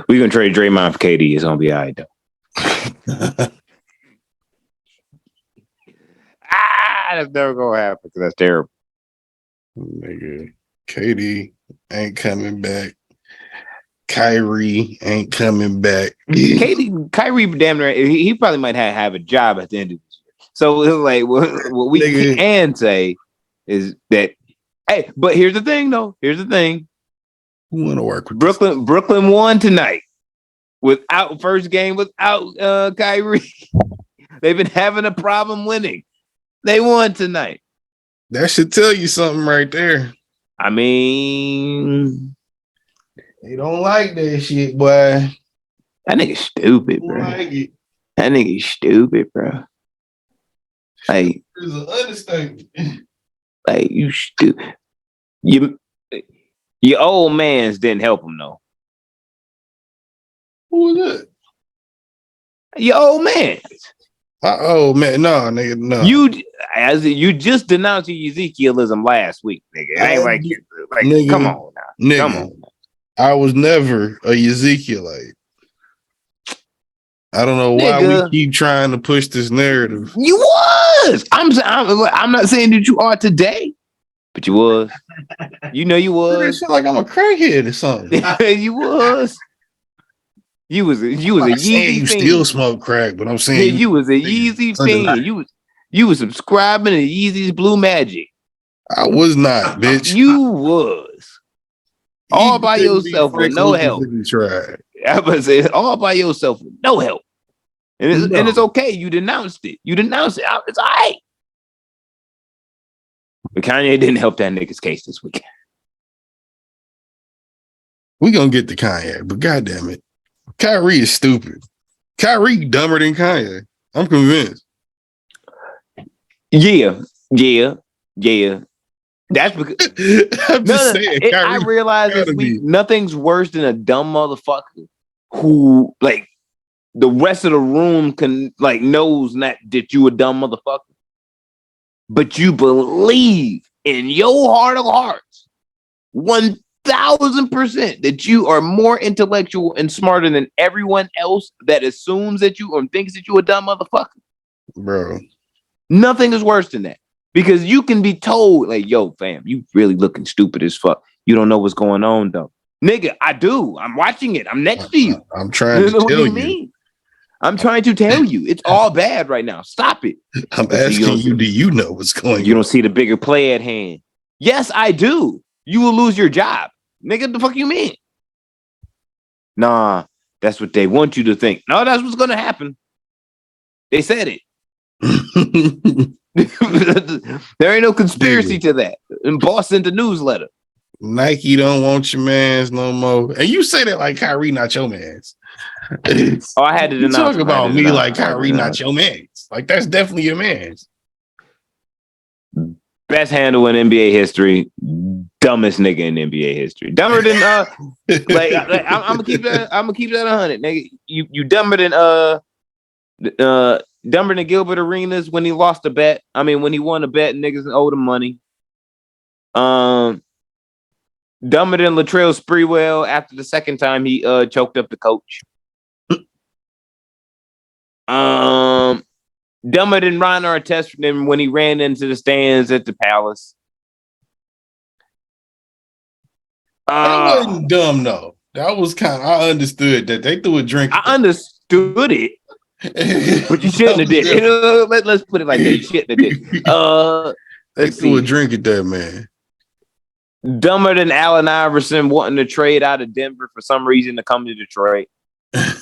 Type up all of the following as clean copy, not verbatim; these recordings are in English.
We're gonna trade Draymond for KD. It's gonna be all right though. That's never gonna happen because that's terrible. Nigga, KD ain't coming back. Kyrie ain't coming back. Kyrie, damn near, he probably might have a job at the end of this year. So like, what we can say is that, hey, but here's the thing, though. Here's the thing. Who want to work with Brooklyn? Brooklyn won tonight without first game without Kyrie. They've been having a problem winning. They won tonight. That should tell you something right there. I mean, they don't like that shit, boy. That nigga's stupid, bro. Like it. That nigga's stupid, bro. Like, it's an understatement. Like, you stupid. Your old man's didn't help him though. Who was that? Your old man. Oh man, no, nigga, no. You just denounced your Ezekialism last week, nigga. It ain't like nigga, come on now. Nigga, come on now. I was never a Ezekielite. I don't know why we keep trying to push this narrative. You was. I'm not saying that you are today, but you was. You know you was. It like I'm a crackhead or something. You was. You was a Yeezy you still smoke crack, but I'm saying you was a Yeezy fiend. You was subscribing to Yeezy's Blue Magic. I was not, bitch. You was all by yourself with no help. I was saying all by yourself with no help, and it's okay. You denounced it. It's all right. But Kanye didn't help that nigga's case this weekend. We gonna get to Kanye, but goddamn it. Kyrie is stupid. Kyrie dumber than Kanye. I'm convinced. Yeah. That's because I'm just saying. I realized this week nothing's worse than a dumb motherfucker who like the rest of the room can like knows not that you a dumb motherfucker, but you believe in your heart of hearts 1,000% that you are more intellectual and smarter than everyone else that assumes that you or thinks that you a dumb motherfucker. Bro. Nothing is worse than that. Because you can be told, like, yo, fam, you really looking stupid as fuck. You don't know what's going on, though. Nigga, I do. I'm watching it. I'm next to you. I'm trying to tell you. I'm trying to tell you. It's all bad right now. Stop it. I'm asking you, do you know what's going on? You don't see the bigger play at hand. Yes, I do. You will lose your job. Nigga, the fuck you mean? Nah, that's what they want you to think. No, that's what's going to happen. They said it. There ain't no conspiracy to that. And Boss sent the newsletter. Nike don't want your mans no more. And you say that like Kyrie not your mans. I had to denounce. Talk about me like Kyrie not your mans. Like that's definitely your mans. Best handle in NBA history. Dumbest nigga in NBA history. Dumber than I'm gonna keep that 100, nigga. You dumber than Gilbert Arenas when he lost a bet. I mean, when he won a bet, niggas owed him money. Dumber than Latrell Sprewell after the second time he choked up the coach. Dumber than Ron Artest when he ran into the stands at the Palace. That wasn't dumb though. That was I understood that they threw a drink. I understood it. But you shouldn't have did it. Let's put it like that. You shouldn't have did it. They threw a drink at that man. Dumber than Allen Iverson wanting to trade out of Denver for some reason to come to Detroit. Dumb.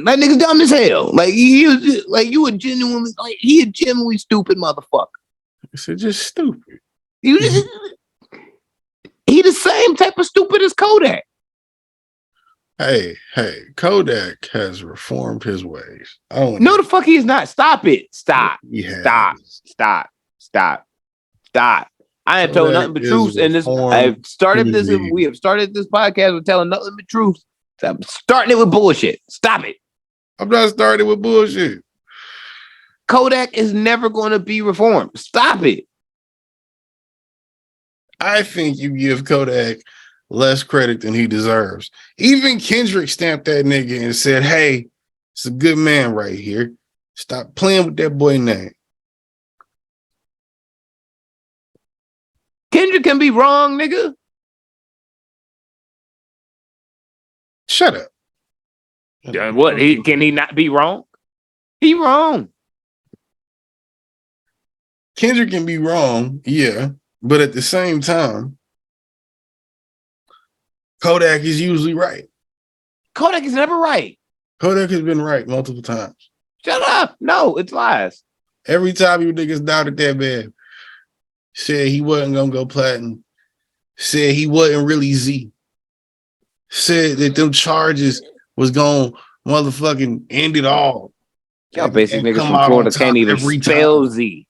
That nigga's dumb as hell. Like you a genuinely he a genuinely stupid motherfucker. It's just stupid. He the same type of stupid as Kodak. Hey, Kodak has reformed his ways. No, the fuck he is not. Stop it. Stop. I have told nothing but truth in this. We have started this podcast with telling nothing but truth. I'm starting it with bullshit. Stop it. I'm not starting with bullshit. Kodak is never going to be reformed. Stop it. I think you give Kodak less credit than he deserves. Even Kendrick stamped that nigga and said, hey, it's a good man right here. Stop playing with that boy name. Kendrick can be wrong, nigga. Shut up. What? Can he not be wrong? He wrong. Kendrick can be wrong, yeah, but at the same time, Kodak is usually right. Kodak is never right. Kodak has been right multiple times. Shut up. No, it's lies. Every time you niggas doubted that man, said he wasn't gonna go platinum, said he wasn't really Z, said that them charges was gonna motherfucking end it all. Y'all basic niggas from Florida can't even spell Z.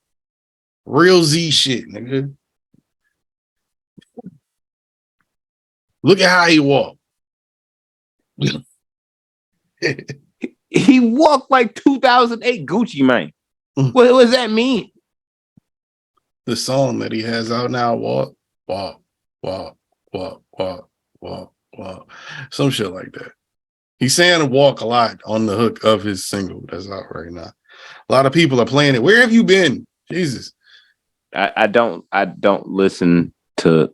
Real Z shit, nigga. Look at how he walked. He walked like 2008 Gucci Mane. What does that mean? The song that he has out now, walk, walk, walk, walk, walk, walk, walk. Some shit like that. He's saying walk a lot on the hook of his single that's out right now. A lot of people are playing it. Where have you been? Jesus. I don't listen to.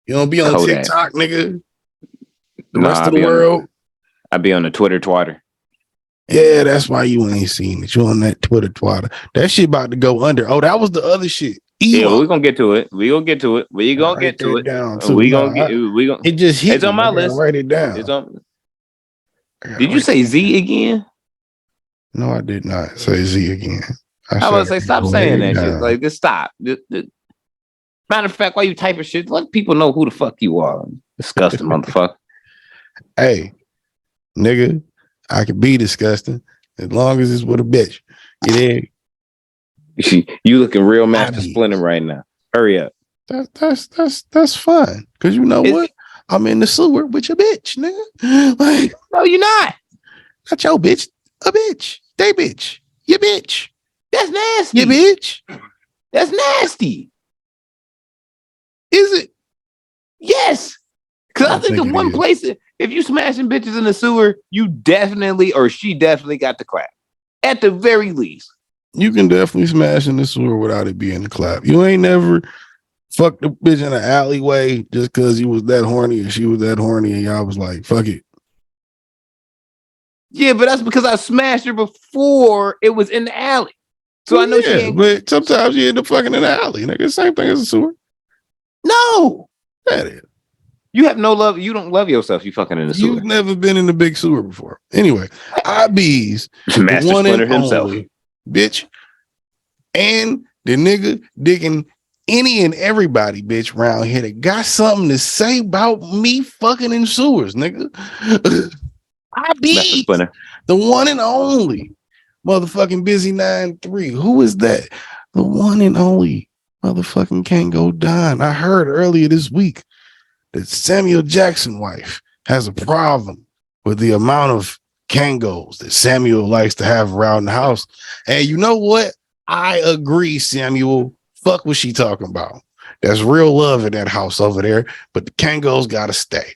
You don't be on Kodak. TikTok, nigga. The rest of the world. I be on the Twitter twatter. Yeah, that's why you ain't seen it. You on that Twitter twatter. That shit about to go under. Oh, that was the other shit. Elon. Yeah, we're gonna get to it. We gonna get to it. We gonna get to it. We gonna get. We gonna. It just hit. It's on my list. Write it down. It's on. Did you say Z again? No, I did not say Z again. I was say stop saying that shit. Like just stop. Matter of fact, why you typing shit? Let people know who the fuck you are. Disgusting motherfucker. Hey, nigga, I can be disgusting as long as it's with a bitch. You dig? You looking real Master Splinter right now. Hurry up. That's fun. Cause you know what? I'm in the sewer with your bitch, nigga. Like, no, you're not. Not your bitch. A bitch. They bitch. Your bitch. That's nasty. Your bitch. That's nasty. Is it? Yes. Because I think the one place, if you smashing bitches in the sewer, you definitely, or she definitely got the clap. At the very least. You can definitely smash in the sewer without it being the clap. You ain't never fucked the bitch in an alleyway just because you was that horny and she was that horny and y'all was like, fuck it. Yeah, but that's because I smashed her before it was in the alley. So I know she ain't. But sometimes you end up fucking in the alley. Nigga, same thing as a sewer. No. That is. You have no love. You don't love yourself. You fucking in the sewer. You've never been in the big sewer before. Anyway, IB's Master the one Splinter and himself. Only, bitch. And the nigga digging any and everybody, bitch, around here that got something to say about me fucking in sewers, nigga. IB's the one and only motherfucking Busy 9-3. Who is that? The one and only motherfucking Can't Go Down. I heard earlier this week that Samuel Jackson wife has a problem with the amount of Kangos that Samuel likes to have around the house. And you know what? I agree, Samuel. Fuck what she talking about. There's real love in that house over there, but the Kangos gotta stay.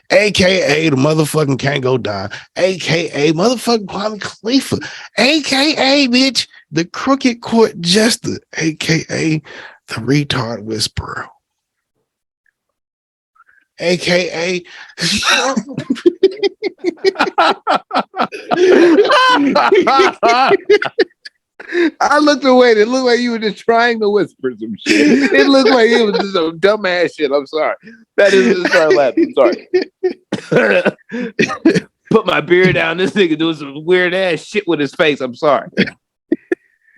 AKA the motherfucking Kango Don, AKA motherfucking Kwame Khalifa, AKA bitch, the crooked court jester, AKA the retard whisperer. AKA I looked away. It looked like you were just trying to whisper some shit. It looked like it was just some dumbass shit. I'm sorry. That is just sorry laughing. I'm sorry. Put my beard down. This nigga doing some weird ass shit with his face. I'm sorry.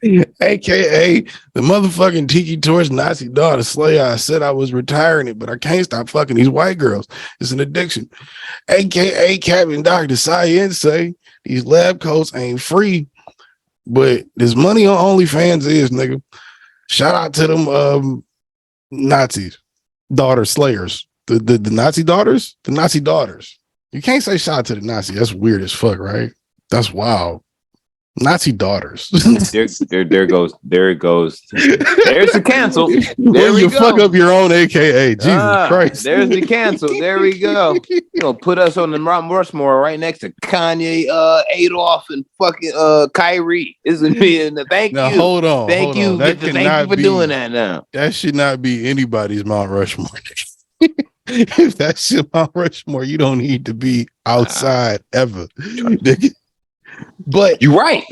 AKA the motherfucking Tiki Torch Nazi daughter Slayer. I said I was retiring it, but I can't stop fucking these white girls. It's an addiction. AKA Captain Dr. Science say these lab coats ain't free, but this money on OnlyFans is, nigga. Shout out to them Nazis, daughter slayers. The Nazi daughters? The Nazi daughters. You can't say shout out to the Nazi. That's weird as fuck, right? That's wild. Nazi daughters. There goes. There's the cancel. There when we you go. fuck up your own AKA, Jesus Christ. There's the cancel. There we go. You know, put us on the Mount Rushmore right next to Kanye, Adolf, and fucking Kyrie. Isn't me? Thank Now, you. hold on. Thank you. That Thank you for doing that now. That should not be anybody's Mount Rushmore. If that's your Mount Rushmore, you don't need to be outside ever. But you're right.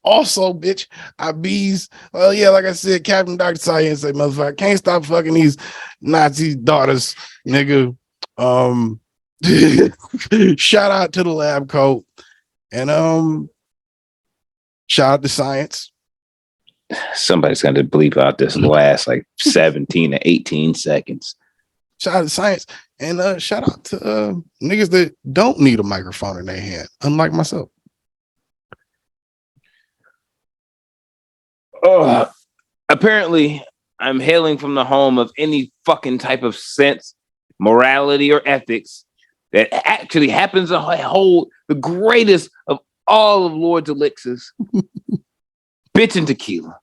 Also, bitch, I bees. Well, yeah, like I said, Captain Dr. Science say, motherfucker, can't stop fucking these Nazi daughters, nigga. Shout out to the lab coat. And shout out to science. Somebody's gonna bleep out this last like 17 to 18 seconds. Shout out to science. And shout out to niggas that don't need a microphone in their hand, unlike myself. Apparently, I'm hailing from the home of any fucking type of sense, morality, or ethics that actually happens to hold the greatest of all of Lord's elixirs. Bitch and tequila.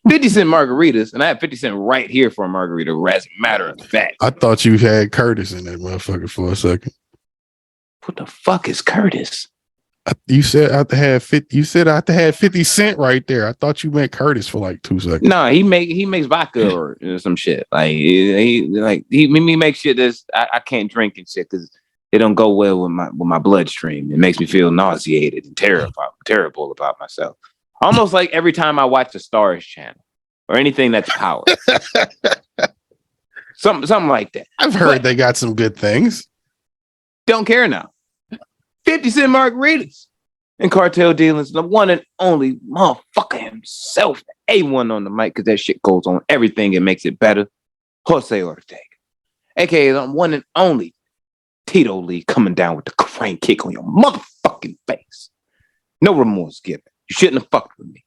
50 cent margaritas, and I have 50 cent right here for a margarita, as a matter of fact. I thought you had Curtis in that motherfucker for a second. What the fuck is Curtis? You said I have to have 50. You said I have to have 50 cent right there. I thought you meant Curtis for like 2 seconds. No, he makes vodka or some shit. Like he makes shit that's I can't drink and shit because it don't go well with my bloodstream. It makes me feel nauseated and terrible about myself. Almost like every time I watch the Stars channel or anything that's power. something like that. I've heard they got some good things. Don't care now. 50 cent margaritas and cartel dealings. The one and only motherfucker himself. A1 on the mic because that shit goes on everything and makes it better. Jose Ortega. AKA the one and only Tito Lee coming down with the crane kick on your motherfucking face. No remorse given. You shouldn't have fucked with me.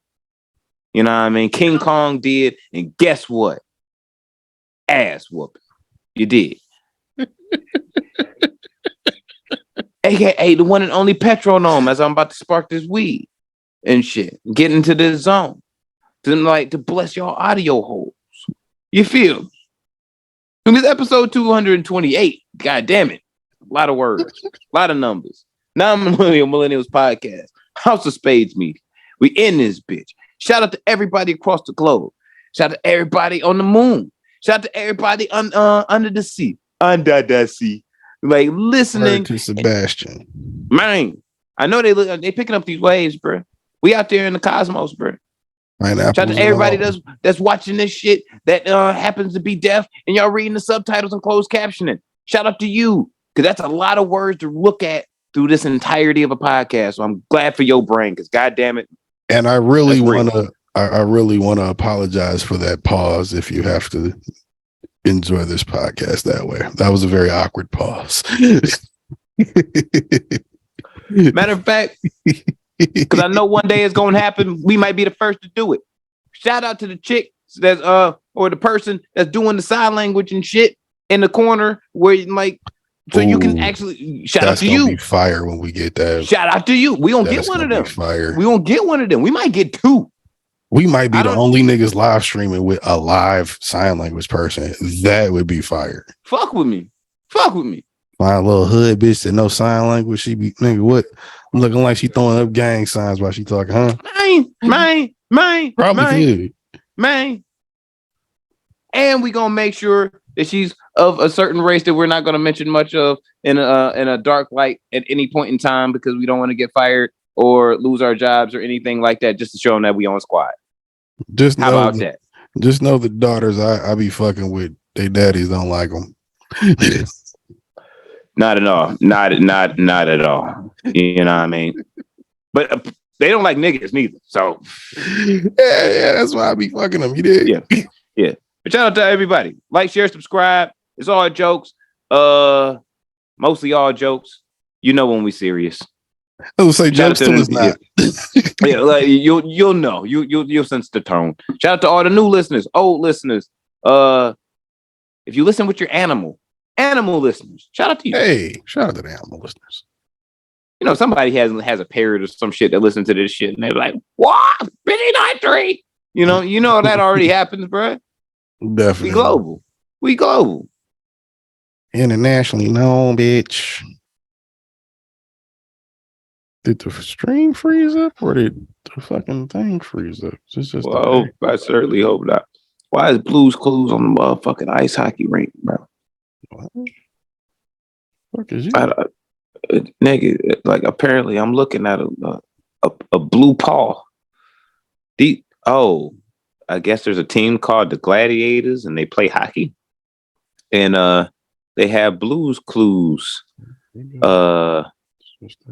You know what I mean? King Kong did, and guess what? Ass whooping. You did. AKA the one and only Petronome as I'm about to spark this weed and shit. Get into this zone. To bless your audio holes. You feel? And this episode 228. God damn it. A lot of words. A lot of numbers. Non-Millennials Podcast. House of Spades meeting. We in this bitch. Shout out to everybody across the globe. Shout out to everybody on the moon. Shout out to everybody under the sea. Under the sea. Like listening to Sebastian. Man, I know they picking up these waves, bro. We out there in the cosmos, bro. Shout out to everybody that's watching this shit that happens to be deaf and y'all reading the subtitles and closed captioning. Shout out to you, because that's a lot of words to look at through this entirety of a podcast. So I'm glad for your brain, because goddamn it. And I really want to apologize for that pause if you have to enjoy this podcast that way. That was a very awkward pause. Matter of fact, because I know one day it's going to happen, we might be the first to do it. Shout out to the chick that's or the person that's doing the sign language and shit in the corner where you can actually shout out to you. Be fire when we get that. Shout out to you. We gonna get one of them. Fire. We gonna get one of them. We might get two. We might be the only niggas live streaming with a live sign language person. That would be fire. Fuck with me. My little hood bitch that no sign language. She be nigga what? Looking like she throwing up gang signs while she talking, huh? Man. Probably man. And we gonna make sure that she's of a certain race that we're not gonna mention much of in a dark light at any point in time, because we don't want to get fired or lose our jobs or anything like that, just to show them that we on squad. How about that? Just know the daughters I be fucking with, they daddies don't like them. Not at all. Not at all. You know what I mean? But they don't like niggas neither. So yeah, that's why I be fucking them. You did? Yeah. But shout out to everybody. Like, share, subscribe. It's all jokes. Mostly all jokes. You know when we serious. I was say jokes till it's not. Yeah, like you'll know. You'll sense the tone. Shout out to all the new listeners, old listeners. If you listen with your animal listeners, shout out to you. Hey, shout out to the animal listeners. You know, somebody has a parrot or some shit that listens to this shit and they're like, what? Busy 93. You know that already happens, bro. Definitely. We global. We global. Internationally known, bitch. Did the stream freeze up or did the fucking thing freeze up? It's just well, I certainly hope not. Why is Blues Clues on the motherfucking ice hockey rink, bro? What? Fuck is you? Nigga, like apparently I'm looking at a blue paw. I guess there's a team called the Gladiators and they play hockey. And they have Blues Clues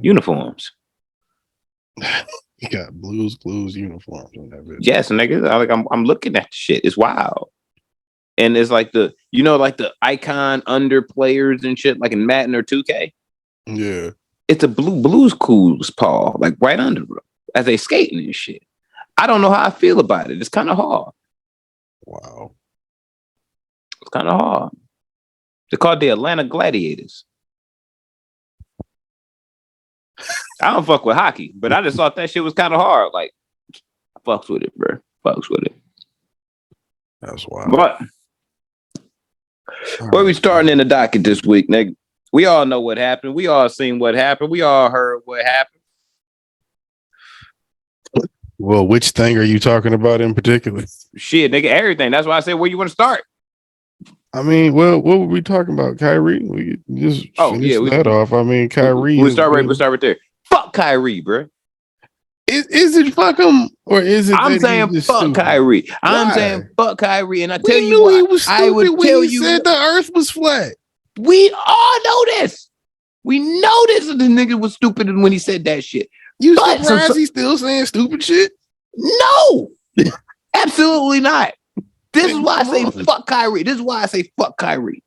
uniforms. You got Blues Clues uniforms on that bitch. Yes, nigga. I'm looking at the shit. It's wild. And it's like the icon under players and shit, like in Madden or 2K. Yeah. It's a Blues Clues paw, like right under them as they skating and shit. I don't know how I feel about it. It's kind of hard. Wow. It's kind of hard. They're called the Atlanta Gladiators. I don't fuck with hockey, but I just thought that shit was kind of hard. Like, I fucks with it, bro. Fucks with it. That's wild. But where we starting in the docket this week, nigga? We all know what happened. We all seen what happened. We all heard what happened. Well, which thing are you talking about in particular? Shit, nigga, everything. That's why I said, where you want to start? I mean, well, what were we talking about? Kyrie? We just finish that off. I mean, Kyrie. We'll start right there. Fuck Kyrie, bro. Is it fuck him or is it? I'm saying fuck stupid? Kyrie. Why? I'm saying fuck Kyrie, and I tell you what, he was stupid I would when tell he you said the Earth was flat. We all know this. We know this. The nigga was stupid when he said that shit. You surprised he's still saying stupid shit? No, absolutely not. This is why I say fuck Kyrie. This is why I say fuck Kyrie.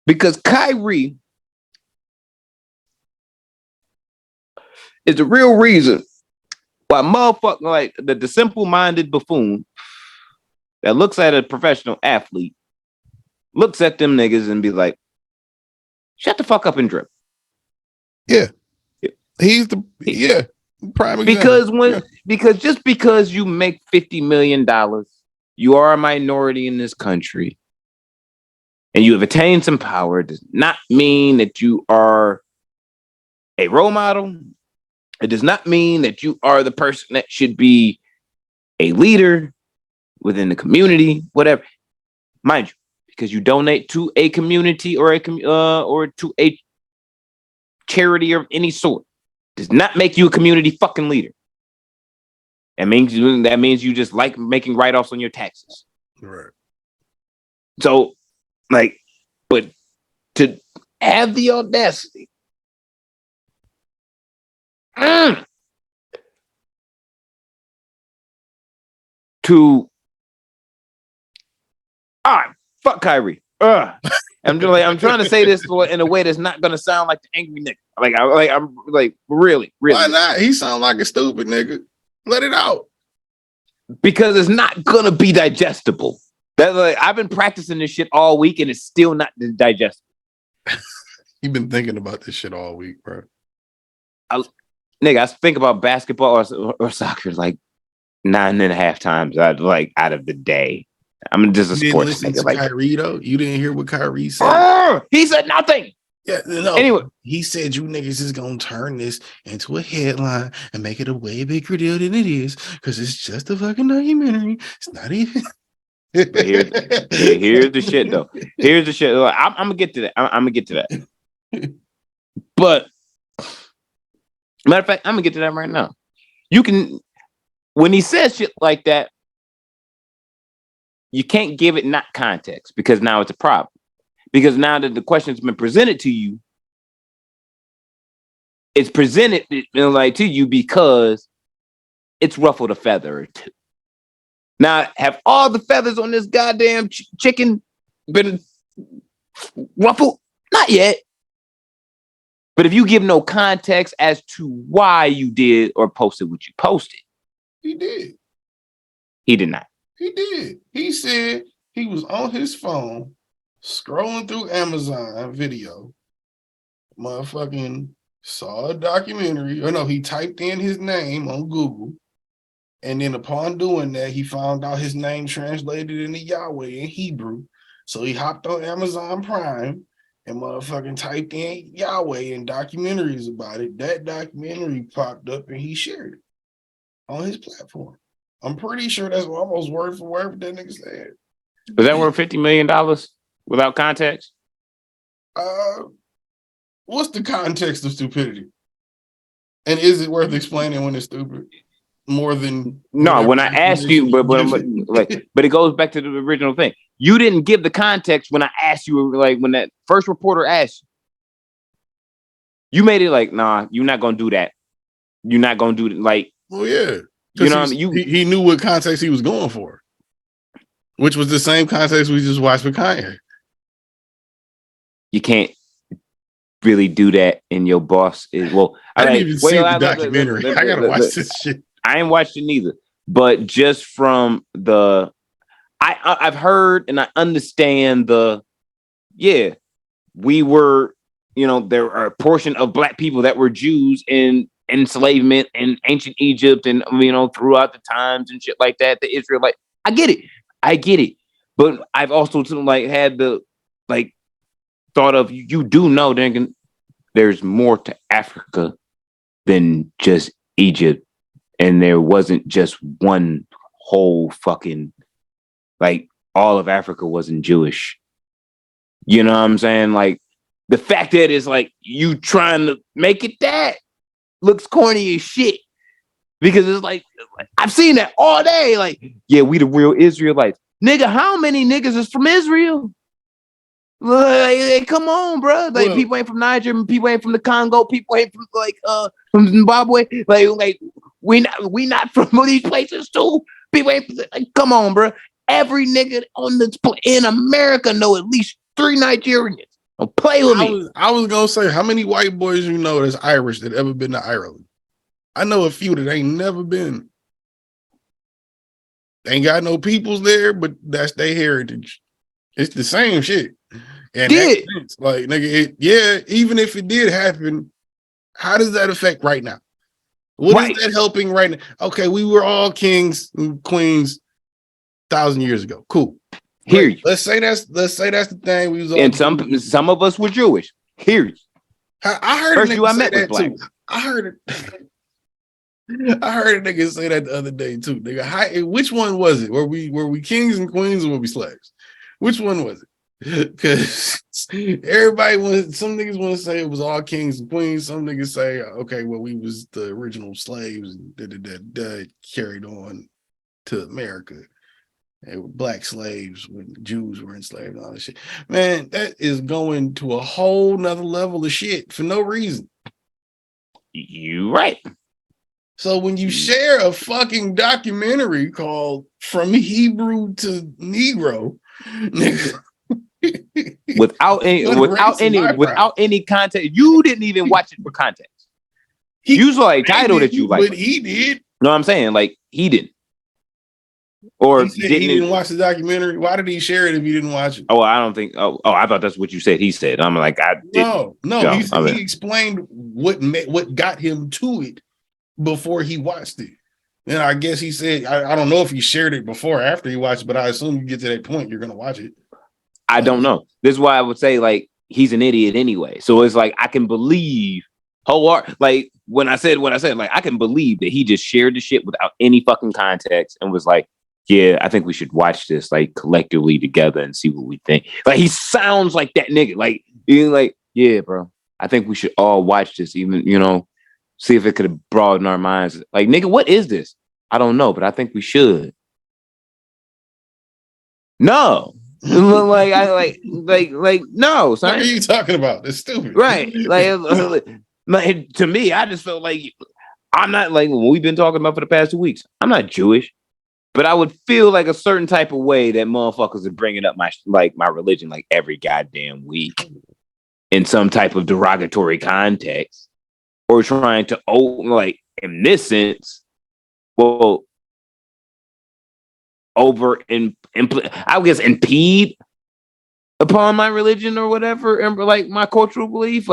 Because Kyrie is the real reason why motherfucker like the simple-minded buffoon that looks at a professional athlete, looks at them niggas and be like, shut the fuck up and drip. Yeah. He's the prime example. Because just because you make $50 million, you are a minority in this country, and you have attained some power, does not mean that you are a role model. It does not mean that you are the person that should be a leader within the community, whatever. Mind you, because you donate to a community or to a charity of any sort, does not make you a community fucking leader. That means you just like making write-offs on your taxes. Right. So, like, but to have the audacity to fuck Kyrie. I'm trying to say this in a way that's not gonna sound like the angry nigga. I'm really. Why not? He sound like a stupid nigga. Let it out. Because it's not gonna be digestible. That's like I've been practicing this shit all week and it's still not digestible. You've been thinking about this shit all week, bro. I think about basketball or soccer like 9.5 times out of the day. I'm just a sports nigga. Like Kyrie, though, you didn't hear what Kyrie said. He said nothing. Yeah, no. Anyway, he said you niggas is gonna turn this into a headline and make it a way bigger deal than it is because it's just a fucking documentary. It's not even. Here's the shit, though. Here's the shit. I'm gonna get to that. I'm gonna get to that. But matter of fact, I'm gonna get to that right now. When he says shit like that, you can't give it not context because now it's a problem. Because now that the question's been presented to you, it's presented to you because it's ruffled a feather or two. Now, have all the feathers on this goddamn chicken been ruffled? Not yet. But if you give no context as to why you did or posted what you posted. He did. He did not. He did. He said he was on his phone scrolling through Amazon video, motherfucking saw a documentary. Or no, he typed in his name on Google. And then upon doing that, he found out his name translated into Yahweh in Hebrew. So he hopped on Amazon Prime and motherfucking typed in Yahweh and documentaries about it. That documentary popped up and he shared it on his platform. I'm pretty sure that's almost word for word what that nigga said. Was that worth $50 million without context? What's the context of stupidity? And is it worth explaining when it's stupid? More than no. When I asked you, but it goes back to the original thing. You didn't give the context when I asked you, like when that first reporter asked you. You made it like, nah, you're not gonna do that. You're not gonna do it. Like, well, yeah, you know, what I mean? He knew what context he was going for, which was the same context we just watched with Kanye. You can't really do that, and your boss is well. I didn't even see the documentary. I gotta watch this shit. I ain't watched it neither, but just from the, I've heard and I understand we were, there are a portion of Black people that were Jews in enslavement in ancient Egypt and, throughout the times and shit like that, the Israelite. I get it. But I've also had the, thought of, you do know, there's more to Africa than just Egypt. And there wasn't just one whole fucking, all of Africa wasn't Jewish. You know what I'm saying? Like, the fact that it's you trying to make it that looks corny as shit. Because it's I've seen that all day. Yeah, we the real Israelites. Nigga, how many niggas is from Israel? Come on, bro. People ain't from Niger, people ain't from the Congo, people ain't from Zimbabwe. We not from these places too. People ain't come on, bro. Every nigga in America know at least 3 Nigerians. Don't play with me. I was gonna say, how many white boys you know that's Irish that ever been to Ireland? I know a few that ain't never been. They ain't got no peoples there, but that's their heritage. It's the same shit. And nigga, even if it did happen, how does that affect right now? What is that helping right now? Okay, we were all kings and queens 1,000 years ago. Cool. Hear you. Let's say that's the thing. We was all and some of us were Jewish. Hear you. I heard first you I met was Black. I heard it. I heard a nigga say that the other day too. Nigga, which one was it? Were we kings and queens or were we slaves? Which one was it? Because everybody some niggas want to say it was all kings and queens. Some niggas say, okay, well, we was the original slaves that carried on to America. They were Black slaves when Jews were enslaved and all that shit. Man, that is going to a whole nother level of shit for no reason. You right. So when you share a fucking documentary called From Hebrew to Negro, nigga, without any context, you didn't even watch it for context. You saw a title that you liked, but he did. No, I'm saying he didn't. Or he didn't watch the documentary. Why did he share it if he didn't watch it? Oh, I don't think. Oh, I thought that's what you said. He said. I'm like, I didn't. No. He explained what got him to it before he watched it. And I guess he said, I don't know if he shared it before or after he watched it, but I assume you get to that point, you're gonna watch it. I don't know. This is why I would say he's an idiot anyway. So it's I can believe when I said I can believe that he just shared the shit without any fucking context and was like, yeah, I think we should watch this collectively together and see what we think. He sounds like that nigga. Yeah, bro, I think we should all watch this, even, see if it could have broadened our minds. Nigga, what is this? I don't know, but I think we should. No. No, son. What are you talking about? It's stupid. Right. To me, I just felt I'm not when we've been talking about for the past 2 weeks. I'm not Jewish, but I would feel a certain type of way that motherfuckers are bringing up my religion every goddamn week in some type of derogatory context, or trying to in this sense, well, I guess impede upon my religion or whatever, and my cultural belief.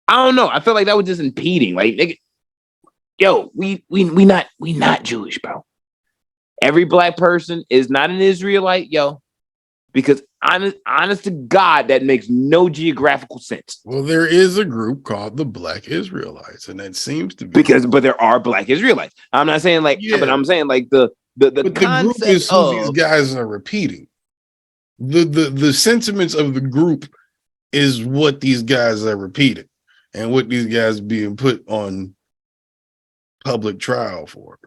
I don't know. I feel like that was just impeding. Like, nigga, yo, we not Jewish, bro. Every black person is not an Israelite, yo. Because honest to God, that makes no geographical sense. Well, there is a group called the Black Israelites, and that seems to be but there are Black Israelites. I'm not saying like, but I'm saying like the but the group is who of these guys are repeating. The sentiments of the group is what these guys are repeating, and what these guys being put on public trial for.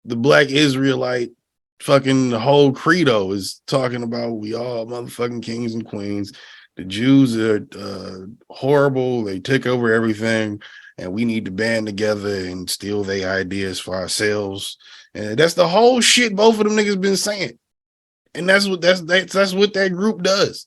The Black Israelite fucking the whole credo is talking about we all motherfucking kings and queens. The Jews are horrible. They took over everything, and we need to band together and steal their ideas for ourselves. And that's the whole shit both of them niggas been saying. And that's what that group does.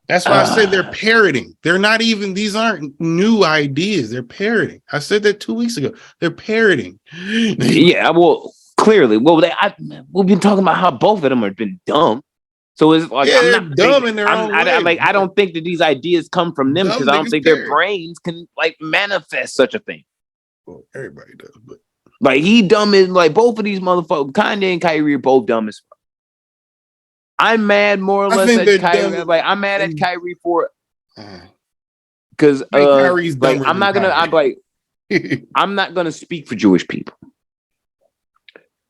That's why I said they're parroting. They're not even, these aren't new ideas. They're parroting. I said that 2 weeks ago. They're parroting. Yeah, well, clearly. Well, we've been talking about how both of them have been dumb. So it's like, yeah, they're dumb in their own way. I don't think that these ideas come from them because I don't think their brains can like manifest such a thing. Well, everybody does, but like he dumb is like both of these motherfuckers, Kanye and Kyrie are both dumb as fuck. I'm mad more or less at Kyrie. Like I'm mad at Kyrie for because Kyrie's like I'm not gonna speak for Jewish people.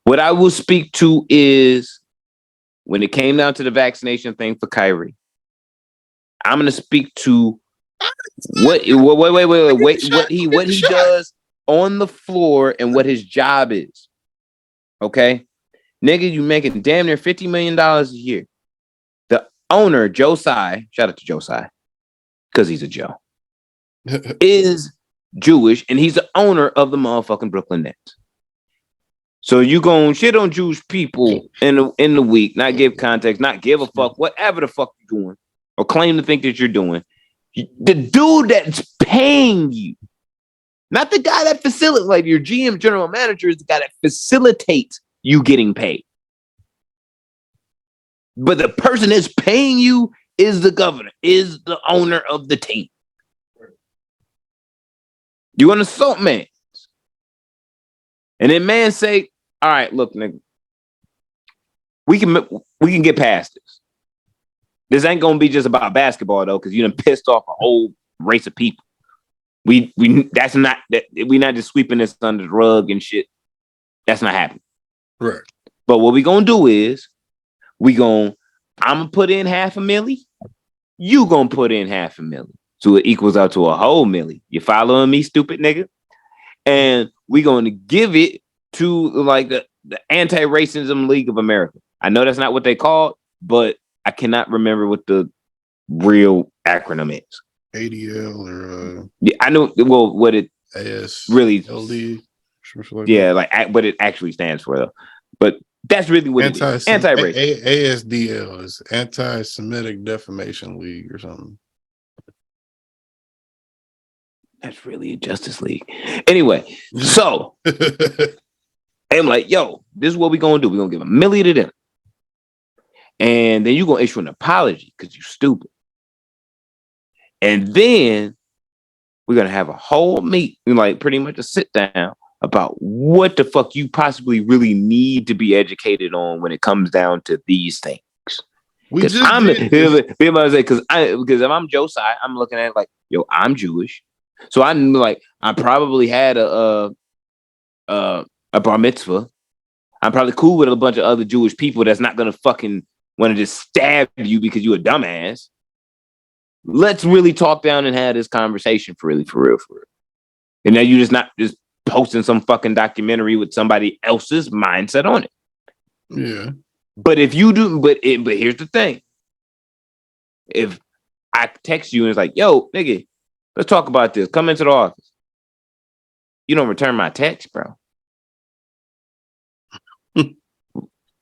What I will speak to is when it came down to the vaccination thing for Kyrie. I'm gonna speak to what he does on the floor and what his job is. Okay. Nigga, you making damn near $50 million a year. The owner, Josiah, shout out to Josiah, because he's a Joe, is Jewish, and he's the owner of the motherfucking Brooklyn Nets. So you gonna shit on Jewish people in the week, not give context, not give a fuck, whatever the fuck you're doing, or claim to think that you're doing. The dude that's paying you, not the guy that facilitates, like your GM, general manager, is the guy that facilitates you getting paid. But the person that's paying you is the governor, is the owner of the team. You want to assault man. And then man say, all right, look, nigga, we can get past this. This ain't gonna be just about basketball though, because you done pissed off a whole race of people. We're not just sweeping this under the rug and shit. That's not happening. Right. But what we gonna do is I'm gonna put in $500,000. You gonna put in $500,000. So it equals out to a whole $1,000,000. You following me, stupid nigga? And we gonna give it to like the Anti-Racism League of America. I know that's not what they called, but I cannot remember what the real acronym is. ADL or yeah, I know. Well, what it AS really LD. What it actually stands for, though. But that's really what it is. Anti-racist. ASDL is Anti-Semitic Defamation League or something. That's really a Justice League. Anyway, so I'm like, yo, this is what we're gonna do. We're gonna give $1 million to them. And then you're gonna issue an apology because you're stupid. And then we're gonna have a whole meet, like pretty much a sit down about what the fuck you possibly really need to be educated on when it comes down to these things. Because if I'm Josiah, I'm looking at it like, yo, I'm Jewish, so I'm like, I probably had a bar mitzvah. I'm probably cool with a bunch of other Jewish people that's not gonna fucking want to just stab you because you a dumbass. Let's really talk down and have this conversation for real. And now you're just not just posting some fucking documentary with somebody else's mindset on it. Yeah. But if you do, but here's the thing. If I text you and it's like, yo, nigga, let's talk about this. Come into the office. You don't return my text, bro.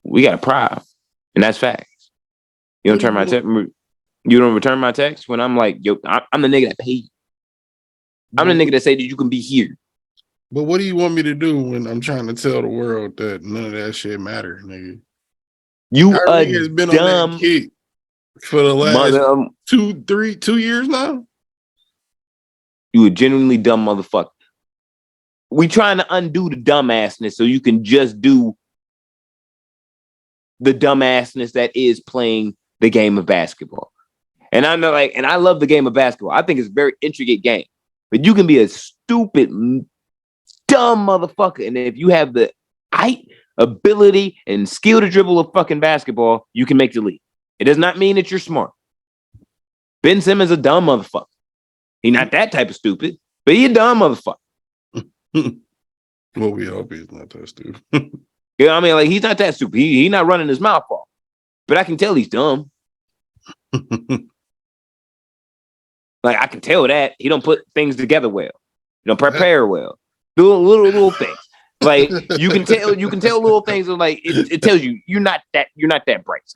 We got a problem. And that's facts. You don't return my text. You don't return my text when I'm like, yo, I'm the nigga that paid. I'm the nigga that say that you can be here. But what do you want me to do when I'm trying to tell the world that none of that shit matter, nigga? You a dumb kick. For the last 2 years now? You a genuinely dumb motherfucker. We trying to undo the dumbassness so you can just do the dumbassness that is playing the game of basketball. And I know, and I love the game of basketball. I think it's a very intricate game. But you can be a stupid, dumb motherfucker. And if you have the height, ability, and skill to dribble a fucking basketball, you can make the league. It does not mean that you're smart. Ben Simmons is a dumb motherfucker. He's not that type of stupid, but he a dumb motherfucker. Well, we hope he's not that stupid. Yeah, I mean, he's not that stupid. He's not running his mouth off. But I can tell he's dumb. I can tell that. He don't put things together well. He don't prepare well. Do little things. You can tell little things. It tells you you're not that bright.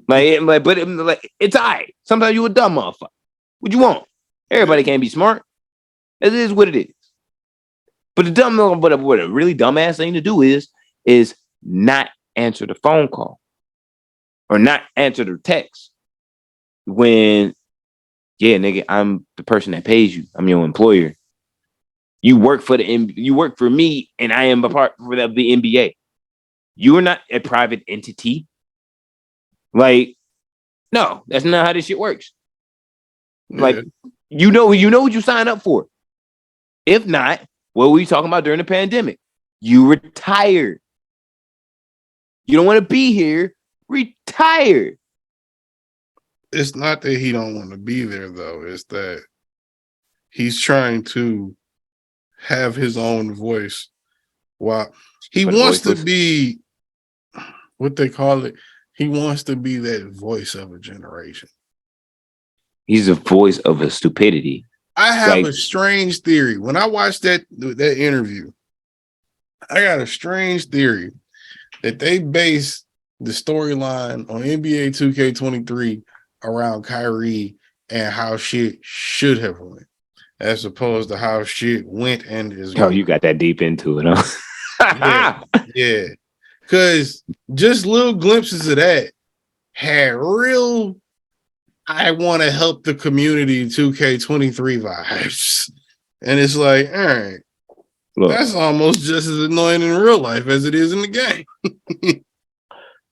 But it's all right. Sometimes you a dumb motherfucker. What you want? Everybody can't be smart. It is what it is. But what a really dumbass thing to do is not answer the phone call or not answer the text when, yeah, nigga, I'm the person that pays you. I'm your employer. You work for me, and I am a part of the NBA. You are not a private entity. No, that's not how this shit works. You know what you sign up for. If not, what were we talking about during the pandemic? You retire. You don't want to be here. Retire. It's not that he don't want to be there, though. It's that he's trying to have his own voice. While he wants to be what they call it. He wants to be that voice of a generation. He's a voice of a stupidity. I have a strange theory. When I watched that interview, I got a strange theory that they base the storyline on NBA 2K23 around Kyrie and how shit should have went, as opposed to how shit went and is going. Oh, you got that deep into it, huh? Yeah. Because just little glimpses of that had real I want to help the community 2K23 vibes. And it's all right, look, that's almost just as annoying in real life as it is in the game.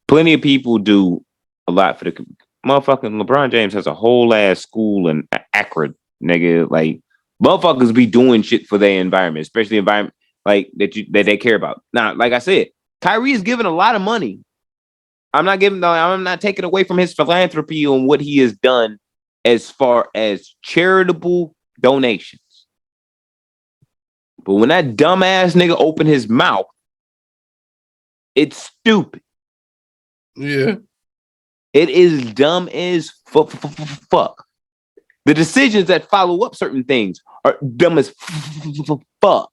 Plenty of people do a lot for the motherfucking LeBron James has a whole ass school in Akron, nigga. Motherfuckers be doing shit for their environment, especially environment that they care about. Now, like I said, Kyrie is giving a lot of money. I'm not taking away from his philanthropy on what he has done as far as charitable donations. But when that dumbass nigga opened his mouth, it's stupid. Yeah. It is dumb as fuck. The decisions that follow up certain things are dumb as fuck.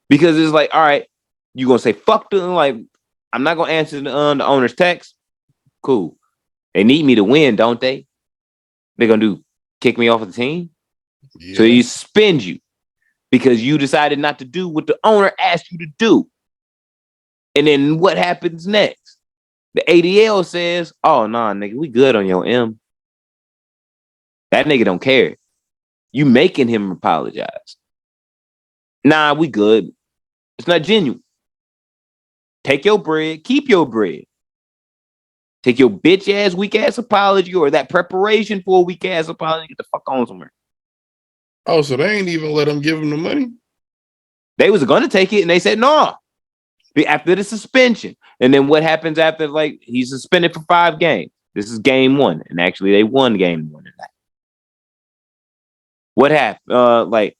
Because it's all right, you gonna say fuck them, I'm not gonna answer the owner's text. Cool. They need me to win, don't they? They're gonna kick me off of the team. Yeah. So you suspend you because you decided not to do what the owner asked you to do. And then what happens next? The ADL says, "Oh nah, nigga, we good on your M." That nigga don't care. You making him apologize. Nah, we good. It's not genuine. Take your bread, keep your bread. Take your bitch ass, weak ass apology or that preparation for a weak ass apology. Get the fuck on somewhere. Oh, so they ain't even let him give him the money? They was going to take it and they said no. After the suspension. And then what happens after, he's suspended for 5 games? This is game 1. And actually, they won game 1 tonight. What happened?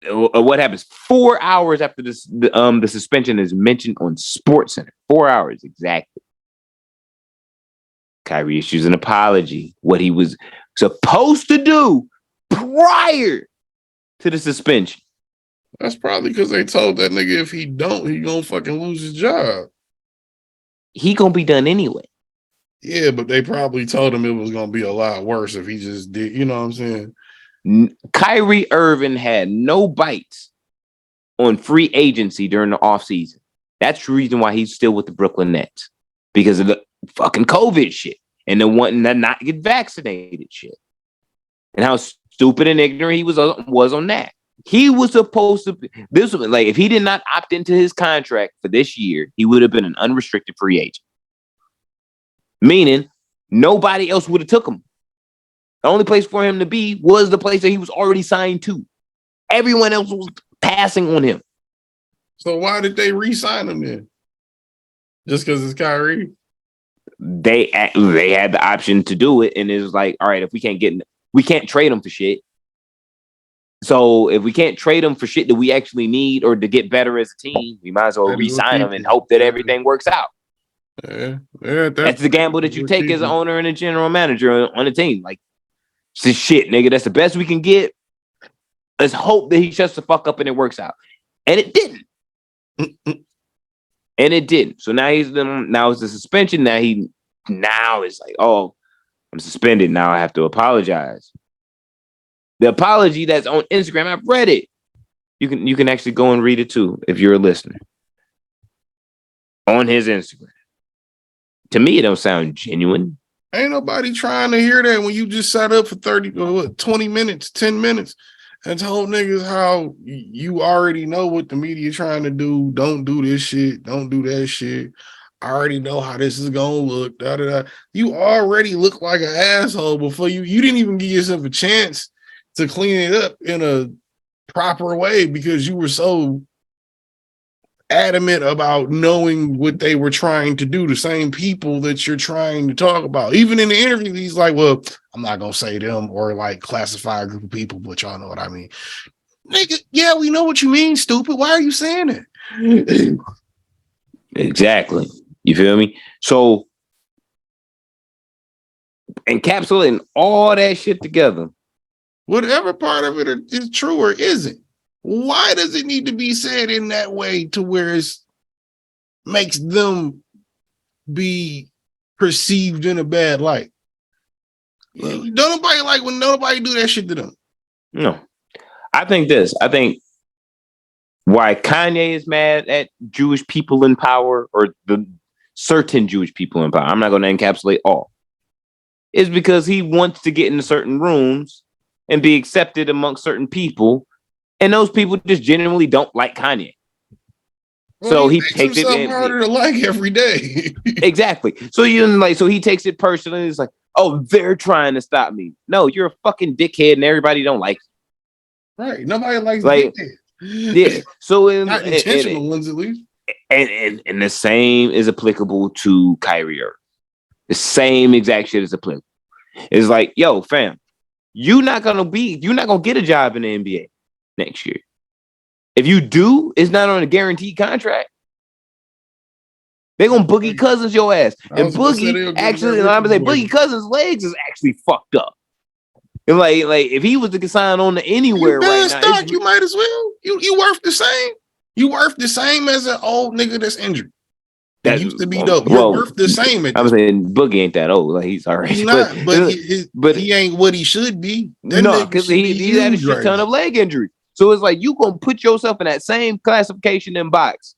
What happens 4 hours after this? The suspension is mentioned on SportsCenter. 4 hours exactly. Kyrie issues an apology. What he was supposed to do prior to the suspension. That's probably because they told that nigga if he don't, he gonna fucking lose his job. He gonna be done anyway. Yeah, but they probably told him it was gonna be a lot worse if he just did. You know what I'm saying? Kyrie Irving had no bites on free agency during the offseason. That's the reason why he's still with the Brooklyn Nets. Because of fucking COVID shit and the one that not get vaccinated shit, and how stupid and ignorant he was on that. He was supposed to be this was like if he did not opt into his contract for this year, he would have been an unrestricted free agent. Meaning nobody else would have took him. The only place for him to be was the place that he was already signed to. Everyone else was passing on him. So why did they re-sign him then? Just because it's Kyrie? They had the option to do it, and it was like, all right, if we can't trade him for shit. So if we can't trade him for shit that we actually need or to get better as a team, we might as well re-sign him and hope that everything works out. Yeah, that's the gamble that you take as an owner and a general manager on a team. Like, it's shit, nigga. That's the best we can get. Let's hope that he shuts the fuck up and it works out. And it didn't. And it didn't. So now it's the suspension. Now it's like, oh, I'm suspended. Now I have to apologize. The apology that's on Instagram, I've read it. You can actually go and read it too if you're a listener. On his Instagram. To me, it don't sound genuine. Ain't nobody trying to hear that when you just sat up for 20 minutes, 10 minutes, and told niggas how you already know what the media trying to do. Don't do this shit. Don't do that shit. I already know how this is gonna look. Da, da, da. You already look like an asshole before you didn't even give yourself a chance to clean it up in a proper way because you were so adamant about knowing what they were trying to do. The same people that you're trying to talk about. Even in the interview, he's like, well, I'm not gonna say them or like classify a group of people, but y'all know what I mean. Nigga, yeah, we know what you mean, stupid. Why are you saying it? Exactly. You feel me? So encapsulating all that shit together. Whatever part of it is true or isn't, why does it need to be said in that way to where it makes them be perceived in a bad light? Don't nobody like when nobody do that shit to them. No. I think why Kanye is mad at Jewish people in power or the certain Jewish people in power, I'm not going to encapsulate all, is because he wants to get into certain rooms and be accepted amongst certain people, and those people just genuinely don't like Kanye. Well, so he takes it harder to like every day. Exactly. So so he takes it personally. It's like, oh, they're trying to stop me. No, you're a fucking dickhead, and everybody don't like you. Right. Nobody likes dickheads. Yeah. So not intentional ones, at least. And the same is applicable to Kyrie. The same exact shit is applicable. It's like, yo, fam, you're not gonna get a job in the NBA next year. If you do, it's not on a guaranteed contract. They're gonna Boogie Cousins your ass. And Boogie actually, I'm gonna say Boogie Cousins' legs is actually fucked up. And like if he was to get signed on to anywhere right now, you might as well. You worth the same. You worth the same as an old nigga that's injured. That used to be dope. You're worth the same. I'm saying Boogie ain't that old. Like he's already. He's not, but he ain't what he should be. No, because he had a shit ton of leg injuries. So it's like you gonna put yourself in that same classification in box,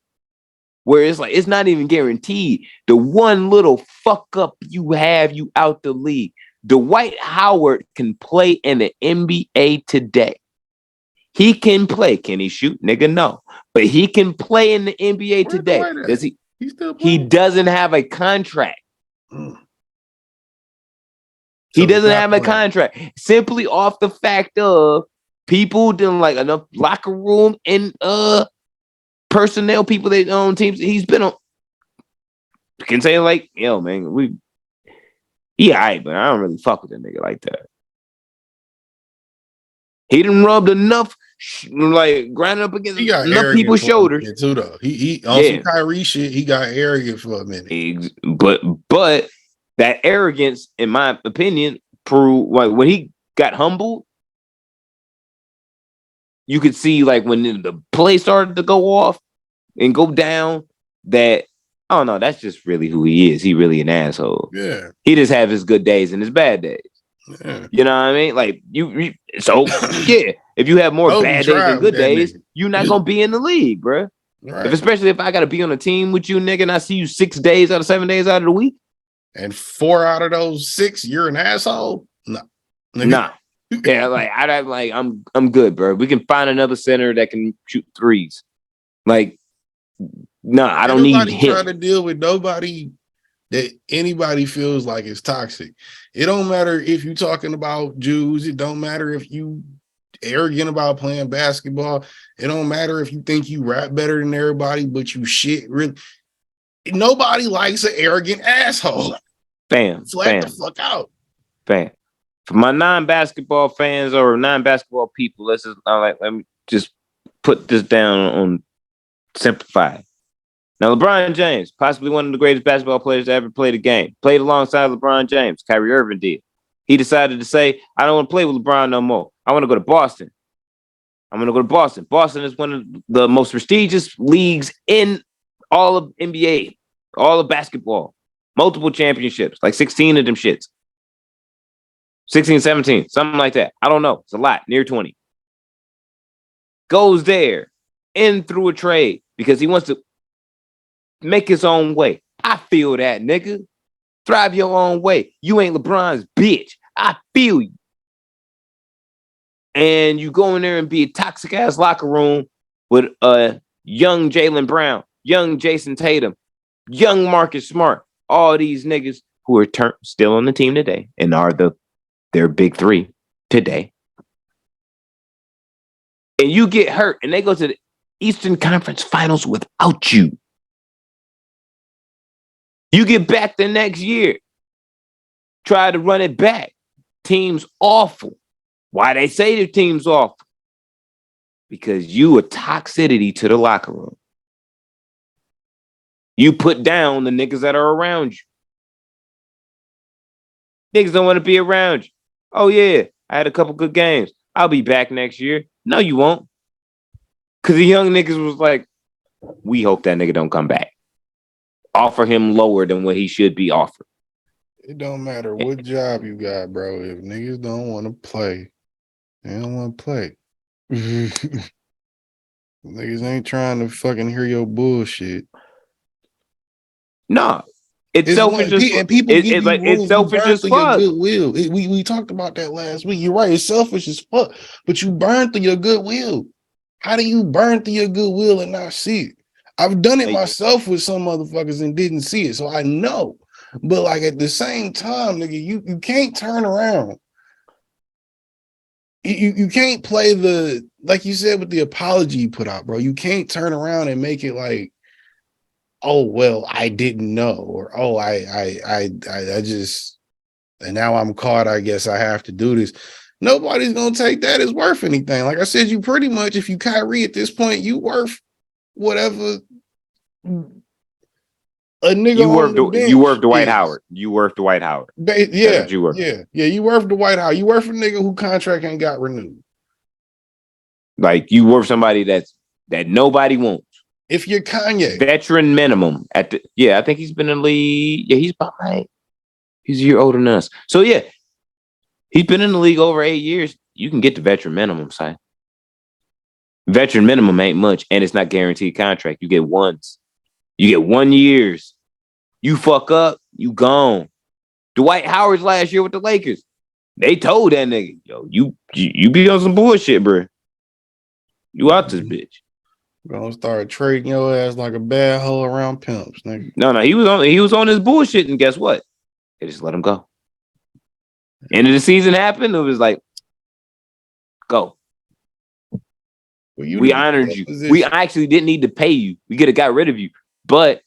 where it's like it's not even guaranteed. The one little fuck up you have, you out the league. Dwight Howard can play in the NBA today. He can play. Can he shoot? Nigga, no. But he can play in the NBA today. Does he? He doesn't have a contract. He doesn't have a contract. Simply off the fact of people didn't like enough locker room and personnel, people that own teams. He's been on. You can say like, yo, man, alright, but I don't really fuck with that nigga like that. He done rubbed enough, grinding up against enough people's shoulders. Too, though. He on some Kyrie shit. He got arrogant for a minute. But that arrogance, in my opinion, proved like when he got humbled. You could see like when the play started to go off and go down that. Oh no, that's just really who he is. He really an asshole. Yeah. He just have his good days and his bad days. Yeah. You know what I mean? Like if you have more bad days than good days, you're not gonna be in the league, bro. Right. Especially if I gotta be on a team with you, nigga, and I see you 6 days out of 7 days out of the week. And 4 out of those 6, you're an asshole? No. Nah. Yeah, like I'm good, bro. We can find another center that can shoot threes. Like, nah, I don't need him. Trying to deal with nobody that anybody feels like is toxic. It don't matter if you're talking about Jews. It don't matter if you arrogant about playing basketball. It don't matter if you think you rap better than everybody, but you shit. Really, nobody likes an arrogant asshole. Flat the fuck out. Fam. For my non-basketball fans or non-basketball people, let me just put this down on simplify. Now, LeBron James, possibly one of the greatest basketball players to ever play the game, played alongside LeBron James. Kyrie Irving did. He decided to say, I don't want to play with LeBron no more. I want to go to Boston. I'm going to go to Boston. Boston is one of the most prestigious leagues in all of NBA, all of basketball. Multiple championships, like 16 of them shits. 16, 17, something like that. I don't know. It's a lot, near 20. Goes there in through a trade because he wants to make his own way. I feel that, nigga. Thrive your own way. You ain't LeBron's bitch. I feel you. And you go in there and be a toxic ass locker room with a young Jaylen Brown, young Jason Tatum, young Marcus Smart, all these niggas who are still on the team today and are their big three today. And you get hurt and they go to the Eastern Conference Finals without you. You get back the next year. Try to run it back. Team's awful. Why they say the team's awful? Because you a toxicity to the locker room. You put down the niggas that are around you. Niggas don't want to be around you. Oh, yeah, I had a couple good games. I'll be back next year. No, you won't. Because the young niggas was like, we hope that nigga don't come back. Offer him lower than what he should be offered. It don't matter what job you got, bro. If niggas don't want to play, they don't want to play. Niggas ain't trying to fucking hear your bullshit. No. It's selfish as fuck. It's selfish as fuck. Goodwill. We talked about that last week. You're right. It's selfish as fuck. But you burn through your goodwill. How do you burn through your goodwill and not see it? I've done it myself with some motherfuckers and didn't see it, so I know. But like at the same time, nigga, you can't turn around. You can't play the, like you said with the apology you put out, bro. You can't turn around and make it like, oh well, I didn't know, or oh I just, and now I'm caught. I guess I have to do this. Nobody's gonna take that as worth anything. Like I said, you pretty much, if you Kyrie at this point, you worth whatever a nigga you worth Dwight Howard. You worth Dwight Howard. Yeah, you worth. Yeah. You worth Dwight Howard. You worth a nigga who contract ain't got renewed. Like you worth somebody that nobody wants. If you're Kanye, veteran minimum I think he's been in the league. Yeah, he's about he's a year older than us. So yeah, he's been in the league over 8 years. You can get the veteran minimum, side. Veteran minimum ain't much, and it's not guaranteed contract. You get ones. You get 1 years. You fuck up, you gone. Dwight Howard's last year with the Lakers. They told that nigga, yo, you be on some bullshit, bro. You out this bitch. Gonna start trading your ass like a bad hoe around pimps, nigga. No, he was on his bullshit, and guess what? They just let him go. End of the season happened. It was like, go. We honored you. Position. We actually didn't need to pay you. We could have got rid of you, but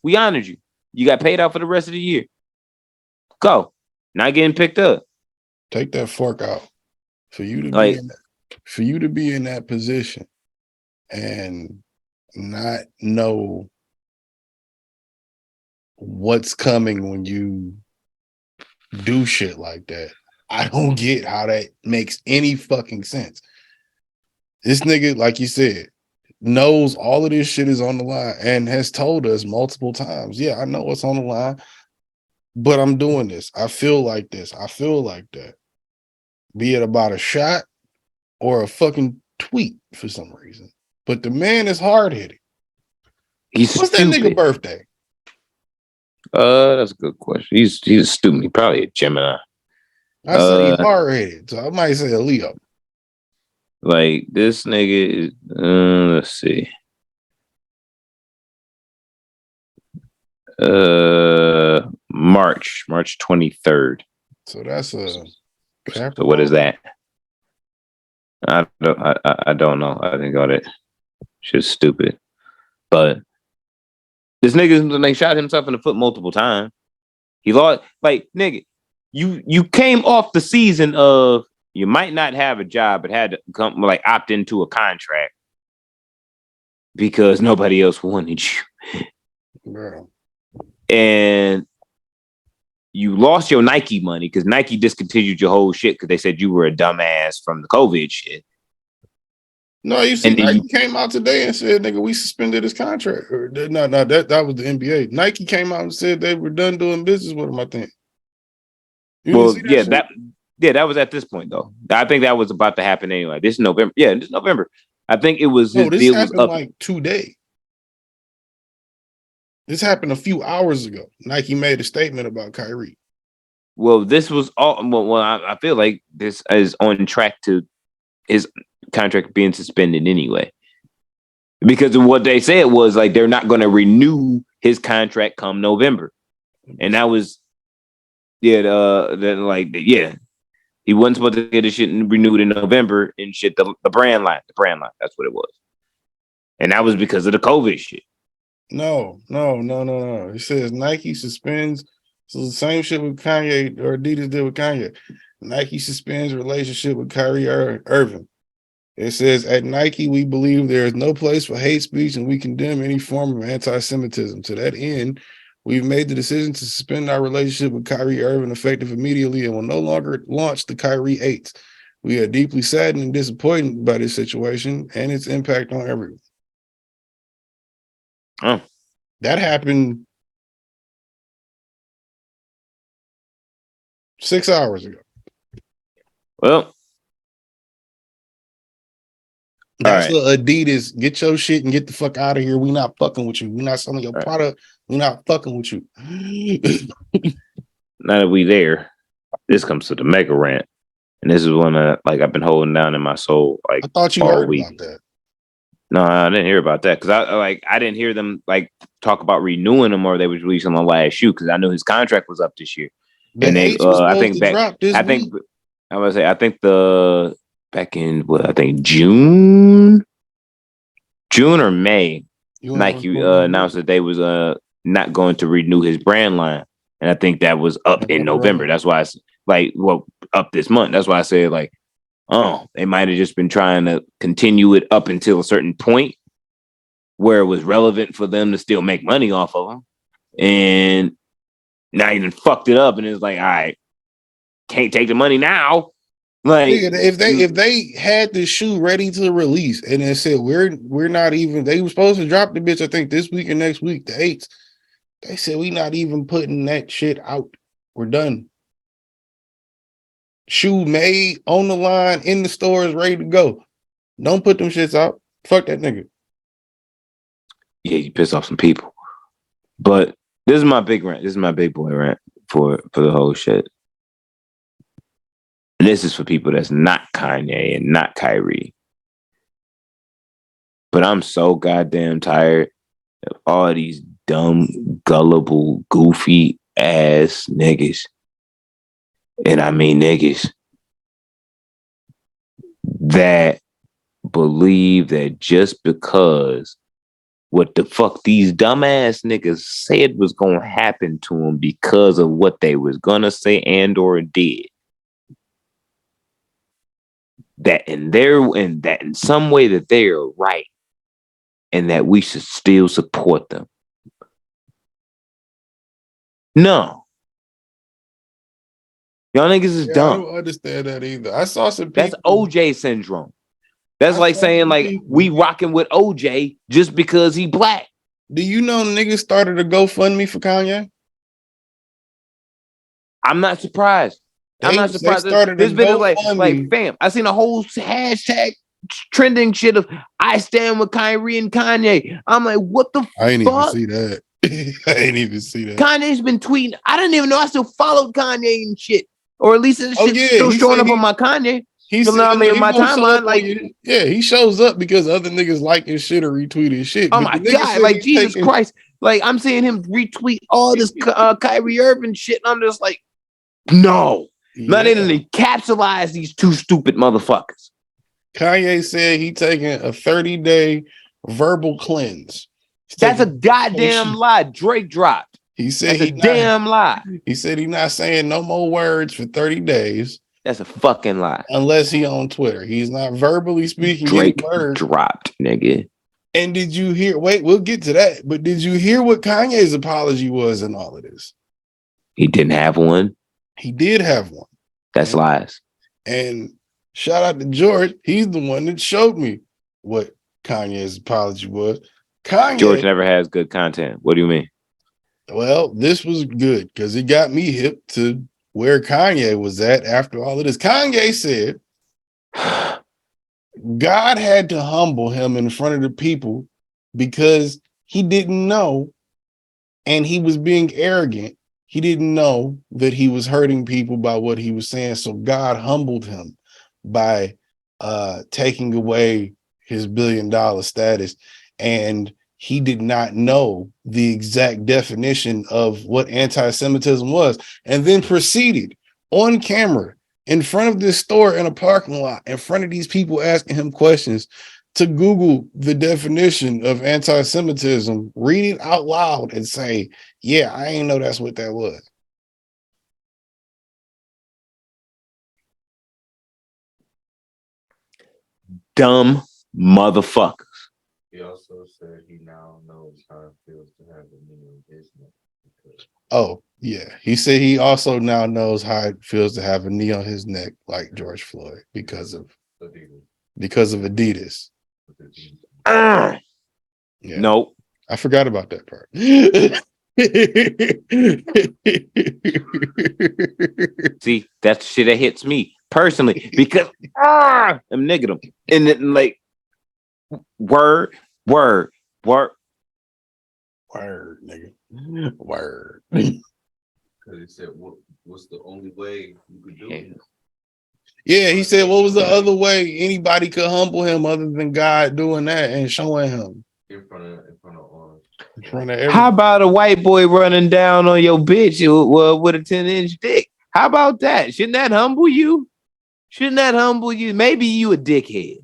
we honored you. You got paid out for the rest of the year. Go. Not getting picked up. Take that fork out. For you to be in that position and not know what's coming when you do shit like that. I don't get how that makes any fucking sense. This nigga, like you said, knows all of this shit is on the line and has told us multiple times, yeah, I know what's on the line, but I'm doing this. I feel like this. I feel like that. Be it about a shot or a fucking tweet for some reason. But the man is hard-headed. He's What's stupid. that nigga birthday? That's a good question. He's a student. He probably a Gemini. I say he hard-headed, so I might say a Leo. Like this nigga is. Let's see. March 23rd. So that's a Capricorn. So what is that? I don't know. I think all that shit's stupid. But this nigga, they shot himself in the foot multiple times. He lost, like, nigga, you came off the season of you might not have a job, but had to come like opt into a contract because nobody else wanted you. Bro. And you lost your Nike money because Nike discontinued your whole shit because they said you were a dumbass from the COVID shit. No, you see, Nike came out today and said, "Nigga, we suspended his contract." No, that was the NBA. Nike came out and said they were done doing business with him. I think. Well, yeah, that was at this point though. I think that was about to happen anyway. This is November. Yeah, this is November. I think it was. No, this happened like today. This happened a few hours ago. Nike made a statement about Kyrie. Well, this was all. Well, I feel like this is on track to his contract being suspended anyway, because of what they said was like they're not going to renew his contract come November, and that was he wasn't supposed to get his shit renewed in November and shit. The brand line, that's what it was, and that was because of the COVID shit. No. It says Nike suspends. So the same shit with Kanye or Adidas did with Kanye. Nike suspends relationship with Kyrie Irving. It says, at Nike, we believe there is no place for hate speech and we condemn any form of anti-Semitism. To that end, we've made the decision to suspend our relationship with Kyrie Irving effective immediately and will no longer launch the Kyrie 8s. We are deeply saddened and disappointed by this situation and its impact on everyone. Oh. That happened 6 hours ago. Well, that's what Adidas, get your shit and get the fuck out of here. We not fucking with you. We not selling your product. We not fucking with you. Now that we there, this comes to the mega rant. And this is one I've been holding down in my soul. Like, I thought you heard about that. No, I didn't hear about that because I didn't hear them like talk about renewing him or they was releasing the last shoe because I knew his contract was up this year. I think the back in June or May, Nike announced that they was not going to renew his brand line, and I think that was up in November. That's why up this month. That's why I said they might have just been trying to continue it up until a certain point where it was relevant for them to still make money off of them, and now you done fucked it up, and it's like, all right, can't take the money now. Like, if they had the shoe ready to release and it said we're not even, they were supposed to drop the bitch, I think this week or next week, the 8th. They said we not even putting that shit out. We're done. Shoe made on the line in the stores, ready to go. Don't put them shits out. Fuck that nigga. Yeah, you piss off some people. But this is my big rant. This is my big boy rant for the whole shit. And this is for people that's not Kanye and not Kyrie. But I'm so goddamn tired of all these dumb, gullible, goofy ass niggas. And I mean niggas that believe that just because what the fuck these dumbass niggas said was gonna happen to them because of what they was gonna say and or did, that in some way that they are right and that we should still support them. No. Y'all niggas is dumb. I don't understand that either. I saw some people. That's OJ syndrome. That's like saying we rocking with OJ just because he black. Do you know niggas started a GoFundMe for Kanye? I'm not surprised. This video like fam. I seen a whole hashtag trending shit of I stand with Kyrie and Kanye. I'm like, what the fuck? I ain't even see that. I ain't even see that. Kanye's been tweeting. I didn't even know I still followed Kanye and shit. Or at least this shit still showing up on my Kanye. He said, my timeline, like, he shows up because other niggas like his shit or retweet his shit. Oh my God, like Jesus Christ. Like I'm seeing him retweet all this Kyrie Irving shit. And I'm just like, no. Not even encapsulize these two stupid motherfuckers. Kanye said he taking a 30-day verbal cleanse. That's a goddamn lie. Drake dropped. He said that's a damn lie. He said he's not saying no more words for 30 days. That's a fucking lie. Unless he on Twitter. He's not verbally speaking Drake any words. Dropped, nigga. And did you hear, wait, we'll get to that, but did you hear what Kanye's apology was in all of this? He didn't have one. He did have one. That's lies. And shout out to George. He's the one that showed me what Kanye's apology was. George never has good content. What do you mean? Well, this was good because it got me hip to where Kanye was at after all of this. Kanye said God had to humble him in front of the people because he didn't know, and he was being arrogant. He didn't know that he was hurting people by what he was saying. So God humbled him by taking away his $1 billion status. And he did not know the exact definition of what anti-Semitism was, and then proceeded on camera in front of this store in a parking lot, in front of these people asking him questions, to Google the definition of anti-Semitism, read it out loud and say, yeah, I ain't know that's what that was. Dumb motherfuckers. He also said he now knows how it feels to have a knee on his neck. Oh, yeah. He said he also now knows how it feels to have a knee on his neck like George Floyd because of Adidas. Yeah. Nope. I forgot about that part. See, that's the shit that hits me personally because I'm nigging them. And then like word, nigga. Word. Because he said, what's the only way you could do it? Yeah, he said, what was the other way anybody could humble him other than God doing that and showing him? In front of everybody. How about a white boy running down on your bitch with a 10-inch dick? How about that? Shouldn't that humble you? Maybe you a dickhead.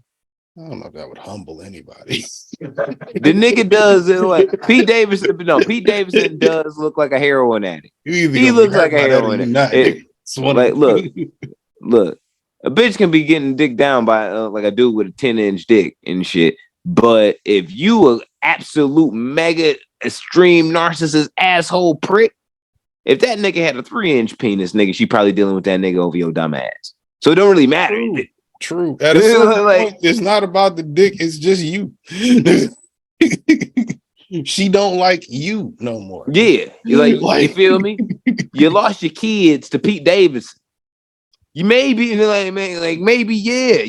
I don't know if that would humble anybody. The nigga does it like Pete Davidson. No, Pete Davidson does look like a heroin addict. He looks like a heroin addict. Like, look, a bitch can be getting dick down by like a dude with a 10-inch dick and shit. But if you a absolute mega extreme narcissist asshole prick, if that nigga had a 3-inch penis, nigga, she probably dealing with that nigga over your dumb ass. So it don't really matter. True. At a certain point, it's not about the dick. It's just you. She don't like you no more. Yeah. You feel me? You lost your kids to Pete Davidson. You maybe maybe yeah.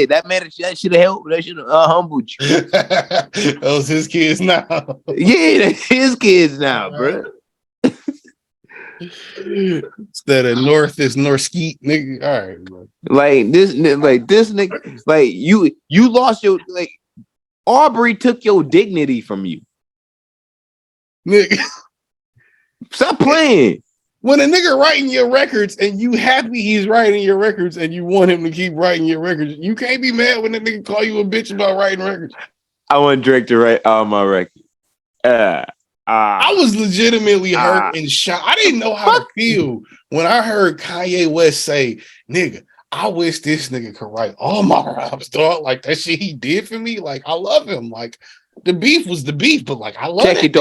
That should have helped. That should have humbled you. Those his kids now. Yeah, that's his kids now, bro. Instead of North is Northskeet, nigga. All right, bro. This nigga, like you lost your Aubrey took your dignity from you. Nigga. Stop playing. When a nigga writing your records and you happy he's writing your records and you want him to keep writing your records, you can't be mad when the nigga call you a bitch about writing records. I want Drake to write all my records. I was legitimately hurt and shocked. I didn't know how to feel when I heard Kanye West say, nigga, I wish this nigga could write all my raps, dog. Like that shit he did for me. Like, I love him. Like, the beef was the beef, but like, I love it.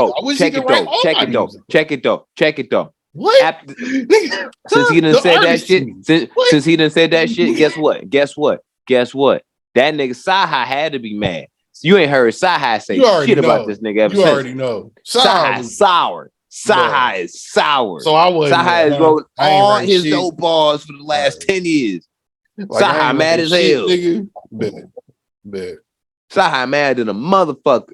Check it though. What? Since he done said that shit, since he done said that shit, guess what? That nigga Saha had to be mad. You ain't heard Saha say shit about this nigga ever since. You already know. Saha is sour. Saha is sour. So I wasn't. Saha has wrote all his dope bars for the last 10 years. Like, Saha mad as hell. Bet. Saha mad than a motherfucker.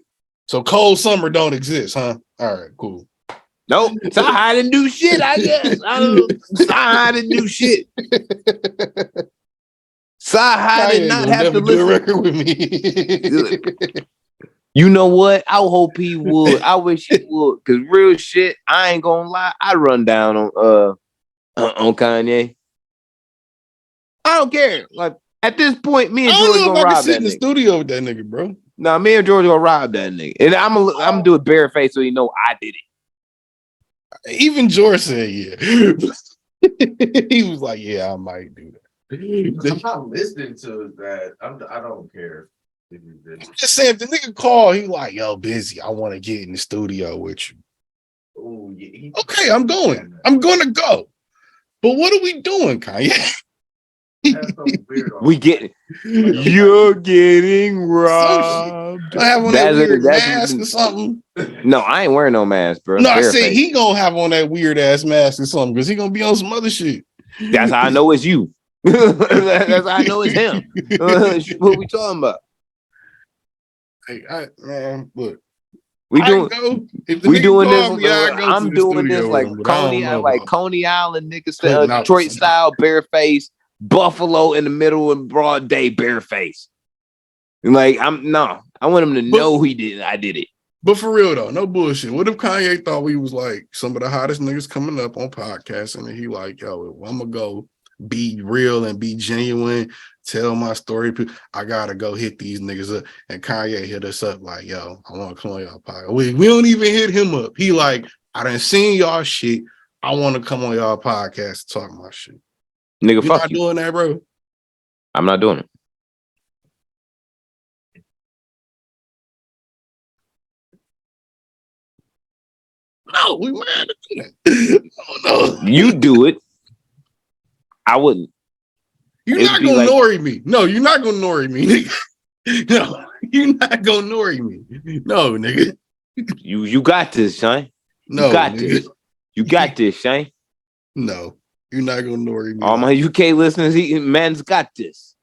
So cold summer don't exist, huh? All right, cool. Nope. Sci-Hi didn't do shit, I guess. I don't know. Sci-Hi didn't do shit. Sci-Hi did not have to do a listen. record with me. You know what? I hope he would. I wish he would. Cause real shit, I ain't gonna lie. I run down on Kanye. I don't care. Like at this point, me and I George don't know gonna if I can rob sit that in the nigga. studio with that nigga, bro. Nah, me and George gonna rob that nigga. And I'm gonna do it bareface so you know I did it. Even George said, yeah. He was like, yeah, I might do that. I'm not listening to that. I don't care. I'm just saying, if the nigga call, he like, yo, busy. I want to get in the studio with you. Oh, yeah. Okay, I'm going. I'm going to go. But what are we doing, Kanye? We get you're getting robbed. I have on that weird mask or something. No, I ain't wearing no mask, bro. No, I said he gonna have on that weird ass mask or something because he gonna be on some other shit. That's how I know it's you. That's how I know it's him. What we talking about? Hey, man, look. We doing this. I'm doing this like Coney Island niggas, Detroit style, bareface, Buffalo in the middle in broad day, bareface. Like I want him to know he did. I did it. But for real though, no bullshit. What if Kanye thought we was like some of the hottest niggas coming up on podcasts, and he like, yo, I'm gonna go be real and be genuine, tell my story. I gotta go hit these niggas up. And Kanye hit us up like, yo, I want to come on y'all podcast. We don't even hit him up. He like, I done seen y'all shit. I want to come on y'all podcast to talk my shit. Nigga, you fuck not you. Doing that, bro? I'm not doing it. No, we mad to do that. Oh, no. You do it. I wouldn't. You're not gonna nori me. No, you're not gonna nori me, nigga. No, you're not gonna nori me. No, nigga. You got this, Shane. No, you got nigga. this. You got this, Shane. No, you're not gonna nori me. All my UK listeners, man's got this.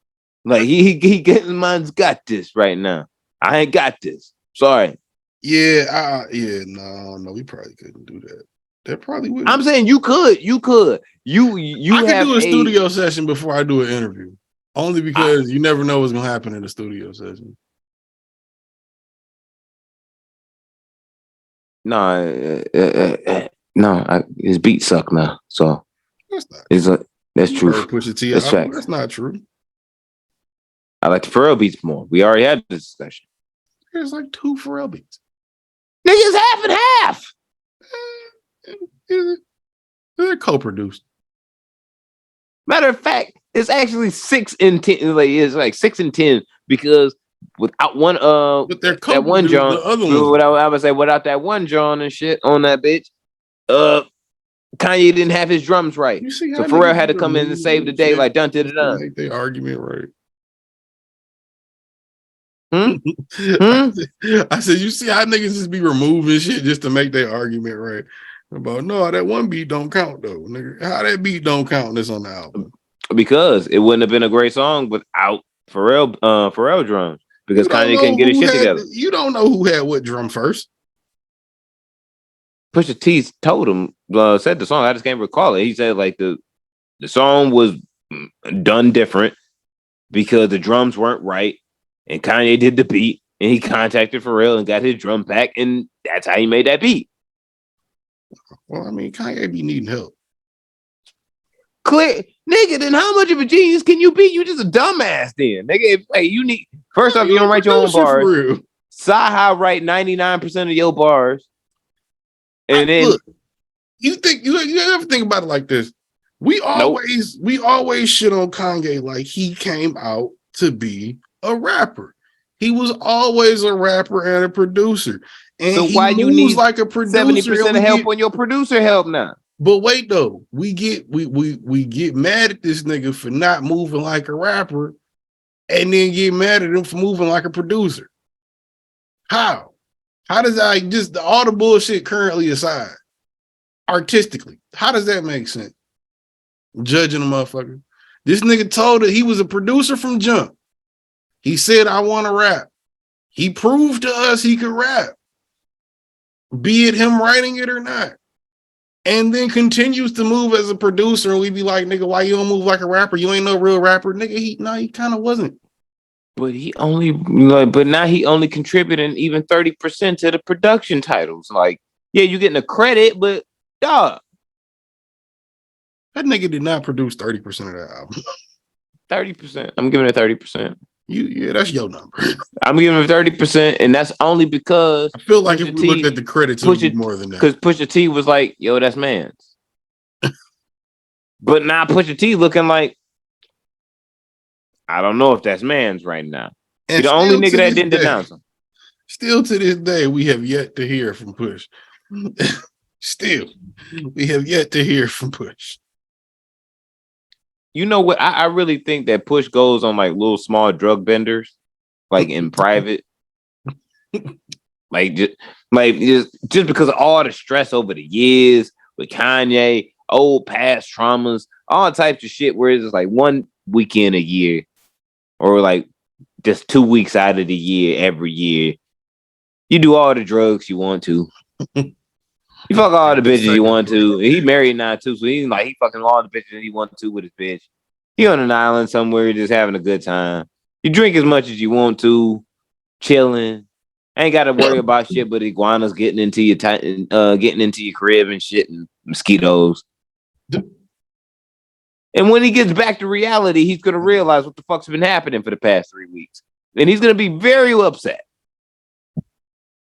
Like he getting man's got this right now. I ain't got this. Sorry. Yeah, no, we probably couldn't do that. That probably would. I'm saying you could. You could do a studio session before I do an interview. Only because you never know what's gonna happen in a studio session. His beats suck now. So that's true. That's not true. I like the Pharrell beats more. We already had this discussion. There's like 2 Pharrell beats. Niggas half and half. They're co-produced. Matter of fact, it's actually 6 and 10. Like it's like 6 and 10 because without one but they're that one John. The other one. I would say without that one John and shit on that bitch, Kanye didn't have his drums right. So Pharrell had to come in and save the day like dun did it done. Make their argument right. I said, you see how niggas just be removing shit just to make their argument right. About no, that one beat don't count though, nigga. How that beat don't count this on the album? Because it wouldn't have been a great song without Pharrell drums. Because Kanye couldn't get his shit together. You don't know who had what drum first. Pusha T told him, said the song. I just can't recall it. He said like the song was done different because the drums weren't right, and Kanye did the beat, and he contacted Pharrell and got his drum back, and that's how he made that beat. Well, I mean, Kanye be needing help. Clear, nigga. Then how much of a genius can you be? You just a dumbass, then, nigga. You need first off, you don't write your own bars. Sci-Hi write 99% of your bars, and then look, you ever think about it like this? We always shit on Kanye like he came out to be a rapper. He was always a rapper and a producer. And so why you need like a producer 70% of help on your producer help now? But wait though, we get mad at this nigga for not moving like a rapper, and then get mad at him for moving like a producer. How? How does that just all the bullshit currently aside, artistically? How does that make sense? Judging a motherfucker. This nigga told her he was a producer from jump. He said, "I want to rap." He proved to us he could rap, be it him writing it or not. And then continues to move as a producer, and we be like, nigga, why you don't move like a rapper? You ain't no real rapper. Nigga, he kind of wasn't. But but now he only contributing even 30% to the production titles. Like, yeah, you getting a credit, but dog. That nigga did not produce 30% of that album. 30%. I'm giving it 30%. Yeah, that's your number. I'm giving it 30%, and that's only because I feel like if we looked at the credits, it would be more than that. Because Pusha T was like, yo, that's man's. But now Pusha T looking like, I don't know if that's man's right now. He's the only nigga that didn't denounce him. Still to this day, we have yet to hear from Push. Still, we have yet to hear from Push. You know what? I really think that Push goes on like little small drug benders, like in private. Just because of all the stress over the years with Kanye, old past traumas, all types of shit where it's just like one weekend a year or like just 2 weeks out of the year every year. You do all the drugs you want to. You fuck all the bitches you want to. He married now too, so he's like he fucking all the bitches he wants to with his bitch. He on an island somewhere just having a good time. You drink as much as you want to, chilling. Ain't got to worry about shit, but iguanas getting into your getting into your crib and shit and mosquitoes. And when he gets back to reality, he's gonna realize what the fuck's been happening for the past 3 weeks, and he's gonna be very upset.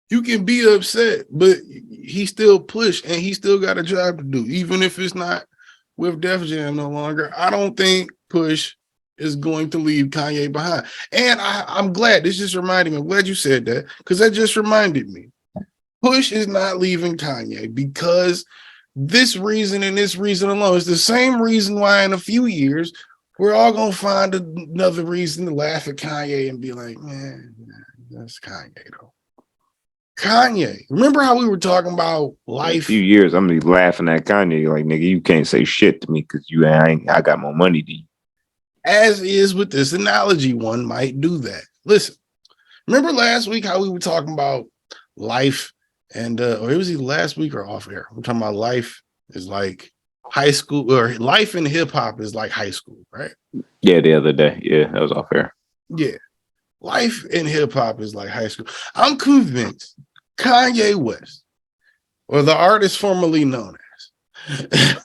You can be upset, but he still Push, and he still got a job to do, even if it's not with Def Jam no longer. I don't think Push is going to leave Kanye behind. And I'm glad, this just reminded me, I'm glad you said that, because that just reminded me. Push is not leaving Kanye because this reason and this reason alone is the same reason why in a few years, we're all going to find another reason to laugh at Kanye and be like, man, that's Kanye though. Kanye, remember how we were talking about life? In a few years, I'm gonna be laughing at Kanye like, nigga, you can't say shit to me because I got more money than you. As is with this analogy, one might do that. Listen, remember last week how we were talking about life and or it was either last week or off air. We're talking about life is like high school, or life in hip hop is like high school, right? Yeah, the other day. Yeah, that was off air. Yeah. Life in hip hop is like high school. I'm convinced Kanye West, or the artist formerly known as,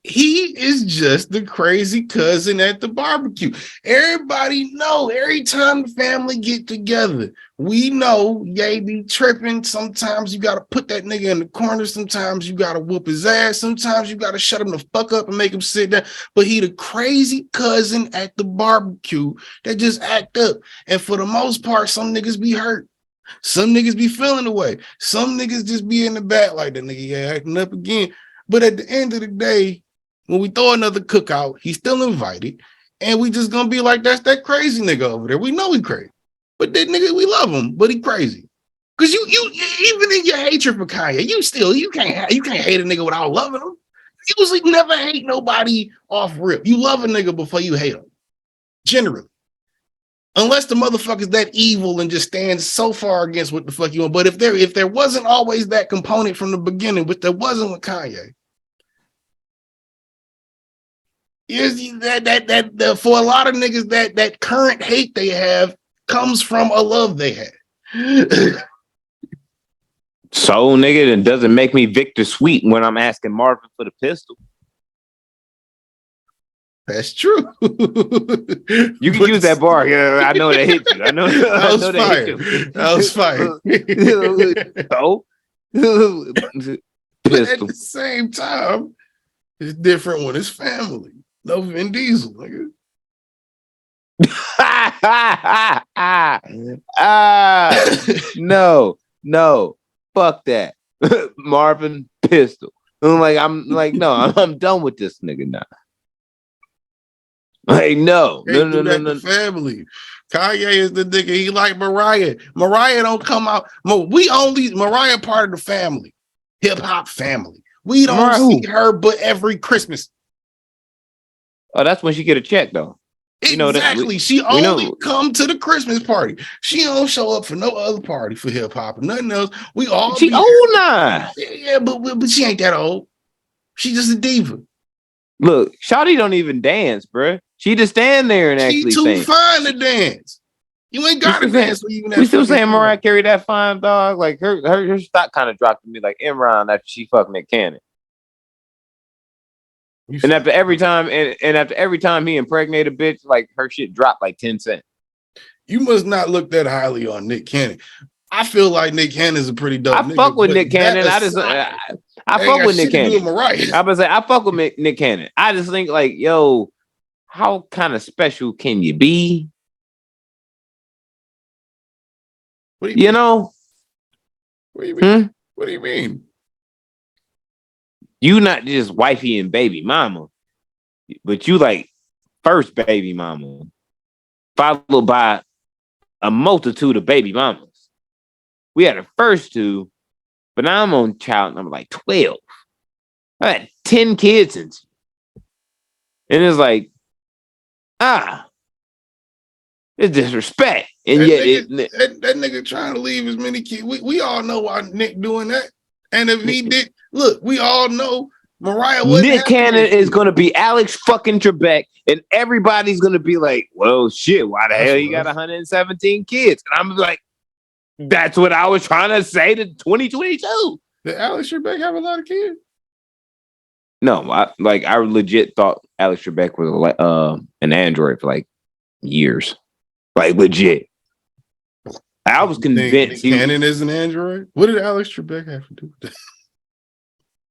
he is just the crazy cousin at the barbecue. Everybody know every time the family get together, we know Ye be tripping. Sometimes you got to put that nigga in the corner. Sometimes you got to whoop his ass. Sometimes you got to shut him the fuck up and make him sit down. But he the crazy cousin at the barbecue that just act up. And for the most part, some niggas be hurt. Some niggas be feeling the way. Some niggas just be in the back like the nigga acting up again. But at the end of the day, when we throw another cookout, he's still invited. And we just gonna be like, that's that crazy nigga over there. We know he crazy. But that nigga, we love him, but he crazy. Cause you even in your hatred for Kanye, you can't hate a nigga without loving him. You usually never hate nobody off rip. You love a nigga before you hate him. Generally. Unless the motherfucker's that evil and just stands so far against what the fuck you want. But if there wasn't always that component from the beginning, which there wasn't with Kanye, is that for a lot of niggas that current hate they have comes from a love they had. So nigga, it doesn't make me Victor Sweet when I'm asking Marvin for the pistol. That's true. You can use that bar. Yeah, I know that hit you. I know that was fire. That was fire. But at the same time, it's different when it's family. No Vin Diesel, nigga. No, fuck that. Marvin pistol. I'm done with this nigga now. Like, no. Family. Kanye is the nigga. He like Mariah. Mariah don't come out. Mariah part of the family. Hip hop family. We don't see her but every Christmas. Oh, that's when she get a check though. Exactly. She only come to the Christmas party. She don't show up for no other party for hip hop or nothing else. We all she old now. Yeah, but she ain't that old. She just a diva. Look, Shawty don't even dance, bro. She just stand there and actually too sing. fine to dance. You ain't got to dance. We still saying Mariah Carey that fine, dog. Like her stock kind of dropped to me like Imran after she fucked Nick Cannon. And after every time, and after every time he impregnate a bitch, like her shit dropped like 10 cents. You must not look that highly on Nick Cannon. I feel like Nick Cannon's a pretty dope nigga. I fuck with Nick Cannon. I fuck with Nick Cannon. I was say I fuck with Nick Cannon. I just think like, yo, how kind of special can you be? What do you mean? Know? What do you mean? What do you mean? You not just wifey and baby mama, but you like first baby mama, followed by a multitude of baby mamas. We had the first two, but now I'm on child number like 12. I had 10 kids since. And it's like, it's disrespect. And that nigga trying to leave as many kids. We all know why Nick doing that. And if he did, look, we all know Mariah wasn't. Nick Cannon is going to be Alex fucking Trebek, and everybody's going to be like, well, shit, why the hell you got 117 kids? And I'm like, that's what I was trying to say to 2022. Did Alex Trebek have a lot of kids? No, I legit thought Alex Trebek was an android for like years. Like legit. I was convinced Nick Cannon is an android. What did Alex Trebek have to do with that?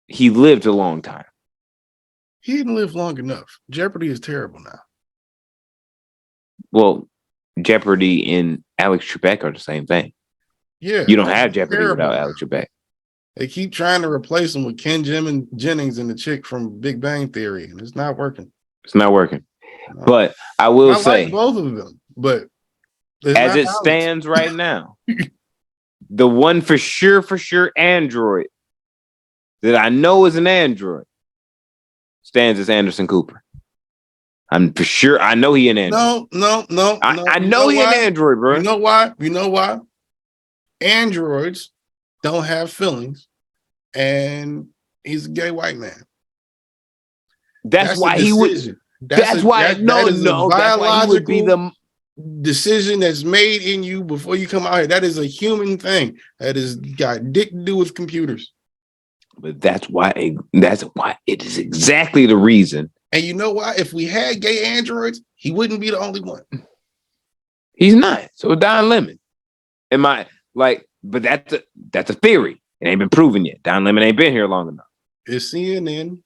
He lived a long time. He didn't live long enough. Jeopardy is terrible now. Well, Jeopardy and Alex Trebek are the same thing. Yeah. You don't have Jeopardy without Alex Trebek. They keep trying to replace him with Ken Jennings and the chick from Big Bang Theory, and it's not working. It's not working. No. But I will say like both of them, but as it stands right now, the one for sure android that I know is an android stands as Anderson Cooper. I'm for sure. I know he an android. No. I know he an android, bro. You know why? You know why? Androids don't have feelings, and he's a gay white man. That's why he would. That's why he would be the decision that's made in you before you come out here. That is a human thing. That is got dick to do with computers. But that's why it is exactly the reason. And you know why? If we had gay androids, he wouldn't be the only one. He's not. So Don Lemon. But that's a theory. It ain't been proven yet. Don Lemon ain't been here long enough. Is CNN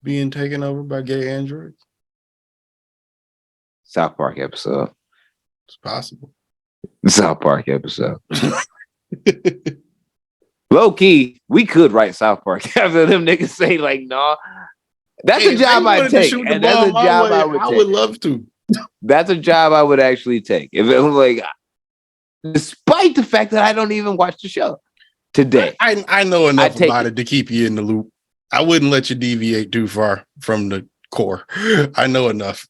being taken over by gay androids? South Park episode. It's possible. South Park episode. Low key, we could write South Park after them niggas say like, nah. That's a job I'd take. And that's a job I would take. I would love to. That's a job I would actually take. If it was like, despite the fact that I don't even watch the show today. I know enough about it to keep you in the loop. I wouldn't let you deviate too far from the core. I know enough.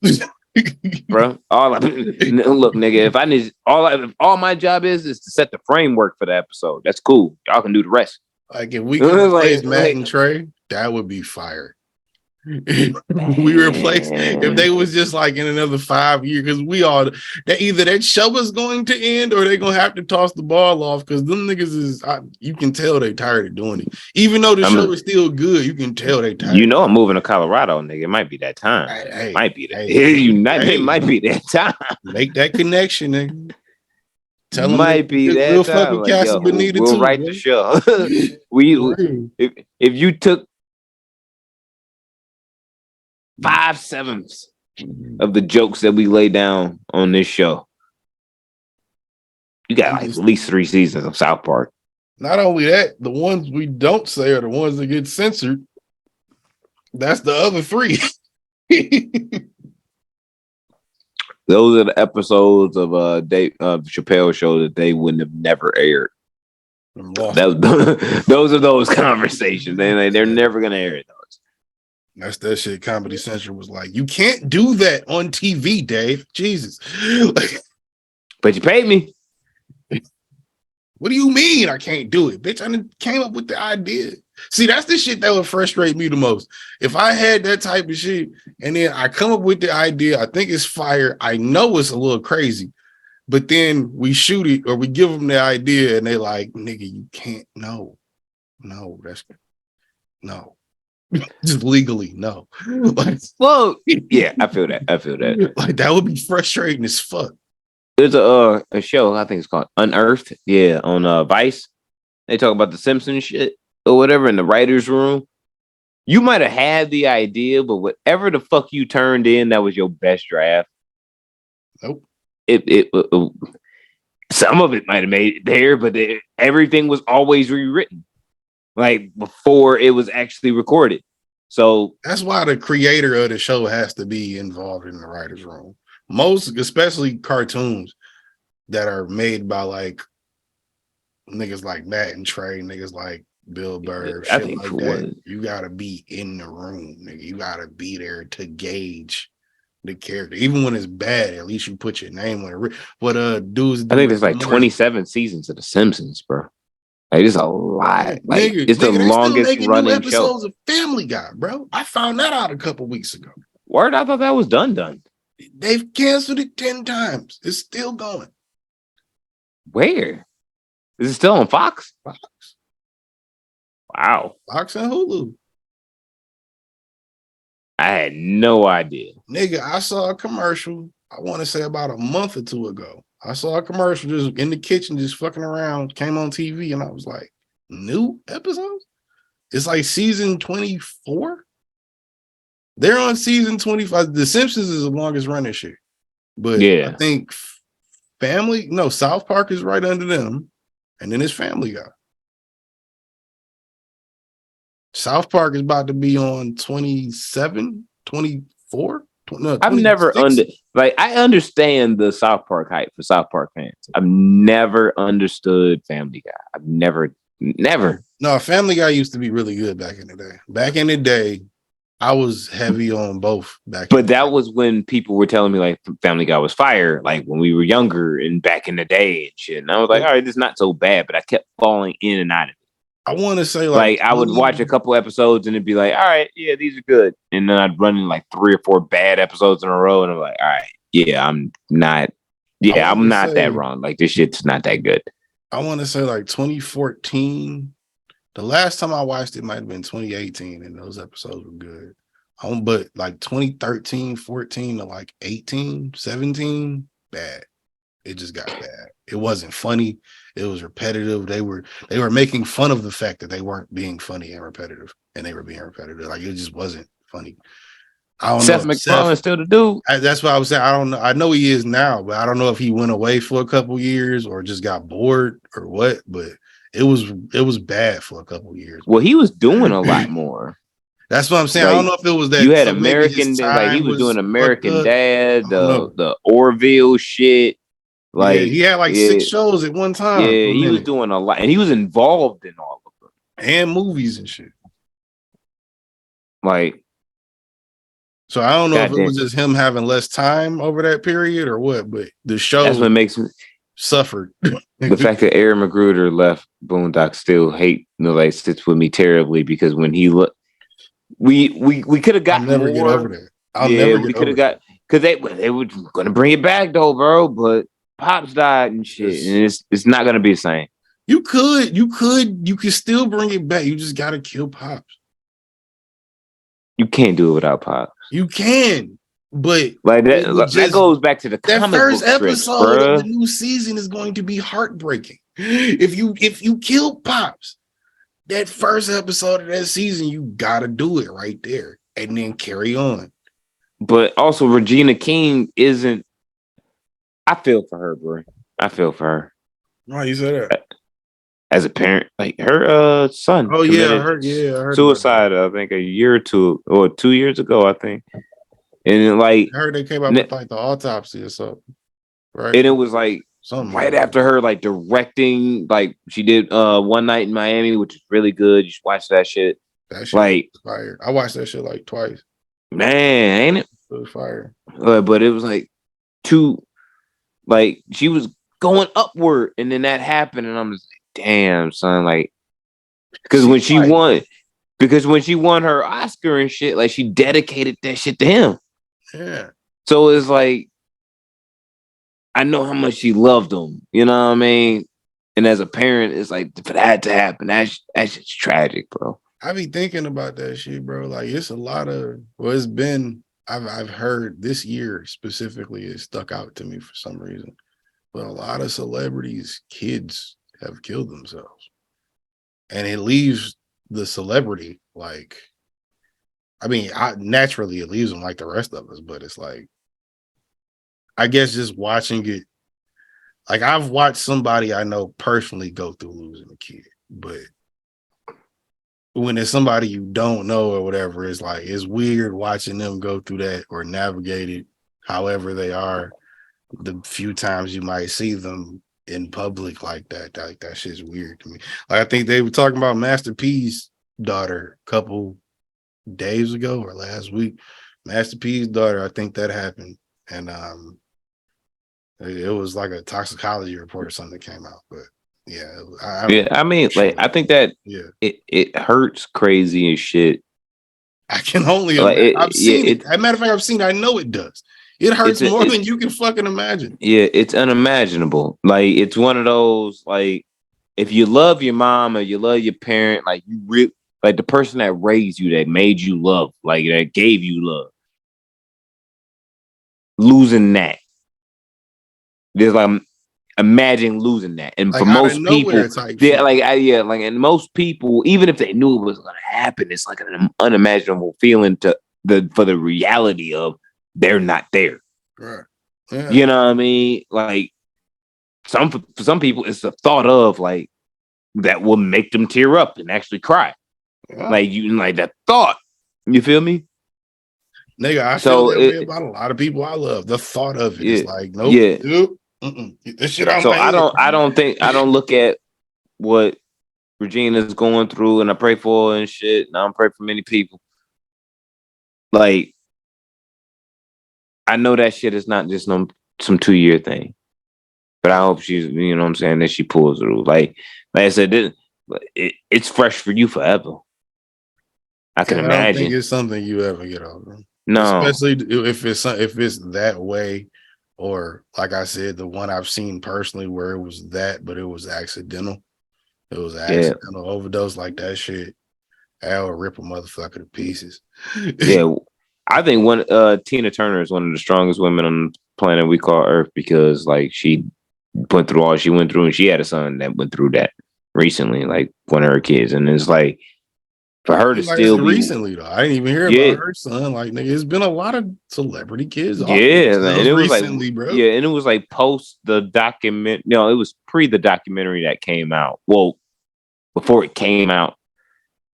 Bro, look, nigga, if all my job is to set the framework for the episode, that's cool. Y'all can do the rest. Like if we could replace Matt and Trey, that would be fire. We replace if they was just like in another 5 years, because either that show is going to end or they're gonna have to toss the ball off, because them niggas you can tell they tired of doing it. Even though the show is still good, you can tell they tired. You know I'm moving to Colorado, nigga. It might be that time. It might be that. It might be that time. Make that connection, nigga. Tell them might be that time. Like, we'll write the show. If you took 5/7 of the jokes that we lay down on this show, you got like at least 3 seasons of South Park. Not only that, the ones we don't say are the ones that get censored. That's the other 3. Those are the episodes of Chappelle's show that they wouldn't have never aired. Those are those conversations. They're never gonna air those. That's that shit. Comedy Central was like, you can't do that on TV, Dave. Jesus. Like, But you paid me. what do you mean I can't do it? Bitch, I came up with the idea. See, that's the shit that would frustrate me the most. If I had that type of shit and then I come up with the idea, I think it's fire. I know it's a little crazy, but then we shoot it or we give them the idea and they like, nigga, you can't. No, that's no. Just legally, no. Like, Well, yeah, I feel that. Like that would be frustrating as fuck. There's a show, I think it's called Unearthed. Yeah, on Vice. They talk about the Simpsons shit or whatever in the writer's room. You might have had the idea, but whatever the fuck you turned in, that was your best draft. Nope. Some of it might have made it there, but everything was always rewritten, like before it was actually recorded. So that's why the creator of the show has to be involved in the writer's room. Most, especially cartoons that are made by like niggas like Matt and Trey, niggas like Bill Burr, I shit think like that. You gotta be in the room, nigga. You gotta be there to gauge the character. Even when it's bad, at least you put your name on it. What dudes do, I think there's like 27 seasons of The Simpsons, bro. Like, it's a lot. Like, it's the longest running episodes show of Family Guy, bro. I found that out a couple weeks ago. Word, I thought that was done. They've canceled it 10 times. It's still going. Where? Is it still on Fox? Fox. Wow. Fox and Hulu. I had no idea. Nigga, I saw a commercial, I want to say about a month or two ago. I saw a commercial just in the kitchen, just fucking around, came on TV, and I was like, new episodes? It's like season 24? They're on season 25. The Simpsons is the longest running shit. But yeah. I think South Park is right under them. And then it's Family Guy. South Park is about to be on 27, 24. No, I've never I understand the South Park hype for South Park fans. I've never understood Family Guy. I've never. No, Family Guy used to be really good back in the day. Back in the day, I was heavy on both back. But that was when people were telling me like Family Guy was fire, like when we were younger and back in the day and shit. And I was like, all right, this is not so bad, but I kept falling in and out of it. I want to say like I would watch a couple episodes and it'd be like, all right, yeah, these are good. And then I'd run in like 3 or 4 bad episodes in a row. And I'm like, all right, yeah, I'm not that wrong. Like this shit's not that good. I want to say like 2014. The last time I watched it might have been 2018 and those episodes were good. But like 2013, 14 to like 18, 17, bad. It just got bad. It wasn't funny. It was repetitive. They were making fun of the fact that they weren't being funny and repetitive, and they were being repetitive. Like it just wasn't funny. I don't know. Seth MacFarlane's still the dude. That's what I was saying. I don't know. I know he is now, but I don't know if he went away for a couple years or just got bored or what. But it was bad for a couple years. Well, he was doing a lot more. That's what I'm saying. Like, I don't know if it was that you had American, like he was doing American Dad, the Orville shit. Like he had like 6 shows at one time. Yeah, he was doing a lot, and he was involved in all of them, and movies and shit. Like, so I don't know if it was just him having less time over that period or what, but the show that's what makes me suffered. The fact that Aaron Magruder left Boondock still like sits with me terribly because when he we could have gotten I'll never get over that. We could have got because they were going to bring it back though, bro, but Pops died and shit, and it's not gonna be the same. You could still bring it back. You just gotta kill Pops. You can't do it without Pops. You can, but like that goes back to the that first episode of the new season is going to be heartbreaking. If you kill Pops, that first episode of that season, you gotta do it right there and then carry on. But also, Regina King isn't. I feel for her, bro. I feel for her. Why you say that? As a parent, like her son. Oh yeah, I heard suicide. I think a year or 2 years ago, I think. And like, I heard they came out with like the autopsy or something, right? And it was like something after her like directing. Like she did One Night in Miami, which is really good. You should watch that shit. That shit Like, was fire. I watched that shit like twice. man, ain't it? It was fire. But it was like too, like she was going upward, and then that happened, and I'm just like, damn, son, like, because when she won her Oscar and shit, like she dedicated that shit to him. Yeah. So it's like, I know how much she loved him. You know what I mean? And as a parent, it's like, for that to happen, that's just tragic, bro. I be thinking about that shit, bro. Like it's a lot of it's been I've heard this year specifically it stuck out to me for some reason. But a lot of celebrities, kids have killed themselves. And it leaves the celebrity like I mean, naturally it leaves them like the rest of us, but it's like I guess just watching it like I've watched somebody I know personally go through losing a kid, but when it's somebody you don't know or whatever, it's like it's weird watching them go through that or navigate it however they are. The few times you might see them in public like that shit's weird to me. Like I think they were talking about Master P's daughter a couple days ago or last week. Master P's daughter, I think that happened, and it was like a toxicology report or something that came out, but. Yeah, I mean, like, I think that it hurts crazy as shit. I can only like imagine. I've seen it. As a matter of fact, I've seen it. I know it does. It hurts more than you can fucking imagine. Yeah, it's unimaginable. Like, it's one of those, like, if you love your mom or you love your parent, like, like the person that raised you, that made you love, like, that gave you love, losing that. There's like, imagine losing that, and like for most people, and most people, even if they knew it was going to happen, it's like an unimaginable feeling for the reality of they're not there. Right. Yeah. You know what I mean? Like for some people, it's the thought of like that will make them tear up and actually cry. Yeah. Like that thought. You feel me? Nigga, I feel that way about a lot of people I love. The thought of it is like, nope, dude. Get this shit out so my head. I don't look at what Regina's going through, and I pray for her and shit. And I pray for many people. Like, I know that shit is not just some 2-year thing, but I hope she's, you know what I'm saying, that she pulls through. Like I said, it's fresh for you forever. I can imagine. I don't think it's something you ever get over. No, especially if it's that way. Or like I said, the one I've seen personally where it was that, but it was accidental. It was an accidental overdose, like that shit. That'll rip a motherfucker to pieces. Yeah. I think Tina Turner is one of the strongest women on the planet we call Earth, because like she went through all she went through, and she had a son that went through that recently, like one of her kids. And it's like, for her to still be recently though, I didn't even hear about her son. Like, nigga, it's been a lot of celebrity kids. And it was recently, like, bro. Yeah, and it was like post the document. No, it was pre the documentary that came out. Well, before it came out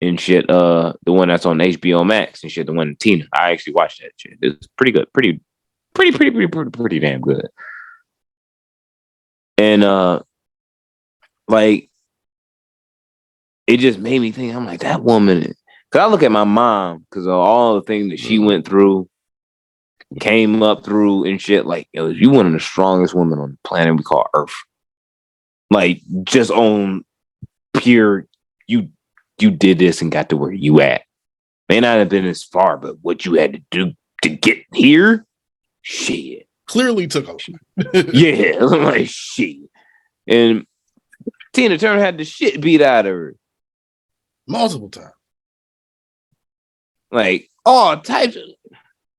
and shit. The one that's on HBO Max and shit. The one Tina. I actually watched that shit. It's pretty good. Pretty damn good. And like, it just made me think. I'm like, that woman. Cause I look at my mom, because of all the things that she went through, came up through and shit. Like, yo, you one of the strongest women on the planet we call Earth. Like, just on pure, you did this and got to where you at. May not have been as far, but what you had to do to get here, shit. Clearly took over. Yeah, I'm like, shit. And Tina Turner had the shit beat out of her. Multiple times. Like, all types of,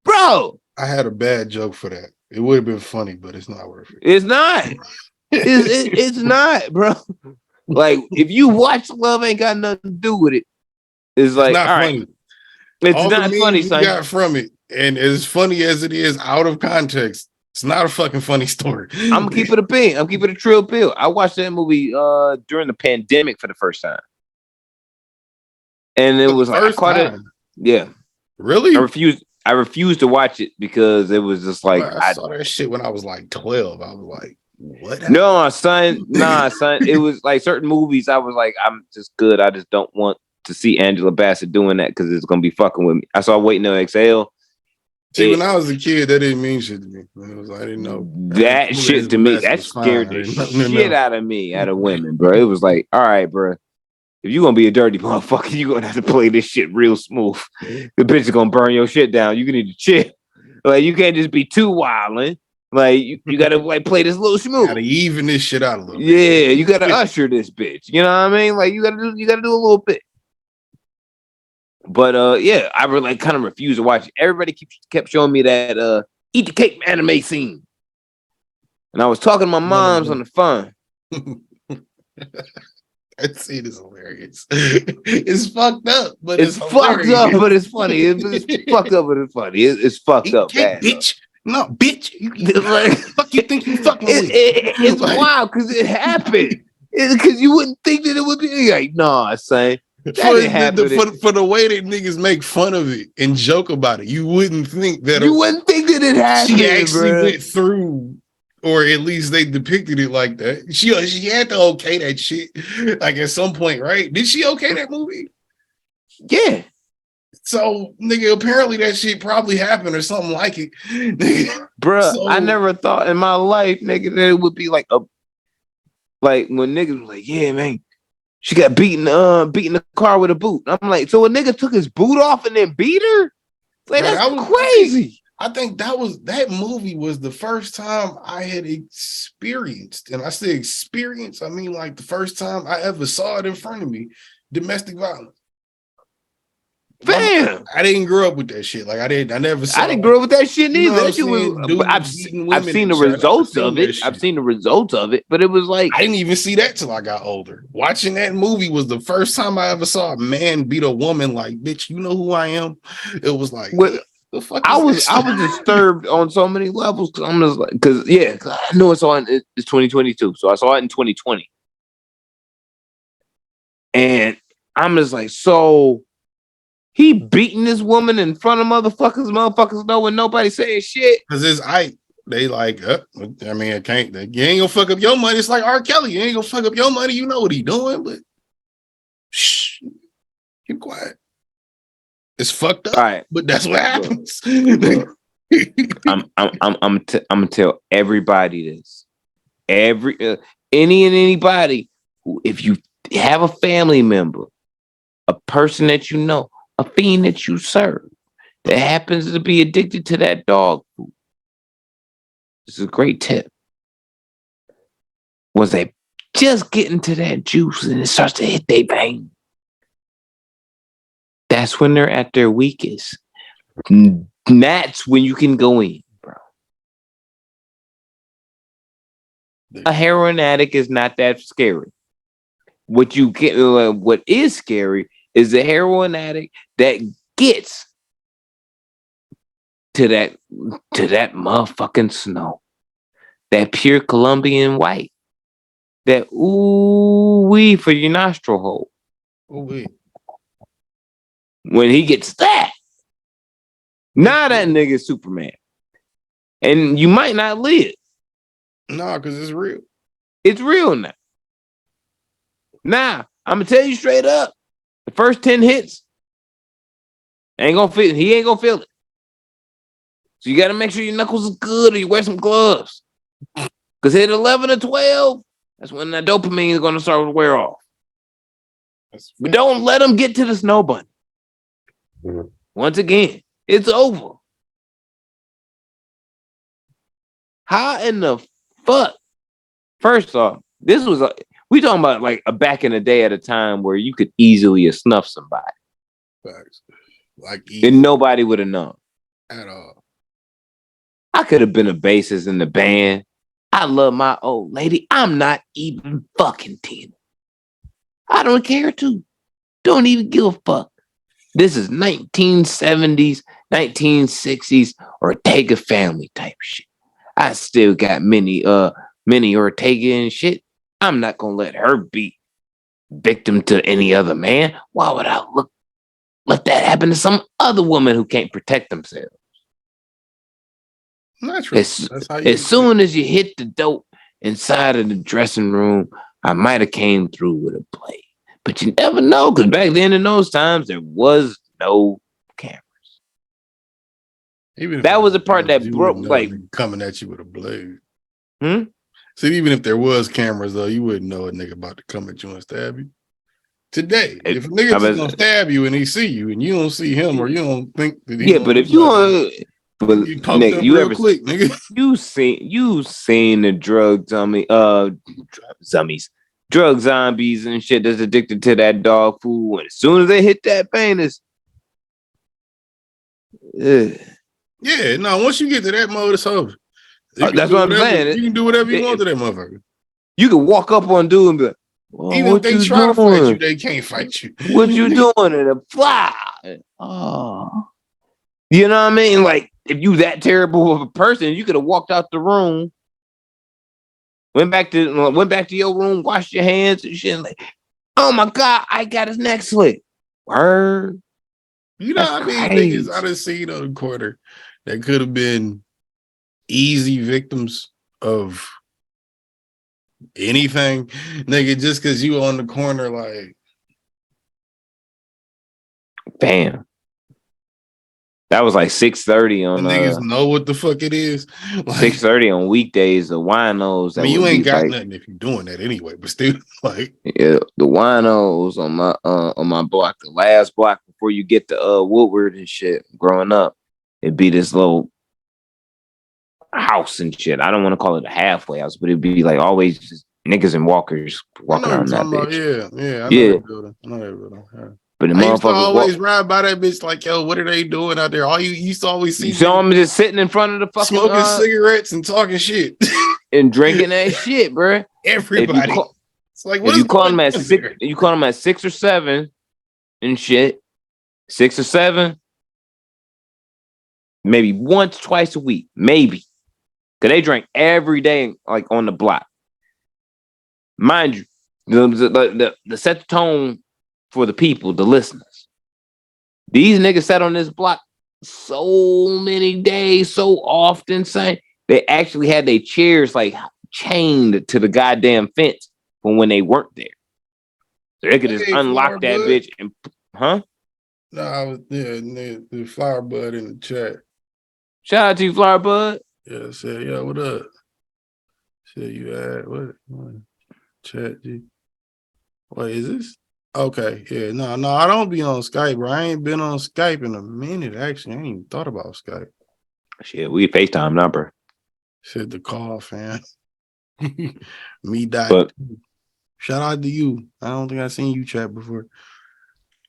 bro. I had a bad joke for that. It would have been funny, but it's not worth it. It's not. It's not, bro. Like, if you watch Love Ain't Got Nothing to Do with it, it's like, not all funny. Right. It's all not funny, son. Got from it, and as funny as it is out of context, it's not a fucking funny story. I'm gonna keep it a bean. I'm keeping it a trill pill. I watched that movie during the pandemic for the first time, and it was like, I caught it. Yeah, really. I refused to watch it because it was just like, I saw that shit when I was like 12. I was like, what? No, son. Nah, son. It was like certain movies. I was like, I'm just good. I just don't want to see Angela Bassett doing that because it's gonna be fucking with me. I saw Waiting to Exhale. See, when I was a kid, that didn't mean shit to me. I didn't know that shit to me. That scared the shit out of me, out of women, bro. It was like, all right, bro. If you gonna be a dirty motherfucker, you gonna have to play this shit real smooth. The bitch is gonna burn your shit down. You need to chill. Like you can't just be too wildin'. Like you gotta like play this little smooth. Gotta even this shit out a little bit. Yeah, you gotta usher this bitch. You know what I mean? Like you gotta do a little bit. But yeah, I really kind of refused to watch it. Everybody kept showing me that eat the cake anime scene. And I was talking to my moms on the phone. That scene is hilarious. It's fucked up, but it's fucked up, but it's funny. It's fucked up, but it's funny. It's fucked up, bad, bitch. No, bitch. Like, fuck you think you fucking with? It's wild because it happened. Because you wouldn't think that it would be like, nah, son. For the way that niggas make fun of it and joke about it, you wouldn't think that it happened. She actually went through. Or at least they depicted it like that. She had to okay that shit, like at some point, right? Did she okay that movie? Yeah. So, nigga, apparently that shit probably happened or something like it. Bruh, so, I never thought in my life, nigga, that it would be like when niggas was like, yeah, man, she got beaten the car with a boot. I'm like, so a nigga took his boot off and then beat her? Like, that's crazy. I think that movie was the first time I had experienced, and I say experience, I mean like the first time I ever saw it in front of me, domestic violence. Fam, I didn't grow up with that shit. Like I never saw. I didn't grow up with that shit neither. That shit was. I've seen the results of it. I've seen the results of it, but it was like I didn't even see that till I got older. Watching that movie was the first time I ever saw a man beat a woman. Like, bitch, you know who I am? It was like. I was disturbed on so many levels because I'm just like, cause I know it's 2022, so I saw it in 2020, and I'm just like, so he beating this woman in front of motherfuckers know when nobody saying shit. Cause they like, I mean, you ain't gonna fuck up your money. It's like R. Kelly, you ain't gonna fuck up your money. You know what he doing, but shh, keep quiet. It's fucked up, right, but that's what happens. I'm gonna tell everybody this. Anybody who, if you have a family member, a person that you know, a fiend that you serve, that happens to be addicted to that dog food, this is a great tip. Was they just getting to that juice and it starts to hit their vein? That's when they're at their weakest. That's when you can go in, bro. A heroin addict is not that scary. What is scary is the heroin addict that gets to that motherfucking snow, that pure Colombian white, that ooh-wee for your nostril hole. Ooh-wee. When he gets that, now that nigga's Superman. And you might not live. No, because it's real. It's real now. Now, I'm going to tell you straight up, the first 10 hits, he ain't going to feel it. So you got to make sure your knuckles is good or you wear some gloves. Because hit 11 or 12, that's when that dopamine is going to start to wear off. But don't let them get to the snow bunny. Mm-hmm. Once again, it's over. How in the fuck? First off, this was we talking about like a back in the day at a time where you could easily snuff somebody. Facts. Like and nobody would have known. At all. I could have been a bassist in the band. I love my old lady. I'm not even fucking 10. I don't care to. Don't even give a fuck. This is 1970s, 1960s, Ortega family type shit. I still got many Ortega and shit. I'm not gonna let her be victim to any other man. Why would I let that happen to some other woman who can't protect themselves? Naturally. As soon as you hit the dope inside of the dressing room, I might have came through with a blade. But you never know, because back then in those times there was no camera. Even if That was the part that you broke. wouldn't know a Like, nigga coming at you with a blade. hmm? So even if there was cameras though, you wouldn't know a nigga about to come at you and stab you. Today, if a nigga just gonna stab you and he see you and you don't see him or you don't think that he yeah, but if you but you poked up real quick, nigga. You seen the drug zombies and shit that's addicted to that dog food, and as soon as they hit that pain, it's yeah, no, once you get to that mode, it's over. that's what I'm saying. You can do whatever you want to that motherfucker. You can walk up on dude and be like, even if they try to fight you, they can't fight you. What you doing? And a fly. Oh. You know what I mean? Like, if you that terrible of a person, you could have walked out the room, went back to your room, washed your hands and shit. Like, oh my God, I got his neck slit. Word. You know what I mean? Niggas I done seen on the corner that could have been easy victims of anything, nigga, just because you on the corner, like, bam. That was like 6:30 on niggas know what the fuck it is. Like, 6:30 on weekdays. The winos. I mean, you ain't got nothing if you're doing that anyway. But still, like, yeah, the winos on my block, the last block before you get to Woodward and shit. Growing up, it'd be this little house and shit. I don't want to call it a halfway house, but it'd be like always just niggas and walkers walking around that bitch. I know that building. Yeah. But the I used to motherfuckers always ride by that bitch like, yo, what are they doing out there? All you used to always see. You saw them just sitting in front of the fucking smoking cigarettes and talking shit and drinking that shit, bro. Everybody. It's like, what if you call them at 6? You call them at 6 or 7 and shit. 6 or 7, maybe once, twice a week, maybe. Cause they drink every day, like on the block. Mind you, the set the tone for the people, the listeners. These niggas sat on this block so many days, so often, saying they actually had their chairs like chained to the goddamn fence from when they weren't there. So they could just unlock that bitch and, huh? No, I was the Flower Bud in the chat. Shout out to you, Flower Bud. Yeah, said, yo, what up? Said you had what? Chat G. Wait, is this? Okay, yeah, no, I don't be on Skype, bro. I ain't been on Skype in a minute. Actually, I ain't even thought about Skype. Shit, we FaceTime number. Said the call, fam. Me died. Shout out to you. I don't think I've seen you chat before.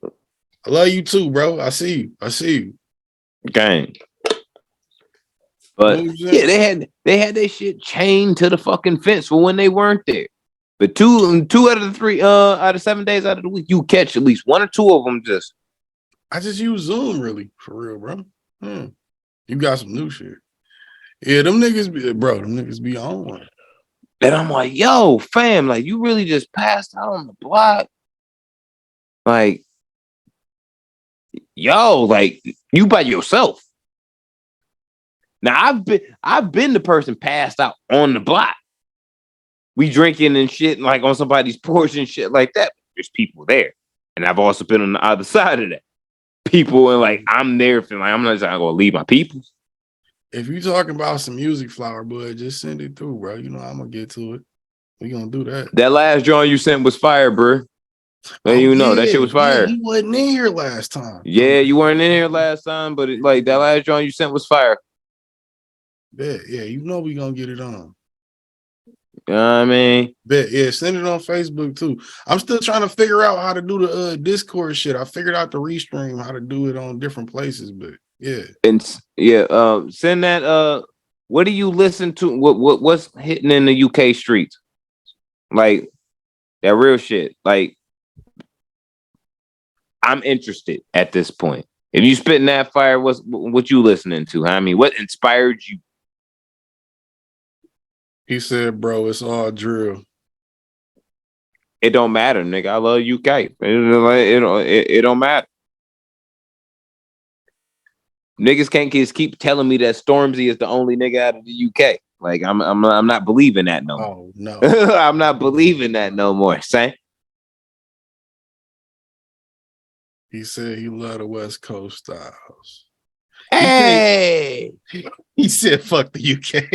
I love you too, bro. I see you. Gang. But yeah, they had their shit chained to the fucking fence for when they weren't there. But two out of the 3 out of 7 days out of the week, you catch at least 1 or 2 of them. I just use Zoom, really, for real, bro. You got some new shit. Yeah, them niggas be on one. And I'm like, yo, fam, like you really just passed out on the block. Like, yo, like you by yourself. Now I've been the person passed out on the block. We drinking and shit, like on somebody's porch and shit like that. There's people there. And I've also been on the other side of that. People and like I'm there feeling like I'm not just gonna leave my people. If you talking about some music, Flower Bud, just send it through, bro. You know I'm gonna get to it. We gonna do that. That last drawing you sent was fire, bro. You know that shit was fire. Yeah, he wasn't in here last time. Yeah, you weren't in here last time, but like that last drawing you sent was fire. Yeah, you know we gonna get it on. You know what I mean? Yeah, send it on Facebook too. I'm still trying to figure out how to do the Discord shit. I figured out the restream, how to do it on different places, but yeah. And yeah, send that. What do you listen to? What's hitting in the UK streets? Like that real shit. Like I'm interested at this point. If you spitting that fire, what you listening to? I mean, what inspired you? He said, bro, it's all drill. It don't matter, nigga. I love UK. It don't matter. Niggas can't just keep telling me that Stormzy is the only nigga out of the UK. Like I'm not believing that no more. Oh no. I'm not believing that no more. Say He said he loved the West Coast styles. Hey. He said, "Fuck the UK."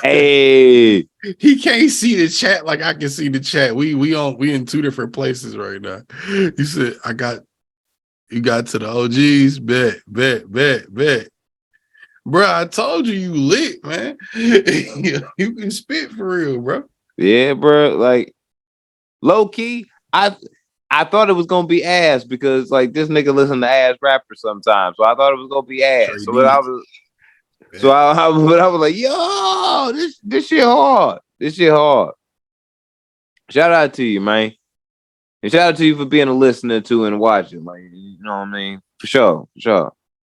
Hey. He can't see the chat like I can see the chat. We in two different places right now. He said, you got to the OGs, bet. Bro, I told you lit, man. You can spit for real, bro. Yeah, bro. Like low key, I thought it was gonna be ass because like this nigga listen to ass rappers sometimes. So I thought it was gonna be ass. So I was like, yo, this shit hard. This shit hard. Shout out to you, man. And shout out to you for being a listener to and watching. Like, you know what I mean? For sure.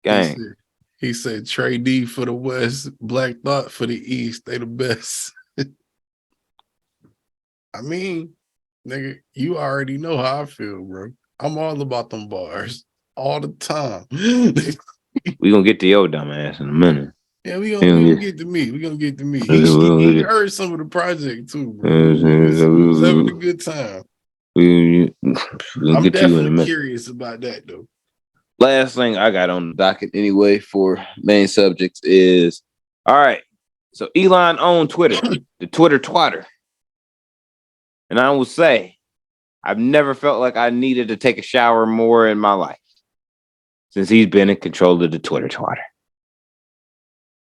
Gang. He said Trey D for the West, Black Thought for the East. They the best. I mean, nigga, you already know how I feel, bro. I'm all about them bars all the time. We gonna get to your dumb ass in a minute. Yeah, we gonna get to me. We gonna get to me. He heard some of the project too, bro. He was having a good time. I'm definitely curious about that though. Last thing I got on the docket anyway for main subjects is all right. So Elon owned Twitter, the Twitter twatter. And I will say, I've never felt like I needed to take a shower more in my life since he's been in control of the Twitter twatter.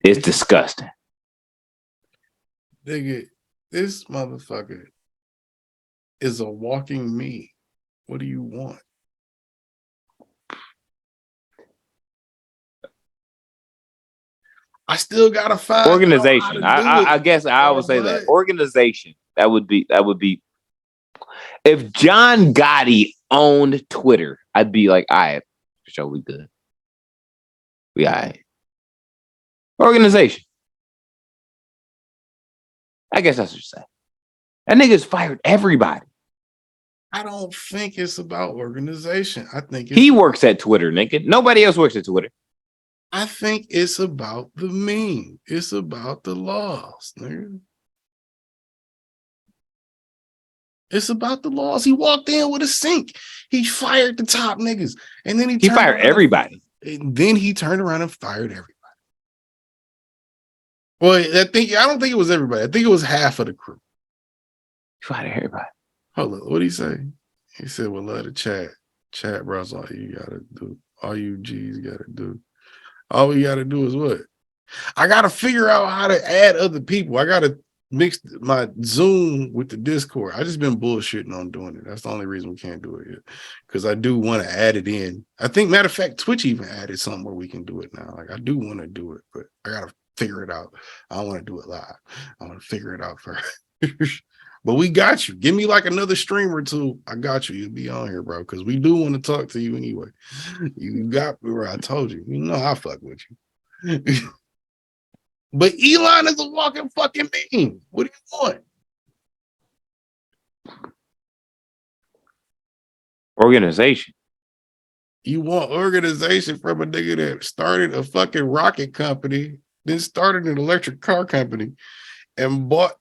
It's disgusting. Nigga, this motherfucker is a walking meme. What do you want? I still gotta find organization. I guess I would say that organization. That would be. If John Gotti owned Twitter, I'd be like, all right, for sure, we good. We all right. Organization. I guess that's what you say. That nigga's fired everybody. I don't think it's about organization. I think he works at Twitter, nigga. Nobody else works at Twitter. I think it's about the meme. It's about the laws, nigga. It's about the laws. He walked in with a sink. He fired the top niggas. And then he fired everybody. And then he turned around and fired everybody. Well, I don't think it was everybody. I think it was half of the crew. He fired everybody. Hold on. What did he say? He said, "Well, love the chat. Chat, bro, all you gotta do. All you G's gotta do. All we gotta do is what? I gotta figure out how to add other people. I gotta mix my Zoom with the Discord. I just been bullshitting on doing it. That's the only reason we can't do it yet. Because I do want to add it in. I think, matter of fact, Twitch even added something where we can do it now. Like, I do want to do it, but I gotta figure it out. I don't want to do it live. I want to figure it out first. But we got you. Give me like another stream or two. I got you. You'll be on here, bro. Because we do want to talk to you anyway. You got me where I told you. You know I fuck with you. But Elon is a walking fucking meme. What do you want? Organization. You want organization from a nigga that started a fucking rocket company, then started an electric car company, and bought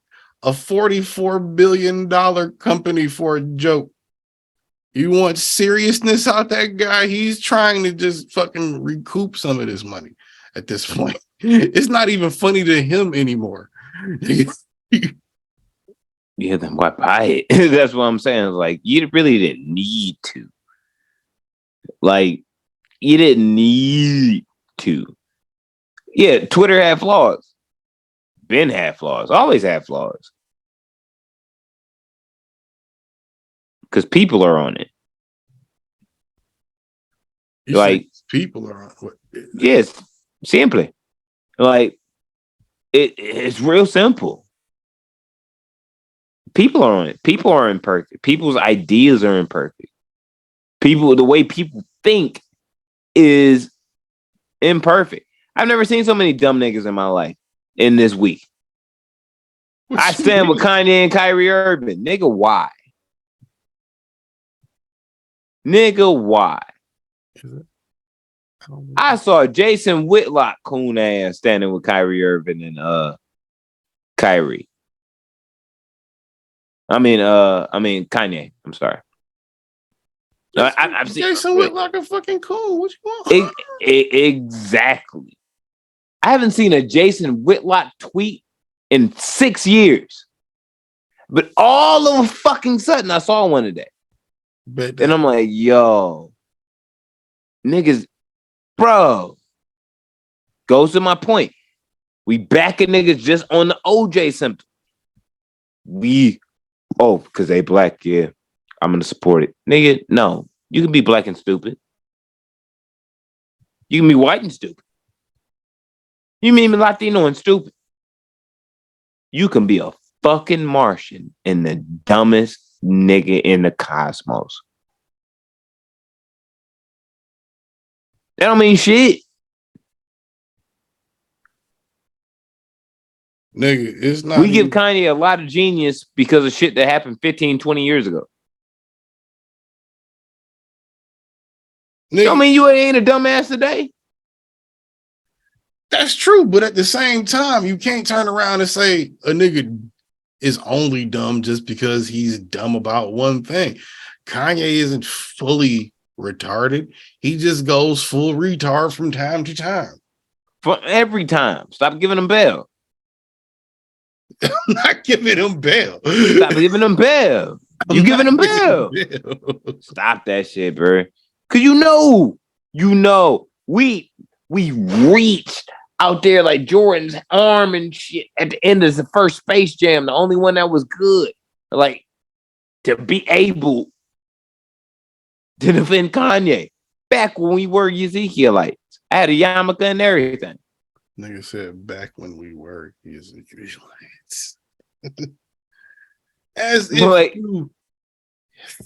a $44 billion company for a joke. You want seriousness out that guy? He's trying to just fucking recoup some of this money at this point. It's not even funny to him anymore. Yeah, then why buy it? That's what I'm saying. Like, you really didn't need to. Like, you didn't need to. Yeah, Twitter had flaws. Ben had flaws. Always had flaws. Because people are on it. Like, people are on it. Yes, simply. Like, it's real simple. People are on it. People are imperfect. People's ideas are imperfect. The way people think is imperfect. I've never seen so many dumb niggas in my life in this week. I stand with Kanye and Kyrie Irving. Nigga, why? Nigga, why? I saw Jason Whitlock coon ass standing with Kyrie Irving and Kyrie. I mean Kanye. I'm sorry. I've seen Jason look like a fucking coon. What you want? Exactly. I haven't seen a Jason Whitlock tweet in 6 years, but all of a fucking sudden I saw one today, and I'm like, yo, niggas, bro. Goes to my point. We backing niggas just on the OJ symptom. Because they black, yeah. I'm gonna support it. Nigga, no. You can be black and stupid. You can be white and stupid. You mean Latino and stupid. You can be a fucking Martian and the dumbest nigga in the cosmos. That don't mean shit. Nigga, it's not. We give Kanye a lot of genius because of shit that happened 15, 20 years ago. Nigga, don't mean you ain't a dumbass today. That's true, but at the same time, you can't turn around and say a nigga is only dumb just because he's dumb about one thing. Kanye isn't fully retarded. He just goes full retard from time to time. For every time. Stop giving him bail. I'm not giving him bail. Stop giving him bail. You giving him bail. Stop that shit, bro. Cause you know, we reached out there like Jordan's arm and shit at the end of the first Space Jam, the only one that was good. Like, to be able to defend Kanye back when we were Ezekielites. I had a yarmulke and everything. Nigga said back when we were Ezekielites. As if you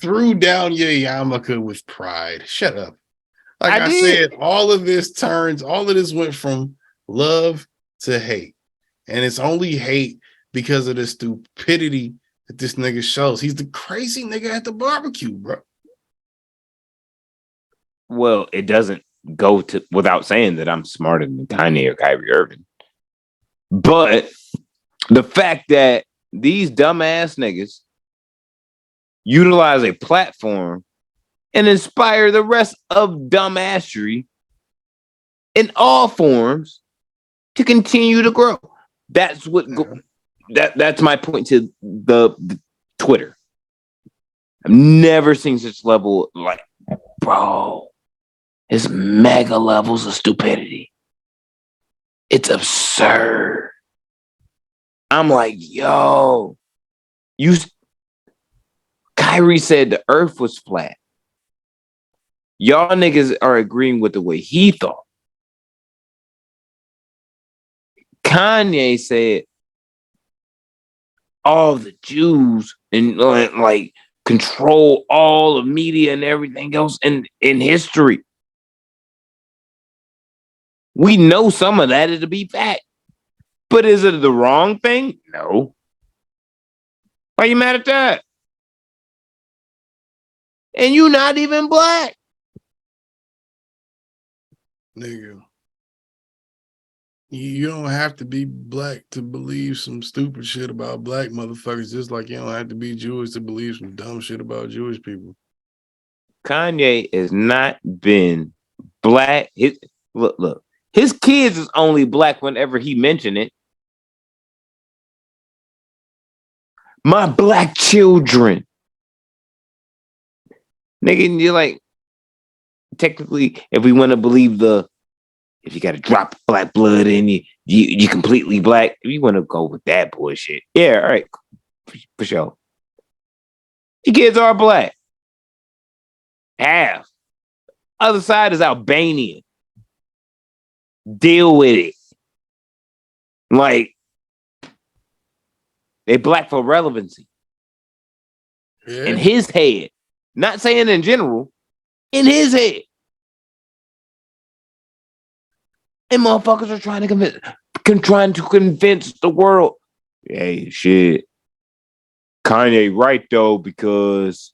threw down your yarmulke with pride. Shut up. Like I said, all of this went from love to hate. And it's only hate because of the stupidity that this nigga shows. He's the crazy nigga at the barbecue, bro. Well, it doesn't go to without saying that I'm smarter than Kanye or Kyrie Irving. But the fact that these dumbass niggas utilize a platform and inspire the rest of dumbassery in all forms to continue to grow. That's what that's my point to the Twitter. I've never seen such level, like, bro, it's mega levels of stupidity. It's absurd. I'm like, yo, Kyrie said the earth was flat. Y'all niggas are agreeing with the way he thought. Kanye said all the Jews and like control all of media and everything else in history. We know some of that is to be fact. But is it the wrong thing? No. Why you mad at that? And you not even black. Nigga. You don't have to be black to believe some stupid shit about black motherfuckers, just like you don't have to be Jewish to believe some dumb shit about Jewish people. Kanye has not been black. Look. His kids is only black whenever he mentioned it. My black children. Nigga, you're like, technically, if we want to believe if you got to drop black blood in you completely black. If you want to go with that bullshit, yeah, all right, for sure. Your kids are black. Half. Other side is Albanian. Deal with it. Like, they black for relevancy. Yeah. In his head. Not saying in general. In his head. And motherfuckers are trying to convince the world. Hey, shit. Kanye right though, because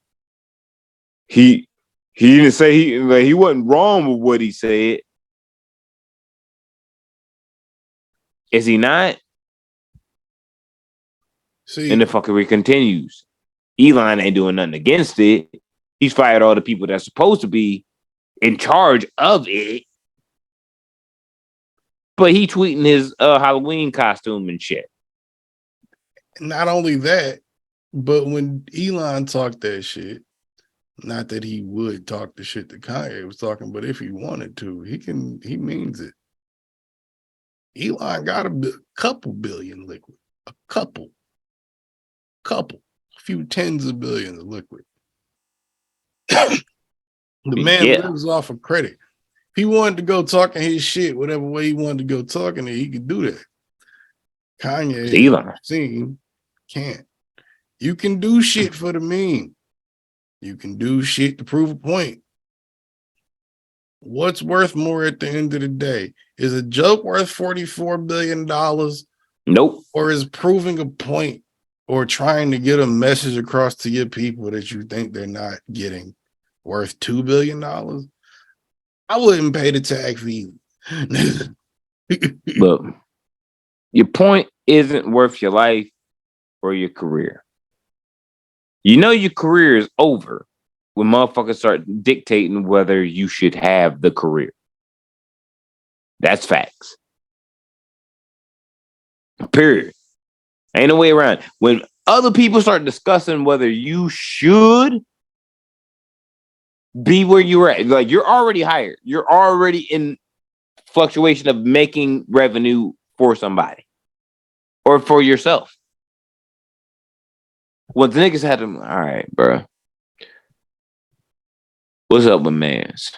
he didn't say he wasn't wrong with what he said. Is he not? See, and the fuckery continues. Elon ain't doing nothing against it. He's fired all the people that's supposed to be in charge of it. But he tweeting his Halloween costume and shit. Not only that, but when Elon talked that shit, not that he would talk the shit that Kanye was talking, but if he wanted to, he means it. Elon got a couple billion liquid, a few tens of billions of liquid. The man lives off of credit. If he wanted to go talking his shit, whatever way he wanted to go talking it, he could do that. Kanye, Elon seen, can't. You can do shit for the meme. You can do shit to prove a point. What's worth more at the end of the day? Is a joke worth $44 billion? Nope. Or is proving a point or trying to get a message across to your people that you think they're not getting worth $2 billion? I wouldn't pay the tag fee. Look, your point isn't worth your life or your career. You know your career is over when motherfuckers start dictating whether you should have the career. That's facts. Period. Ain't no way around. When other people start discussing whether you should be where you're at, like you're already hired. You're already in fluctuation of making revenue for somebody or for yourself. Well, the niggas had them. All right, bro. What's up with mans?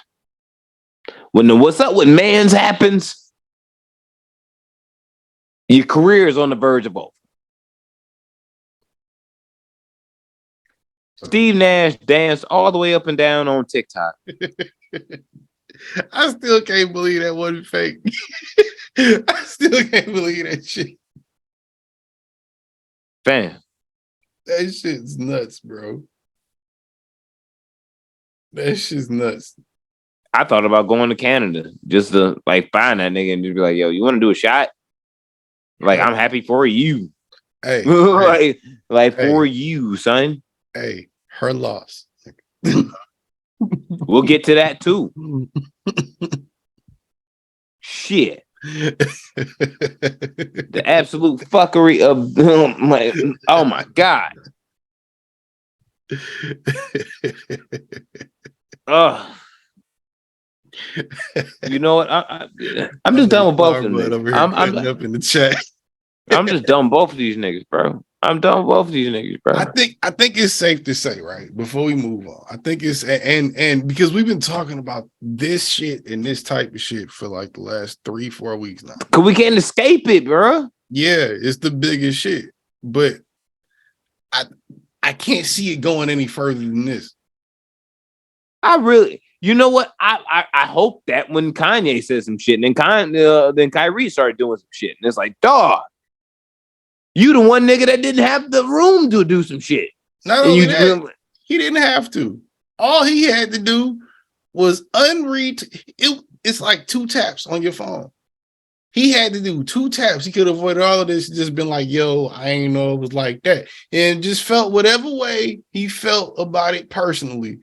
When the what's up with mans happens, your career is on the verge of over. Steve Nash danced all the way up and down on TikTok. I still can't believe that wasn't fake. I still can't believe that shit. Fam. That shit's nuts, bro. That shit's nuts. I thought about going to Canada just to like find that nigga and just be like, yo, you want to do a shot? Like, I'm happy for you. Hey. like for you, son. Hey, her loss. We'll get to that too. Shit. The absolute fuckery of oh my God. You know what? I'm just done with both of them. I'm up in the chat. I'm just done with both of these niggas, bro. I'm done with both of these niggas, bro. I think it's safe to say, right, before we move on, I think it's and because we've been talking about this shit and this type of shit for like the last 3-4 weeks now. Cause we can't escape it, bro. Yeah, it's the biggest shit. But I can't see it going any further than this. You know what? I hope that when Kanye says some shit, and then Kyrie started doing some shit, and it's like, dog, you the one nigga that didn't have the room to do some shit. Not only that, he didn't have to. All he had to do was it's like 2 taps on your phone. He had to do 2 taps. He could have avoided all of this, just been like, yo, I ain't know it was like that. And just felt whatever way he felt about it personally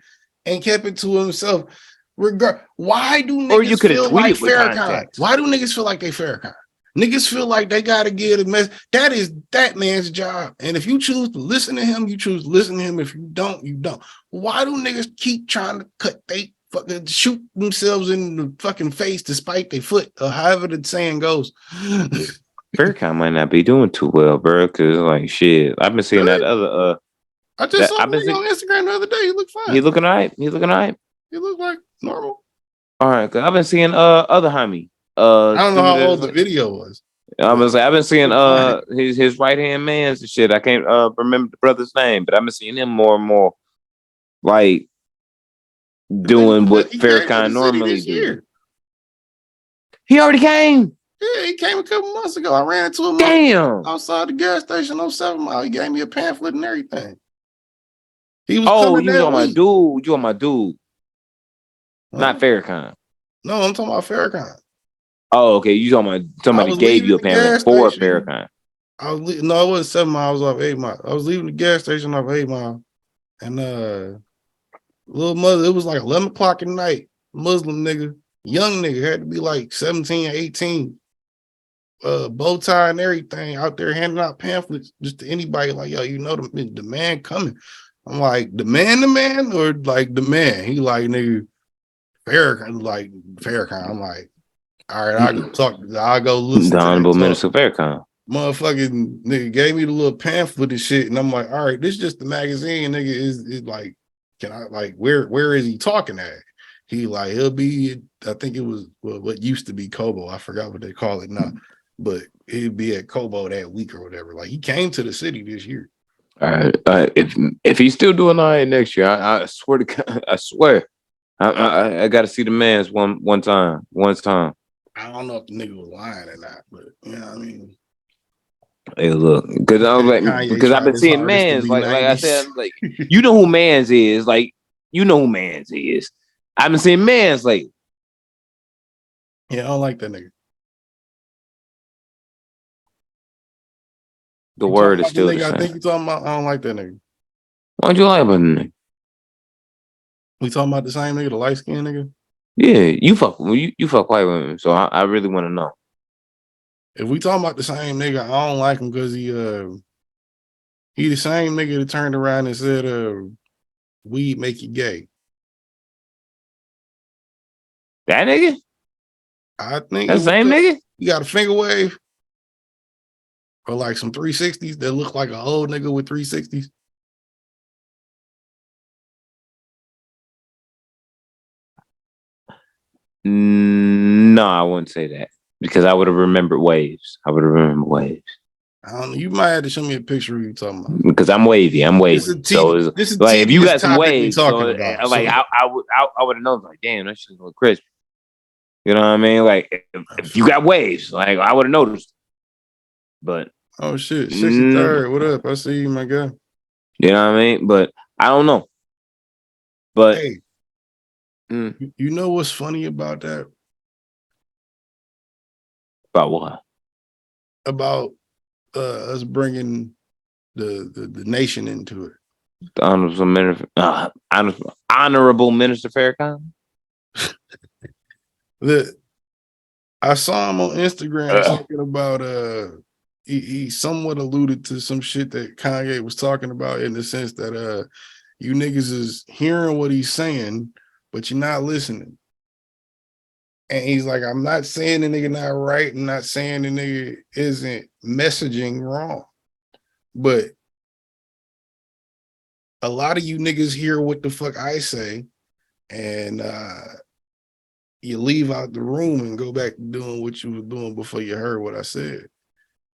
and kept it to himself. Why do niggas feel like Farrakhan? Why do niggas feel like they Farrakhan? Niggas feel like they gotta get a message. That is that man's job. And if you choose to listen to him, you choose to listen to him. If you don't, you don't. Why do niggas keep trying to fucking shoot themselves in the fucking face despite their foot, or however the saying goes? Farrakhan might not be doing too well, bro. Cause like shit, I've been seeing that other. I just saw him on Instagram the other day. He looked fine. He looking all right. He looked like normal. All right, cause I've been seeing other homie. I don't know how old the video was. I've been seeing his right hand man's and shit. I can't remember the brother's name, but I've been seeing him more and more like doing what Farrakhan normally do. He already came. Yeah, he came a couple months ago. I ran into him. Damn. Outside the gas station on 7 Mile. He gave me a pamphlet and everything. He was you on my dude. You on my dude. Not Farrakhan. No, I'm talking about Farrakhan. Oh, okay. You talking about somebody gave you a pamphlet for Farrakhan. No, it wasn't 7 miles off 8 Mile. I was leaving the gas station off 8 Mile. And little mother, it was like 11 o'clock at night. Muslim nigga, young nigga, had to be like 17 or 18. Bow tie and everything out there handing out pamphlets just to anybody. Like, yo, you know the man coming. I'm like, the man, or like the man? He like, nigga, Farrakhan, like Farrakhan. I'm like, all right, I'll go listen The to that Honorable talk. Minister Farrakhan. Motherfucking nigga gave me the little pamphlet and shit, and I'm like, all right, this is just the magazine, nigga. Is like, can I like where is he talking at? He like he'll be, I think it was what used to be Kobo. I forgot what they call it now, but he'd be at Kobo that week or whatever. Like he came to the city this year. All right. If he's still doing all right next year, I swear to God, I swear, I got to see the man's one time. I don't know if the nigga was lying or not, but you know what I mean. Hey, look, because I was like, Kanye because I've tried been his seeing hardest to mans, be like I said, 90s. like you know who mans is, like you know who mans is. I've been seeing mans like Yeah, I don't like that nigga. the You talking word is about the still the nigga I same. think you talking about? I don't like that nigga. Why don't you like about the nigga? We talking about the same nigga, the light skinned nigga? Yeah, you fuck white women, so I really want to know. If we talking about the same nigga, I don't like him because he the same nigga that turned around and said weed make you gay. That nigga, I think that it was same nigga. you got a finger wave or like some 360s that look like an old nigga with 360s. No, I wouldn't say that because I would have remembered waves. I would have remembered waves I don't know. You might have to show me a picture of you talking about. because I'm wavy. So it's This is like if you tedious got some topic we waves, so talking about. like So I would have known like damn that shit look crispy. You know what I mean? Like if you got waves, like I would have noticed. But oh shit, 63rd. What up? I see you, my guy. you know what I mean? But I don't know. But Hey, you know what's funny about that? about what? About us bringing the nation into it. The honorable Minister Farrakhan. I saw him on Instagram talking about he somewhat alluded to some shit that Kanye was talking about in the sense that you niggas is hearing what he's saying, but you're not listening. And he's like, I'm not saying the nigga not right, and not saying the nigga isn't messaging wrong. But a lot of you niggas hear what the fuck I say, and you leave out the room and go back to doing what you were doing before you heard what I said.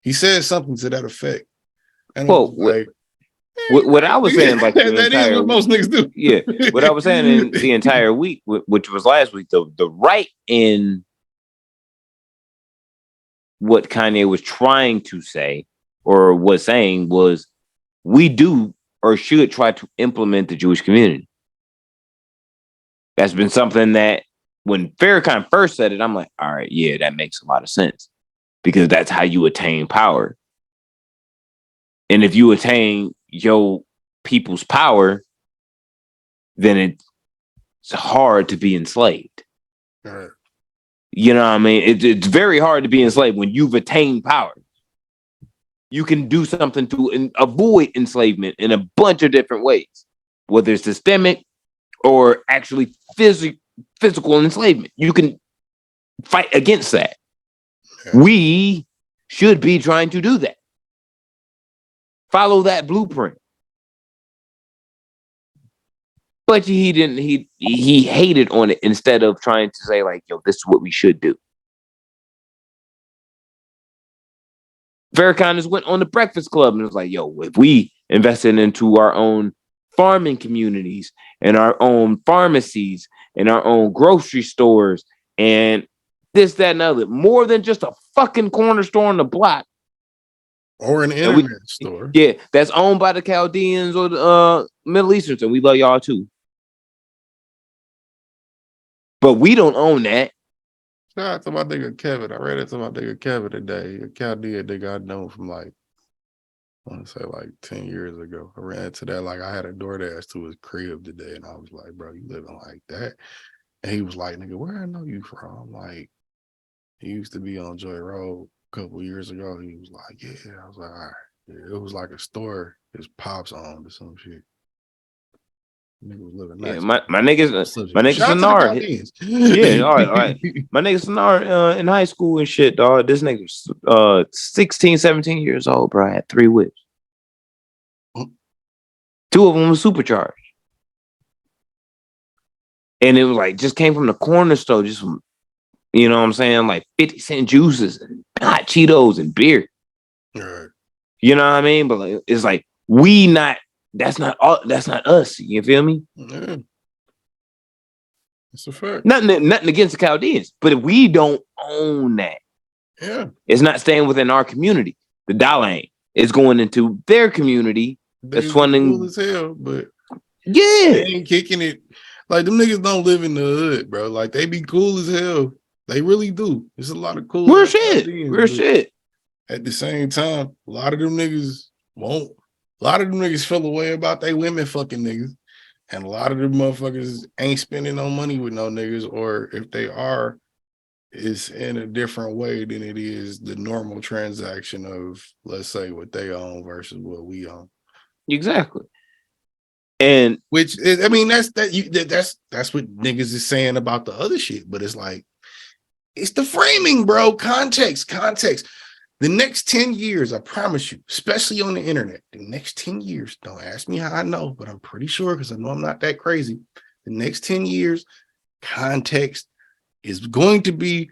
He said something to that effect. And I was like, what I was saying, like the that is entire what most niggas do. Yeah, what I was saying in the entire week, which was last week, the right in what Kanye was trying to say or was saying was we do or should try to implement the Jewish community. That's been something that when Farrakhan first said it, I'm like, all right, yeah, that makes a lot of sense because that's how you attain power. And if you attain your people's power, then it's hard to be enslaved. Right. You know what I mean? It's very hard to be enslaved when you've attained power. You can do something to avoid enslavement in a bunch of different ways, whether it's systemic or actually physical enslavement. You can fight against that. Yeah. We should be trying to do that. Follow that blueprint. But he didn't. He hated on it instead of trying to say like, "Yo, this is what we should do." Farrakhan just went on the Breakfast Club and was like, "Yo, if we invested into our own farming communities and our own pharmacies and our own grocery stores and this, that, and other, more than just a fucking corner store on the block or an internet store, yeah, that's owned by the Chaldeans or the Middle Easterns, and we love y'all too, but we don't own that." Shout out to my nigga Kevin. I read it to my nigga Kevin today. A Chaldean nigga I know from like I want to say like 10 years ago. I ran into that. Like I had a DoorDash to his crib today, and I was like, bro, you living like that? And he was like, nigga, where I know you from? I'm like, he used to be on Joy Road a couple years ago. He was like, yeah. I was like, all right. Yeah, it was like a store his pops owned or some shit. Nigga was living nice. My niggas Shout out to the Sonar. Chaldeans. Yeah, all right. My nigga Sonar in high school and shit, dog. This nigga was 16, 17 years old, bro. I had 3 whips. 2 of them were supercharged. And it was like just came from the corner store, just from, you know what I'm saying, like 50-cent juices and hot Cheetos and beer. Right. You know what I mean? But like, it's like that's not us. You feel me? Yeah. That's a fact. Nothing against the Chaldeans, but if we don't own that, yeah, it's not staying within our community. The dollar ain't. It's going into their community. It's funding cool as hell, but yeah, they ain't kicking it. Like them niggas don't live in the hood, bro. Like they be cool as hell. They really do. There's a lot of cool. Real shit. At the same time, a lot of them niggas won't. A lot of them niggas feel away about they women fucking niggas. And a lot of them motherfuckers ain't spending no money with no niggas, or if they are, it's in a different way than it is the normal transaction of, let's say, what they own versus what we own. Exactly. And which is, I mean, that's what niggas is saying about the other shit, but it's like, it's the framing, bro. Context. The next 10 years, I promise you, especially on the internet, the next 10 years, don't ask me how I know, but I'm pretty sure because I know I'm not that crazy. The next 10 years, context is going to be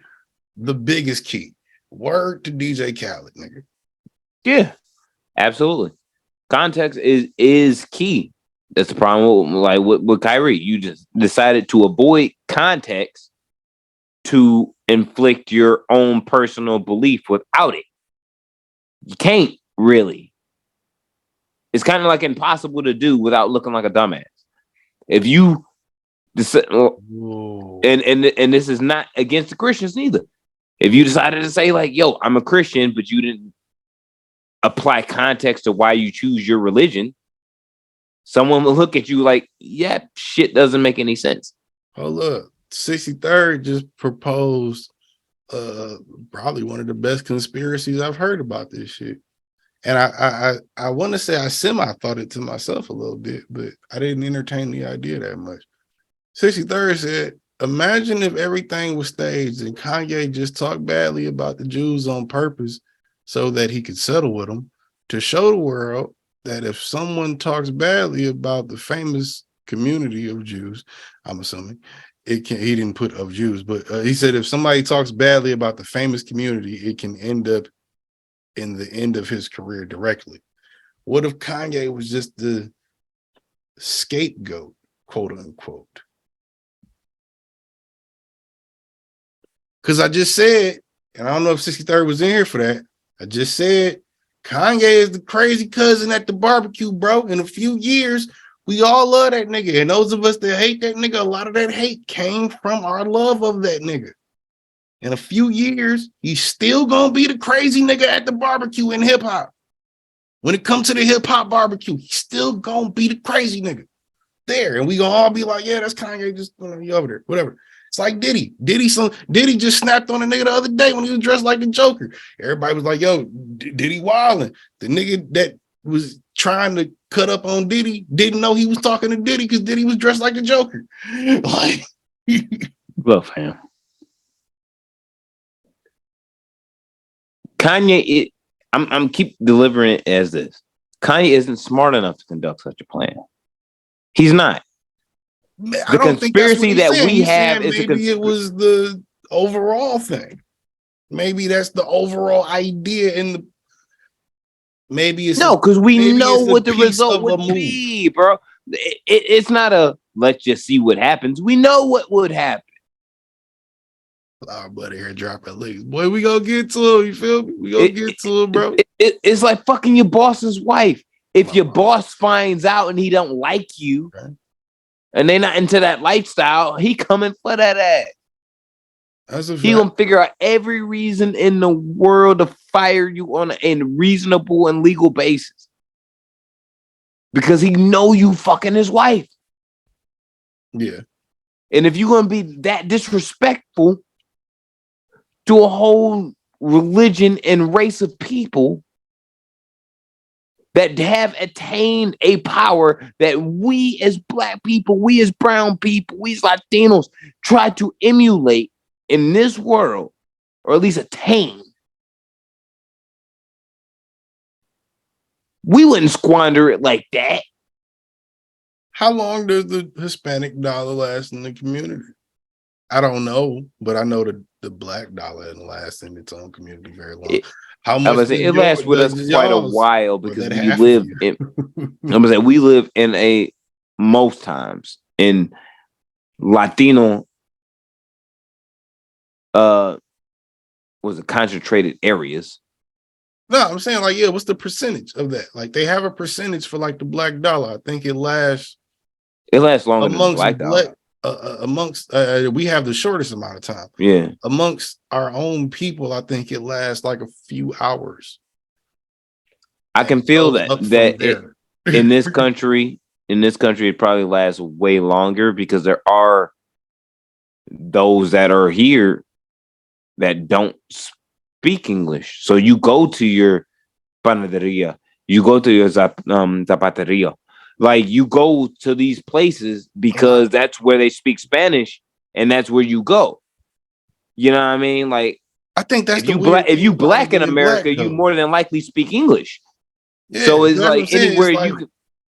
the biggest key. Word to DJ Khaled, nigga. Yeah, absolutely. Context is key. That's the problem with Kyrie. You just decided to avoid context to inflict your own personal belief without it. You can't really. It's kind of like impossible to do without looking like a dumbass. If you and this is not against the Christians neither. If you decided to say like, yo, I'm a Christian, but you didn't apply context to why you choose your religion, someone will look at you like, yeah, shit doesn't make any sense. Oh, look, 63rd just proposed probably one of the best conspiracies I've heard about this shit. And I want to say I semi-thought it to myself a little bit, but I didn't entertain the idea that much. 63rd said, imagine if everything was staged and Kanye just talked badly about the Jews on purpose so that he could settle with them to show the world that if someone talks badly about the famous community of Jews, I'm assuming, he didn't put of Jews, but he said if somebody talks badly about the famous community, it can end up in the end of his career directly. What if Kanye was just the scapegoat, quote unquote? Because I just said, and I don't know if 63rd was in here for that, I just said Kanye is the crazy cousin at the barbecue, bro. In a few years, we all love that nigga. And those of us that hate that nigga, a lot of that hate came from our love of that nigga. In a few years, he's still gonna be the crazy nigga at the barbecue in hip-hop. When it comes to the hip-hop barbecue, he's still gonna be the crazy nigga there. And we gonna all be like, yeah, that's Kanye, just you over there, whatever. It's like Diddy. Diddy just snapped on a nigga the other day when he was dressed like the Joker. Everybody was like, yo, Diddy wildin'. The nigga that was trying to cut up on Diddy didn't know he was talking to Diddy because Diddy was dressed like the Joker. Like, well, fam. Kanye, I'm keep delivering it as this. Kanye isn't smart enough to conduct such a plan. He's not. The conspiracy that we have is maybe it was the overall thing. Maybe that's the overall idea in the. Maybe it's no, because we know what the result would be, bro. It's not a let's just see what happens. We know what would happen. Our buddy here dropping links. Boy, we gonna get to him. You feel me? We gonna get to him, bro. It's like fucking your boss's wife. If your boss finds out and he don't like you, and they not into that lifestyle, he coming for that ass. That's a He fact. gonna figure out every reason in the world to fire you on a reasonable and legal basis because he know you fucking his wife. Yeah. And if you're gonna be that disrespectful to a whole religion and race of people that have attained a power that we as black people, we as brown people, we as Latinos try to emulate in this world, or at least attain, we wouldn't squander it like that. How long does the Hispanic dollar last in the community? I don't know, but I know the black dollar doesn't last in its own community very long. How much it lasts with us quite a while because we live in. I'm gonna say we live in a most times in Latino was it concentrated areas. No, I'm saying like, yeah, what's the percentage of that? Like they have a percentage for like the black dollar. I think it lasts longer than the black dollar. Amongst we have the shortest amount of time. Yeah. Amongst our own people, I think it lasts like a few hours. I can feel that in this country, it probably lasts way longer because there are those that are here that don't speak English. So you go to your panaderia, you go to your zapateria, like you go to these places because that's where they speak Spanish and that's where you go. You know what I mean? Like I think that's if you black in America, you more than likely speak English. Yeah, so it's like anywhere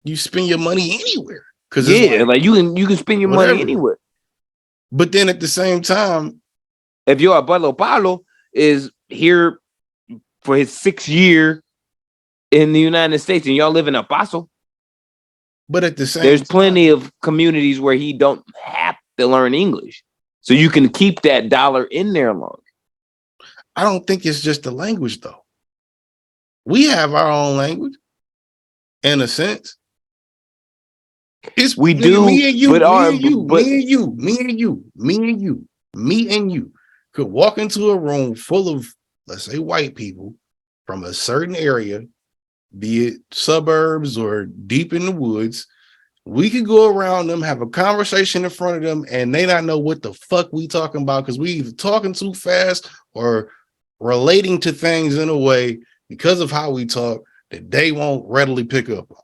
you spend your money anywhere. Because like you can spend your money anywhere. But then at the same time, if your abuelo Pablo is here for his 6th year in the United States and y'all live in El Paso, but at the same there's plenty of communities where he don't have to learn English. So you can keep that dollar in there longer. I don't think it's just the language though. We have our own language in a sense. We do. Me and you could walk into a room full of, let's say, white people from a certain area, be it suburbs or deep in the woods. We could go around them, have a conversation in front of them, and they not know what the fuck we talking about because we either talking too fast or relating to things in a way because of how we talk that they won't readily pick up on.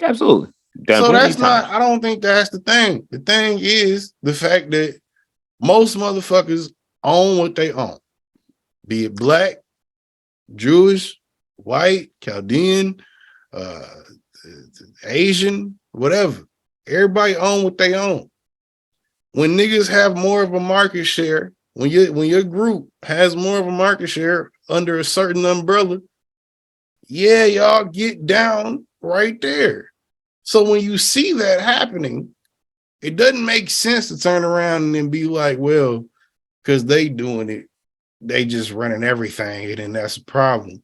Absolutely. So that's not, I don't think that's the thing. The thing is the fact that most motherfuckers own what they own, be it black, Jewish, white, Chaldean, Asian, whatever. Everybody own what they own. When niggas have more of a market share, when your group has more of a market share under a certain umbrella, yeah, y'all get down right there. So when you see that happening, it doesn't make sense to turn around and be like, well, because they doing it, they just running everything, and then that's a problem.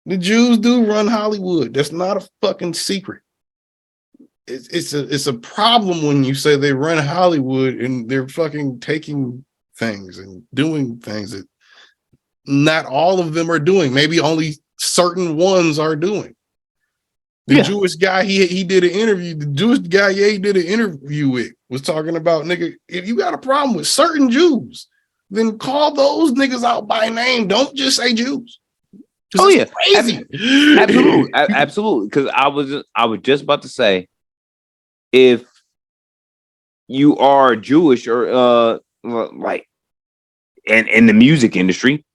The Jews do run Hollywood. That's not a fucking secret. It's a problem when you say they run Hollywood and they're fucking taking things and doing things that not all of them are doing. Maybe only certain ones are doing. The Jewish guy he did an interview. The Jewish guy he did an interview with was talking about, nigga, if you got a problem with certain Jews, then call those niggas out by name. Don't just say Jews. Oh yeah, crazy. Absolutely. Because I was just about to say, if you are Jewish or like, and in the music industry,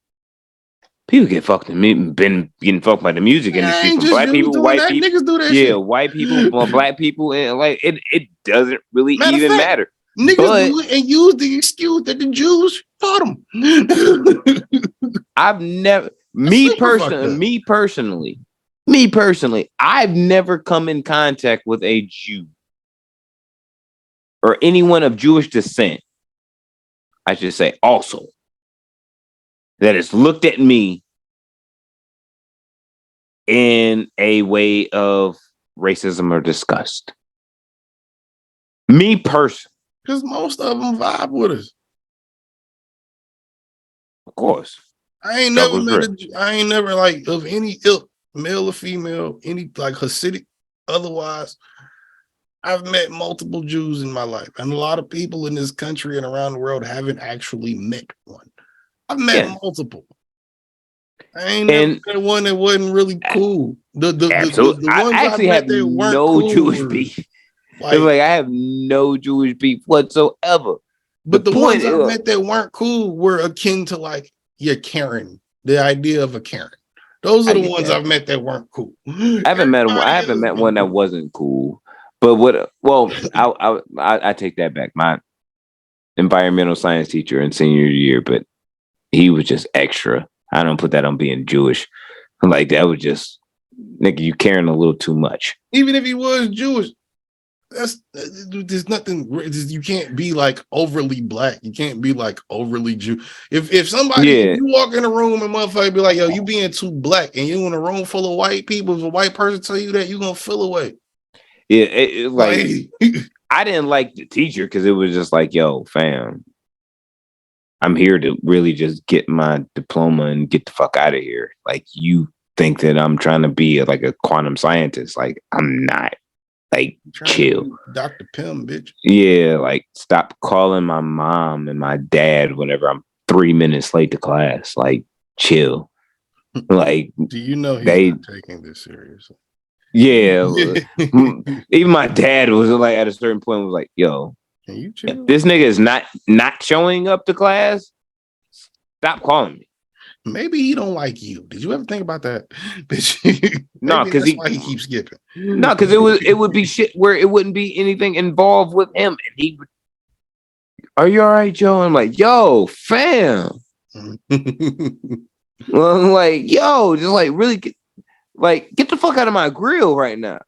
people get fucked and been getting fucked by the music industry from black people, white people. Niggas do that shit. White people, black people, and like it doesn't really matter. Niggas do it and use the excuse that the Jews fought them. I've never, me personally, I've never come in contact with a Jew or anyone of Jewish descent, I should say, also, that has looked at me in a way of racism or disgust. Me personally. Because most of them vibe with us. Of course. I ain't never like of any ilk, male or female, any like Hasidic, otherwise. I've met multiple Jews in my life, and a lot of people in this country and around the world haven't actually met one. I've met multiple. I ain't never met one that wasn't really cool. The ones I I actually met have that weren't no cool Jewish were, beef. like I have no Jewish beef whatsoever. But the ones I met that weren't cool were akin to like your Karen, the idea of a Karen. Those are the ones I've met that weren't cool. I haven't met one that wasn't cool. But what? Well, I take that back. My environmental science teacher in senior year, but he was just extra. I don't put that on being Jewish. Like that was just nigga, you caring a little too much. Even if he was Jewish, there's nothing. You can't be like overly black. You can't be like overly Jew. If if you walk in a room and motherfucker be like, yo, you being too black, and you in a room full of white people, if a white person tell you that, you gonna feel away. Yeah, I didn't like the teacher because it was just like, yo, fam, I'm here to really just get my diploma and get the fuck out of here. Like, you think that I'm trying to be like a quantum scientist. Like, I'm not. Like, chill. Dr. Pym, bitch. Yeah, like, stop calling my mom and my dad whenever I'm 3 minutes late to class. Like, chill. Like, do you know he's not taking this seriously? Yeah. Even my dad was like, at a certain point, was like, yo, can you chill? If this nigga is not showing up to class, stop calling me. Maybe he don't like you. Did you ever think about that? No, because that's why he keeps skipping. No, because it would be shit where it wouldn't be anything involved with him, and he would. Are you all right, Joe? I'm like, yo, fam. Well, I'm like, yo, just like really, get the fuck out of my grill right now.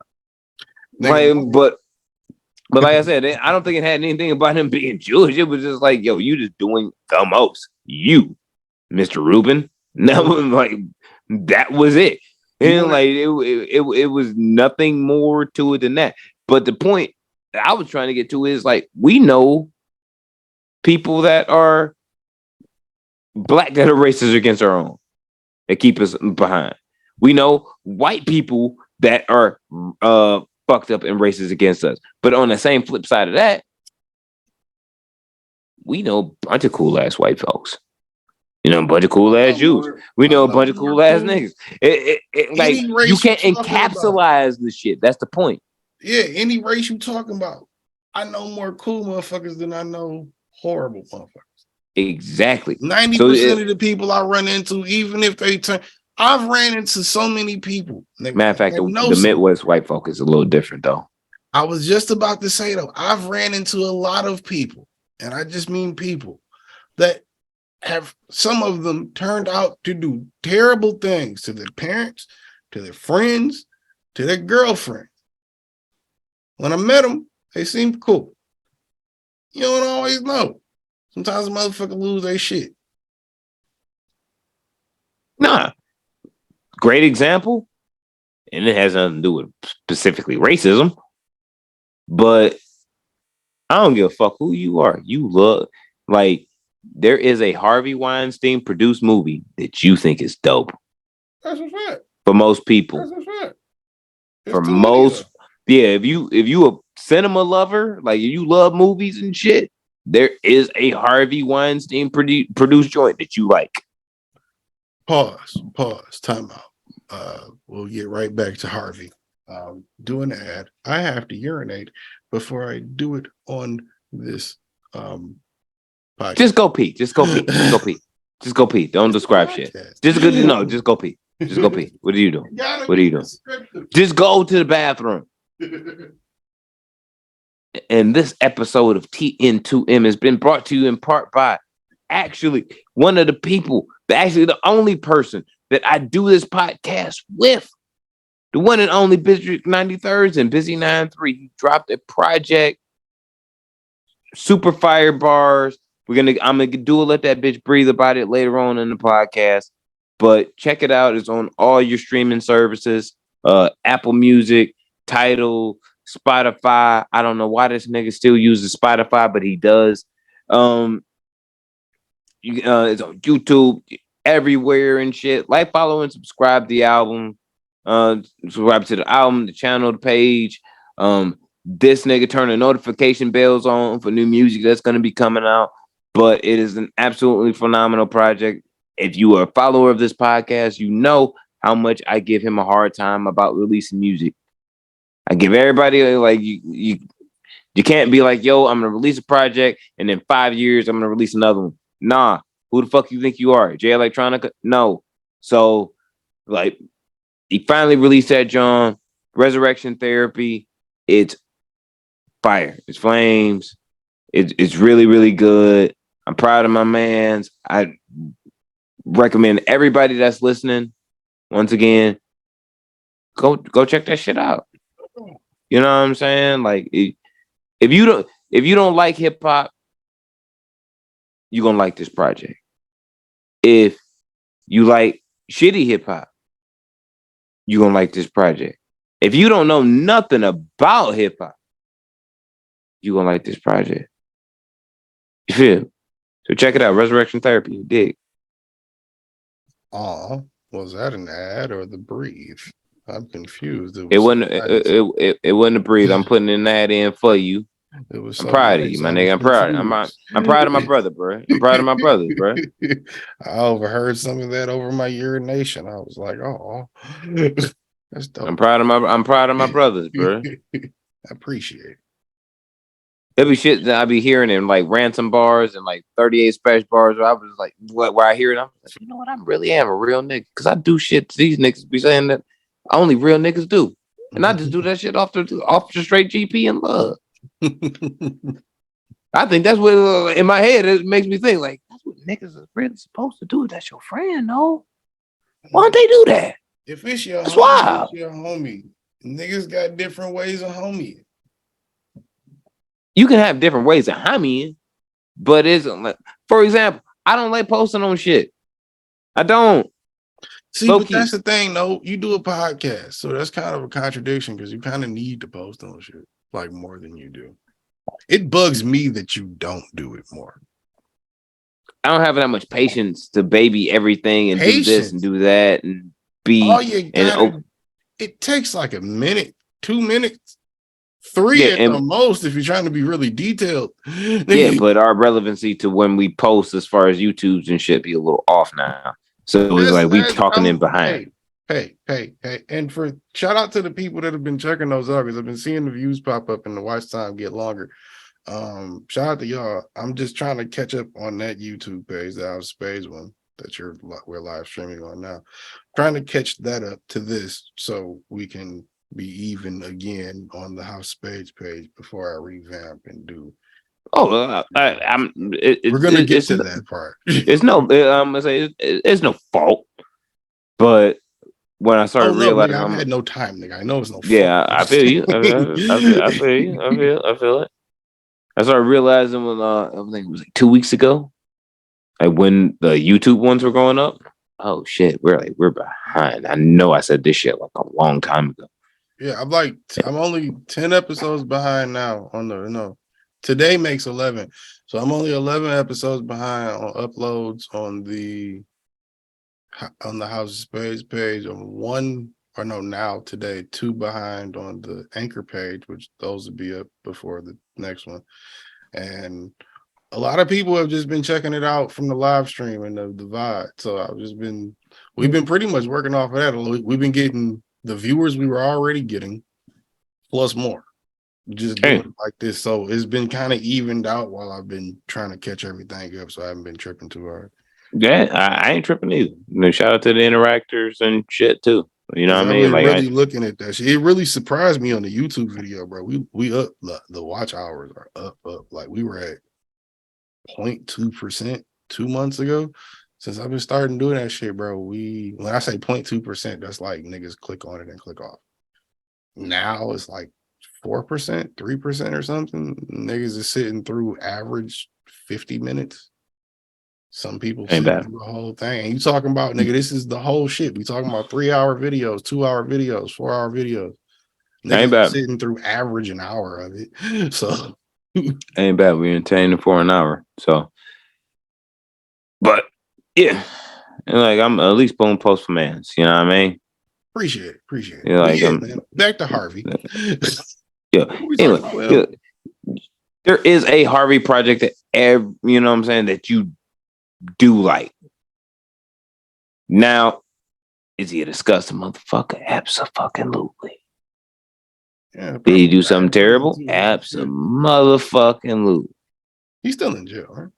Like, but like I said, I don't think it had anything about him being Jewish. It was just like, yo, you just doing the most. You, Mr. Rubin. No, like that was it. And like it was nothing more to it than that. But the point that I was trying to get to is like, we know people that are black that are racist against our own, that keep us behind. We know white people that are fucked up and racist against us. But on the same flip side of that, we know a bunch of cool ass white folks. You know, a bunch of cool ass Jews. We know a bunch of cool ass niggas. Like, you can't encapsulate the shit. That's the point. Yeah, any race you talking about. I know more cool motherfuckers than I know horrible motherfuckers. Exactly. 90% of the people I run into, even if they turn, I've ran into so many people. Matter of fact, the Midwest white folk is a little different, though. I was just about to say, though, I've ran into a lot of people, and I just mean people that have, some of them turned out to do terrible things to their parents, to their friends, to their girlfriends. When I met them, they seemed cool. You don't always know. Sometimes a motherfucker lose their shit. Nah. Great example. And it has nothing to do with specifically racism. But I don't give a fuck who you are. You look like there is a Harvey Weinstein produced movie that you think is dope. That's a fact. For most people. That's a fact. For most, yeah, if you a cinema lover, like you love movies and shit, there is a Harvey Weinstein produced joint that you like. Pause, time out. We'll get right back to Harvey. Do an ad. I have to urinate before I do it on this podcast. Just go pee. Just go pee. Just go pee. Just go pee. Don't describe shit. Just go. No, just go pee. Just go pee. What are you doing? What are you doing? Just go to the bathroom. And this episode of TN2M has been brought to you in part by actually one of the people, actually the only person that I do this podcast with, the one and only District 93rd and Busy 93. He dropped a project, Super Fire Bars. I'm gonna do a Let That Bitch Breathe about it later on in the podcast. But check it out. It's on all your streaming services, Apple Music, Tidal, Spotify. I don't know why this nigga still uses Spotify, but he does. It's on YouTube, everywhere and shit. Like, follow, and subscribe to the album. Subscribe to the album, the channel, the page. This nigga turn the notification bells on for new music that's gonna be coming out. But it is an absolutely phenomenal project. If you are a follower of this podcast, you know how much I give him a hard time about releasing music. I give everybody like you can't be like, yo, I'm gonna release a project and in 5 years I'm gonna release another one. Nah, who the fuck you think you are? J Electronica? No. So like he finally released that John Resurrection Therapy. It's fire. It's flames. It's really, really good. I'm proud of my mans. I recommend everybody that's listening, once again, go check that shit out. You know what I'm saying? Like if you don't like hip hop, you're gonna like this project. If you like shitty hip hop, you're gonna like this project. If you don't know nothing about hip hop, you're gonna like this project. You feel? So check it out. Resurrection Therapy. You dig? Was that an ad or the breathe? I'm confused. It wasn't a breathe. I'm putting an ad in for you. It was. I'm proud of you, my nigga. I'm proud. I'm proud of my brother, bro. I'm proud of my brothers, bro. I overheard some of that over my urination. I was like, oh, that's dope. I'm proud of my brothers, bro. I appreciate it. There be shit that I be hearing in like ransom bars and like 38 special bars where I was like, where I hear it, I'm like, you know what? I really am a real nigga. Cause I do shit these niggas be saying that only real niggas do. And I just do that shit off the straight GP and love. I think that's what in my head it makes me think like that's what niggas are really supposed to do. That's your friend, no? Why don't they do that? If it's your that's homie, wild. it's your homie. Niggas got different ways of homie. You can have different ways of homieing, but it's like, for example, I don't like posting on shit. I don't. See, but that's the thing, though. You do a podcast, so that's kind of a contradiction because you kind of need to post on shit like more than you do. It bugs me that you don't do it more. I don't have that much patience to baby everything and do this and do that and be. It takes like a minute, 2 minutes, 3 at the most if you're trying to be really detailed. Yeah, but our relevancy to when we post as far as YouTube's and shit be a little off now. So it's like we talking in behind. Hey. And for shout out to the people that have been checking those out because I've been seeing the views pop up and the watch time get longer. Shout out to y'all. I'm just trying to catch up on that YouTube page, the House Spades one that we're live streaming on now. Trying to catch that up to this so we can be even again on the House Spades page before I revamp and do. Oh, we're gonna get to that part. It's no fault, but when I started realizing, I had no time, nigga. I know it's no. Yeah, fault. I feel you. I feel you. I feel it. I started realizing when I think it was like 2 weeks ago, like when the YouTube ones were going up. Oh shit, we're behind. I know I said this shit like a long time ago. Yeah, I'm only 10 episodes behind now on today makes 11. So I'm only 11 episodes behind on uploads on the House of Spades page now today 2 behind on the Anchor page, which those will be up before the next one. And a lot of people have just been checking it out from the live stream and the vibe. So we've been pretty much working off of that. We've been getting the viewers we were already getting plus more. Just doing it like this. So it's been kind of evened out while I've been trying to catch everything up. So I haven't been tripping too hard. Yeah, I ain't tripping either. Shout out to the interactors and shit too. You know what I mean? Like really looking at that shit. It really surprised me on the YouTube video, bro. We up the watch hours are up. Like we were at 0.2% 2 months ago. Since I've been starting doing that shit, bro. When I say 0.2%, that's like niggas click on it and click off. Now it's like 4%, 3% or something. Niggas is sitting through average 50 minutes. Some people sit through the whole thing. And you talking about, nigga, this is the whole shit. We talking about 3-hour videos, 2-hour videos, 4-hour videos. Niggas bad. Sitting through average an hour of it. So ain't bad. We entertaining for an hour. So But yeah, and like I'm at least pulling post for mans. You know what I mean? Appreciate it. But Like yeah, man. Back to Harvey. Yeah. Anyway, yeah, there is a Harvey project that you know what I'm saying, that you do like. Now, is he a disgusting motherfucker? Absolutely. Yeah, Did he do something terrible? Absolutely. He's still in jail, right?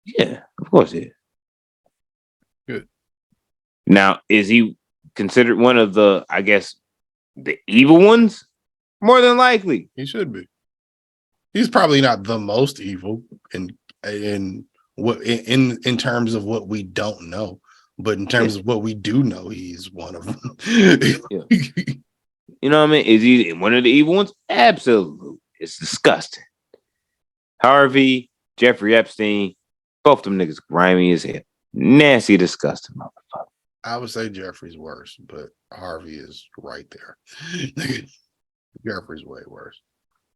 Yeah, of course he is. Good. Now, is he considered one of the, I guess, the evil ones? More than likely. He should be. He's probably not the most evil in terms of what we don't know, but in terms of what we do know, he's one of them. Yeah. You know what I mean? Is he one of the evil ones? Absolutely. It's disgusting. Harvey, Jeffrey Epstein, both them niggas grimy as hell. Nasty, disgusting motherfucker. I would say Jeffrey's worse, but Harvey is right there. Jeffrey's way worse.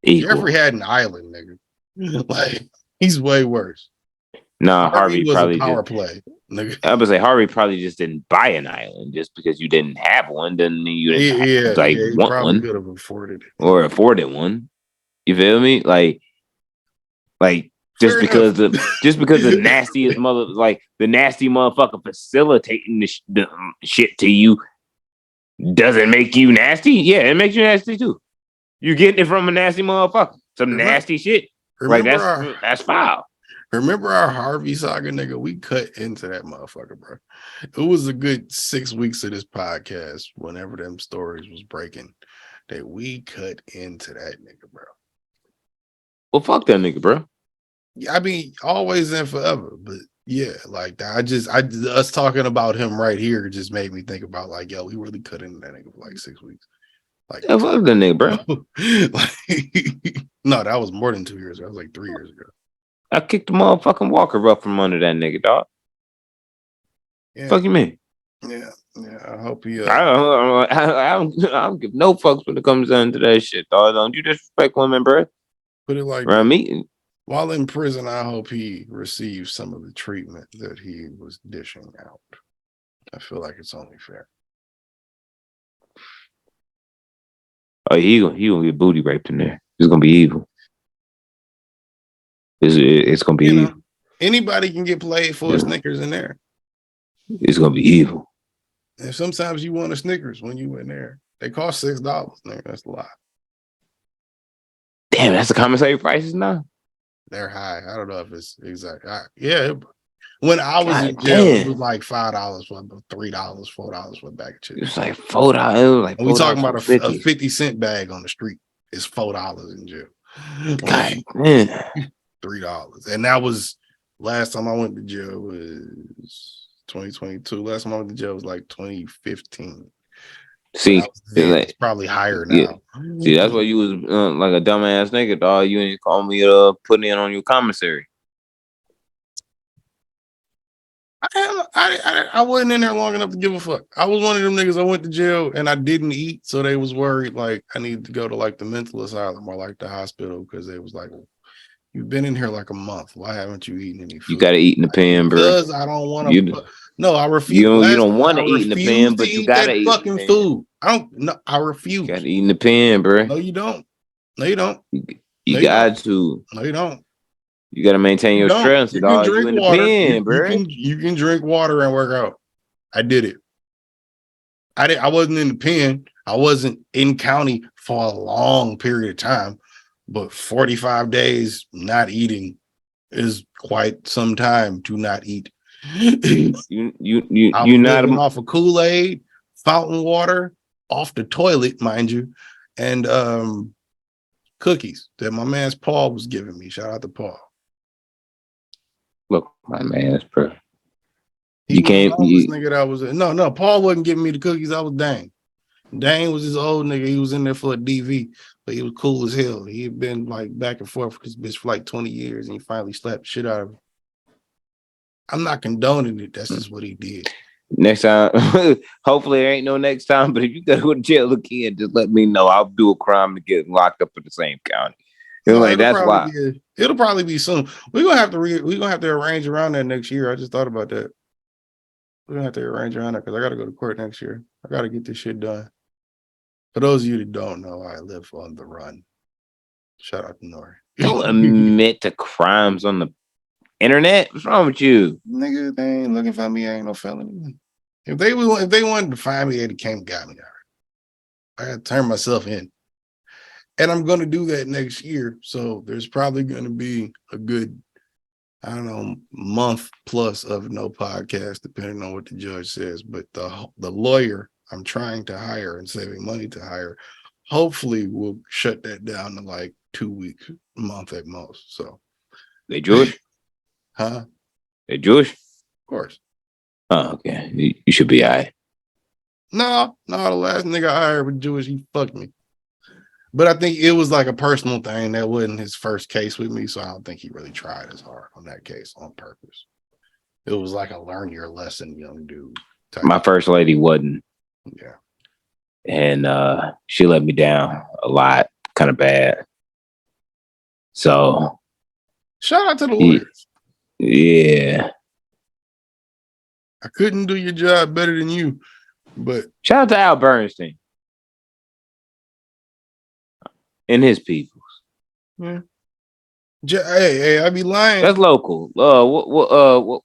Equal. Jeffrey had an island, nigga. Like, he's way worse. Nah, Harvey was probably a power play. Nigga. I would say Harvey probably just didn't buy an island. Just because you didn't have one doesn't mean you didn't want one. Could have afforded it or afforded one. You feel me? Like just because the nastiest the nasty motherfucker facilitating the shit to you doesn't make you nasty. Yeah, it makes you nasty too. You getting it from a nasty motherfucker. Some nasty shit. Like that's foul. Remember our Harvey saga, nigga? We cut into that motherfucker, bro. It was a good 6 weeks of this podcast, whenever them stories was breaking, that we cut into that nigga, bro. Well, fuck that nigga, bro. I mean, always and forever, but yeah, like us talking about him right here just made me think about like, yo, we really cut into that nigga for like 6 weeks. Like, yeah, fuck that nigga, bro. No, that was more than 2 years ago. That was like 3 years ago. I kicked the motherfucking Walker up from under that nigga, dog. Yeah. Fuck you mean? Yeah. I hope he. I don't give no fucks when it comes down to that shit, dog. Don't you disrespect women, bro? Put it like around me. While in prison, I hope he receives some of the treatment that he was dishing out. I feel like it's only fair. Oh, he gonna get booty raped in there. It's gonna be evil. It's gonna be evil. Anybody can get played for a Snickers in there. It's gonna be evil. And sometimes you want a Snickers when you in there. They cost $6. Nigga, that's a lot. Damn, that's the commissary prices now. They're high. I don't know if it's exact. Yeah. When I was in jail, it was like $5 for $3, $4 for a bag of chips. It's like $4. Like we talking about a 50-cent bag on the street. It's $4 in jail. God, man. $3. And that was last time I went to jail was 2022. Last time I went to jail was like 2015. See, it's probably higher now. Yeah. See, that's why you was like a dumbass nigga, dog. You ain't call me putting in on your commissary. I wasn't in there long enough to give a fuck. I was one of them niggas. I went to jail and I didn't eat, so they was worried like I needed to go to like the mental asylum or like the hospital because they was like, "You've been in here like a month. Why haven't you eaten any food?" You gotta eat in the pen, bro. Because I don't want to. No, I refuse. You don't want to eat in the pen, but you gotta eat fucking food. I refuse. You gotta eat in the pen, bro. No, you don't. No, you don't. You got to. No, you don't. You gotta maintain your strength, dog. You in the pen, bro. You can drink water and work out. I did it. I wasn't in the pen. I wasn't in county for a long period of time, but 45 days not eating is quite some time to not eat. you not off of Kool-Aid, fountain water, off the toilet, mind you, and cookies that my man's Paul was giving me. Shout out to Paul. Look, my man's bro. You can't. Nigga that was no. Paul wasn't giving me the cookies. I was Dane. Dane was his old nigga. He was in there for a DV, but he was cool as hell. He had been like back and forth with this bitch for like 20 years, and he finally slapped shit out of him. I'm not condoning it. That's just what he did. Next time, hopefully there ain't no next time. But if you gotta go to jail again, just let me know. I'll do a crime to get locked up in the same county. No, like that's why. It'll probably be soon. We're gonna have to arrange around that next year. I just thought about that. We're gonna have to arrange around that because I gotta go to court next year. I gotta get this shit done. For those of you that don't know, I live on the run. Shout out to Nori. Don't admit to crimes on the internet. What's wrong with you? Nigga, they ain't looking for me. I ain't no felony. If they wanted to find me, they came and got me. I gotta turn myself in. And I'm gonna do that next year. So there's probably gonna be a good, I don't know, month plus of no podcast, depending on what the judge says. But the lawyer I'm trying to hire and saving money to hire, hopefully will shut that down to like 2 weeks, a month at most. So They Jewish? Huh? They Jewish? Of course. Oh, okay. You should be all right. No, the last nigga I hired was Jewish. He fucked me. But I think it was like a personal thing. That wasn't his first case with me, so I don't think he really tried as hard on that case on purpose. It was like a learn your lesson, young dude. My first lady wasn't. Yeah. And she let me down a lot, kind of bad. So shout out to the lawyers. Yeah. I couldn't do your job better than you, but shout out to Al Bernstein and his peoples. Yeah. Hey, I be lying. That's local. What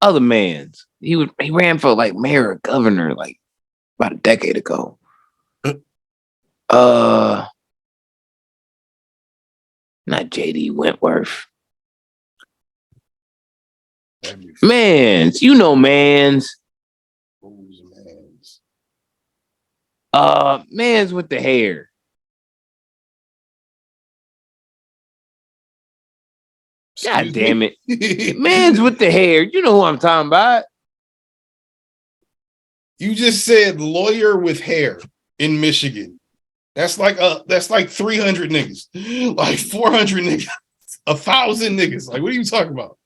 other man's? He ran for like mayor or governor like about a decade ago. Not JD Wentworth. Mans, you know Mans. Who's Mans? Mans with the hair. God damn it. Mans with the hair. You know who I'm talking about. You just said lawyer with hair in Michigan. That's like 300 niggas, like 400 niggas, 1,000 niggas. Like, what are you talking about?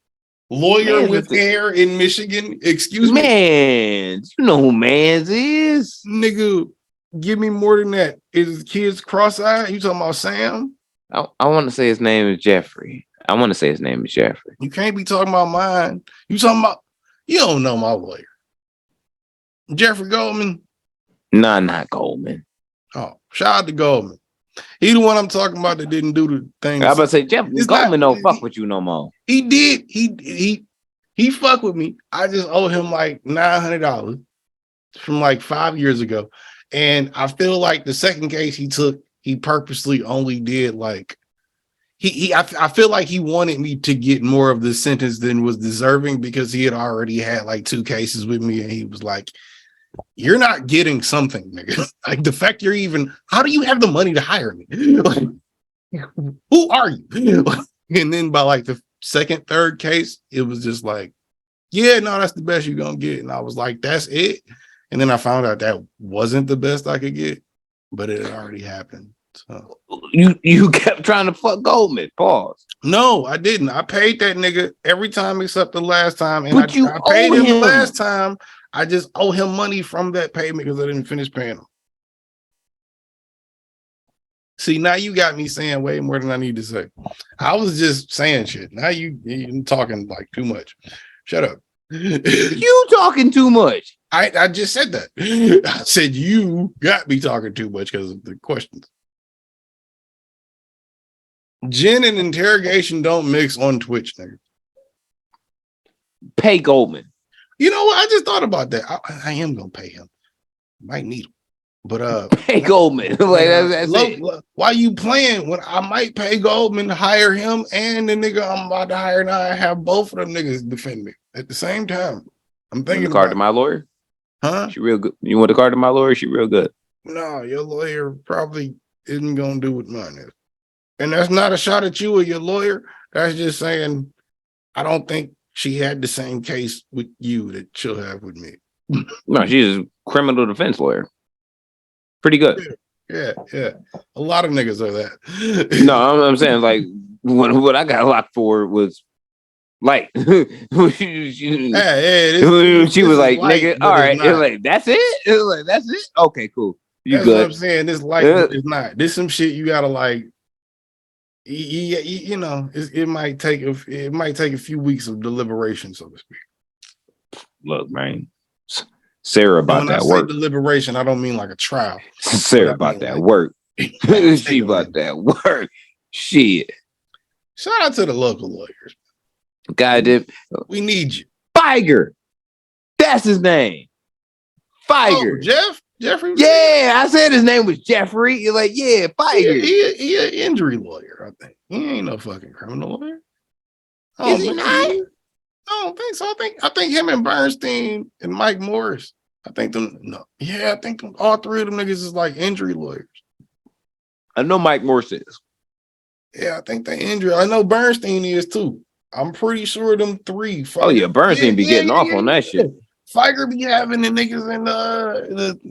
Lawyer Mans with hair in Michigan? Excuse me? Mans. You know who Mans is. Nigga, give me more than that. Is his kids cross-eyed? You talking about Sam? I want to say his name is Jeffrey. You can't be talking about mine. You don't know my lawyer. Jeffrey Goldman? Nah, not Goldman. Oh, shout out to Goldman. He the one I'm talking about that didn't do the thing. I was about to say, Goldman don't fuck with you no more. He did. He fuck with me. I just owe him like $900 from like 5 years ago. And I feel like the second case he took, he purposely only did like, I feel like he wanted me to get more of the sentence than was deserving because he had already had like 2 cases with me. And he was like, you're not getting something, nigga. Like the fact how do you have the money to hire me? Like, who are you? And then by like the second, third case, it was just like, yeah, no, that's the best you're gonna get. And I was like, that's it. And then I found out that wasn't the best I could get, but it had already happened. So you kept trying to fuck Goldman. Pause. No, I didn't. I paid that nigga every time except the last time. And but I paid him the last time. I just owe him money from that payment because I didn't finish paying him. See, now you got me saying way more than I need to say. I was just saying shit. Now you're talking like too much. Shut up. You talking too much. I just said that. I said you got me talking too much because of the questions. Gin and interrogation don't mix on Twitch, nigga. Pay Goldman. You know what? I just thought about that. I am gonna pay him. Might need him. But pay Goldman. Like that's why you playing when I might pay Goldman to hire him and the nigga I'm about to hire now? I have both of them niggas defend me at the same time. I'm thinking the card to my lawyer. Huh? She real good. You want the card to my lawyer? She real good. No, your lawyer probably isn't gonna do what mine is. And that's not a shot at you or your lawyer. That's just saying I don't think she had the same case with you that she'll have with me. No, she's a criminal defense lawyer. Pretty good. Yeah. A lot of niggas are that. No, I'm saying like what I got locked for was light. She was like, light, nigga, all right. It was like, that's it? It was like, that's it? Okay, cool. You that's good. What I'm saying. This light is not. This some shit you gotta like you know, it might take a few weeks of deliberation, so to speak. Look, man, Sarah about when I that say work. deliberation, I don't mean like a trial. Sarah about that work. She about that work. Shit. Shout out to the local lawyers. Goddamn. We need you. Feiger. That's his name. Feiger. Oh, Jeffrey. Yeah, I said his name was Jeffrey. You're like, yeah, Feiger. He an injury lawyer, I think. He ain't no fucking criminal lawyer. Is he not? I don't think so. I think him and Bernstein and Mike Morris. I think all three of them niggas is like injury lawyers. I know Mike Morris is. Yeah, I think they injury. I know Bernstein is too. I'm pretty sure them three. Oh yeah, Bernstein be getting off on that shit. Feiger be having the niggas in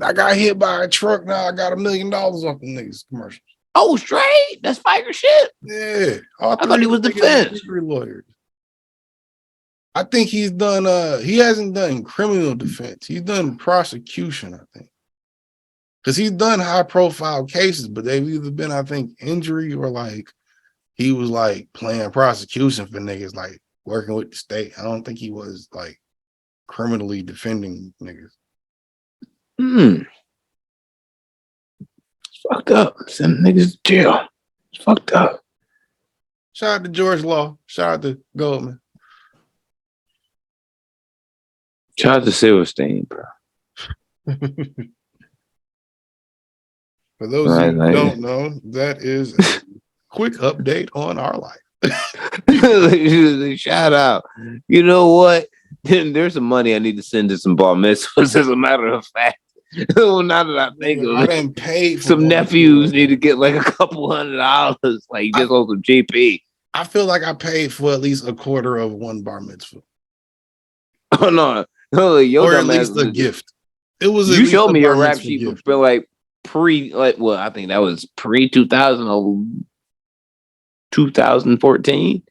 I got hit by a truck. Now I got $1 million off the niggas commercials. Oh, straight? That's Feiger shit. Yeah, I thought he was defense lawyers. I think he's done. He hasn't done criminal defense. He's done prosecution. I think because he's done high profile cases, but they've either been, I think, injury or like he was like playing prosecution for niggas, like working with the state. I don't think he was like criminally defending niggas. It's fucked up. Send niggas to jail. It's fucked up. Shout out to George Law. Shout out to Goldman. Shout out to Silverstein, bro. For those who don't know, that is a quick update on our life. Shout out. You know what? There's some money I need to send to some bar mitzvahs, as a matter of fact. Now that I think of it, didn't pay for some nephews need to get like a couple $100, like just on some GP. I feel like I paid for at least a quarter of one bar mitzvah. Oh no, or at least a gift. It was. You showed me your rap sheet for like I think that was pre 2014.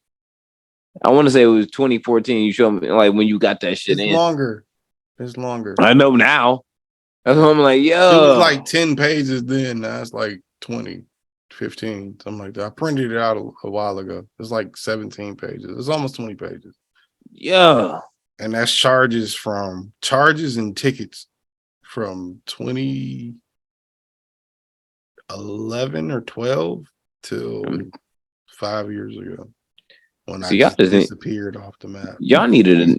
I want to say it was 2014. You showed me like when you got that shit in. It's longer. I know now. That's what I'm like, yo. It was like 10 pages then. Now it's like 20, 15, something like that. I printed it out a while ago. It's like 17 pages. It's almost 20 pages. Yeah. And that's charges and tickets from 2011 or 12 till 5 years ago. When I just disappeared off the map. Y'all needed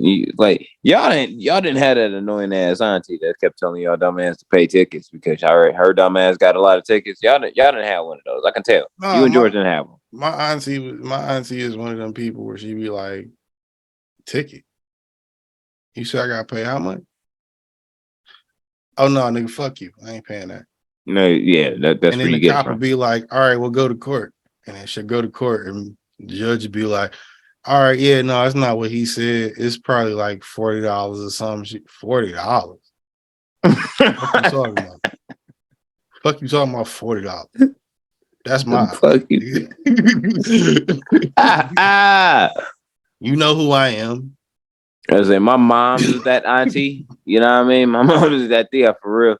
y'all didn't have that annoying ass auntie that kept telling y'all dumbass to pay tickets because her dumbass got a lot of tickets. Y'all didn't have one of those. I can tell. You and George didn't have one. My auntie is one of them people where she be like, ticket. You said I gotta pay how much? Oh no, nigga, fuck you. I ain't paying that. No, yeah, that's and then the cop would be like, all right, we'll go to court. And then she'll go to court and the judge would be like, all right, yeah, no, that's not what he said. It's probably like $40 or something. $40. What you talking about? Fuck you talking about $40. That's mine. You know who I am. I was like, my mom is that auntie. You know what I mean? My mom is that Thea for real.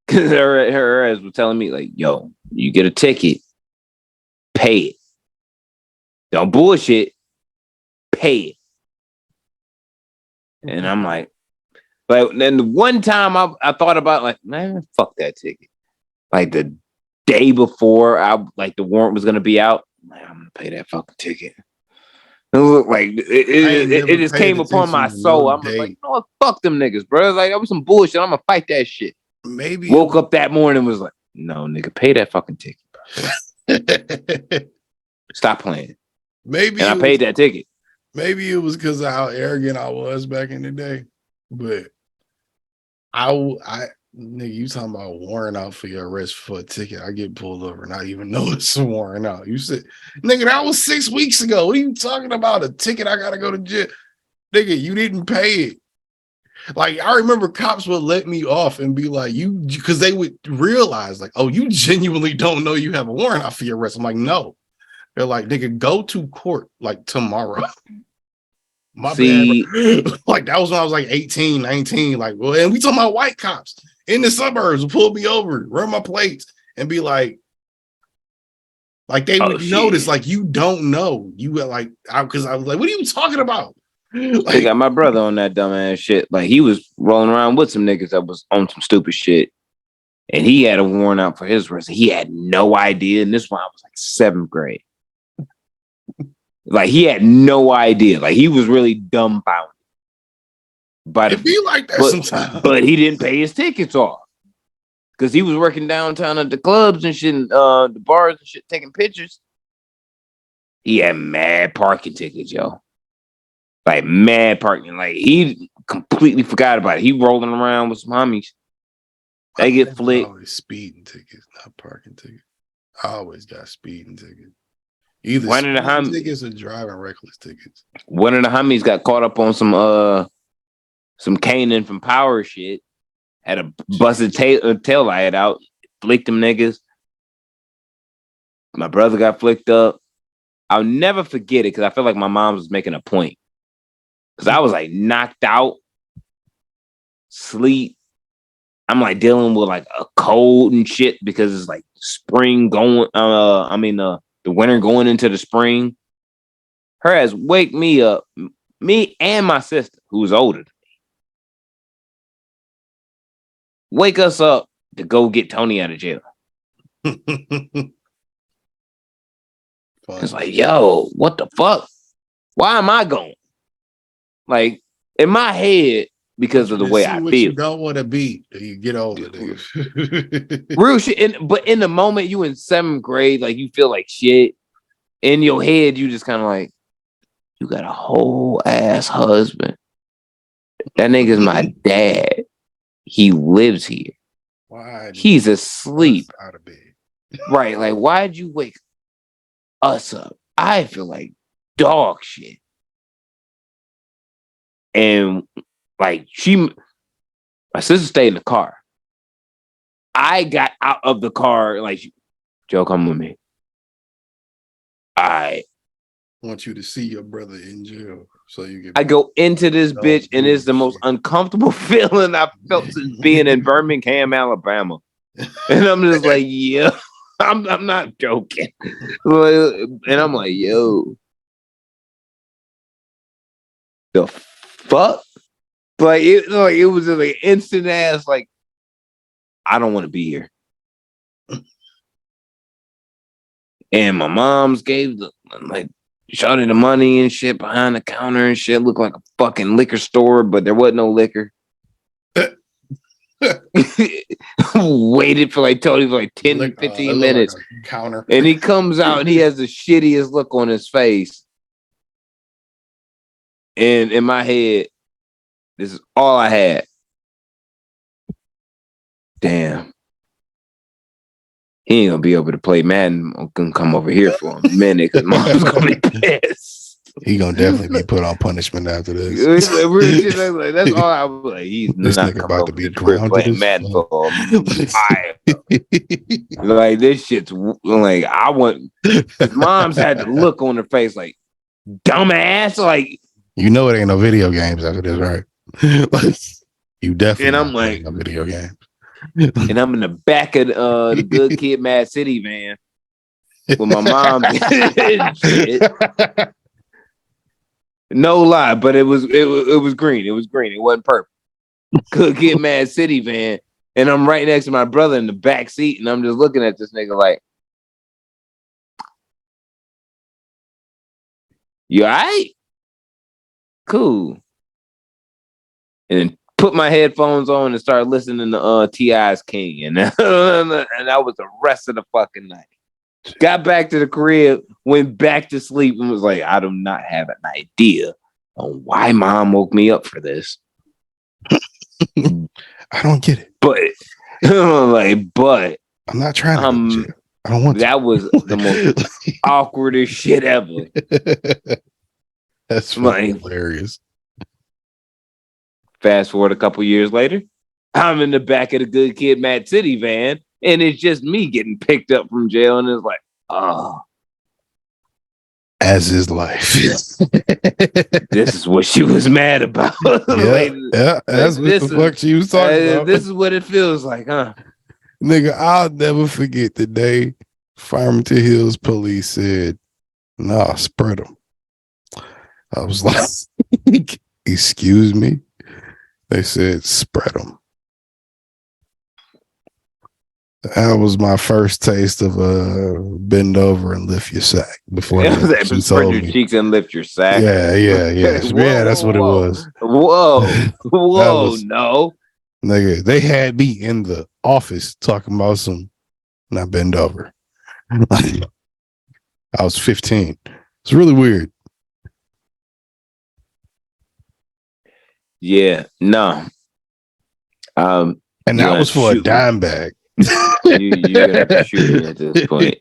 Because her ass was telling me, like, yo, you get a ticket, pay it. Don't bullshit, pay it. And I'm like, but then the one time I thought about, like, man, fuck that ticket. Like the day before the warrant was gonna be out, I'm gonna pay that fucking ticket. It looked like it just came upon my soul. I'm like, you know what? Fuck them niggas, bro. Like, that was some bullshit. I'm gonna fight that shit. Maybe woke up that morning and was like, no, nigga, pay that fucking ticket, bro. Stop playing. Maybe and I paid that ticket. Maybe it was because of how arrogant I was back in the day. But nigga, you talking about warrant out for your arrest for a ticket. I get pulled over and I even know it's a warrant out. You said, nigga, that was 6 weeks ago. What are you talking about? A ticket, I gotta go to jail. Nigga, you didn't pay it. Like, I remember cops would let me off and be like, because they would realize, like, oh, you genuinely don't know you have a warrant out for your arrest. I'm like, no. They're like, nigga, go to court like tomorrow. My bad. Like, that was when I was like 18, 19. Like, well, and we talking about white cops in the suburbs will pull me over, run my plates, and be like, Like they would notice, like you don't know. You were like, because I was like, what are you talking about? They Like, got my brother on that dumbass shit. Like he was rolling around with some niggas that was on some stupid shit. And he had a warrant out for his arrest. He had no idea. And this one I was like 7th grade. Like he had no idea. Like he was really dumbfounded. It be like that sometimes. But he didn't pay his tickets off. Because he was working downtown at the clubs and shit, and, the bars and shit, taking pictures. He had mad parking tickets, yo. Like mad parking. Like he completely forgot about it. He rolling around with some homies. They get flicked. Always speeding tickets, not parking tickets. I always got speeding tickets. Either one of the speeding tickets or driving reckless tickets. One of the homies got caught up on some Kanan from Power shit. Had a busted tail light out, flicked them niggas. My brother got flicked up. I'll never forget it because I feel like my mom was making a point. Because I was like knocked out, sleep. I'm like dealing with like a cold and shit because it's like spring going. The winter going into the spring. Her ass wake me up, me and my sister, who's older than me. Wake us up to go get Tony out of jail. It's like, yo, what the fuck? Why am I going? Like, in my head, because of the way I feel. You don't want to be till you get older. Real shit. But in the moment, you in 7th grade, like, you feel like shit. In your head, you just kind of like, you got a whole ass husband. That nigga's my dad. He lives here. Why? He's asleep. Out of bed. Right. Like, why'd you wake us up? I feel like dog shit. And like my sister stayed in the car. I got out of the car, like, Joe, come with me. I want you to see your brother in jail. So you get I go into this bitch, and it's the most uncomfortable feeling I've felt since being in Birmingham, Alabama. And I'm just like, yeah, I'm not joking. And I'm like, yo, the fuck? Like it was just like instant ass, like, I don't want to be here. And my mom's gave shouted the money and shit behind the counter and shit. Looked like a fucking liquor store, but there wasn't no liquor. Waited for like Tony for like 10, 15 minutes. Like counter. And he comes out and he has the shittiest look on his face. And in my head, this is all I had. Damn. He ain't gonna be able to play Madden. I'm gonna come over here for a minute because mom's gonna be pissed. He gonna definitely be put on punishment after this. That's all I was like. He's this not nigga about to be playing Madden for a like this shit's like I want. Mom's had the look on her face like dumbass. Like you know it ain't no video games after this, right? You definitely. And I'm like no video game. And I'm in the back of the Good Kid, Mad City van with my mom. No lie, but it was green. It was green. It wasn't purple. Good Kid, Mad City van, and I'm right next to my brother in the back seat, and I'm just looking at this nigga like, "You all right? Cool." And then put my headphones on and started listening to T.I.'s King, and that was the rest of the fucking night. Got back to the crib, went back to sleep, and was like, I do not have an idea on why mom woke me up for this. I don't get it. But I'm not trying to go to jail. I don't want that was the most awkwardest shit ever. That's hilarious. Fast forward a couple years later, I'm in the back of the Good Kid, Mad City van, and it's just me getting picked up from jail, and it's like, oh. As is life. This is what she was mad about. Yeah, that's what the fuck she was talking about. This is what it feels like, huh? Nigga, I'll never forget the day Farmington Hills police said, "Nah, spread them." I was like, "Excuse me." They said, "Spread them." That was my first taste of bend over and lift your sack before Spread told your me. cheeks and lift your sack. Yeah. Whoa, That's what it whoa, was. whoa, That whoa, was no. nigga. They had me in the office talking about some not bend over. I was 15. It's really weird. Yeah, no. And that was for a dime bag. You're gonna have to shoot me at this point.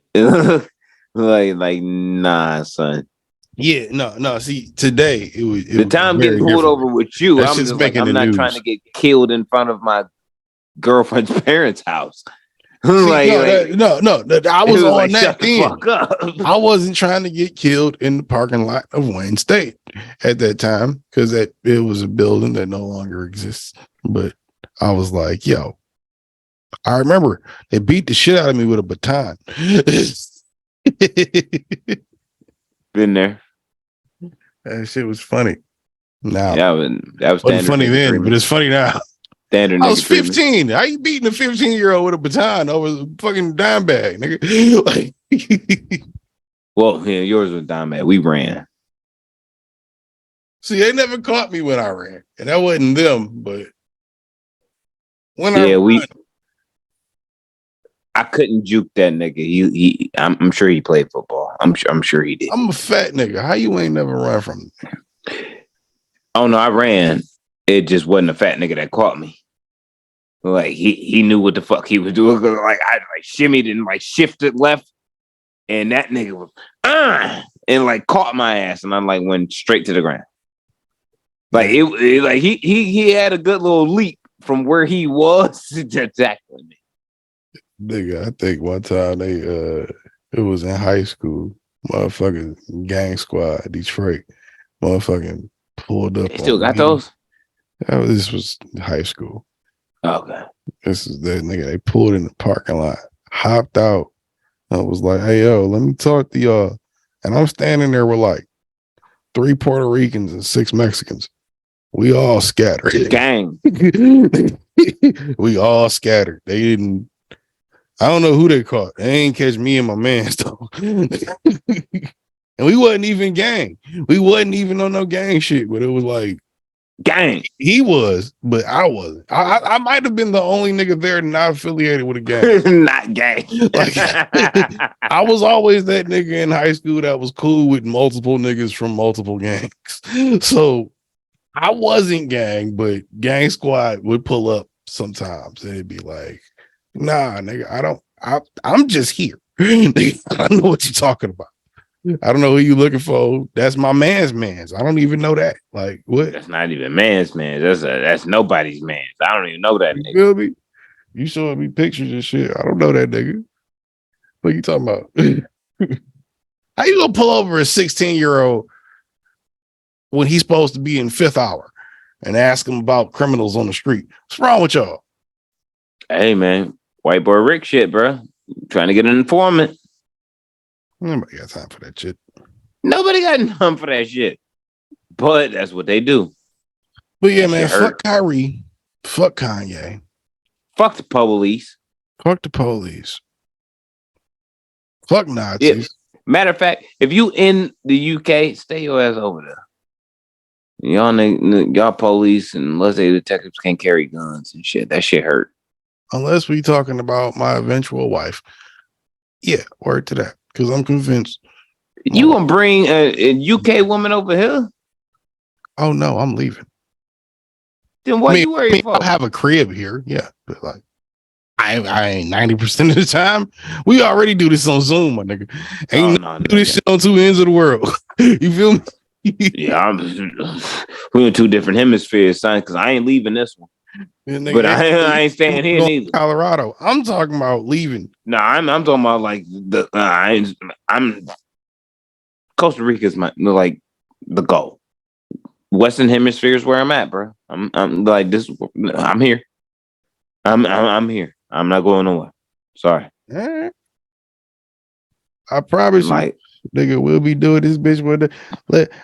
like, nah, son. Yeah, no. See, today it was The time very getting pulled different. over with you, That I'm shit's just like, making I'm the not news. trying to get killed in front of my girlfriend's parents' house. See, no. I was on like, that shut the then. fuck up. I wasn't trying to get killed in the parking lot of Wayne State at that time because it was a building that no longer exists. But I was like, yo, I remember they beat the shit out of me with a baton. Been there. That shit was funny. Now, Yeah, that was wasn't funny then, treatment. but it's funny now. Standard I was 15. treatment. How you beating a 15-year-old with a baton over a fucking dime bag, nigga? Like, well, yeah, yours was dime bag. We ran. see, they never caught me when I ran, and that wasn't them. But when I couldn't juke that nigga. I'm sure he played football. I'm sure he did. I'm a fat nigga. How you ain't never run from me? Oh no, I ran. It just wasn't a fat nigga that caught me. Like he knew what the fuck he was doing. Like I shimmied and like shifted left, and that nigga was and like caught my ass, and I like went straight to the ground. Like it like he had a good little leap from where he was to tackling me. Nigga, I think one time it was in high school, motherfucking gang squad, Detroit, motherfucking pulled up. They still got those? This was high school. Okay. This is that nigga. They pulled in the parking lot, hopped out. I was like, hey, yo, let me talk to y'all. And I'm standing there with like 3 Puerto Ricans and 6 Mexicans. We all scattered. Gang. We all scattered. They didn't. I don't know who they caught. They ain't catch me and my man though. And we wasn't even gang. We wasn't even on no gang shit, but it was like gang. He was, but I wasn't. I might have been the only nigga there not affiliated with a gang. Not gang. Like, I was always that nigga in high school that was cool with multiple niggas from multiple gangs. So I wasn't gang, but gang squad would pull up sometimes and it'd be like, nah, nigga, I'm just here. I don't know what you're talking about. I don't know who you looking for. That's my man's. I don't even know that. Like, what? That's not even man's. That's nobody's man. I don't even know that You nigga. feel me? You showing me pictures and shit. I don't know that nigga. What you talking about? How you gonna pull over a 16-year-old when he's supposed to be in 5th hour and ask him about criminals on the street? What's wrong with y'all? Hey man, white boy Rick shit, bro. Trying to get an informant. Nobody got time for that shit. Nobody got time for that shit. But that's what they do. But yeah, man, fuck Kyrie. Fuck Kanye. Fuck the police. Fuck the police. Fuck Nazis. Yeah. Matter of fact, if you in the UK, stay your ass over there. Y'all police and let's say detectives can't carry guns and shit. That shit hurt. Unless we talking about my eventual wife. Yeah, word to that. Because I'm convinced. You gonna bring a UK woman over here? Oh no, I'm leaving. Then what you worried for? I have a crib here, yeah, but like I ain't 90% of the time. We already do this on Zoom, my nigga. Ain't do this shit on 2 ends of the world. You feel me? Yeah, we're in 2 different hemispheres, son. Because I ain't leaving this one. But I ain't staying here neither. Colorado. I'm talking about leaving. No, I'm talking about like I'm Costa Rica is my like the goal. Western Hemisphere is where I'm at, bro. I'm like this. I'm here. I'm here. I'm not going nowhere. Sorry. I promise Like, you, nigga, we'll be doing this bitch with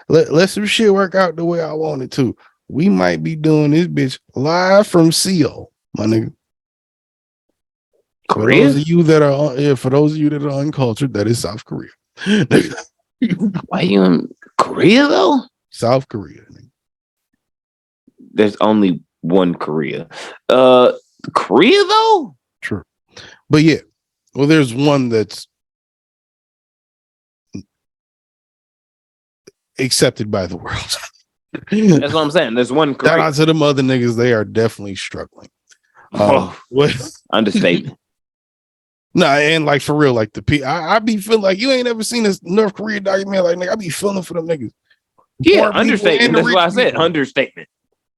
let some shit work out the way I want it to. We might be doing this bitch live from Seoul, my nigga. For Korea? those of you that are uncultured, that is South Korea. Why you in Korea though? South Korea. Nigga. There's only one Korea. Korea though? True. But yeah, well, there's one that's accepted by the world. That's what I'm saying. There's one Shout Korea. out to them other niggas. They are definitely struggling. What? Understatement. Nah, and like for real, like I be feeling like you ain't ever seen this North Korea documentary. Like, nigga, I be feeling for them niggas. Yeah, Poor people understatement. and the That's rich why I said people. understatement.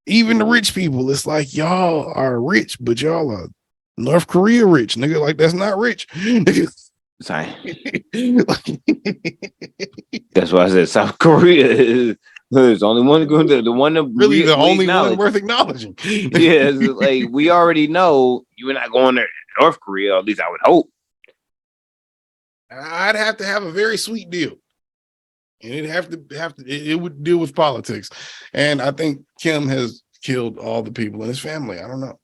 Even the rich people, it's like y'all are rich, but y'all are North Korea rich, nigga. Like that's not rich. Sorry. That's why I said South Korea is there's only one going to the one that Really the only one one worth acknowledging. Yeah, it's like we already know you're not going to North Korea, or at least I would hope. I'd have to have a very sweet deal. And it would deal with politics. And I think Kim has killed all the people in his family. I don't know.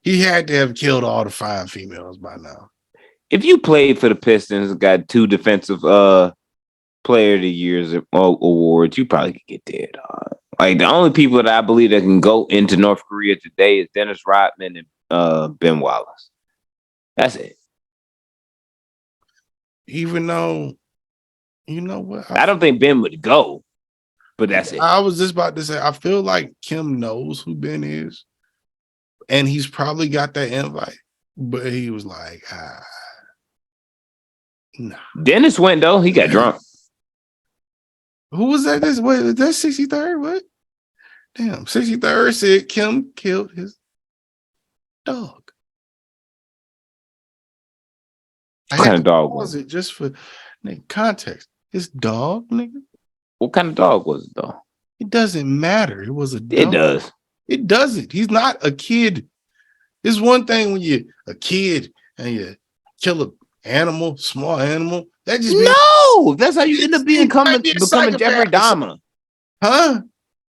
He had to have killed all the 5 females by now. If you played for the Pistons, got 2 defensive player of the years awards, you probably could get there. Like the only people that I believe that can go into North Korea today is Dennis Rodman and Ben Wallace. That's it. Even though, you know what? I don't think Ben would go, but that's it. I was just about to say, I feel like Kim knows who Ben is, and he's probably got that invite, but he was like, nah. Dennis went though. He got drunk. Who was that? That's 63rd? What? Damn, 63rd said Kim killed his dog. What kind of dog was it? Just for context. His dog, nigga? What kind of dog was it though? It doesn't matter. It was a dog. It does. It doesn't. He's not a kid. It's one thing when you're a kid and you kill an animal, small animal. That just no. That's how you end up becoming Jeffrey Dahmer. Huh?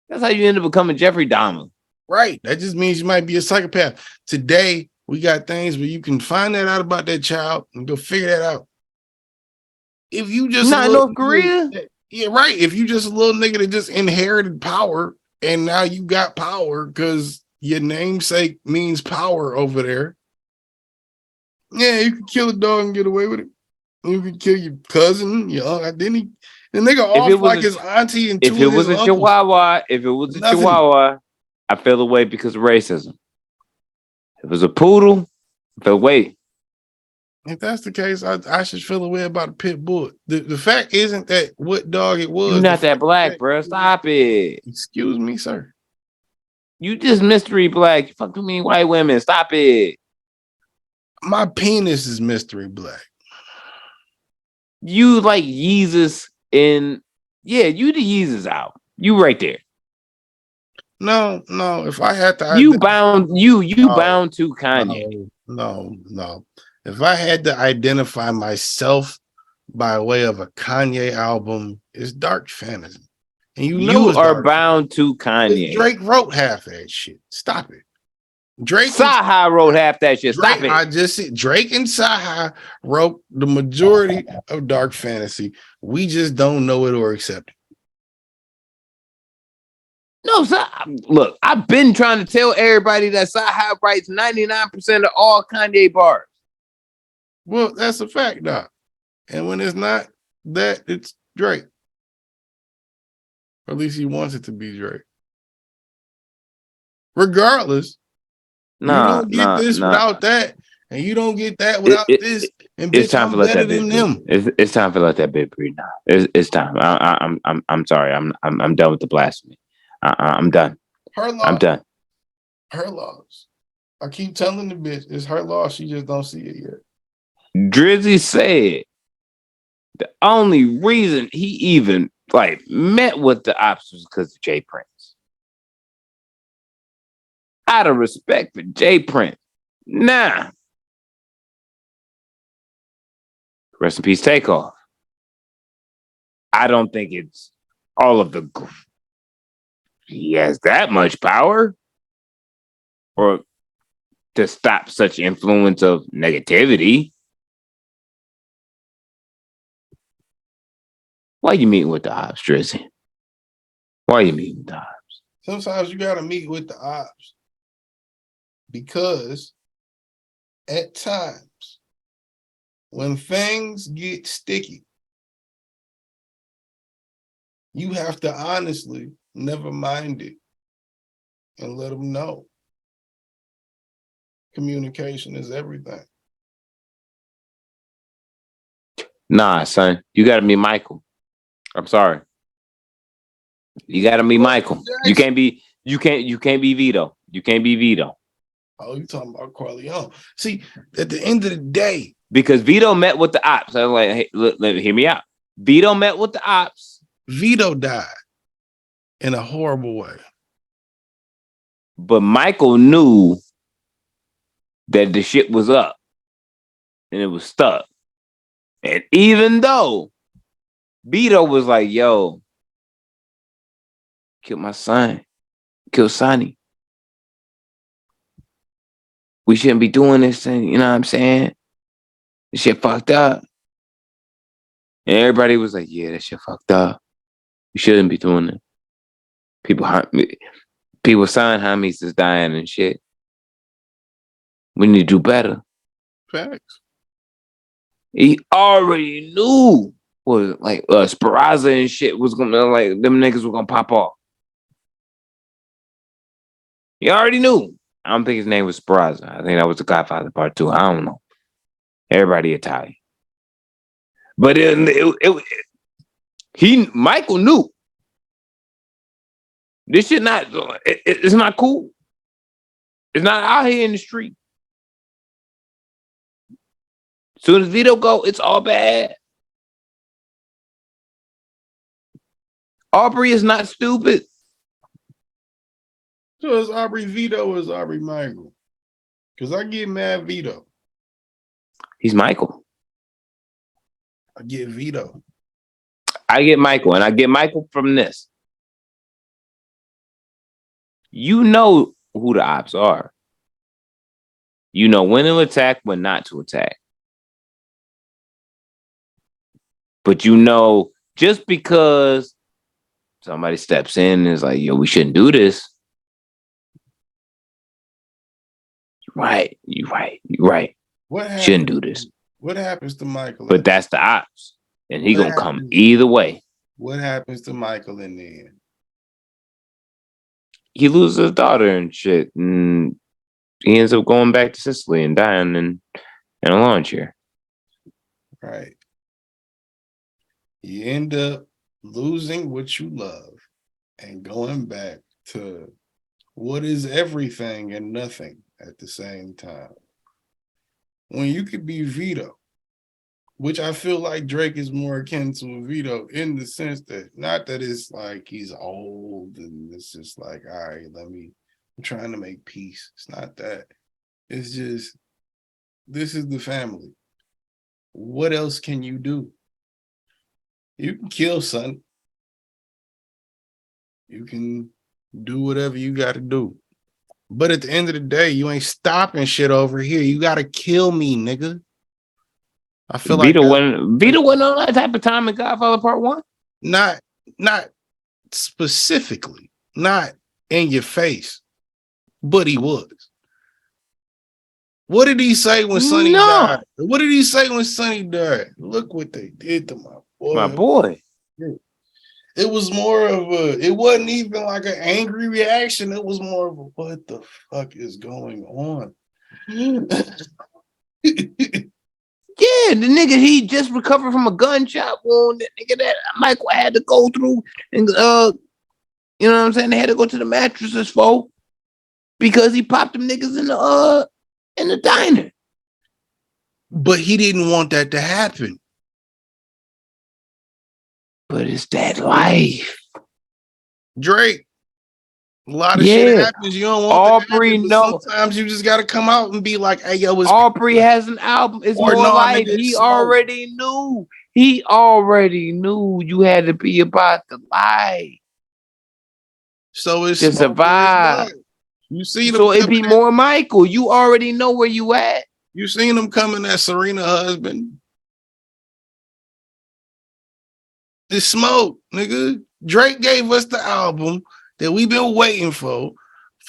That's how you end up becoming Jeffrey Dahmer. Right. That just means you might be a psychopath. Today, we got things where you can find that out about that child and go figure that out. If you just not North Korea, yeah, right. If you just a little nigga that just inherited power and now you got power because your namesake means power over there. Yeah, you can kill a dog and get away with it. You can kill your cousin, your uncle. Then the nigga off like his auntie and 2 of his uncles. If it was a Chihuahua, I feel away because of racism. If it was a poodle, I feel away. If that's the case, I should feel away about a pit bull. The fact isn't that what dog it was. You're not that black, bro. Stop it. Excuse me, sir. You just mystery black. You fuck too many white women. Stop it. My penis is mystery black. You like Yeezus you the Yeezus out. You right there. No. If I had to, you bound to Kanye. No. If I had to identify myself by way of a Kanye album, it's dark fantasy. And you are bound to Kanye. Drake wrote half that shit. Stop it. Saha wrote half that shit. Stop it. I just said Drake and Saha wrote the majority of dark fantasy. We just don't know it or accept it. No, look, I've been trying to tell everybody that Saha writes 99% of all Kanye bars. Well, that's a fact, Doc. And when it's not that, it's Drake. Or at least he wants it to be Drake. Regardless, you don't get this without that, and you don't get that without this. And bitch, it's time I'm better than them. It's time to let that bit breathe now. It's time. I'm sorry. I'm done with the blasphemy. I'm done. Her law. I'm done. Her laws. I keep telling the bitch it's her law. She just don't see it yet. Drizzy said the only reason he even met with the ops was because of Jay Prince. Out of respect for Jay Prince. Nah. Rest in peace, Takeoff. I don't think it's all of the. He has that much power, or to stop such influence of negativity. Why you meeting with the ops, Drizzy? Why you meeting with the ops? Sometimes you gotta meet with the ops because at times when things get sticky, you have to honestly never mind it and let them know. Communication is everything. Nah, son, you gotta meet Michael. I'm sorry. You gotta meet Michael. You can't be Vito. You can't be Vito. Oh, you talking about Corleone. See, at the end of the day. Because Vito met with the ops. I was like, hey, hear me out. Vito met with the ops. Vito died in a horrible way. But Michael knew that the shit was up and it was stuck. And even though Vito was like, yo, kill my son, kill Sonny. We shouldn't be doing this thing, you know what I'm saying? This shit fucked up. And everybody was like, yeah, that shit fucked up. We shouldn't be doing it. People sign homies is dying and shit. We need to do better. Facts. He already knew was like Sparaza and shit was gonna like them niggas were gonna pop off. He already knew. I don't think his name was Sparaza. I think that was the Godfather Part 2. I don't know. Everybody Italian. But Michael knew. This shit it's not cool. It's not out here in the street. Soon as Vito go, it's all bad. Aubrey is not stupid. So is Aubrey Vito or is Aubrey Michael? Because I get mad Vito. He's Michael. I get Vito. I get Michael, and I get Michael from this. You know who the ops are. You know when to attack, when not to attack. But you know, just because somebody steps in and is like, yo, we shouldn't do this. You're right. Shouldn't do this. What happens to Michael? But that's the ops. And he gonna come either way. What happens to Michael in the end? He loses his daughter and shit. And he ends up going back to Sicily and dying in a lawn chair. Right. You end up losing what you love and going back to what is everything and nothing at the same time. When you could be Vito, which I feel like Drake is more akin to a Vito in the sense that not that it's like he's old and it's just like, all right, I'm trying to make peace. It's not that. It's just, this is the family. What else can you do? You can kill son. You can do whatever you got to do. But at the end of the day, you ain't stopping shit over here. You got to kill me, nigga. I feel Vito went on that type of time in Godfather Part 1? Not specifically, not in your face, but he was. What did he say when Sonny died? What did he say when Sonny died? Look what they did to my boy. My boy. It was more of it wasn't even like an angry reaction. It was more of a, what the fuck is going on? Yeah, the nigga, he just recovered from a gunshot wound. That nigga that Michael had to go through and you know what I'm saying? They had to go to the mattresses for because he popped them niggas in the diner. But he didn't want that to happen. But it's that life. Drake A lot of shit Yeah. happens. You don't want that to Aubrey, happen, but no. sometimes you just gotta come out and be like, hey, yo, it's Aubrey has an album. It's or more no, life. nigga, He it's smoke. already knew. He already knew you had to be about the life So it's to smoke or it's survive. light. You seen them So it'd coming be more Michael. You already know where you at. You seen them coming at Serena husband. It's smoke, nigga. Drake gave us the album that we've been waiting for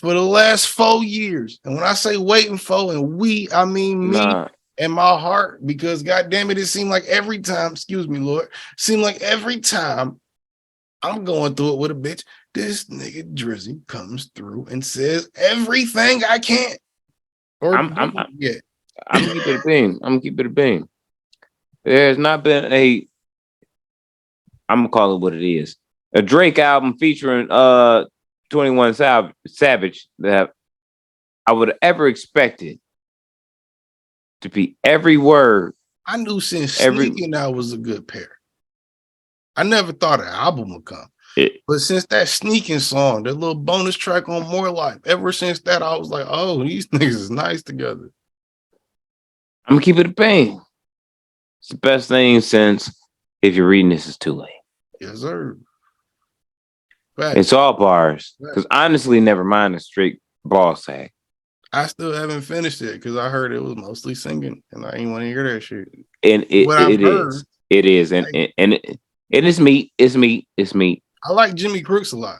the last 4 years. And when I say waiting for, and we, I mean me and my heart, because goddamn it seemed like every time, excuse me, Lord, seemed like every time I'm going through it with a bitch, this nigga Drizzy comes through and says everything I can't. Or I'm gonna keep it a beam. I'm gonna keep it a beam. There's not been I'm gonna call it what it is. A Drake album featuring 21 Savage that I would have ever expected to be every word. I knew since Sneaking Out was a good pair. I never thought an album would come. But since that Sneaking song, that little bonus track on More Life, ever since that, I was like, oh, these niggas is nice together. I'm gonna keep it a bang. It's the best thing since If You're Reading This, It's Too Late. Yes, sir. It's all bars. Because honestly, never mind the straight ball sack. I still haven't finished it because I heard it was mostly singing, and I didn't want to hear that shit. And it is, and it's meat. It's meat. It's meat. I like Jimmy Crooks a lot,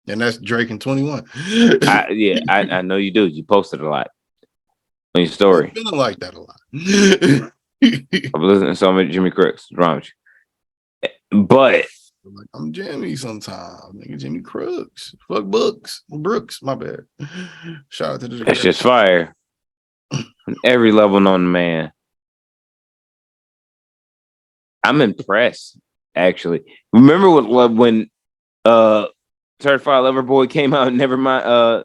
and that's Drake and 21. I know you do. You posted a lot on your story. I'm feeling like that a lot. I'm listening to so many Jimmy Crooks. What's wrong with you? But like, I'm Jimmy sometimes. Nigga, Jimmy Crooks. Fuck Brooks, my bad. Shout out to the That's just fire. On every level known to man. I'm impressed, actually. Remember when Certified Lover Boy came out, Nevermind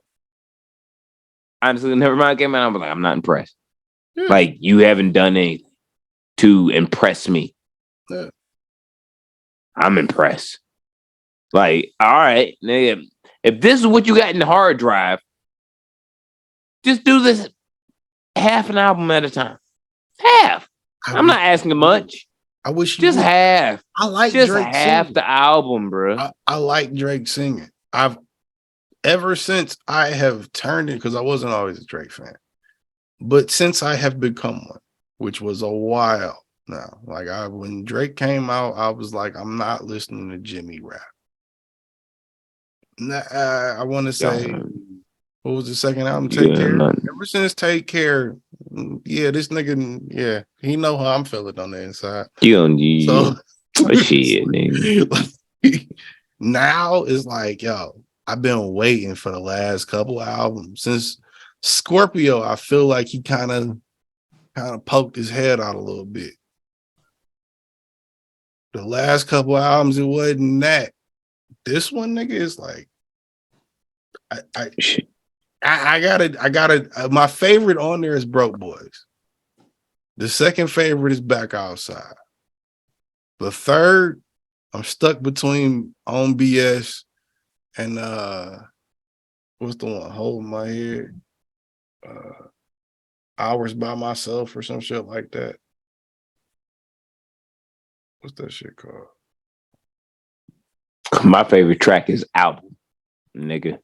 came out, I was like, I'm not impressed. Yeah. Like, you haven't done anything to impress me. Yeah. I'm impressed. Like, all right, nigga, if this is what you got in the hard drive, just do this half an album at a time. Half. I'm not asking much. I wish you just would. half. I like just Drake half singing. the album, bro. I like Drake singing. Ever since I have turned it, because I wasn't always a Drake fan, but since I have become one, which was a while now, like when Drake came out, I was like, I'm not listening to Jimmy rap. I want to say, what was the second album? Take Care. Ever since Take Care, this nigga, he know how I'm feeling on the inside. You don't need shit, nigga. Now it's like, yo, I've been waiting for the last couple albums since Scorpio. I feel like he kind of poked his head out a little bit. The last couple albums, it wasn't that. This one, nigga, is like, I gotta. My favorite on there is Broke Boys. The second favorite is Back Outside. The third, I'm stuck between On BS and what's the one? Hold My Head. Hours by Myself or some shit like that. What's that shit called? My favorite track is Album, nigga.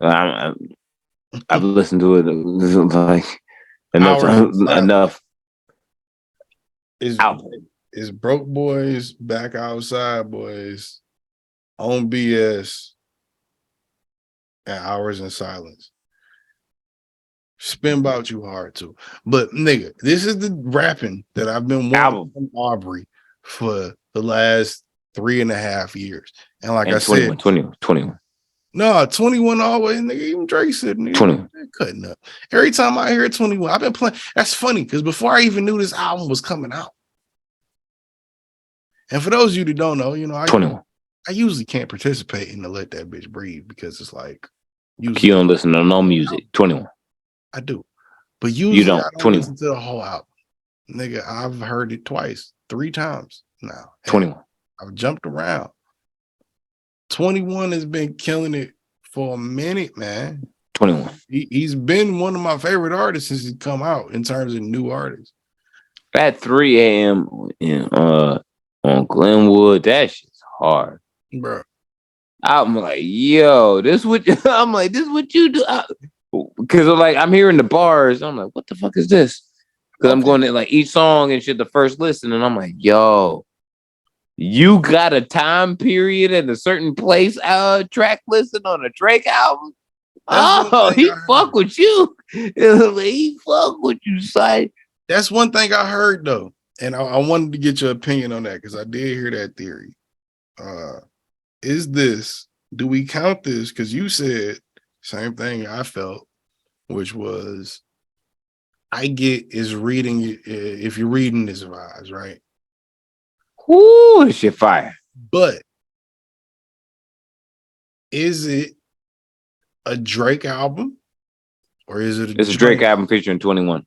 I've listened to it like enough. Is Broke Boys, Back Outside Boys, On BS, and Hours in Silence. Spin About You hard too. But nigga, this is the rapping that I've been wanting from Aubrey for the last 3.5 years. And like I said, 21. No, 21 always, nigga. Even Drake said, nigga, 21. Cutting up. Every time I hear 21, I've been playing. That's funny because before I even knew this album was coming out. And for those of you that don't know, I usually can't participate in the Let That Bitch Breathe because it's like, you don't listen to no music. 21. I do. But usually you don't. I don't listen to the whole album. Nigga, I've heard it 3 times now. 21. I've jumped around. 21 has been killing it for a minute, man. 21. He's been one of my favorite artists since he's come out in terms of new artists. At 3 a.m. On Glenwood, that shit's hard. Bro. I'm like, yo, this what I'm like, this what you do? Because like I'm hearing the bars, I'm like, what the fuck is this? Because I'm going to like each song and shit, the first listen, and I'm like, yo, you got a time period and a certain place track listed on a Drake album? He fuck with you. He fuck with you, son. That's one thing I heard though, and I wanted to get your opinion on that because I did hear that theory. Do we count this? Because you said same thing I felt, which was I get is reading if you're reading this vibes, right? Ooh, this shit fire. But is it a Drake album or is it It's a Drake album featuring 21?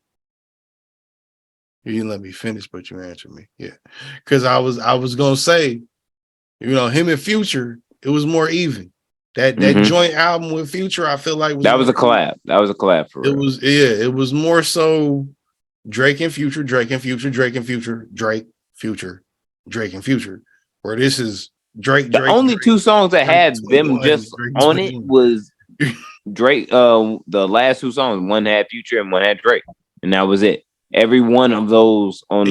You didn't let me finish, but you answered me. Yeah. Because I was gonna say, him and Future, it was more even. That joint album with Future, I feel like that was a collab. That was a collab for real. It was more so Drake and Future, Drake and Future, Drake and Future, Drake, Future, Drake and Future. Where this is Drake. The only two songs that had them just on it was Drake. The last two songs, one had Future and one had Drake, and that was it. Every one of those on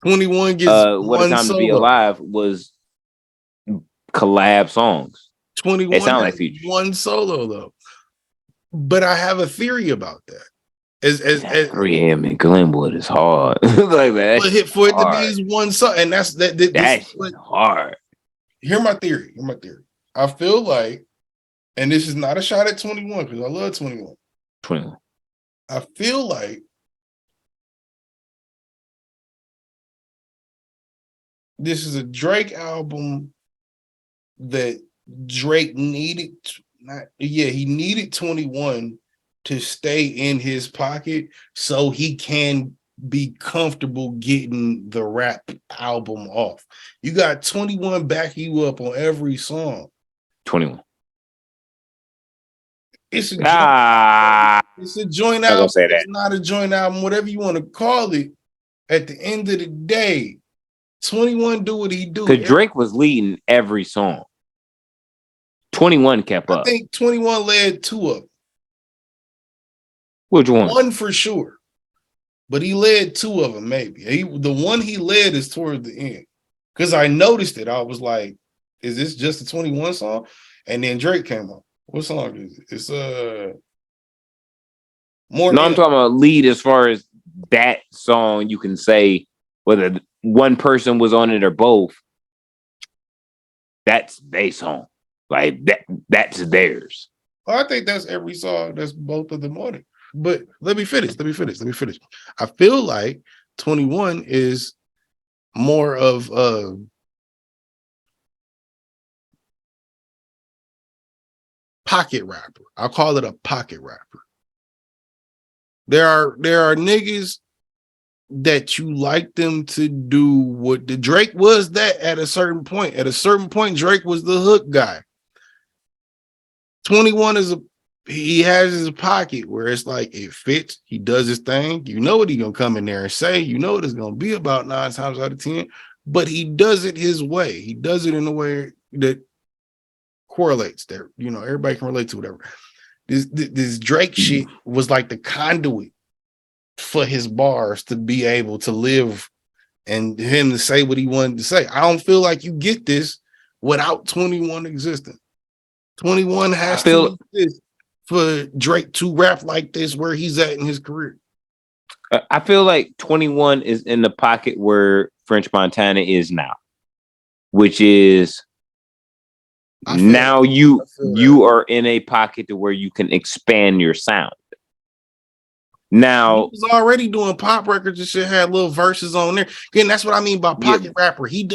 21 gets What a Time to Be Alive was collab songs. 21 it sound like Future. One solo though. But I have a theory about that. As 3 a.m. in Glenwood is hard. Like that. But for it to be as one song, and that's hard. Here's my theory. I feel like, and this is not a shot at 21 because I love 21. 21. I feel like this is a Drake album that Drake needed. He needed 21 to stay in his pocket so he can be comfortable getting the rap album off. You got 21 backing you up on every song. 21. It's a joint album. It's not a joint album, whatever you want to call it. At the end of the day, 21 do what he do. Because Drake was leading every song. 21 kept up. I think 21 led two of them. Which one? One for sure. But he led two of them, maybe. The one he led is towards the end. Because I noticed it. I was like, is this just a 21 song? And then Drake came on. What song is it? It's more. No, I'm talking about lead as far as that song. You can say whether one person was on it or both. That's their song. Like that's theirs. Well, I think that's every song. That's both of them on it. But let me finish. I feel like 21 is more of a pocket rapper. I'll call it a pocket rapper. There are niggas that you like them to do what the Drake was that at a certain point. At a certain point, Drake was the hook guy. 21 he has his pocket where it's like it fits. He does his thing. You know what he's gonna come in there and say. You know what it's gonna be about 9 times out of 10. But he does it his way. He does it in a way that correlates. That everybody can relate to whatever. This Drake shit was like the conduit for his bars to be able to live and him to say what he wanted to say. I don't feel like you get this without 21 existing. 21 has to exist for Drake to rap like this where he's at in his career. I feel like 21 is in the pocket where French Montana is now, which is now you are in a pocket to where you can expand your sound. Now he was already doing pop records and shit, had little verses on there. Again, that's what I mean by pocket rapper. He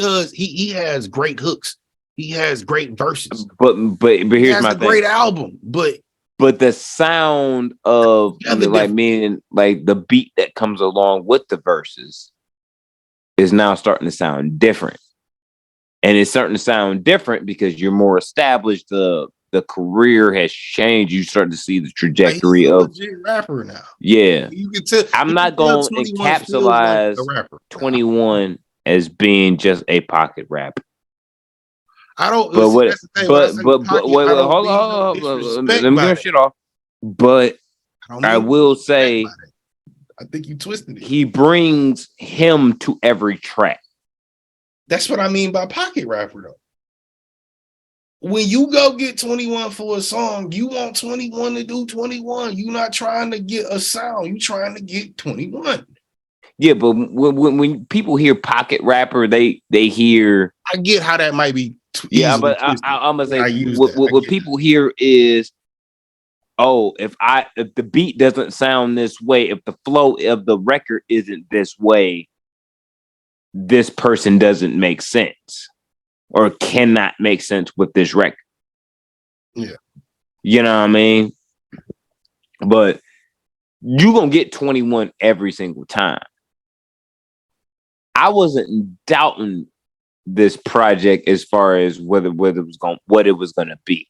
has great hooks. He has great verses. But here's my thing. Great album, but the sound of meaning like the beat that comes along with the verses is now starting to sound different. And it's starting to sound different because you're more established. The the career has changed. You start to see the Like, trajectory he's a of legit rapper now. yeah. You can tell. I'm You not can tell going to 21 feels like encapsulize a rapper. 21 as being just a pocket rapper. I don't. But See, what? that's the thing. When I say But pocket, wait, I don't hold mean no on. disrespect Let me by get my that. shit off. But I don't I mean will disrespect by say that. I think you twisted it. he brings him to every track. That's what I mean by pocket rapper, though. When you go get 21 for a song, you want 21 to do 21. You're not trying to get a sound. You're trying to get 21. Yeah, but when people hear pocket rapper, they hear. I get how that might be Yeah, easily but twisted. I'm gonna say I use what that. I get people hear is, oh, if the beat doesn't sound this way, if the flow of the record isn't this way, this person doesn't make sense or cannot make sense with this record. Yeah. You know what I mean? But you gonna get 21 every single time. I wasn't doubting this project as far as what it was gonna be.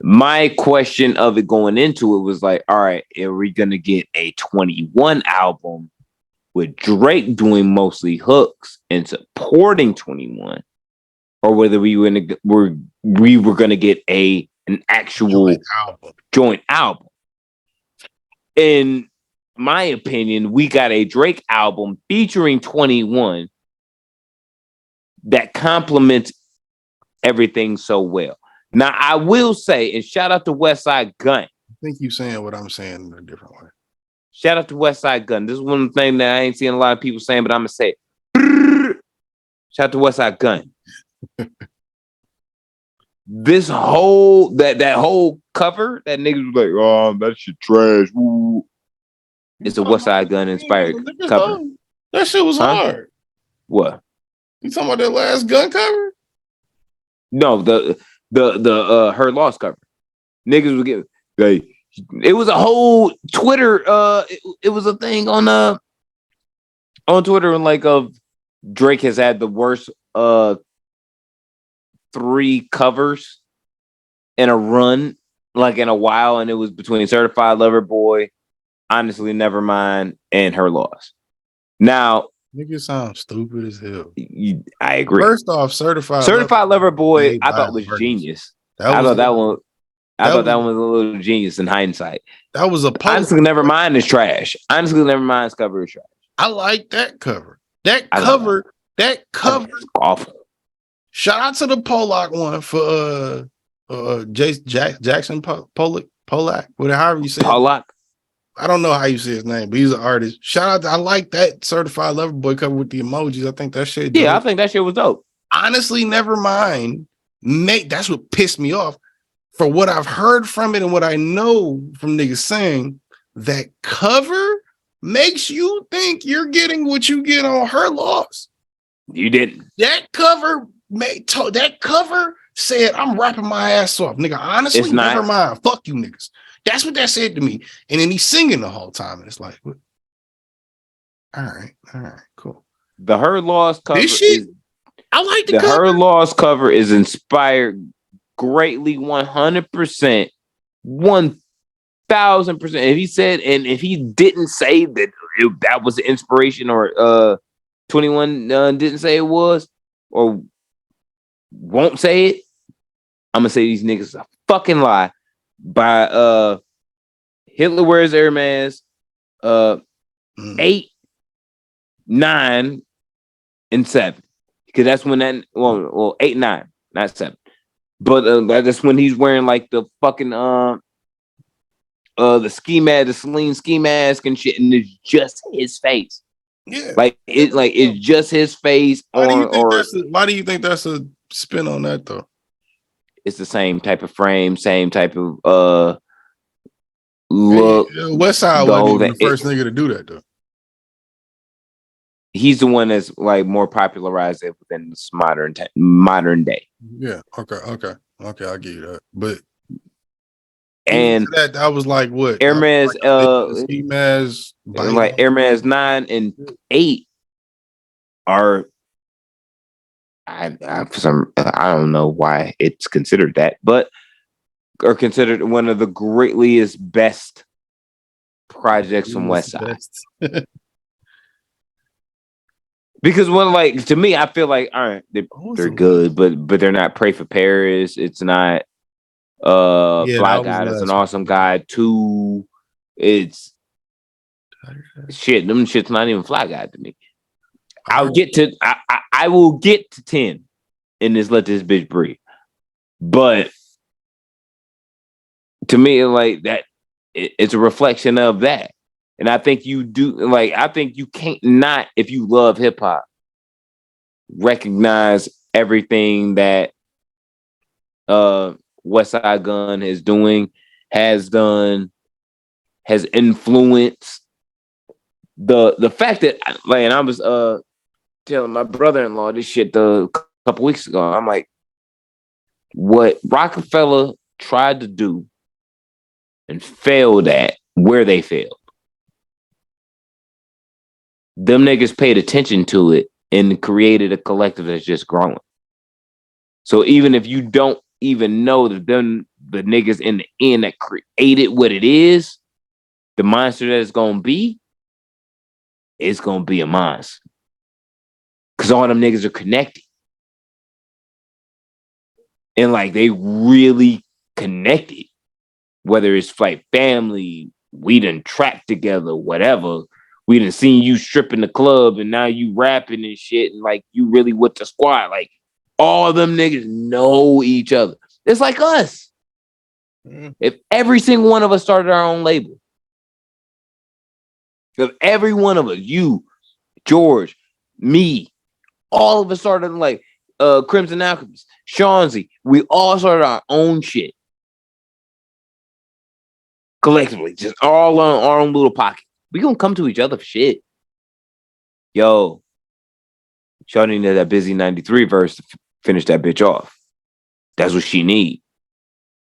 My question of it going into it was like, all right, are we gonna get a 21 album with Drake doing mostly hooks and supporting 21, or whether we were gonna get an actual joint album? In my opinion, we got a Drake album featuring 21 that complements everything so well. Now, I will say, and shout out to Westside Gunn. I think you're saying what I'm saying in a different way. Shout out to Westside Gunn. This is one thing that I ain't seeing a lot of people saying, but I'm gonna say it. Shout out to Westside Gunn. This whole that whole cover, that nigga was like, oh, that shit trash. Ooh. It's a Westside Gunn inspired cover. That shit was hard. What? You talking about that last Gun cover? No, the Her Loss cover. Niggas was getting like, it was a whole Twitter. It was a thing on Twitter, and like of Drake has had the worst 3 covers in a run, like in a while, and it was between Certified Lover Boy, Honestly Nevermind, and Her Loss. Now, niggas sound stupid as hell. I agree. First off, Certified Lover Boy, I thought was genius. I thought that one was a little genius in hindsight. That was a post. Honestly Nevermind is trash. Honestly Nevermind's cover is trash. I like that cover. That cover is awful. Shout out to the Polak one for Jackson Polak, whatever however you say Polak. I don't know how you say his name, but he's an artist. Shout out I like that Certified Lover Boy cover with the emojis. I think that shit dope. Yeah, I think that shit was dope. Honestly, Nevermind. That's what pissed me off. For what I've heard from it and what I know from niggas saying, that cover makes you think you're getting what you get on Her Loss. You didn't. That cover said, I'm rapping my ass off. Nigga, honestly, Nevermind. Fuck you niggas. That's what that said to me. And then he's singing the whole time. And it's like, what? All right, cool. The Her Loss cover I like the cover. Her Loss cover is inspired greatly 100%, 1000%. If he said, and if he didn't say that that was the inspiration, or 21 didn't say it was, or won't say it, I'm gonna say these niggas a fucking lie. By Hitler Wears Hermes 8, 9, and 7. Because that's when that 8, 9, not 7. But that's when he's wearing like the fucking the ski mask, the Celine ski mask and shit, and it's just his face. Yeah, it's just his face. Why do you think that's a spin on that though? It's the same type of frame, same type of look. Westside wasn't even the first nigga to do that though. He's the one that's like more popularized it within this modern day. Yeah. Okay. I'll give you that. But and that was like what Hermes, Hermes, like Hermes 9 and 8 are. I don't know why it's considered that, but are considered one of the greatliest best projects from West Side. Because when, like, to me, I feel like, all right, they're good, but they're not Pray for Paris. It's not Fly Guy. That's an awesome guy. 2, it's shit. Them shit's not even Fly Guy to me. I will get to 10 in this Let This Bitch Breathe. But to me, like that, it's a reflection of that. And I think you do, like, I think you can't not, if you love hip hop, recognize everything that West Side Gun is doing, has done, has influenced. The fact that, like, and I was telling my brother-in-law this shit a couple weeks ago. I'm like, what Rockefeller tried to do and failed at, where they failed. Them niggas paid attention to it and created a collective that's just growing. So even if you don't even know that them the niggas in the end that created what it is, the monster that it's gonna be, it's gonna be a monster. Cause all them niggas are connected. And like they really connected. Whether it's like family, we done trapped together, whatever. We done seen you stripping the club and now you rapping and shit. And like you really with the squad. Like all them niggas know each other. It's like us. If every single one of us started our own label. If every one of us, you, George, me, all of us started like Crimson Alchemist, Shawnzy, we all started our own shit. Collectively, just all on our own little pocket. We gonna come to each other for shit. Yo, Shawty need that busy 93 verse to finish that bitch off. That's what she need.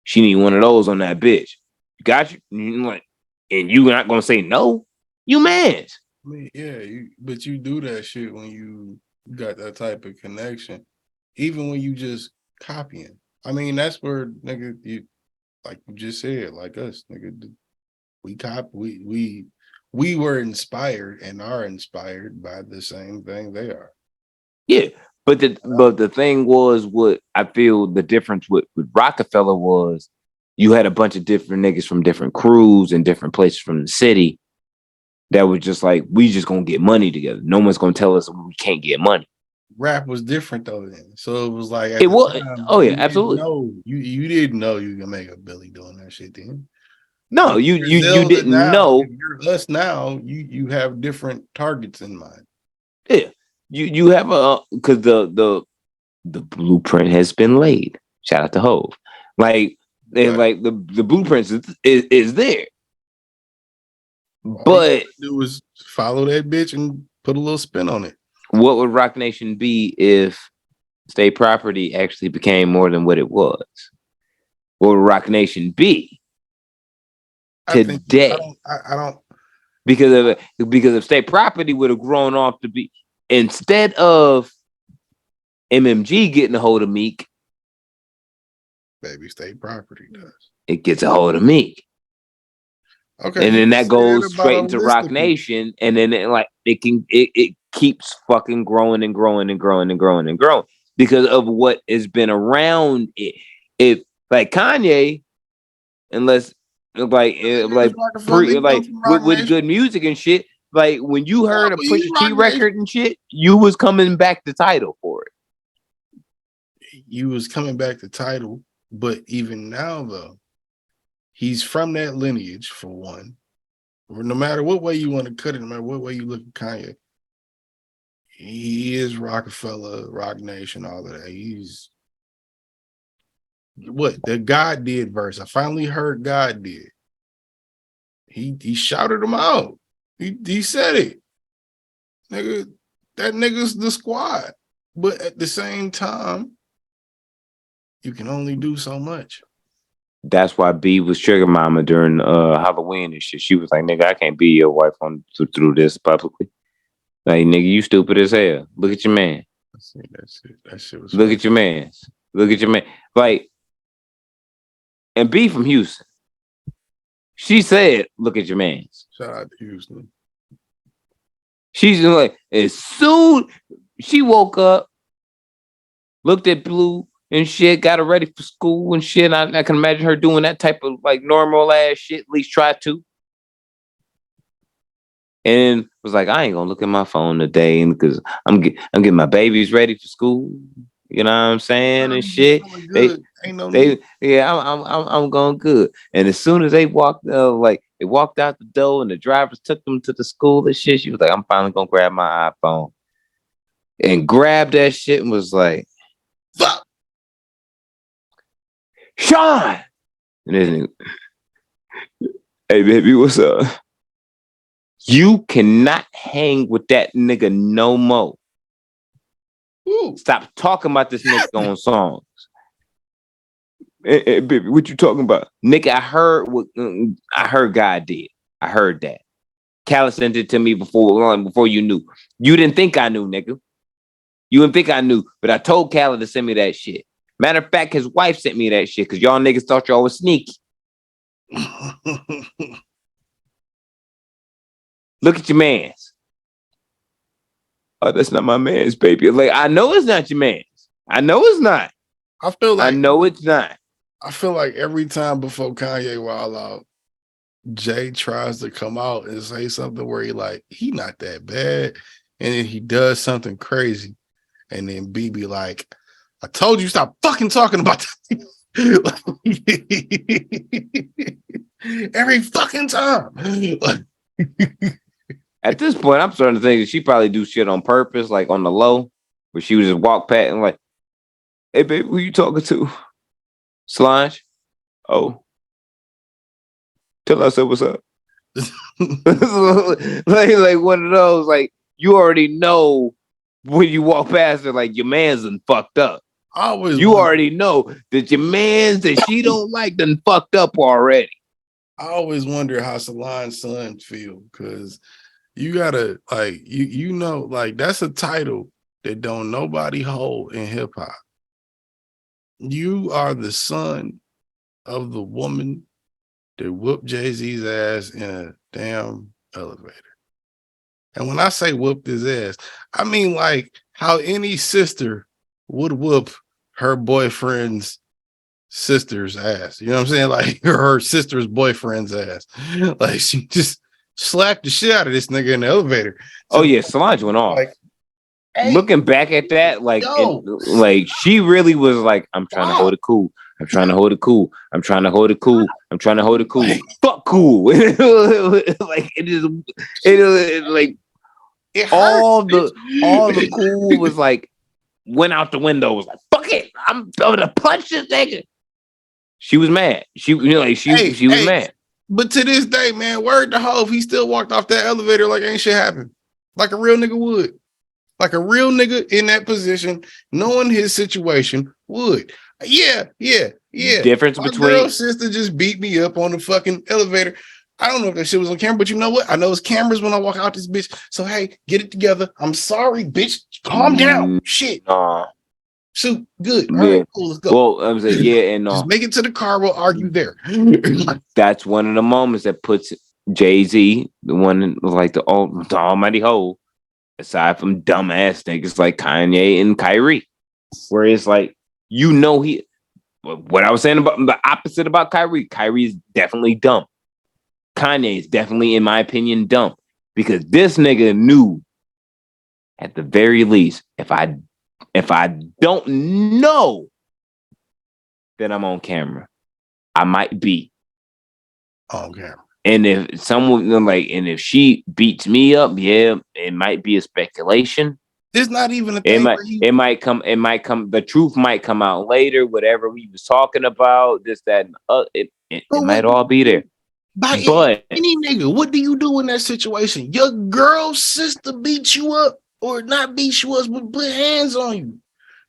She need one of those on that bitch. You got you? Like, and you not gonna say no? You mans. I mean, yeah, but you do that shit when you got that type of connection. Even when you just copying. I mean, that's where nigga, you like you just said, like us, nigga, we were inspired and are inspired by the same thing they are. Yeah, but the thing was, what I feel the difference with Rockefeller was, you had a bunch of different niggas from different crews and different places from the city that was just like, we just gonna get money together. No one's gonna tell us we can't get money. Rap was different though then, so it was like it was. Oh yeah, absolutely. You didn't know you can make a Billy doing that shit then. No, you didn't now, know. If you're us now, you have different targets in mind. Yeah, you have a because the blueprint has been laid. Shout out to Hove. Like and like the blueprints is there. But do is follow that bitch and put a little spin on it. What would Rock Nation be if State Property actually became more than what it was? What would Rock Nation be today? I don't because if State Property would have grown off to be, instead of MMG getting a hold of Meek, baby, State Property does. It gets a hold of Meek. Okay, and then that goes straight into Rock Nation, and then it keeps fucking growing and growing and growing and growing and growing because of what has been around it. If like Kanye, unless with good music and shit, like when you heard a Pusha T record and shit, you was coming back to Tidal for it. You was coming back to Tidal, but even now though, he's from that lineage for one. No matter what way you want to cut it, no matter what way you look at Kanye, he is Rockefeller, Rock Nation, all of that. He's what the God did verse. I finally heard God did. He shouted him out. He said it. Nigga, that nigga's the squad. But at the same time, you can only do so much. That's why B was Trigger Mama during Halloween and shit. She was like, nigga, I can't be your wife through this publicly. Like, nigga, you stupid as hell. Look at your man. That's it. That shit was Look at your man. Look at your man. Like, and B from Houston. She said, "Look at your man's." Shout out to Houston. She's like, as soon she woke up, looked at Blue and shit, got her ready for school and shit. I can imagine her doing that type of like normal ass shit. At least try to. And was like, I ain't gonna look at my phone today because I'm getting my babies ready for school. You know what I'm saying and shit. I'm going good. And as soon as they walked, they walked out the door and the drivers took them to the school and shit. She was like, I'm finally gonna grab my iPhone and grabbed that shit and was like, fuck, Sean. And then, hey baby, what's up? You cannot hang with that nigga no more. Ooh. Stop talking about this nigga on songs. Hey, baby, what you talking about? Nigga, I heard God did. I heard that. Khaled sent it to me before you knew. You didn't think I knew, nigga. You didn't think I knew, but I told Khaled to send me that shit. Matter of fact, his wife sent me that shit because y'all niggas thought y'all was sneaky. Look at your mans. Oh, that's not my man's, baby. Like, I know it's not your man's. I know it's not. I know it's not. I feel like every time before Kanye wild out, Jay tries to come out and say something where he not that bad. And then he does something crazy. And then B be like, I told you stop fucking talking about that. Every fucking time. At this point, I'm starting to think that she probably do shit on purpose, like on the low, where she would just walk past and like, hey, baby, who you talking to? Solange? Oh. Tell us what's up. like one of those, like, you already know when you walk past her, like, your man's done fucked up. Already know that your man's that she don't like done fucked up already. I always wonder how Solange's son feel, because you gotta that's a title that don't nobody hold in hip hop. You are the son of the woman that whooped Jay-Z's ass in a damn elevator. And when I say whooped his ass, I mean like how any sister would whoop her boyfriend's sister's ass. You know what I'm saying? Like her sister's boyfriend's ass. Like she just slapped the shit out of this nigga in the elevator. So, oh yeah, Solange went off. Like, hey, looking back at that, like, like she really was like, I'm trying to hold it cool. I'm trying to hold it cool. I'm trying to hold it cool. I'm trying to hold it cool. Fuck cool. Like it is like it all the cool was like went out the window. Was like, fuck it. I'm gonna punch this nigga. She was mad. She was mad. But to this day, man, word to Hov, he still walked off that elevator like ain't shit happened. Like a real nigga would. Like a real nigga in that position, knowing his situation, would. Yeah. Difference My between girl sister just beat me up on the fucking elevator. I don't know if that shit was on camera, but you know what? I know it's cameras when I walk out this bitch. So hey, get it together. I'm sorry, bitch. Calm down. Shit. So good. All right, cool. Let's go. Well, I was like, yeah, and just make it to the car. We'll argue there. That's one of the moments that puts Jay-Z, the one like the almighty hole, aside from dumbass niggas like Kanye and Kyrie, where it's like, you know, what I was saying about the opposite about Kyrie. Kyrie is definitely dumb. Kanye is definitely, in my opinion, dumb, because this nigga knew at the very least, if I don't know that I'm on camera, I might be on camera. And if someone and if she beats me up, yeah, it might be a speculation. There's not even a thing. It might come. The truth might come out later. Whatever we was talking about, this, that, and it might all be there. But any nigga, what do you do in that situation? Your girl's sister beat you up, or not beat you up, but put hands on you.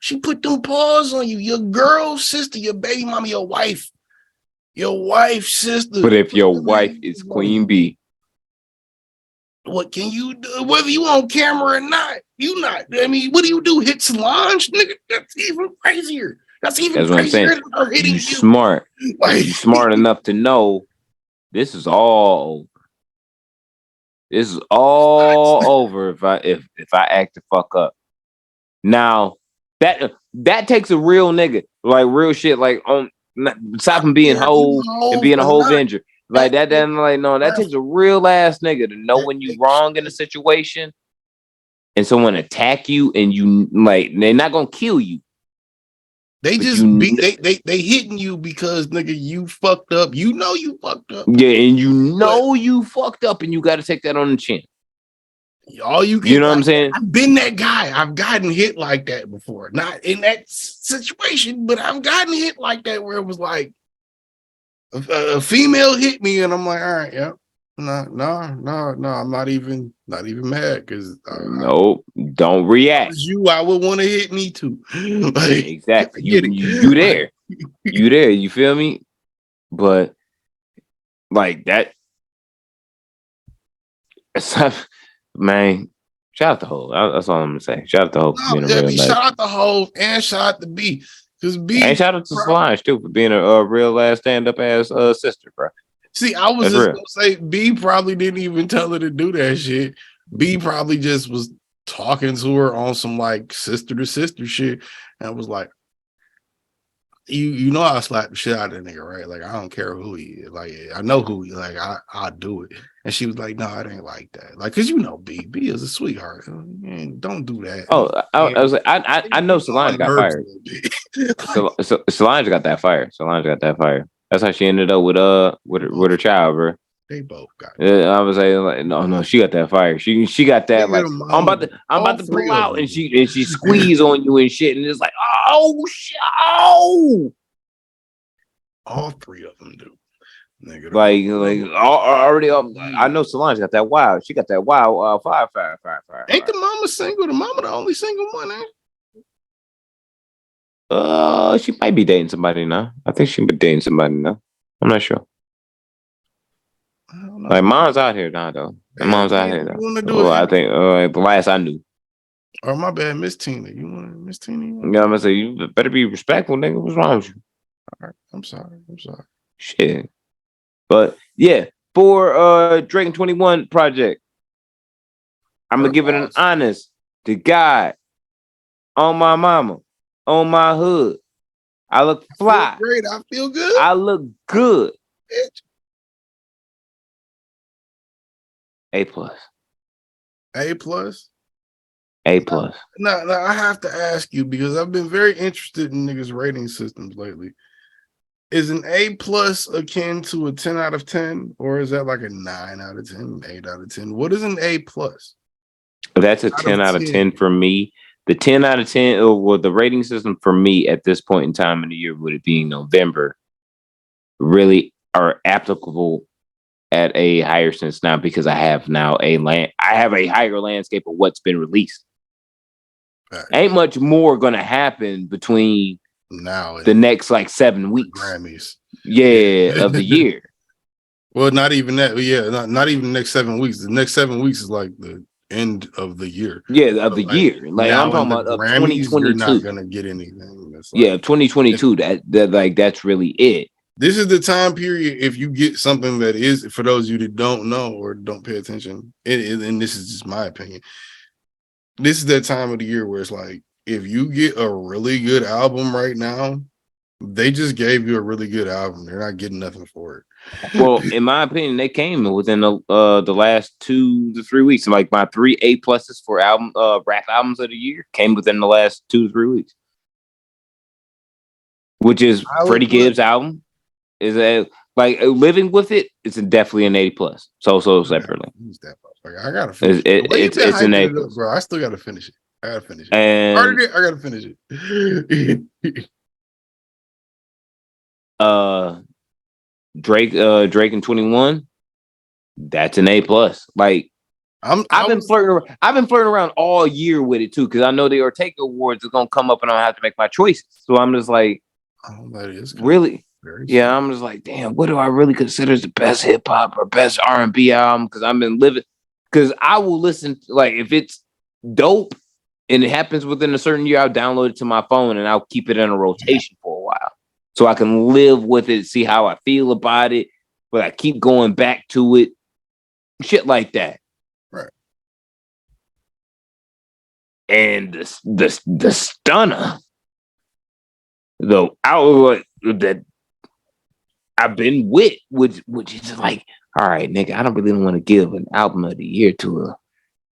She put them paws on you. Your girl's sister, your baby mama, your wife. Your wife's sister. But if your wife is Queen B, what can you do? Whether you on camera or not, you not. I mean, what do you do? Hit Solange, nigga? That's even crazier. That's even That's what I'm crazier saying. than her hitting You you. smart. Like, You smart enough to know this is all over. This is all over if I act the fuck up. Now that takes a real nigga, like real shit, like aside from being whole and being a whole venger, like that. Then like no, that takes a real ass nigga to know when you wrong in a situation and someone attack you and you like they're not gonna kill you. They but just they hitting you because nigga you fucked up. You know you fucked up. Yeah, and you know you fucked up and you got to take that on the chin. All you can, you know what I'm saying? I've been that guy. I've gotten hit like that before. Not in that situation, but I've gotten hit like that where it was like a female hit me, and I'm like, all right, yeah, no, I'm not even mad because nope, don't react. You, I would want to hit me too. Like, exactly, you there, you there. You feel me? But like that, man. Shout out to Hov. That's all I'm gonna say. Shout out to Hov for being a real. Shout out to Hov and shout out to B. Because B and shout out to Solange too for being a real ass stand up ass sister, bro. See, I was just gonna say B probably didn't even tell her to do that shit. B probably just was talking to her on some like sister to sister shit, and I was like, you know I slapped the shit out of that nigga, right? Like I don't care who he is. Like I know who he like I'll do it. And she was like, no, it ain't like that. Like, cause you know B is a sweetheart. Man, don't do that. Oh, I was like, I know Solange got fired. Solange got that fire. Solange got that fire. That's how she ended up with her child, bro. They both got I was like, no, she got that fire. She got that like I'm about to pull out and she squeeze on you and shit and it's like, oh shit, oh. All three of them do. Nigga, like already I know Solange got that wild. She got that wild fire. Ain't the mama single? The mama the only single one, She might be dating somebody now. I think she be dating somebody now. I'm not sure. Like mom's out here now though. My mom's out here though. I think the last I knew. Oh my bad, Miss Tina. You want Miss Tina? I'm gonna say you better be respectful, nigga. What's wrong with you? All right, I'm sorry. Shit. But yeah, for Drake and 21 project, I'm gonna give it an honest to God, on my mama, on my hood. I look fly. Great, I feel good. I look good. A+. A+. Now, I have to ask you because I've been very interested in niggas' rating systems lately. Is an A+ akin to a 10 out of 10, or is that like a 9 out of 10, 8 out of 10? What is an A+? That's a 10 out of 10 for me. The 10 out of 10, or the rating system for me at this point in time in the year, with it being November, really are applicable at a higher sense now because I have now I have a higher landscape of what's been released. Right. Ain't much more gonna happen between now the next like 7 weeks. Grammys. Yeah, of the year. Well, not even that. Yeah, not even the next 7 weeks. The next 7 weeks is like the end of the year. Yeah, of the year. Like I'm talking about Grammys, 2022. You're not gonna get anything. That's like, 2022. That's really it. This is the time period if you get something that is, for those of you that don't know or don't pay attention, and this is just my opinion, this is that time of the year where it's like, if you get a really good album right now, they just gave you a really good album. They're not getting nothing for it. Well, in my opinion, they came within the last 2 to 3 weeks. Like my 3 A+ for rap albums of the year came within the last 2 to 3 weeks, which is Freddie Gibbs' album. Is like Living With It? It's definitely an A+. So separately. I gotta finish it. It's an A+, bro. I still gotta finish it. I gotta finish it. And I gotta finish it. Drake and 21. That's an A+. Like I've been flirting around all year with it too, because I know the Ortega Awards are gonna come up and I'll have to make my choices. So I'm just like, that is really. Yeah, I'm just like, damn, what do I really consider as the best hip hop or best R&B album? Because I've been living, because I will listen, like, if it's dope, and it happens within a certain year, I'll download it to my phone and I'll keep it in a rotation for a while. So I can live with it, see how I feel about it, but I keep going back to it. Shit like that. Right. And the stunner, the outlet that I've been with, which is like, all right, nigga, I don't really want to give an album of the year to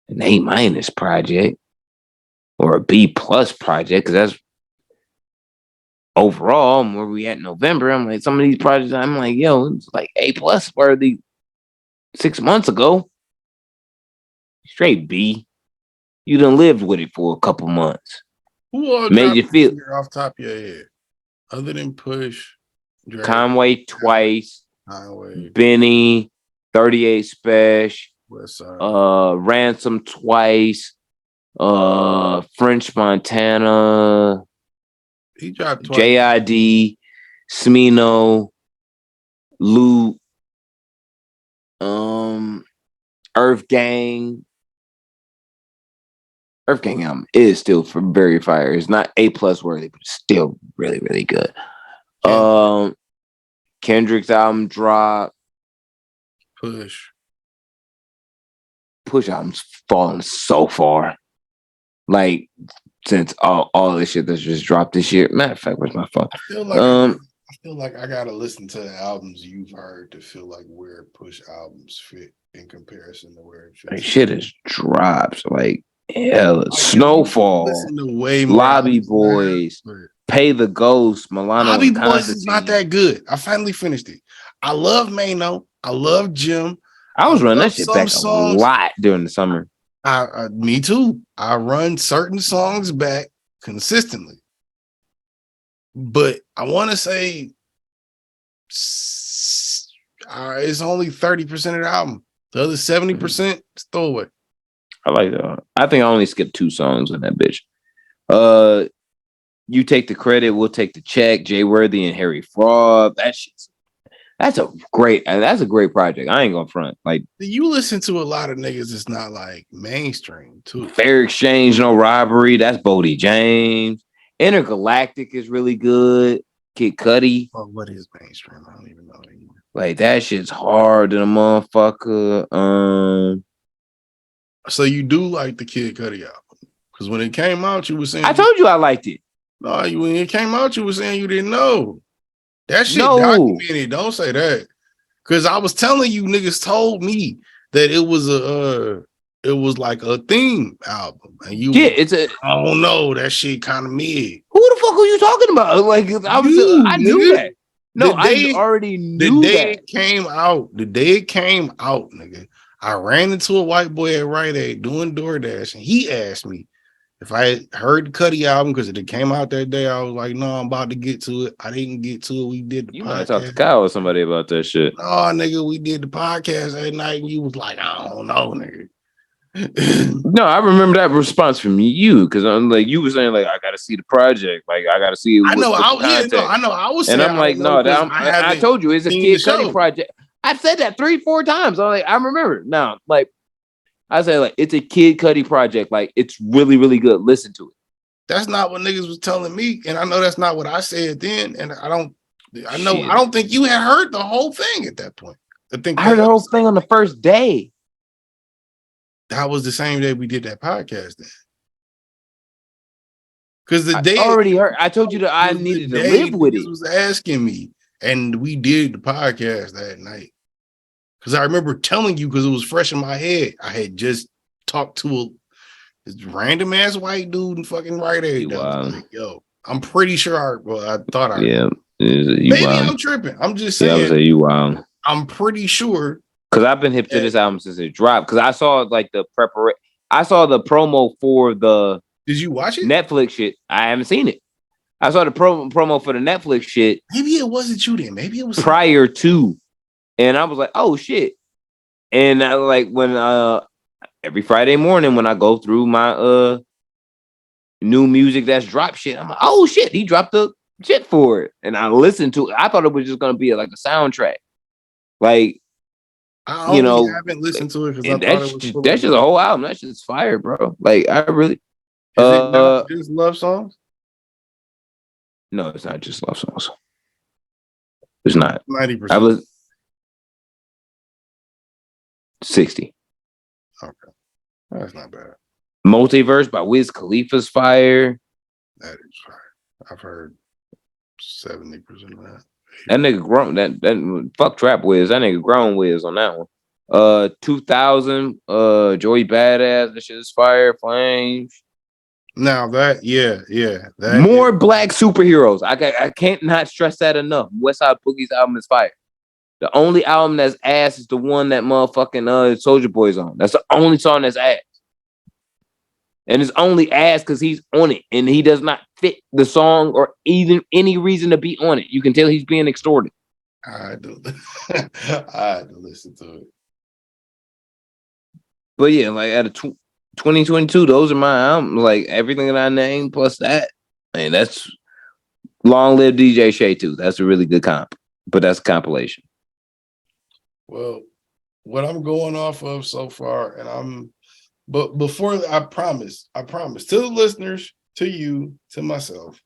an A- project or a B+ project, because that's overall where we at in November. I'm like, some of these projects, I'm like, yo, it's like A+ worthy 6 months ago. Straight B. You done lived with it for a couple months. Who all made you feel off top of your head? Other than Push, Drake, Conway twice, Conway, Benny, 38 Special, Westside. Ransom twice, French Montana, He dropped twice. JID, Smino, Luke, Earth Gang. Earth Gang album is still very fire. It's not A+ worthy, but it's still really, really good. Kendrick's album dropped. Push album's fallen so far. Like, since all this shit that's just dropped this year. Matter of fact, where's my phone? I feel like I gotta listen to the albums you've heard to feel like where Push albums fit in comparison to where it fits. Like, shit has dropped. Like, hell, Snowfall, Lobby Boys, Pay the Ghost, Milano. Lobby Boys is not that good. I finally finished it. I love Mano. I love Jim. I was running that shit back a lot during the summer. Me too. I run certain songs back consistently. But I want to say it's only 30% of the album. The other 70% is throwaway. I like that. I think I only skipped 2 songs in that bitch. You Take the Credit, We'll Take the Check, Jay Worthy and Harry Fraud. That's a great project. I ain't gonna front. Like, you listen to a lot of niggas that's not like mainstream too. Fair Exchange, No Robbery. That's Bodie James. Intergalactic is really good. Kid Cudi. Oh, what is mainstream? I don't even know anymore. Like, that shit's hard than a motherfucker. So you do like the Kid Cudi album? Because when it came out, you were saying I told you I liked it. No, when it came out, you were saying you didn't know. That shit documented. Don't say that. Because I was telling you, niggas told me that it was like a theme album. And you I don't know, that shit kind of mid. Who the fuck are you talking about? Like, I knew that. No, I already knew that. The day it came out, nigga, I ran into a white boy at Rite Aid doing DoorDash, and he asked me if I had heard the Cudi album because it came out that day. I was like, no, I'm about to get to it. I didn't get to it. We did the podcast. Might talk to Kyle or somebody about that shit. No, nigga, we did the podcast that night, and you was like, I don't know, nigga. No, I remember that response from you because I'm like, you were saying like, I gotta see the project, like I gotta see it. I know. I was saying, and I'm like, no, I told you it's a Kid Cudi project. I said that 3-4 times. I'm like, I remember now. Like, I say, like, it's a Kid Cudi project. Like, it's really, really good. Listen to it. That's not what niggas was telling me, and I know that's not what I said then. And I don't think you had heard the whole thing at that point. I heard the whole thing on the first day. That was the same day we did that podcast then. Because the day I already heard. I told you that I needed to live with it. Was asking me, and we did the podcast that night. Because I remember telling you, because it was fresh in my head. I had just talked to this random ass white dude in fucking Rite Aid. Like, yo, I'm pretty sure I thought I. Yeah, maybe I'm tripping. I'm just saying. Yeah, I would say you wild. I'm pretty sure. Because I've been hip to this album since it dropped. Because I saw like I saw the promo for the. Did you watch it? Netflix shit. I haven't seen it. I saw the promo for the Netflix shit. Maybe it wasn't you then. Maybe it was prior to. And I was like, oh shit. And I like when every Friday morning when I go through my new music that's dropped shit, I'm like, oh shit, he dropped the shit for it. And I listened to it. I thought it was just gonna be like a soundtrack. Like, I haven't listened to it because I thought it was that's just a whole album. That's just fire, bro. Like, I really Is it not just love songs? No, it's not just love songs. It's not. 90%. I was 60. Okay. That's not bad. Multiverse by Wiz Khalifa's fire. That is fire. I've heard 70% of that. That nigga grown. That fuck trap Wiz. That nigga grown Wiz on that one. 2000. Joey Badass. That shit is fire. Flames. Now that, yeah. That More black superheroes. I can't not stress that enough. Westside Boogie's album is fire. The only album that's ass is the one that motherfucking Soulja Boy's on. That's the only song that's ass. And it's only ass because he's on it and he does not fit the song or even any reason to be on it. You can tell he's being extorted. I had to listen to it. But yeah, like out of 2022, those are my albums. Like everything that I named plus that. And that's Long Live DJ Shay too. That's a really good comp. But that's a compilation. Well, what I'm going off of so far, but before I promise to the listeners, to you, to myself,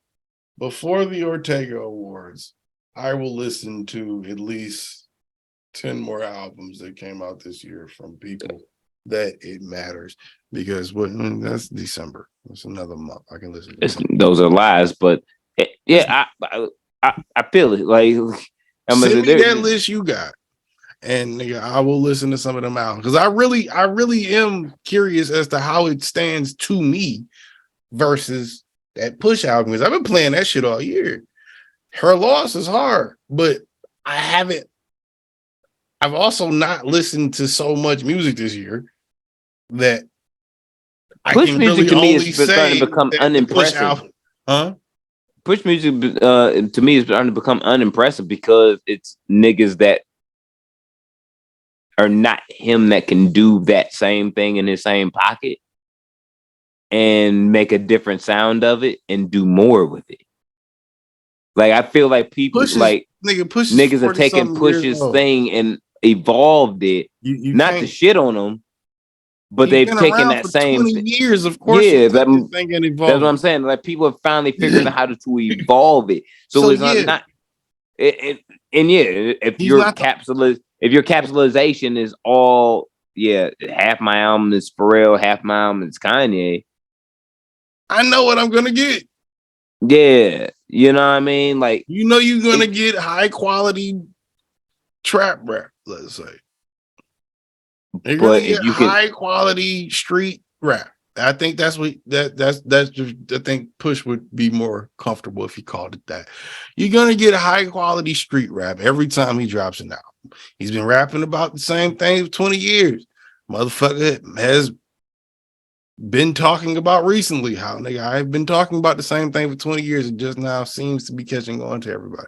before the Ortega Awards, I will listen to at least 10 more albums that came out this year from people that it matters, because that's December. That's another month. I can listen to those are lies, but yeah, I feel it. Like send me that list you got. And nigga, I will listen to some of them out because I really am curious as to how it stands to me versus that Push album. Because I've been playing that shit all year. Her Loss is hard, but I've also not listened to so much music this year that Push I can music really to me only is starting to become unimpressive. Push music to me is starting to become unimpressive because it's niggas that are not him that can do that same thing in his same pocket and make a different sound of it and do more with it. Like I feel like people niggas are taking Push's thing and evolved it, you not to shit on them, but they've taken that same 20 years, of course. Yeah, that's what I'm saying. Like people have finally figured out how to evolve it. So it's not. If your capsulization is all, half my album is Pharrell, half my album is Kanye. I know what I'm gonna get. Yeah, you know what I mean? Like you're gonna get high quality trap rap, let's say. You're gonna get high quality street rap. I think that's what that's just, I think Push would be more comfortable if he called it that. You're gonna get high quality street rap every time he drops an album. He's been rapping about the same thing for 20 years. Motherfucker has been talking about recently how I've been talking about the same thing for 20 years. It just now seems to be catching on to everybody.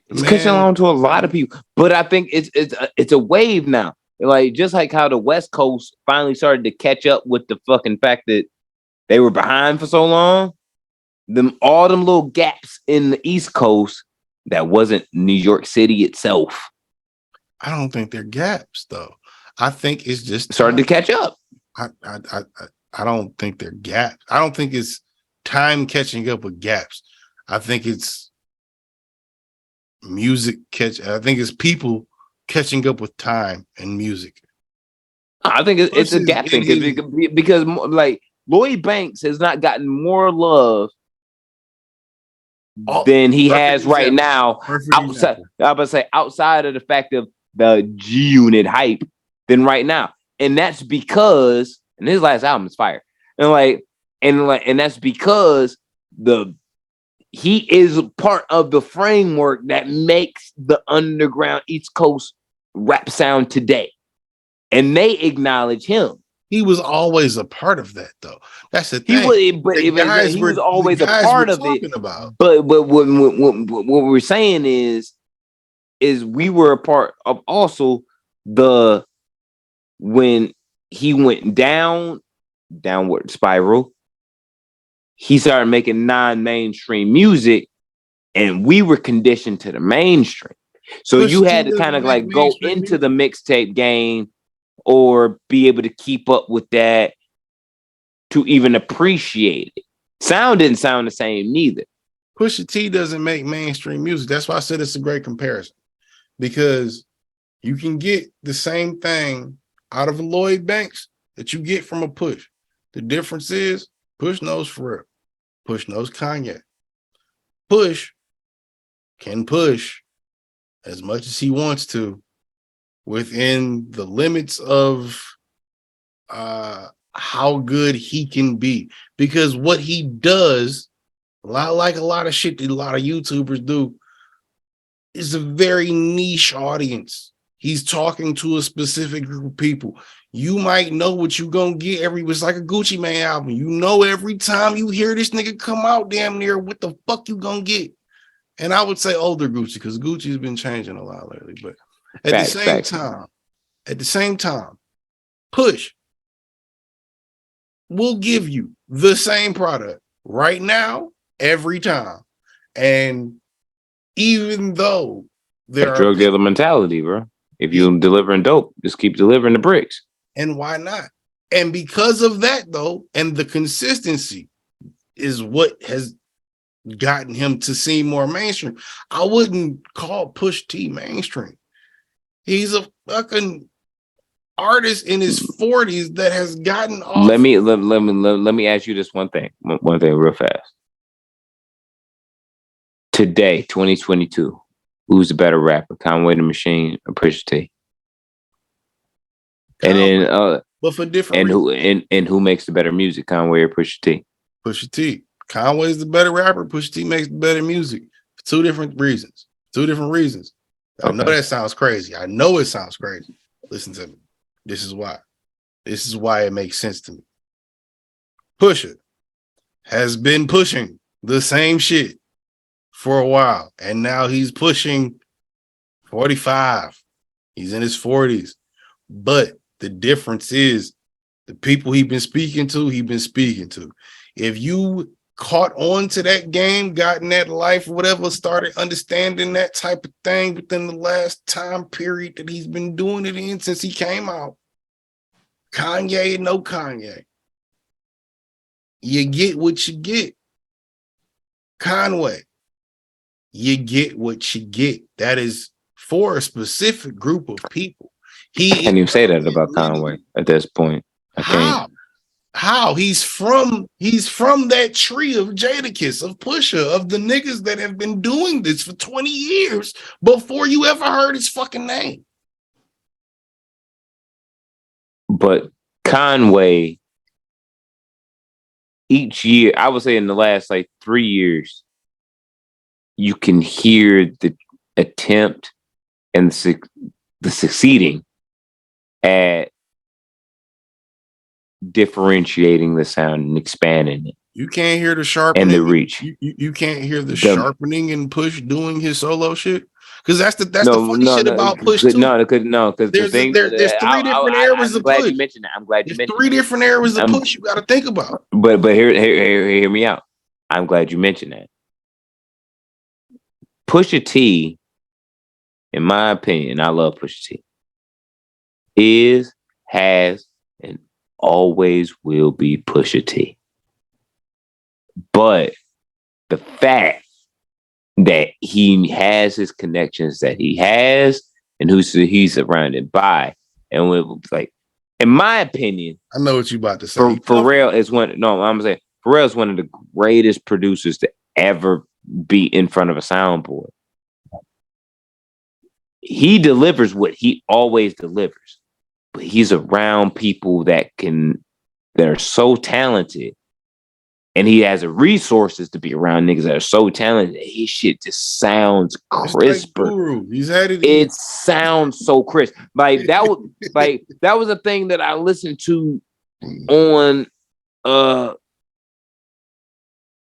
It's catching on to a lot of people, but I think it's a wave now. Like just like how the West Coast finally started to catch up with the fucking fact that they were behind for so long. All them little gaps in the East Coast that wasn't New York City itself. I don't think they're gaps though. I think it's just started to catch up. I don't think they're gaps. I don't think it's time catching up with gaps. I think it's music I think it's people catching up with time and music. I think it's a gap thing because like Lloyd Banks has not gotten more love than he has right now. Outside of the fact of the G Unit hype than right now, and that's because his last album is fire, and that's because he is part of the framework that makes the underground East Coast rap sound today, and they acknowledge him. He was always a part of that, though. That's the thing. He was always a part of it. But what we're saying is we were a part of also when he went downward spiral. He started making non-mainstream music, and we were conditioned to the mainstream. So you had to kind of like go into the mixtape game or be able to keep up with that to even appreciate it. Sound didn't sound the same neither. Pusha T doesn't make mainstream music. That's why I said it's a great comparison. Because you can get the same thing out of a Lloyd Banks that you get from a Push. The difference is Push knows for real. Push knows Kanye. Push can push as much as he wants to within the limits of how good he can be. Because what he does, a lot of shit that a lot of YouTubers do, is a very niche audience. He's talking to a specific group of people. You might know what you're gonna get it's like a Gucci Mane album. You know, every time you hear this nigga come out, damn near what the fuck you gonna get. And I would say older Gucci, because Gucci's been changing a lot lately. But at the same time, Push will give you the same product right now, every time. And even though there are drug dealer mentality, bro. If you're delivering dope, just keep delivering the bricks. And why not? And because of that, though, and the consistency is what has gotten him to seem more mainstream. I wouldn't call Push T mainstream. He's a fucking artist in his 40s that has gotten off. Let me ask you this one thing real fast. Today, 2022, who's the better rapper, Conway the Machine or Pusha T? Conway, and then but for different reasons. Who makes the better music, Conway or Pusha T? Pusha T. Conway's the better rapper. Pusha T makes the better music for two different reasons. I know that sounds crazy. I know it sounds crazy. Listen to me. This is why. This is why it makes sense to me. Pusha has been pushing the same shit for a while, and now he's pushing 45. He's in his 40s. But the difference is the people he's been speaking to. If you caught on to that game, gotten that life, whatever, started understanding that type of thing within the last time period that he's been doing it in since he came out, Kanye, no Kanye, you get what you get. Conway, you get what you get. That is for a specific group of people. I can't even say that about Conway at this point. I can't. How? He's from that tree of Jadakiss, of Pusha, of the niggas that have been doing this for 20 years before you ever heard his fucking name. But Conway, each year, I would say in the last 3 years, you can hear the attempt and the succeeding at differentiating the sound and expanding it. You can't hear the sharpening and the reach. You can't hear the sharpening and Push doing his solo shit. Because that's the funny shit about Push too. Because there's three different eras of Push. I'm glad you mentioned that. I'm glad you mentioned three different eras of Push you got to think about. But hear me out. I'm glad you mentioned that. Pusha T, in my opinion, I love Pusha T, has, and always will be Pusha T. But the fact that he has his connections that he has and who he's surrounded by, and in my opinion, I know what you about to say. Pharrell is Pharrell is one of the greatest producers to ever be in front of a soundboard. He delivers what he always delivers, but he's around people that are so talented, and he has the resources to be around niggas that are so talented. His shit just sounds crisper. He's had it. It sounds so crisp. That was a thing that I listened to on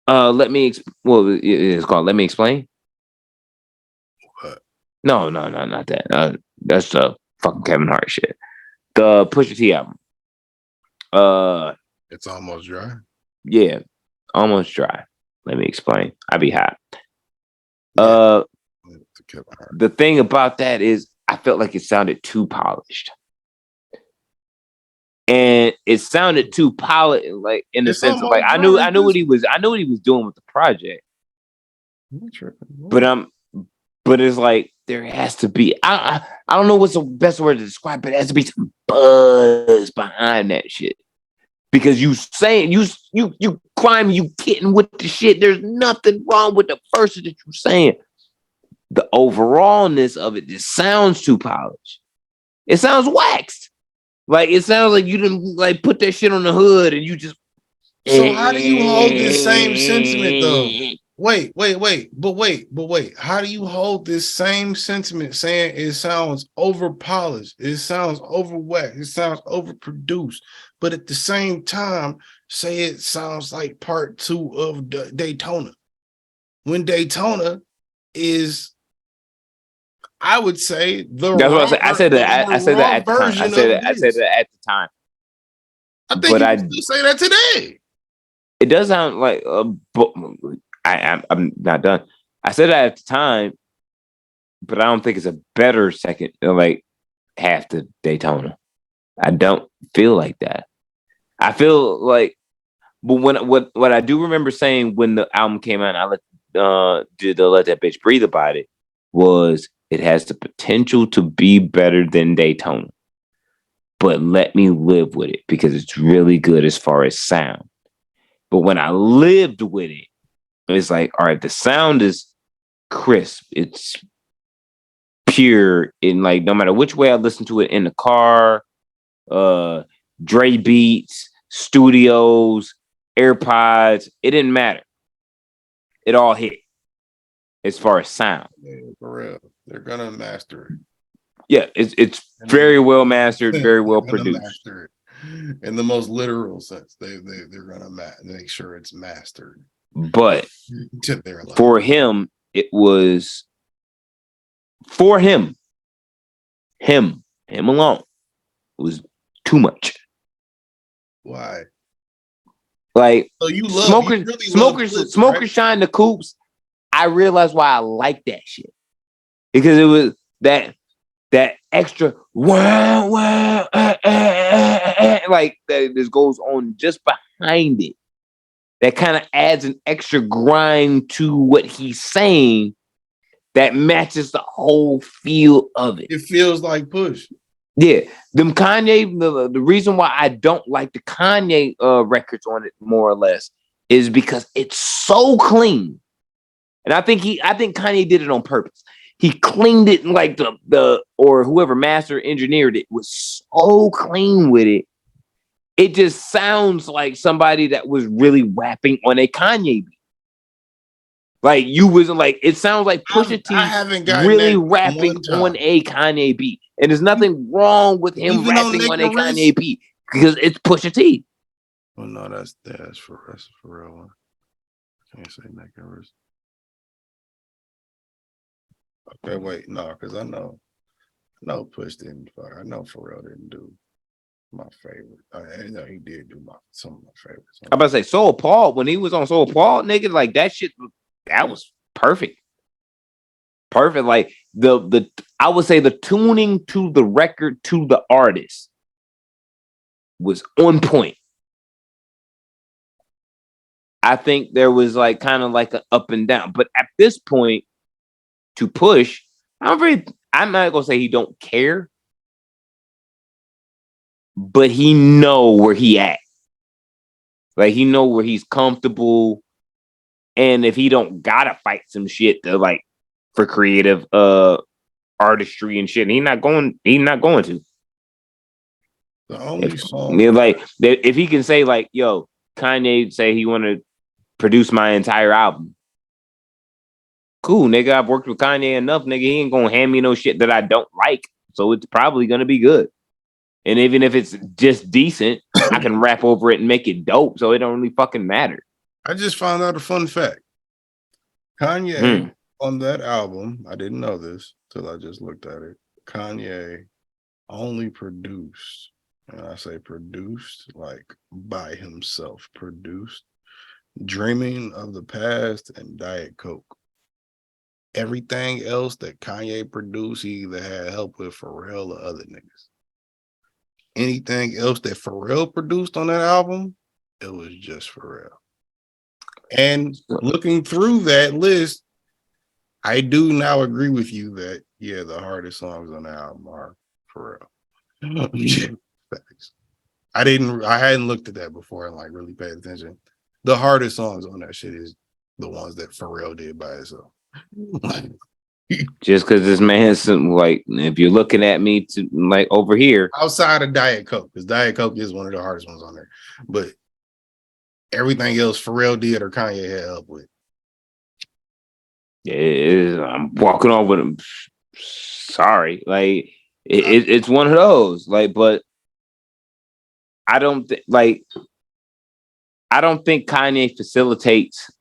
it's called Let Me Explain. What? No, not that. That's the fucking Kevin Hart shit. The Pusha T album. It's Almost Dry. Yeah, Almost Dry. Let Me Explain. I be hot. Yeah. The thing about that is I felt like it sounded too polished. and it sounded too polished, like in the It's sense of like almost dry. I knew what he was doing with the project, but but it's like there has to be I don't know what's the best word to describe, but there has to be some buzz behind that shit. Because you saying you climb, you getting with the shit. There's nothing wrong with the verses that you're saying. The overallness of it just sounds too polished. It sounds waxed. Like it sounds like you didn't like put that shit on the hood and you just. So how do you hold this same sentiment though? Wait. How do you hold this same sentiment saying it sounds over polished, it sounds over waxed, it sounds overproduced, but at the same time say it sounds like part 2 of Daytona? When Daytona is, I would say, the That's what I raw, said. I said that. I said that raw at the time. version of this. I said that at the time. I think But you can still say that today. it does sound like I'm not done. I said that at the time, but I don't think it's a better second, like half the Daytona. I don't feel like that. I feel like, but what I do remember saying when the album came out, I did the Let That Bitch Breathe about it, was it has the potential to be better than Daytona, but let me live with it because it's really good as far as sound. But when I lived with it, it's like, all right, the sound is crisp. It's pure in like no matter which way I listen to it, in the car, Dre beats, studios, AirPods, it didn't matter. It all hit as far as sound. Yeah, for real. They're gonna master it. Yeah, it's very well mastered, very well produced. Master it. In the most literal sense, they're gonna make sure it's mastered. But To their life. for him, it was for him alone. It was too much. Why? Like So you smokers right? shine the coops. I realized why I like that shit because it was that extra like that this goes on just behind it. That kind of adds an extra grind to what he's saying that matches the whole feel of it. It feels like Push. Yeah, them Kanye. The reason why I don't like the Kanye records on it more or less is because it's so clean, and I think Kanye did it on purpose. He cleaned it like the or whoever master engineered it was so clean with it. It just sounds like somebody that was really rapping on a Kanye beat. Like you wasn't like it sounds like Pusha T really rapping on a Kanye beat. And there's nothing wrong with him even rapping on a Kanye beat because it's Pusha T. Oh no, that's for real one. I can't say Nick. Okay, wait, no, because I know Push didn't. I know Pharrell didn't do my favorite. I know he did do some of my favorites. I'm about to say Soul Paul when he was on Soul Paul, nigga, like that shit. That was perfect. Perfect. Like the I would say the tuning to the record to the artist was on point. I think there was like kind of like an up and down, but at this point, to Push, I'm not gonna say he don't care, but he know where he at. Like he know where he's comfortable, and if he don't gotta fight some shit to like for creative artistry and shit, he's not going to. The only song, like if he can say like, yo, Kanye say he want to produce my entire album. Cool, nigga. I've worked with Kanye enough, nigga. He ain't gonna hand me no shit that I don't like. So it's probably gonna be good. And even if it's just decent, I can rap over it and make it dope. So it don't really fucking matter. I just found out a fun fact. Kanye on that album, I didn't know this till I just looked at it. Kanye only produced, and I say produced like by himself, produced Dreaming of the Past and Diet Coke. Everything else that Kanye produced, he either had help with Pharrell or other niggas. anything else that Pharrell produced on that album, it was just Pharrell. And looking through that list, I do now agree with you that the hardest songs on the album are Pharrell. Facts. I hadn't looked at that before and like really paid attention. The hardest songs on that shit is the ones that Pharrell did by himself. Just because this man's like, if you're looking at me to like over here, outside of Diet Coke, because Diet Coke is one of the hardest ones on there, but everything else Pharrell did or Kanye had help with. I'm walking on with him. Sorry, like it's one of those. Like, but I don't think Kanye facilitates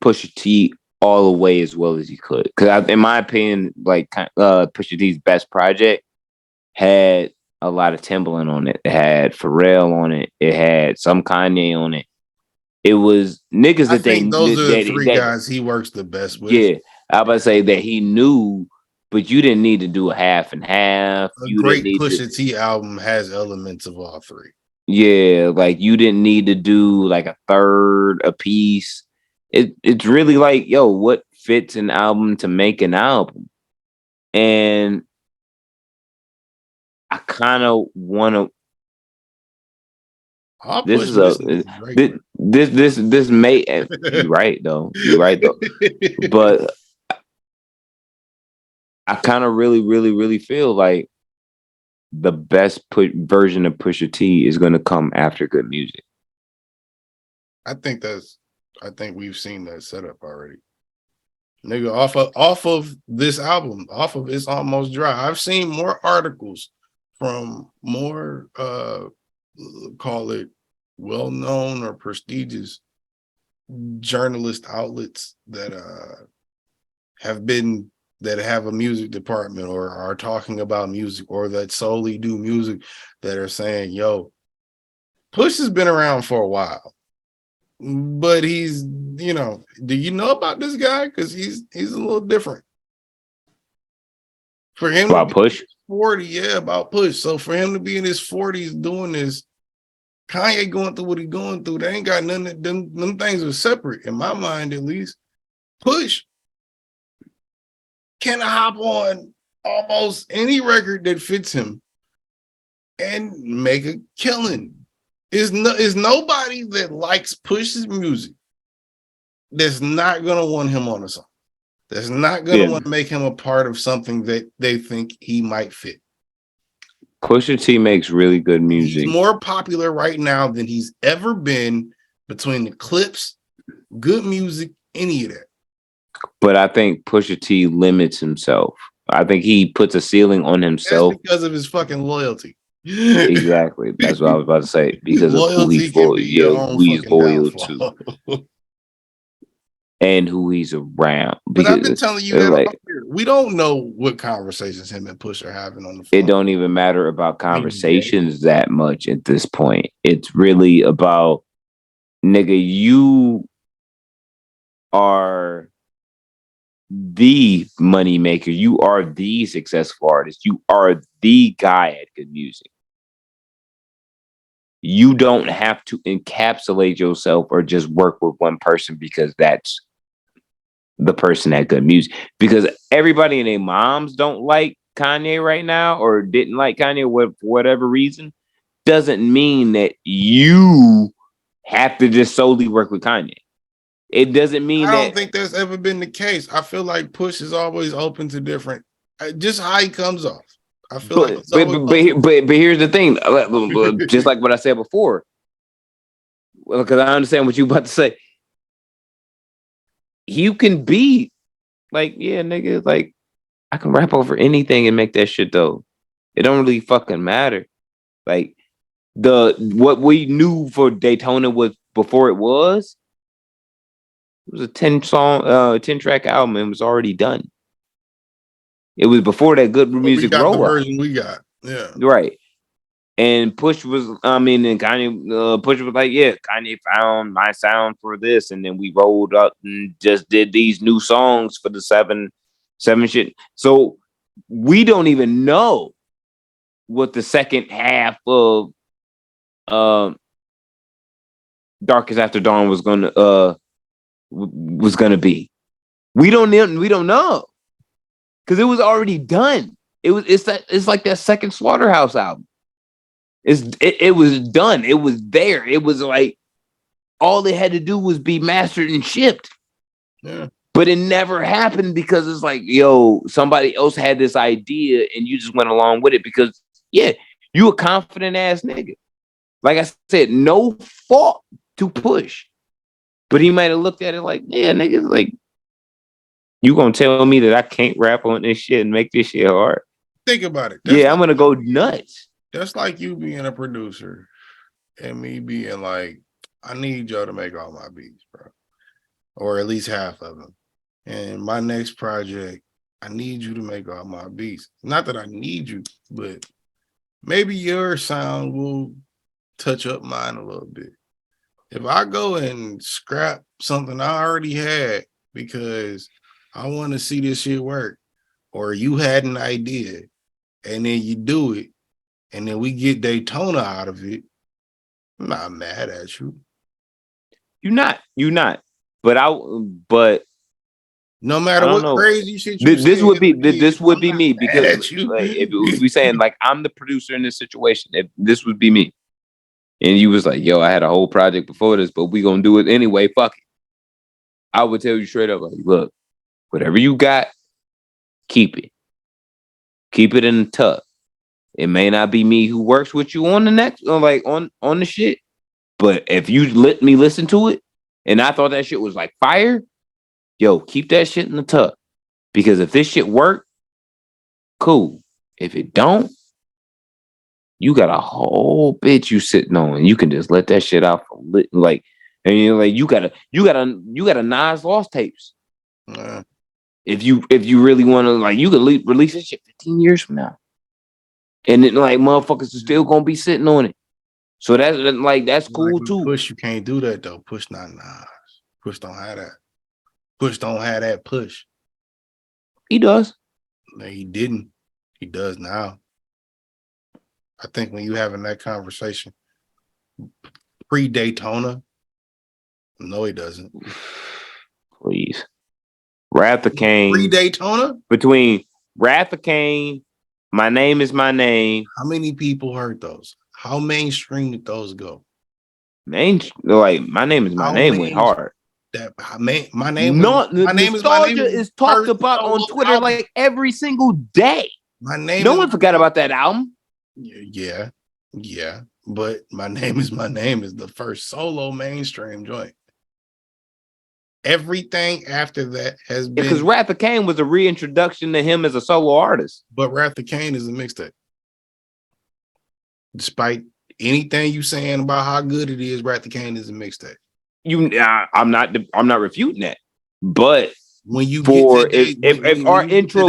Pusha T all the way as well as he could. Because in my opinion, like Pusha T's best project had a lot of Timbaland on it. It had Pharrell on it. It had some Kanye on it. It was niggas that they those are the three guys he works the best with. Yeah, I was about to say that he knew, but you didn't need to do a half and half. A great Pusha T album has elements of all three. Yeah, like you didn't need to do like a third a piece. It's really like, yo, what fits an album to make an album? And I kind of want to. This may. You're right though. You're right though. But I kind of really feel like the best version of Pusha T is going to come after good music. I think we've seen that setup already. Nigga, off of this album, off of It's Almost Dry, I've seen more articles from more call it well-known or prestigious journalist outlets that have a music department or are talking about music or that solely do music that are saying, yo, Push has been around for a while. But he's, do you know about this guy? Because he's a little different. For him about Push 40, about Push. So for him to be in his 40s doing this, Kanye going through what he's going through, they ain't got nothing. Them things are separate in my mind, at least. Push can hop on almost any record that fits him and make a killing. Is nobody that likes Push's music that's not gonna want him on a song. That's not gonna want to make him a part of something that they think he might fit. Pusha T makes really good music. He's more popular right now than he's ever been between the clips, good music, any of that. But I think Pusha T limits himself. I think he puts a ceiling on himself. That's because of his fucking loyalty. Exactly. That's what I was about to say. Because of who he's loyal to. And who he's around. But I've been telling you that like, we don't know what conversations him and Push are having on the phone. It don't even matter about conversations that much at this point. It's really about, nigga, you are the money maker. You are the successful artist. You are the guy at good music. You don't have to encapsulate yourself or just work with one person because that's the person at good music. Because everybody and their moms don't like Kanye right now or didn't like Kanye for whatever reason, doesn't mean that you have to just solely work with Kanye. It doesn't mean I don't think that's ever been the case. I feel like Push is always open to different, just how he comes off. I feel like but here's the thing, just like what I said before, well, because I understand what you about to say. You can be like, yeah, nigga, like I can rap over anything and make that shit though. It don't really fucking matter. Like what we knew for Daytona was before it was a 10 track album and it was already done. It was before that good music roll the version we got. Yeah. Right. And Push was, and Kanye, Push was like, yeah, Kanye found my sound for this. And then we rolled up and just did these new songs for the seven shit. So we don't even know what the second half of Darkest After Dawn was gonna be. We don't know because it was already done. It's like that second Slaughterhouse album. It was done. It was there. It was like all they had to do was be mastered and shipped. Yeah. But it never happened because it's like, yo, somebody else had this idea and you just went along with it because, yeah, you a confident ass nigga. Like I said, no fault to Push. But he might have looked at it like, yeah, niggas, like, you gonna tell me that I can't rap on this shit and make this shit hard? Think about it. Yeah, I'm gonna go nuts. That's like you being a producer and me being like, I need y'all to make all my beats, bro. Or at least half of them. And my next project, I need you to make all my beats. Not that I need you, but maybe your sound will touch up mine a little bit. If I go and scrap something I already had because I want to see this shit work, or you had an idea and then you do it, and then we get Daytona out of it, I'm not mad at you. You're not. But no matter what crazy shit this would be me because like, if we saying like I'm the producer in this situation, if this would be me, and you was like, yo, I had a whole project before this, but we gonna do it anyway. Fuck it. I would tell you straight up, like, look, whatever you got, keep it. Keep it in the tuck. It may not be me who works with you on the next, or like on the shit, but if you let me listen to it, and I thought that shit was like fire, yo, keep that shit in the tuck. Because if this shit work, cool. If it don't, you got a whole bitch you sitting on, and you can just let that shit out from like, and you're like, you got a Nas Lost tapes. If you really want to, like, you could release this shit 15 years from now, and then like motherfuckers are still gonna be sitting on it. So that's cool like too. Push, you can't do that though. Push not Nas. Push don't have that. Push don't have that push. He does. No, he didn't. He does now. I think when you having that conversation pre-Daytona, no, he doesn't. Please. Wrath of Cain. Pre-Daytona? Between Wrath of Cain, My Name Is My Name. How many people heard those? How mainstream did those go? Like, My Name Is My Name went hard. My name is talked about on Twitter album. Like every single day. No one forgot about that album. Yeah. But My Name Is My Name is the first solo mainstream joint. Everything after that has been, because Wrath of Cain was a reintroduction to him as a solo artist. But Wrath of Cain is a mixtape. Despite anything you saying about how good it is, Wrath of Cain is a mixtape. I'm not refuting that. But when you if our intro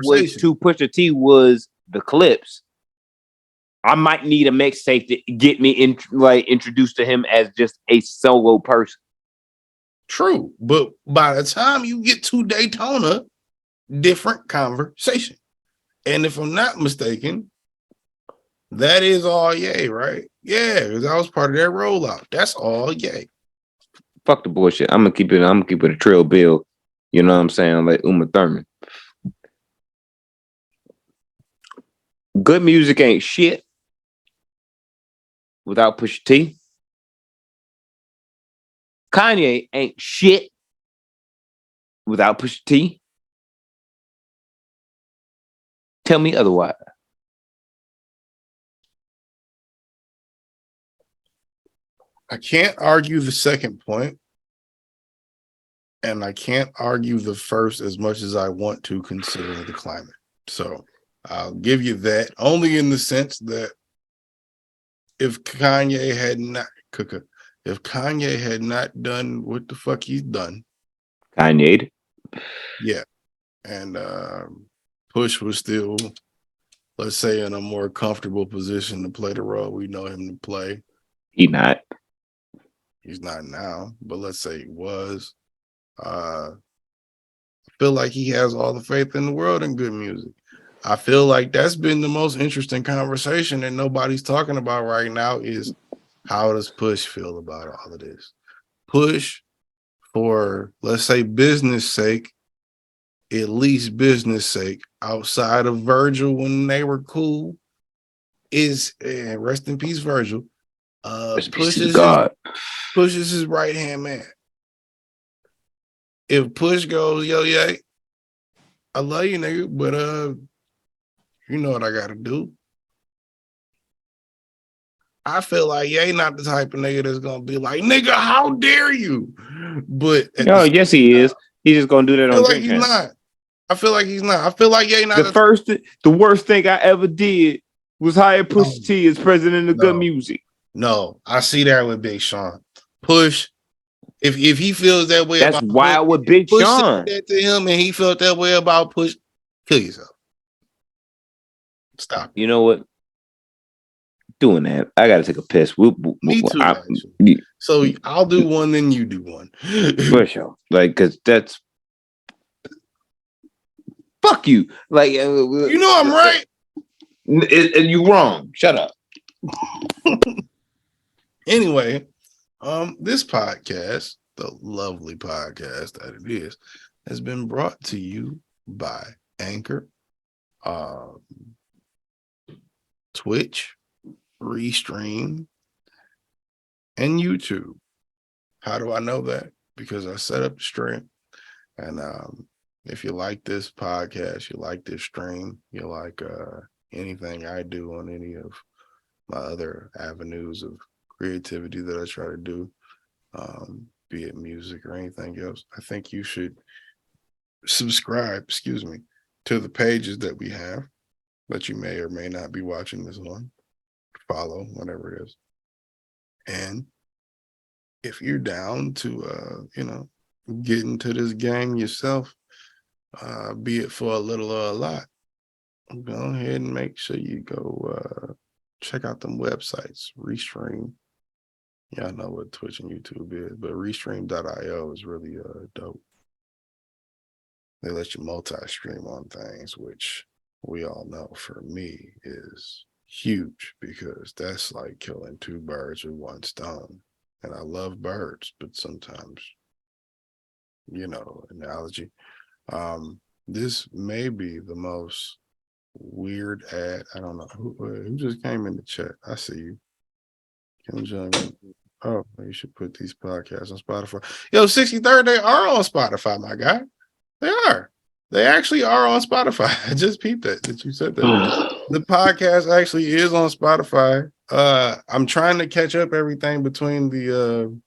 was to Pusha T was the clips, I might need a mixtape to get me introduced to him as just a solo person. True, but by the time you get to Daytona, different conversation. And if I'm not mistaken, that is all yay, right? Yeah, because I was part of that rollout. That's all yay. Fuck the bullshit. I'm gonna keep it a Trill Bill. You know what I'm saying? Like Uma Thurman. Good music ain't shit without Pusha T. Kanye ain't shit without Pusha T. Tell me otherwise. I can't argue the second point, and I can't argue the first as much as I want to, considering the climate. So I'll give you that, only in the sense that if Kanye had not done what the fuck he's done, Kanye, yeah, and Push was still, let's say, in a more comfortable position to play the role we know him to play. He's not now, but let's say he was. I feel like he has all the faith in the world in good music. I feel like that's been the most interesting conversation that nobody's talking about right now is how does Push feel about all of this? Push, for, let's say, business sake, at least business sake, outside of Virgil when they were cool, is, and rest in peace, Virgil, Push is his right-hand man. If Push goes, yo, yeah, I love you, nigga, but you know what I gotta do. I feel like Ye not the type of nigga that's gonna be like, nigga, how dare you? But yes, he is. He's just gonna do that on Drink Champs. Not. I feel like he's not. I feel like Ye not the worst thing I ever did was hire Pusha T as president of Good Music. No, I see that with Big Sean. Push. If he feels that way, that's about wild with Big Push Sean. Said that to him, and he felt that way about Push. Kill yourself. Stop. You know what? Doing that, I gotta take a piss. Me too. So I'll do one, then you do one. For sure. Like, cause that's fuck you. Like, you know I'm right. You wrong. Shut up. Anyway, this podcast, the lovely podcast that it is, has been brought to you by Anchor, Twitch, Restream, and YouTube. How do I know that? Because I set up the stream, and if you like this podcast, you like this stream, you like anything I do on any of my other avenues of creativity that I try to do, be it music or anything else, I think you should subscribe, to the pages that we have that you may or may not be watching this on. Follow, whatever it is. And if you're down to, get into this game yourself, be it for a little or a lot, go ahead and make sure you go check out them websites. Restream. Y'all know what Twitch and YouTube is, but Restream.io is really dope. They let you multi-stream on things, which we all know for me is huge because that's like killing two birds with one stone. And I love birds, but sometimes, analogy. This may be the most weird ad. I don't know who just came in the chat. I see you. Kim Jong. Oh, you should put these podcasts on Spotify. Yo, 63rd, they are on Spotify, my guy. They are. They actually are on Spotify. I just peeped that you said that. The podcast actually is on Spotify. I'm trying to catch up everything between the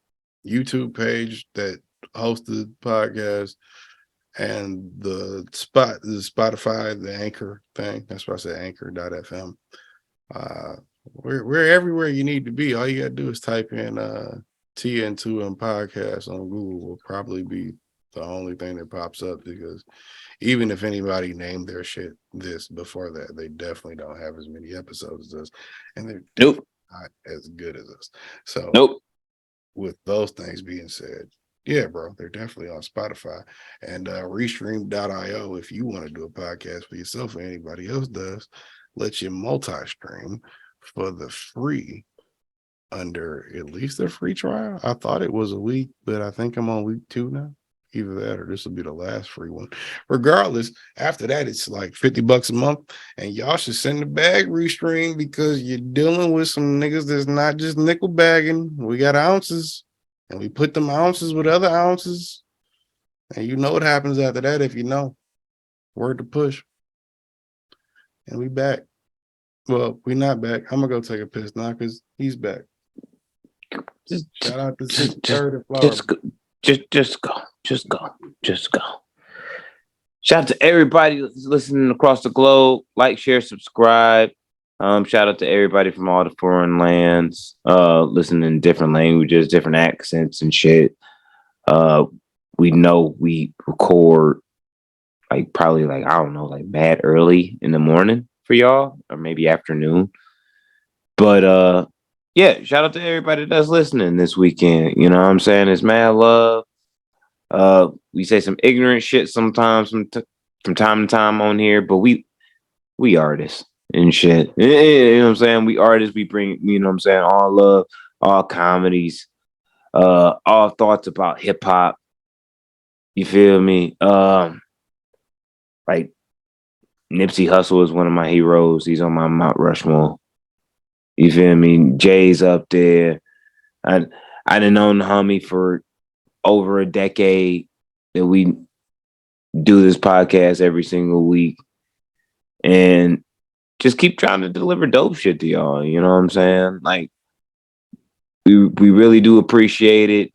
YouTube page that hosts the podcast and the Spotify, the Anchor thing. That's why I said anchor.fm. We're everywhere you need to be. All you gotta do is type in TN2M podcast on Google. Will probably be the only thing that pops up, because even if anybody named their shit this before that, they definitely don't have as many episodes as us, and they're not as good as us. So with those things being said, yeah, bro, they're definitely on Spotify. And Restream.io, if you want to do a podcast for yourself or anybody else does, let you multi-stream for the free under at least a free trial. I thought it was a week, but I think I'm on week 2 now. Either that or this will be the last free one. Regardless, after that, it's like $50 a month. And y'all should send the bag, Restream, because you're dealing with some niggas that's not just nickel bagging. We got ounces, and we put them ounces with other ounces. And you know what happens after that if you know. Word to Push. And we back. Well, we not back. I'm going to go take a piss now because he's back. Shout out to 63rd and Florida. Just go. Shout out to everybody listening across the globe. Like, share, subscribe. Shout out to everybody from all the foreign lands, listening in different languages, different accents and shit. We know we record probably mad early in the morning for y'all, or maybe afternoon. But yeah, shout out to everybody that's listening this weekend. You know what I'm saying? It's mad love. We say some ignorant shit sometimes from time to time on here, but we artists and shit. You know what I'm saying? We artists, we bring, you know what I'm saying, all love, all comedies, all thoughts about hip hop. You feel me? Like Nipsey Hussle is one of my heroes. He's on my Mount Rushmore. You feel me? Jay's up there. I done known the homie for over a decade that we do this podcast every single week and just keep trying to deliver dope shit to y'all. You know what I'm saying? Like we really do appreciate it.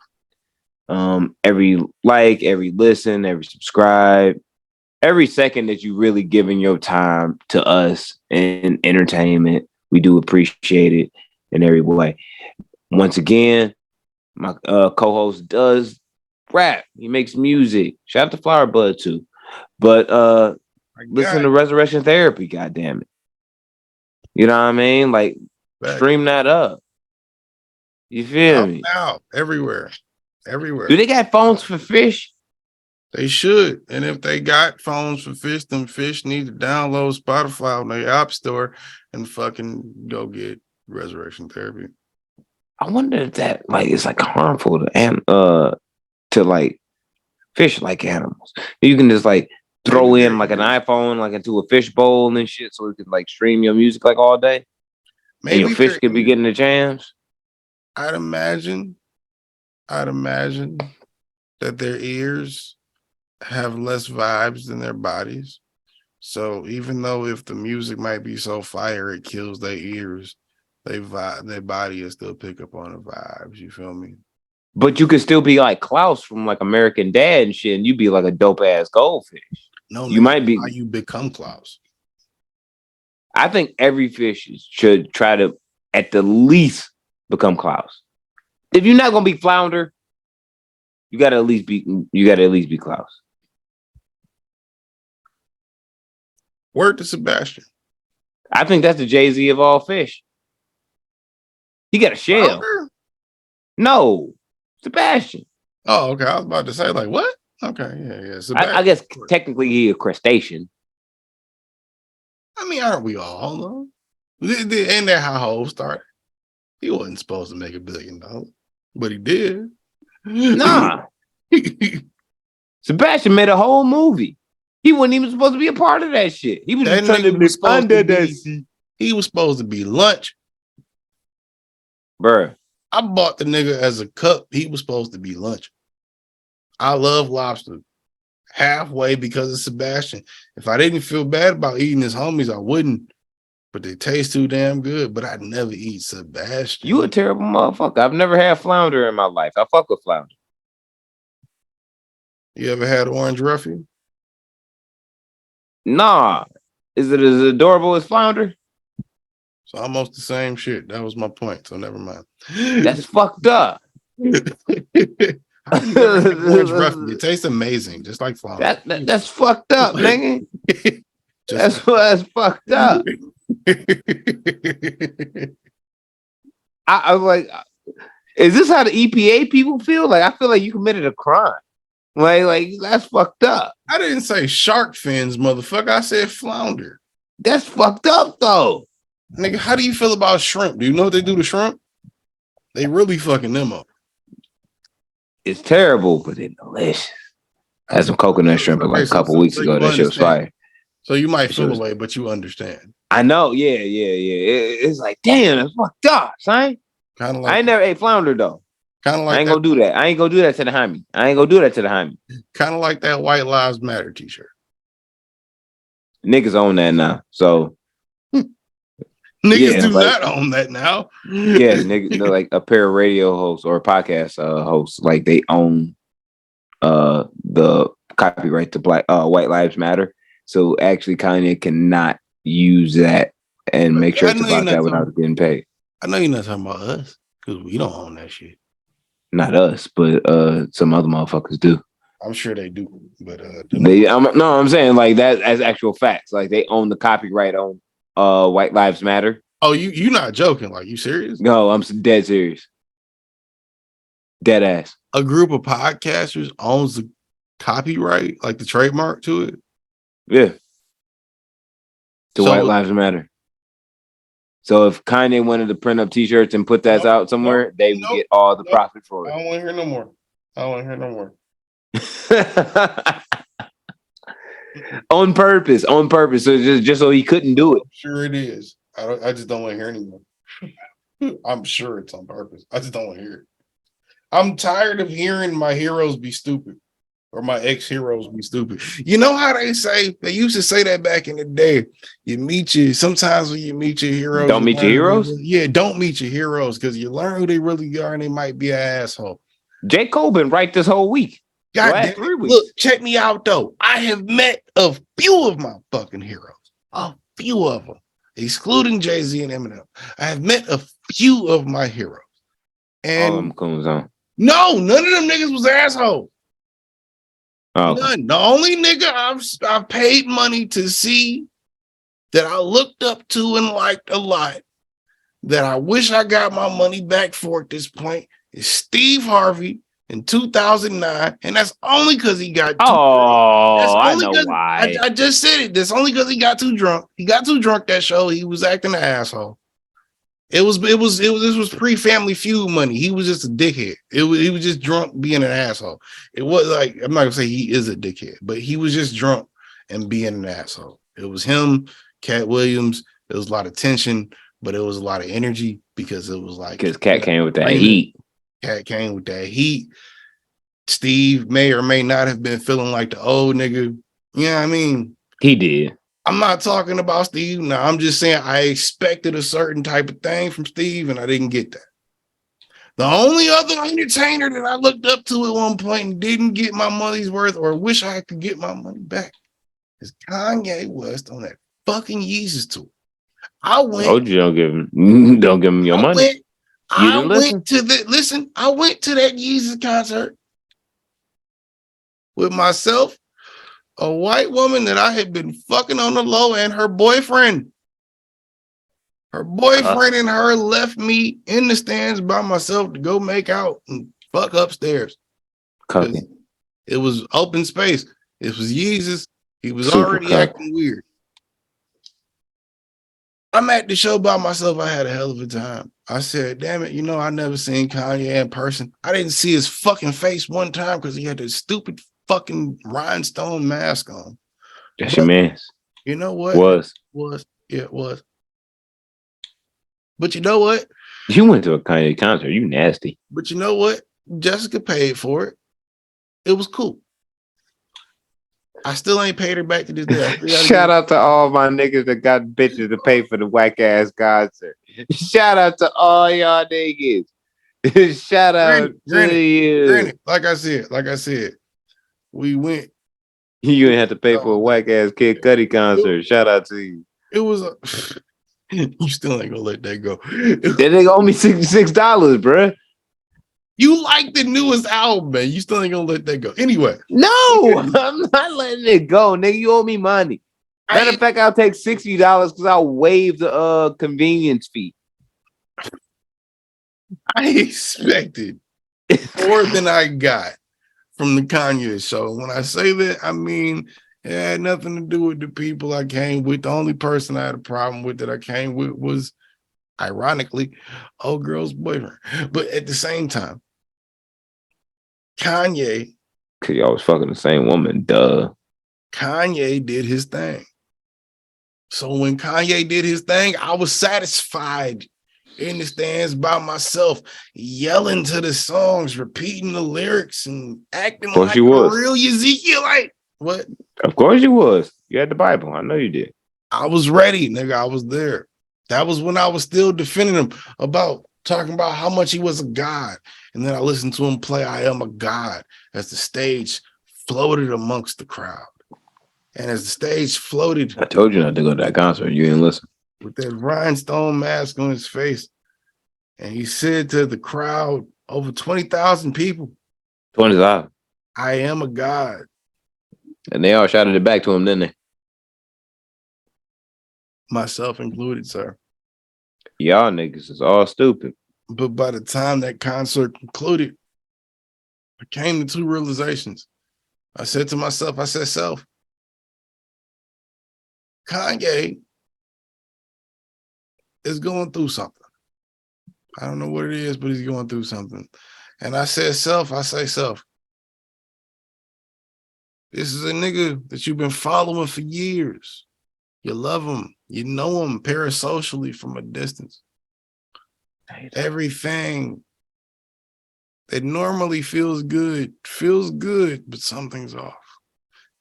Every like, every listen, every subscribe, every second that you really giving your time to us and entertainment, we do appreciate it in every way. Once again, my co-host does rap. He makes music. Shout out to Flower Bud too. But listen to Resurrection Therapy, goddamn it. You know what I mean? Like stream that up. You feel me? Out everywhere. Everywhere. Do they got phones for fish? They should. And if they got phones for fish, them fish need to download Spotify on their app store and fucking go get Resurrection Therapy. I wonder if that like it's like harmful to like fish like animals. You can just like throw in like an iPhone like into a fish bowl and shit so it can like stream your music like all day. Maybe and your fish could be getting the jams. I'd imagine that their ears have less vibes than their bodies. So even though if the music might be so fire it kills their ears, their body will still pick up on the vibes. You feel me? But you could still be like Klaus from like American Dad and shit, and you'd be like a dope ass goldfish. No, you might be. How you become Klaus? I think every fish should try to at the least become Klaus. If you're not gonna be flounder, you gotta at least be Klaus. Word to Sebastian. I think that's the Jay-Z of all fish. He got a shell. Flounder? No, Sebastian. Oh, okay. I was about to say, like, what? Okay, yeah. Sebastian. I guess technically he a crustacean. I mean, aren't we all though? Ain't that how Hov started? He wasn't supposed to make $1 billion, but he did. Nah. Sebastian made a whole movie. He wasn't even supposed to be a part of that shit. He was just trying to be under that shit. He was supposed to be lunch. Bruh. I bought the nigga as a cup. He was supposed to be lunch. I love lobster. Halfway because of Sebastian. If I didn't feel bad about eating his homies, I wouldn't. But they taste too damn good. But I'd never eat Sebastian. You a terrible motherfucker. I've never had flounder in my life. I fuck with flounder. You ever had orange roughy? Nah. Is it as adorable as flounder? It's almost the same shit. That was my point. So never mind. That's fucked up. Orange roughy. It tastes amazing, just like flounder. That's fucked up, nigga. That's fucked up. I was like, is this how the EPA people feel? Like, I feel like you committed a crime. Like that's fucked up. I didn't say shark fins, motherfucker. I said flounder. That's fucked up, though. Nigga, how do you feel about shrimp? Do you know what they do to shrimp? They really fucking them up. It's terrible, but they're delicious. I had some coconut shrimp like a couple weeks ago. That shit was fire. So you might feel away, but you understand. I know. Yeah. It's like, damn, that's fucked up, son. Kind of like I ain't never ate flounder though. Kind of like I ain't gonna do that. I ain't gonna do that to the homie. Kind of like that White Lives Matter t-shirt. Niggas own that now. So niggas do not own that now. Yeah, niggas, they're like a pair of radio hosts or podcast hosts. Like they own the copyright to White Lives Matter. So actually Kanye cannot use that and make sure it's about that without getting paid. I know you're not talking about us because we don't own that shit. Not us, but some other motherfuckers do. I'm sure they do, but I'm saying like that as actual facts. Like they own the copyright on White Lives Matter. Oh, you not joking? Like you serious? No, I'm dead serious. Dead ass. a group of podcasters owns the copyright, like the trademark to it. Yeah. To So- White Lives Matter. So if Kanye wanted to print up T-shirts and put that out somewhere, they would get all the profit for I it. don't want to hear no more. I don't want to hear no more. On purpose. So just so he couldn't do it. I'm sure it is. I just don't want to hear anymore. I'm sure it's on purpose. I just don't want to hear it. I'm tired of hearing my heroes be stupid or my ex-heroes be stupid. You know how they used to say that back in the day. Sometimes when you meet your heroes. Don't meet your heroes? Don't meet your heroes because you learn who they really are and they might be an asshole. J. Cole been right this whole week. God damn it. 3 weeks. Look, check me out though. I have met a few of my fucking heroes. A few of them. Excluding Jay-Z and Eminem. I have met a few of my heroes. And all of them comes on. No, none of them niggas was assholes. Oh, None. The only nigga I've paid money to see that I looked up to and liked a lot, that I wish I got my money back for at this point, is Steve Harvey in 2009, and that's only because he got too drunk. I know why. I just said it. That's only because he got too drunk. He got too drunk that show. He was acting an asshole. This was pre-Family Feud money. He was just a dickhead. He was just drunk being an asshole. It was like, I'm not gonna say he is a dickhead, but he was just drunk and being an asshole. It was him, Cat Williams. There was a lot of tension, but it was a lot of energy because it was like because Cat came with that heat. Cat came with that heat. Steve may or may not have been feeling like the old nigga. You know what I mean? He did. I'm not talking about Steve. No, I'm just saying I expected a certain type of thing from Steve, and I didn't get that. The only other entertainer that I looked up to at one point and didn't get my money's worth or wish I could get my money back is Kanye West on that fucking Yeezus tour. I went. Oh, you don't give him your money. I went to that Yeezus concert with myself, a white woman that I had been fucking on the low, and her boyfriend. Her boyfriend and her left me in the stands by myself to go make out and fuck upstairs. It was open space. It was Yeezus. He was already acting weird. I'm at the show by myself. I had a hell of a time. I said, damn it, I never seen Kanye in person. I didn't see his fucking face one time because he had this stupid fucking rhinestone mask on. That's your man's. You know what? Yeah, it was. But you know what? You went to a Kanye concert. You nasty. But you know what? Jessica paid for it. It was cool. I still ain't paid her back to this day. Shout out to all my niggas that got bitches to pay for the whack ass concert. Shout out to all y'all niggas. Shout out to you. Granted, like I said, we went. You didn't have to pay for a whack ass Kid Cudi concert. Shout out to you. It was a. You still ain't gonna let that go. They owe me $66, bruh. You like the newest album, man. You still ain't gonna let that go. Anyway. No, I'm not letting it go, nigga. You owe me money. Matter of fact, I'll take $60 because I'll waive the convenience fee. I expected more than I got from the Kanye show. When I say that, I mean it had nothing to do with the people I came with. The only person I had a problem with that I came with was, ironically, old girl's boyfriend. But at the same time, Kanye. Because y'all was fucking the same woman, duh. Kanye did his thing. So when Kanye did his thing, I was satisfied in the stands by myself, yelling to the songs, repeating the lyrics, and acting like a real Ezekiel. Like, what? Of course you was. You had the Bible. I know you did. I was ready, nigga. I was there. That was when I was still defending him about talking about how much he was a god. And then I listened to him play I Am a God as the stage floated amongst the crowd. And as the stage floated, I told you not to go to that concert. You didn't listen. With that rhinestone mask on his face. And he said to the crowd, over 20,000 people, 20,000. I am a god. And they all shouted it back to him, didn't they? Myself included, sir. Y'all niggas is all stupid. But by the time that concert concluded, I came to two realizations. I said to myself, self, Kanye is going through something. I don't know what it is, but he's going through something. And I said, self, this is a nigga that you've been following for years. You love him. You know him parasocially from a distance. Everything that normally feels good, but something's off.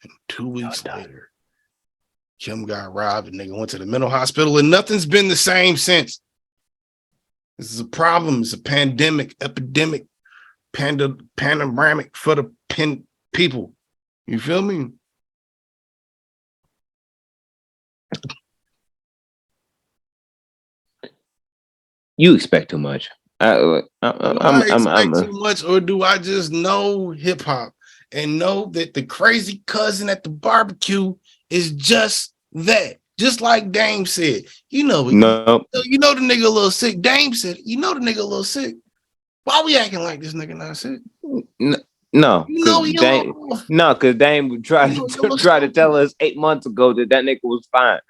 And 2 weeks later, Kim got robbed and nigga went to the mental hospital and nothing's been the same since. This is a problem. It's a pandemic, epidemic, panoramic for the people. You feel me? You expect too much. Do I expect too much, or do I just know hip hop and know that the crazy cousin at the barbecue is just that? Just like Dame said, you know the nigga a little sick. Dame said, you know the nigga a little sick. Why we acting like this nigga not sick? No, because Dame tried to tell us 8 months ago that nigga was fine.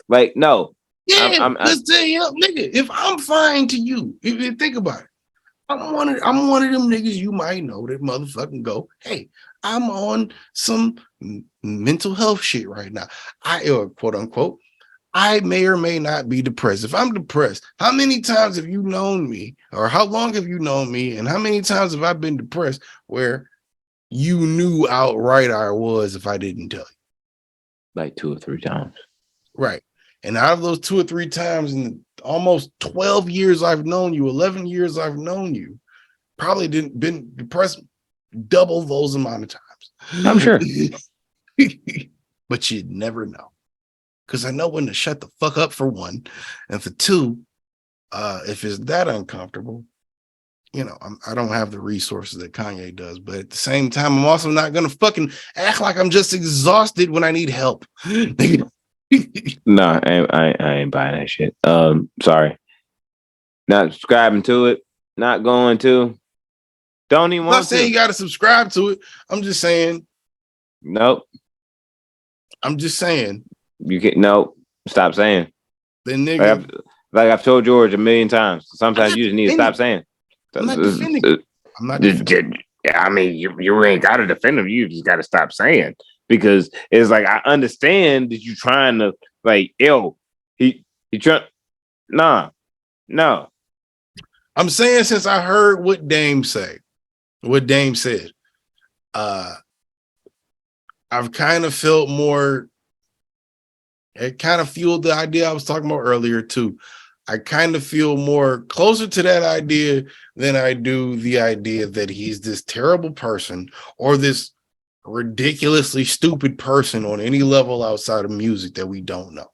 Like, no. Yeah, let's tell you, nigga, if I'm fine to you, if you think about it, I'm one of them niggas you might know that motherfucking go, hey, I'm on some mental health shit right now. Quote unquote, I may or may not be depressed. If I'm depressed, how many times have you known me, or how long have you known me, and how many times have I been depressed where you knew outright I was if I didn't tell you? Like 2 or 3 times. Right. And out of those 2 or 3 times in almost 12 years I've known you, 11 years I've known you, probably didn't been depressed double those amount of times. I'm sure. But you'd never know. Because I know when to shut the fuck up, for one. And for two, if it's that uncomfortable, you know, I don't have the resources that Kanye does. But at the same time, I'm also not going to fucking act like I'm just exhausted when I need help. No, I ain't buying that shit. Sorry. Not subscribing to it. Not going to. Don't even want to. I'm not saying you got to subscribe to it. I'm just saying. Nope. I'm just saying. You can't. Nope. Stop saying. The nigga. Like I've told George a million times. Sometimes you just need to stop saying. I'm not defending. I'm not defending. I mean, you ain't got to defend him. You just got to stop saying. Because it's like, I understand that you're trying to, like, yo, he trying. No. I'm saying, since I heard what Dame said, I've kind of felt more. It kind of fueled the idea I was talking about earlier too. I kind of feel more closer to that idea than I do the idea that he's this terrible person or this ridiculously stupid person on any level outside of music that we don't know.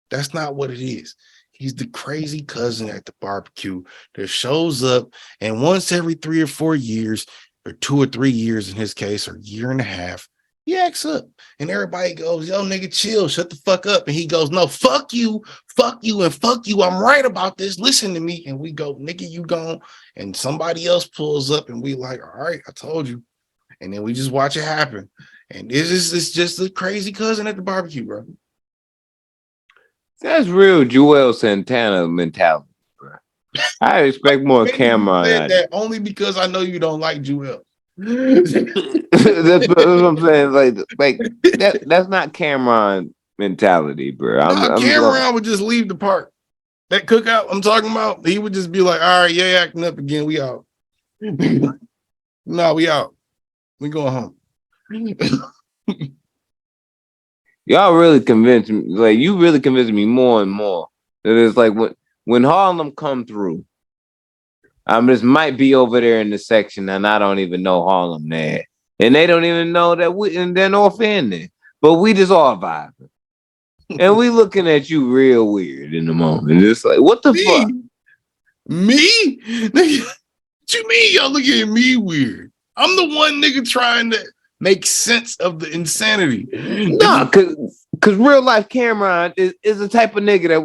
That's not what it is. He's the crazy cousin at the barbecue that shows up, and once every 3 or 4 years, or 2 or 3 years in his case, or a year and a half, he acts up and everybody goes, yo, nigga, chill, shut the fuck up. And he goes, no, fuck you, and fuck you. I'm right about this. Listen to me. And we go, nigga, you gone. And somebody else pulls up and we like, all right, I told you. And then we just watch it happen. And it's just a crazy cousin at the barbecue, bro. That's real Joel Santana mentality, bro. I expect more Cameron. Said that only because I know you don't like Joel. That's what I'm saying. Like that's not Cameron mentality, bro. Cameron would just leave the park. That cookout I'm talking about, he would just be like, all right, yeah, acting up again. We out. No, we out. We going home. Y'all really convinced me. Like, you really convinced me more and more that it's like when Harlem come through, this might be over there in the section, and I don't even know Harlem there, and they don't even know that and they're no offended, but we just all vibing, and we looking at you real weird in the moment. It's like, what the fuck? Me? What you mean y'all looking at me weird? I'm the one nigga trying to make sense of the insanity. Nah, cause real life Cameron is the type of nigga that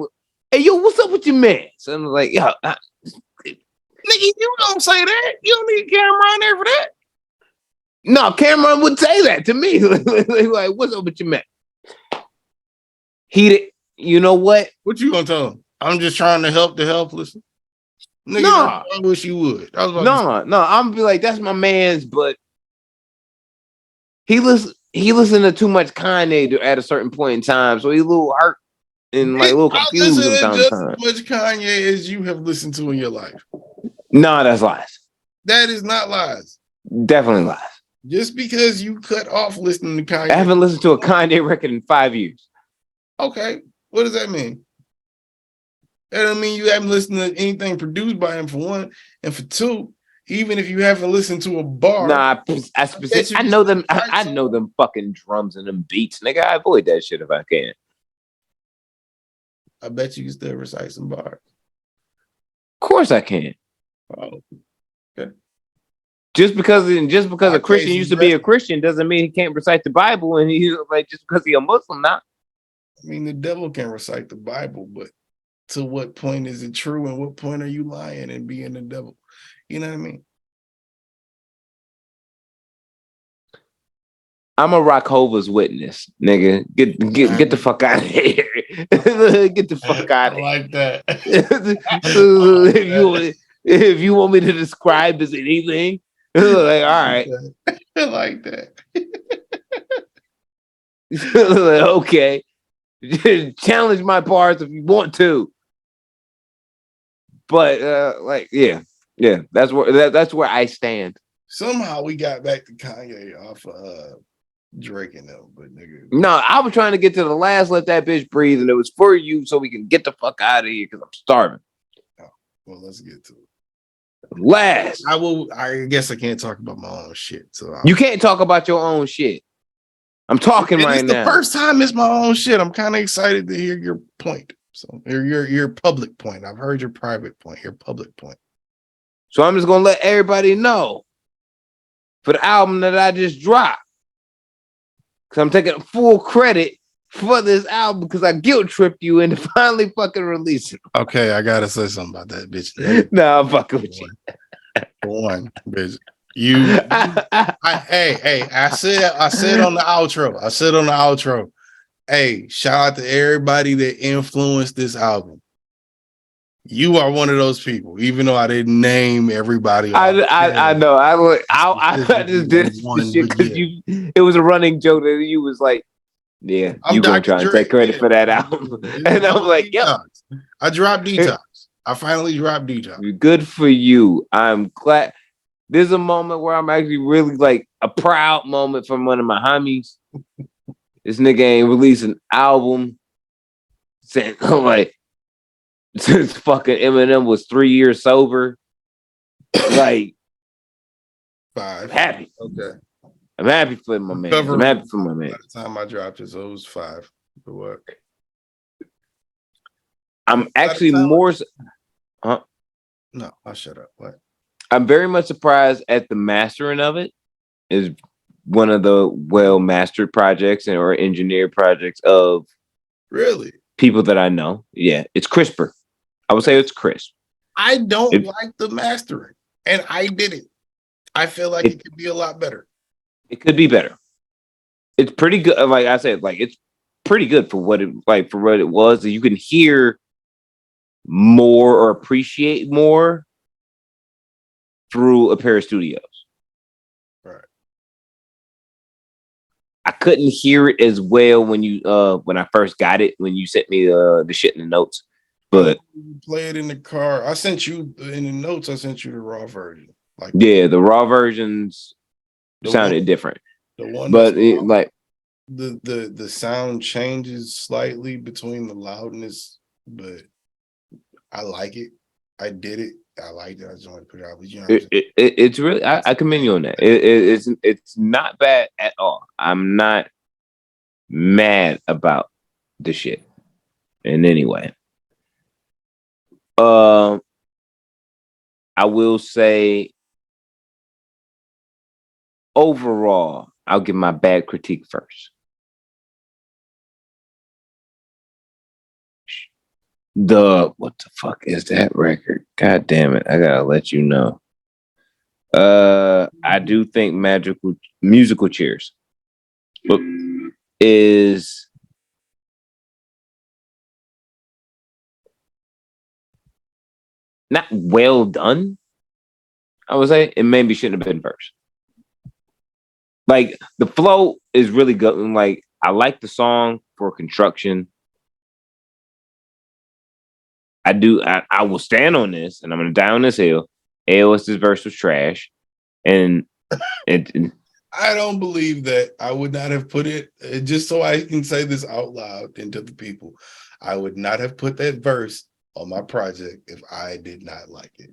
hey, yo, what's up with your man? So I'm like, yo, Nigga, you don't say that. You don't need Cameron there for that. No, Cameron would say that to me. Like, what's up with your man? You know what? What you gonna tell him? I'm just trying to help the helpless. Nigga, No, I wish you would. I was about to say. no. I'm gonna be like, that's my man's, but he listened to too much Kanye at a certain point in time, so he's a little hurt and like a little I confused listen to from time just to time. as much Kanye as you have listened to in your life. No, that's lies. That is not lies. Definitely lies. Just because you cut off listening to Kanye. I haven't listened to a Kanye record in 5 years. Okay, what does that mean? That don't mean you haven't listened to anything produced by him, for one, and for two, even if you haven't listened to a bar. Nah, I know them. I know them fucking drums and them beats, nigga. I avoid that shit if I can. I bet you can still recite some bars. Of course I can. Oh, okay. Just because a Christian used to be a Christian doesn't mean he can't recite the Bible, and he's like just because he's a Muslim now. I mean, the devil can recite the Bible, but to what point is it true, and what point are you lying and being the devil? You know what I mean? I'm a Rockova's witness, nigga. Get the fuck out of here. Get the fuck out of here. I like that. If you want me to describe as anything, like all right. I like that. Like, okay. Challenge my parts if you want to. But like, yeah, that's where I stand. Somehow we got back to Kanye off Drake and them, but nigga. No, I was trying to get to the last "Let That Bitch Breathe," and it was for you so we can get the fuck out of here because I'm starving. Oh, well, let's get to it. Last, I guess I can't talk about my own shit. So you can't talk about your own shit. I'm talking right now. The first time it's my own shit. I'm kind of excited to hear your point. So your public point. I've heard your private point, your public point. So I'm just gonna let everybody know for the album that I just dropped. Cause I'm taking full credit for this album because I guilt tripped you into finally fucking releasing. Okay, I gotta say something about that, bitch. No, I'm fucking with you. One, bitch. I said on the outro. Hey, shout out to everybody that influenced this album. You are one of those people, even though I didn't name everybody. I know. I just did this shit because it was a running joke that you was like, yeah, you gonna try and take credit for that album. And I was like, yep. I dropped Detox. I finally dropped Detox. Good for you. I'm glad. There's a moment where I'm actually really like a proud moment from one of my homies. This nigga ain't released an album since since fucking Eminem was 3 years sober. Like 5. I'm happy. Okay. I'm happy for my man. I'm happy for my man. By the time I dropped it, so it was 5. But what? I'm actually more. Huh? No, I'll shut up. What? I'm very much surprised at the mastering of it. Is one of the well mastered projects or engineered projects of really people that I know. Yeah, it's crisper. I would say it's crisp. I don't like the mastering, and I did it. I feel like it could be a lot better. It could be better. It's pretty good. Like I said, like it's pretty good for what it was. You can hear more or appreciate more through a pair of studios. Right. I couldn't hear it as well when I first got it, when you sent me the shit in the notes. But play it in the car. I sent you in the notes. I sent you the raw version. Like yeah, the raw versions sounded different. The one, but the sound changes slightly between the loudness, but I like it. I did it. I liked it. I just want to put it out. But you know it's really I commend you on that. It's not bad at all. I'm not mad about the shit in any way. I will say overall, I'll give my bad critique first. What the fuck is that record? God damn it! I gotta let you know. I do think musical chairs is not well done. I would say it maybe shouldn't have been first. Like the flow is really good. And like I like the song for construction. I do. I will stand on this, and I'm gonna die on this hill. AOS's verse was trash, and it. I don't believe that. I would not have put it, just so I can say this out loud into the people. I would not have put that verse on my project if I did not like it.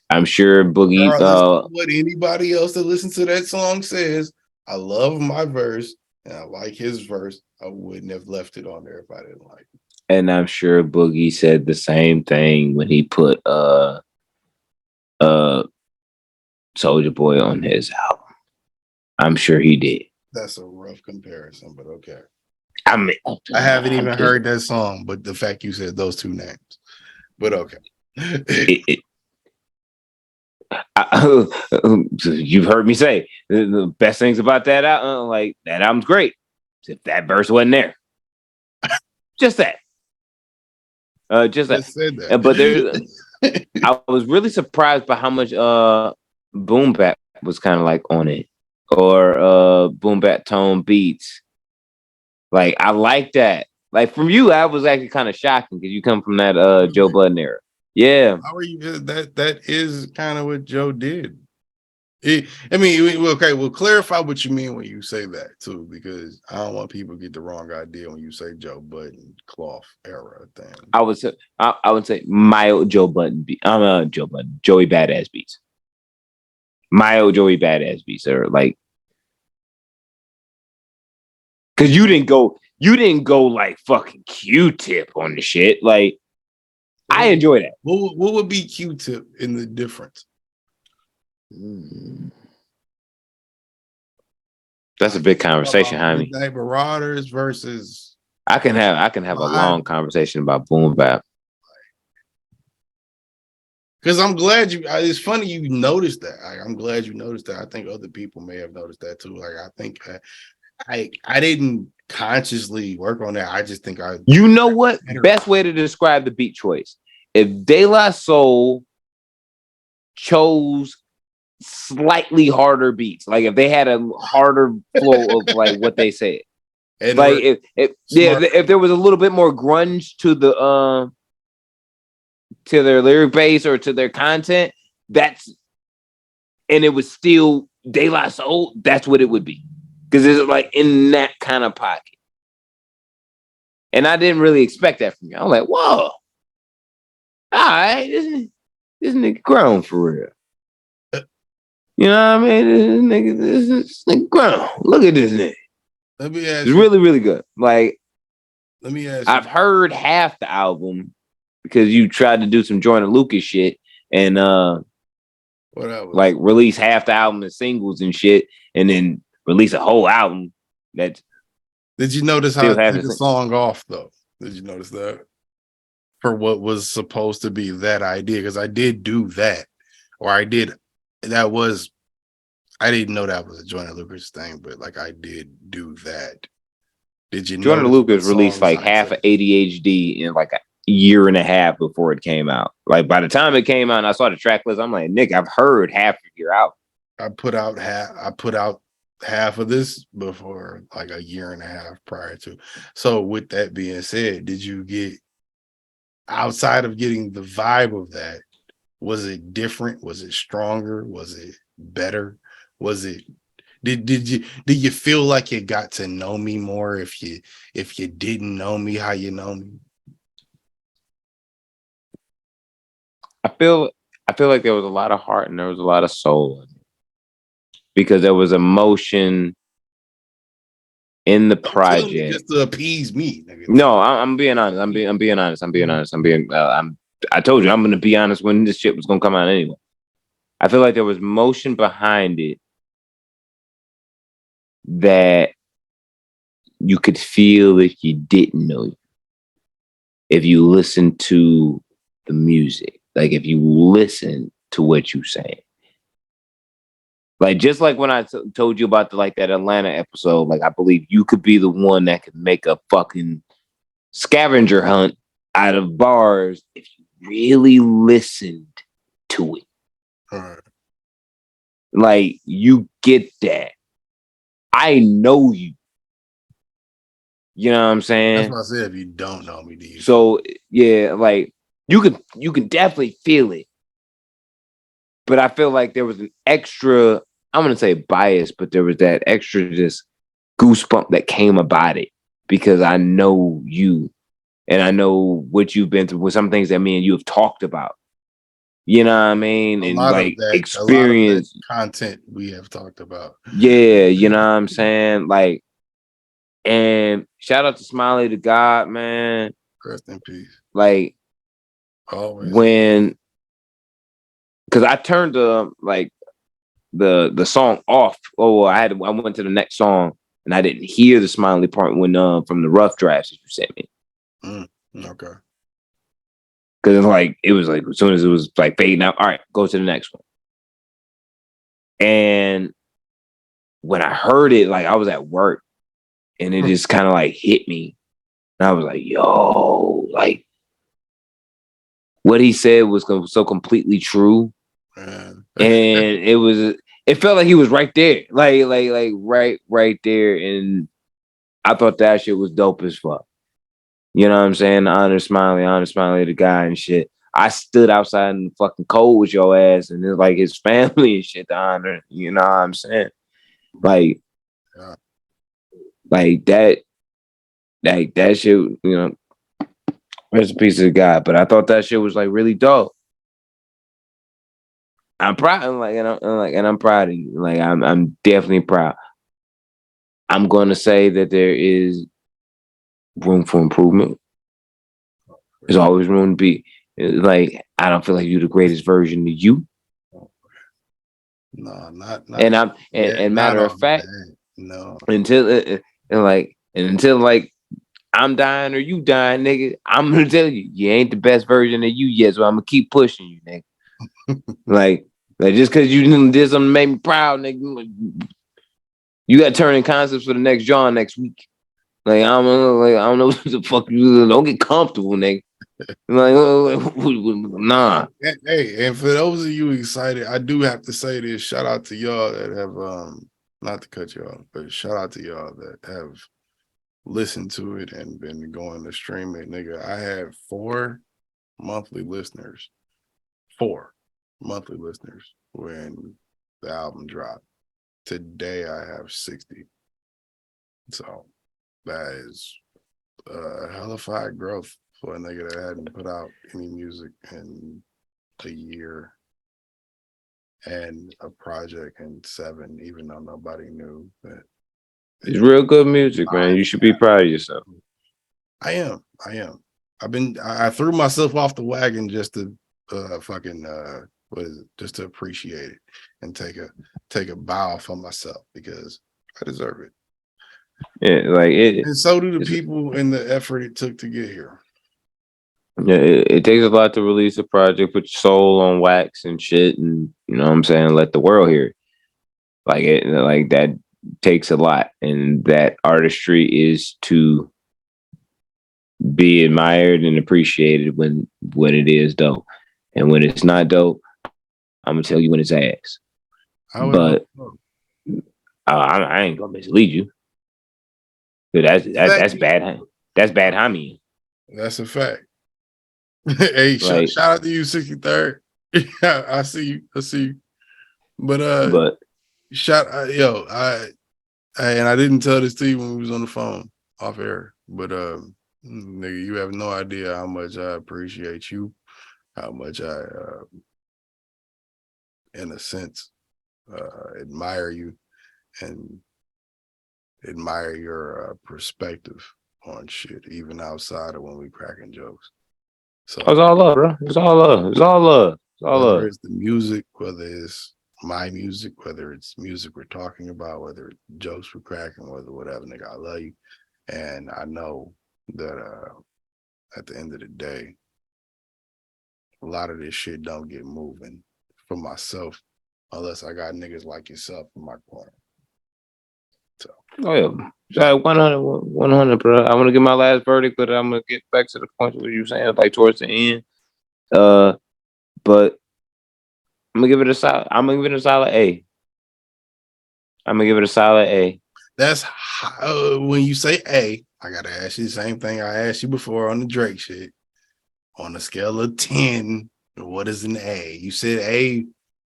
I'm sure Boogie. Regardless of what anybody else that listens to that song says, I love my verse and I like his verse. I wouldn't have left it on there if I didn't like it. And I'm sure Boogie said the same thing when he put Soulja Boy on his album. I'm sure he did. That's a rough comparison, but okay. I mean, I haven't even heard that song, but the fact you said those two names, but okay. You've heard me say the best things about that album, like that album's great. If that verse wasn't there, just that. Just that. Said that. But I was really surprised by how much boom bap was kind of like on it, or boom bap tone beats. Like I like that. Like from you, I was actually kind of shocking because you come from that Joe Budden era. Yeah. How are you? That is kind of what Joe did. Okay, we'll clarify what you mean when you say that too, because I don't want people to get the wrong idea when you say Joe Budden cloth era thing. I would say mild Joe Budden beat. Joe Budden, Joey Badass beats. Mild Joey Badass beats are like, because you didn't go like fucking Q-Tip on the shit. Like, I enjoy that. What would be Q-Tip in the difference? That's a big conversation, honey. Marauders versus. I can have a long conversation about boom bap. Because I'm glad it's funny you noticed that. I'm glad you noticed that. I think other people may have noticed that too. Like I think I didn't consciously work on that. I just think You know what? Best way to describe the beat choice. If De La Soul chose slightly harder beats, like if they had a harder flow of like what they said, and like if there was a little bit more grunge to the to their lyric base or to their content, and it was still De La Soul, that's what it would be, because it's like in that kind of pocket. And I didn't really expect that from you. I'm like, whoa, all right, this nigga grown for real. You know what I mean? This nigga grown. Look at this nigga. Let me ask it's really, really good. Like, let me ask I've heard half the album because you tried to do some Jordan Lucas shit and like release half the album as singles and shit, and then release a whole album. That did you notice how I took the song off though? Did you notice that? For what was supposed to be that idea, because I did do that, or I didn't know that was a Jordan Lucas thing, but like I did do that. Did you know Jordan Lucas released like half of ADHD in like a year and a half before it came out? Like by the time it came out and I saw the track list, I'm like, Nick, I've heard half of your album. I put out half of this before, like a year and a half prior to. So with that being said, did you get, outside of getting the vibe of that, was it different? Was it stronger? Was it better? Was it did you feel like you got to know me more if you didn't know me how you know me? I feel like there was a lot of heart and there was a lot of soul in it, because there was emotion in the project. Just to appease me. No, I'm being honest. I'm being honest. I told you I'm gonna be honest when this shit was gonna come out anyway. I feel like there was motion behind it that you could feel if you didn't know you. if you listen to the music, like if you listen to what you saying. Like just like when I told you about that Atlanta episode, like I believe you could be the one that could make a fucking scavenger hunt out of bars if you really listened to it. All right. Like you get that. I know you. You know what I'm saying? That's why I said if you don't know me, do you? So yeah, like you can definitely feel it. But I feel like there was an extra, I'm gonna say bias, but there was that extra just goosebump that came about it because I know you and I know what you've been through with some things that me and you have talked about. You know what I mean? A And lot like of that experience. content we have talked about. Yeah, you know what I'm saying? Like, and shout out to Smiley to God, man. Rest in peace. Like Always. when, because I turned the song off. Oh, well, I went to the next song and I didn't hear the Smiley part when from the rough drafts that you sent me. Okay. Because it was like as soon as it was like fading out, all right, go to the next one. And when I heard it, like I was at work and it just kind of like hit me. And I was like, yo, like what he said was so completely true. Man. And it felt like he was right there. Like right there. And I thought that shit was dope as fuck. You know what I'm saying? Honor Smiley, the guy and shit. I stood outside in the fucking cold with your ass and it's like his family and shit to honor. You know what I'm saying? Like, Yeah. like that shit, you know, rest in peace of the guy. But I thought that shit was like really dope. I'm proud, and I'm proud of you. Like, I'm definitely proud. I'm going to say that there is room for improvement. There's always room to be. Like, I don't feel like you're the greatest version of you. No, not. And matter of fact, no. until until I'm dying or you dying, nigga, I'm gonna tell you, you ain't the best version of you yet. So I'm gonna keep pushing you, nigga. like just because you did something to make me proud, nigga. You got turning concepts for the next John next week. Like I don't know what the fuck you don't get comfortable, nigga. Nah. Hey, and for those of you excited, I do have to say this. Shout out to y'all that have not to cut you off, but shout out to y'all that have listened to it and been going to stream it, nigga. I had 4 monthly listeners. 4 monthly listeners when the album dropped. Today I have 60. So that is hellified growth for a nigga that hadn't put out any music in a year and a project in 7, even though nobody knew that. It's real good music, man. You should be proud of yourself. I am. I threw myself off the wagon just to just to appreciate it and take a bow for myself because I deserve it. Yeah, and so do the people and the effort it took to get here. Yeah, it takes a lot to release a project, put your soul on wax and shit, and you know what I'm saying, let the world hear it. Like that takes a lot, and that artistry is to be admired and appreciated when it is dope, and when it's not dope, I'm gonna tell you when it's ass. But I ain't gonna mislead you. That's bad. That's bad, homie. That's a fact. Hey, shout out to you, 63rd. Yeah, I see you. But I didn't tell this to you when we was on the phone off air. But nigga, you have no idea how much I appreciate you, how much I in a sense admire you and admire your perspective on shit, even outside of when we cracking jokes. So it's all love, bro. It's all love. It's all love. It's all whether love. it's the music, whether it's my music, whether it's music we're talking about, whether it's jokes we're cracking, whether whatever, nigga, I love you. And I know that at the end of the day, a lot of this shit don't get moving for myself unless I got niggas like yourself in my corner. So, oh yeah. So 100, bro. I want to get my last verdict, but I'm gonna get back to the point of what you were saying, like towards the end. But I'm gonna give it a solid. I'm gonna give it a solid A. I'm gonna give it a solid A. that's when you say A, I gotta ask you the same thing I asked you before on the Drake shit. On a scale of 10, what is an A? You said A,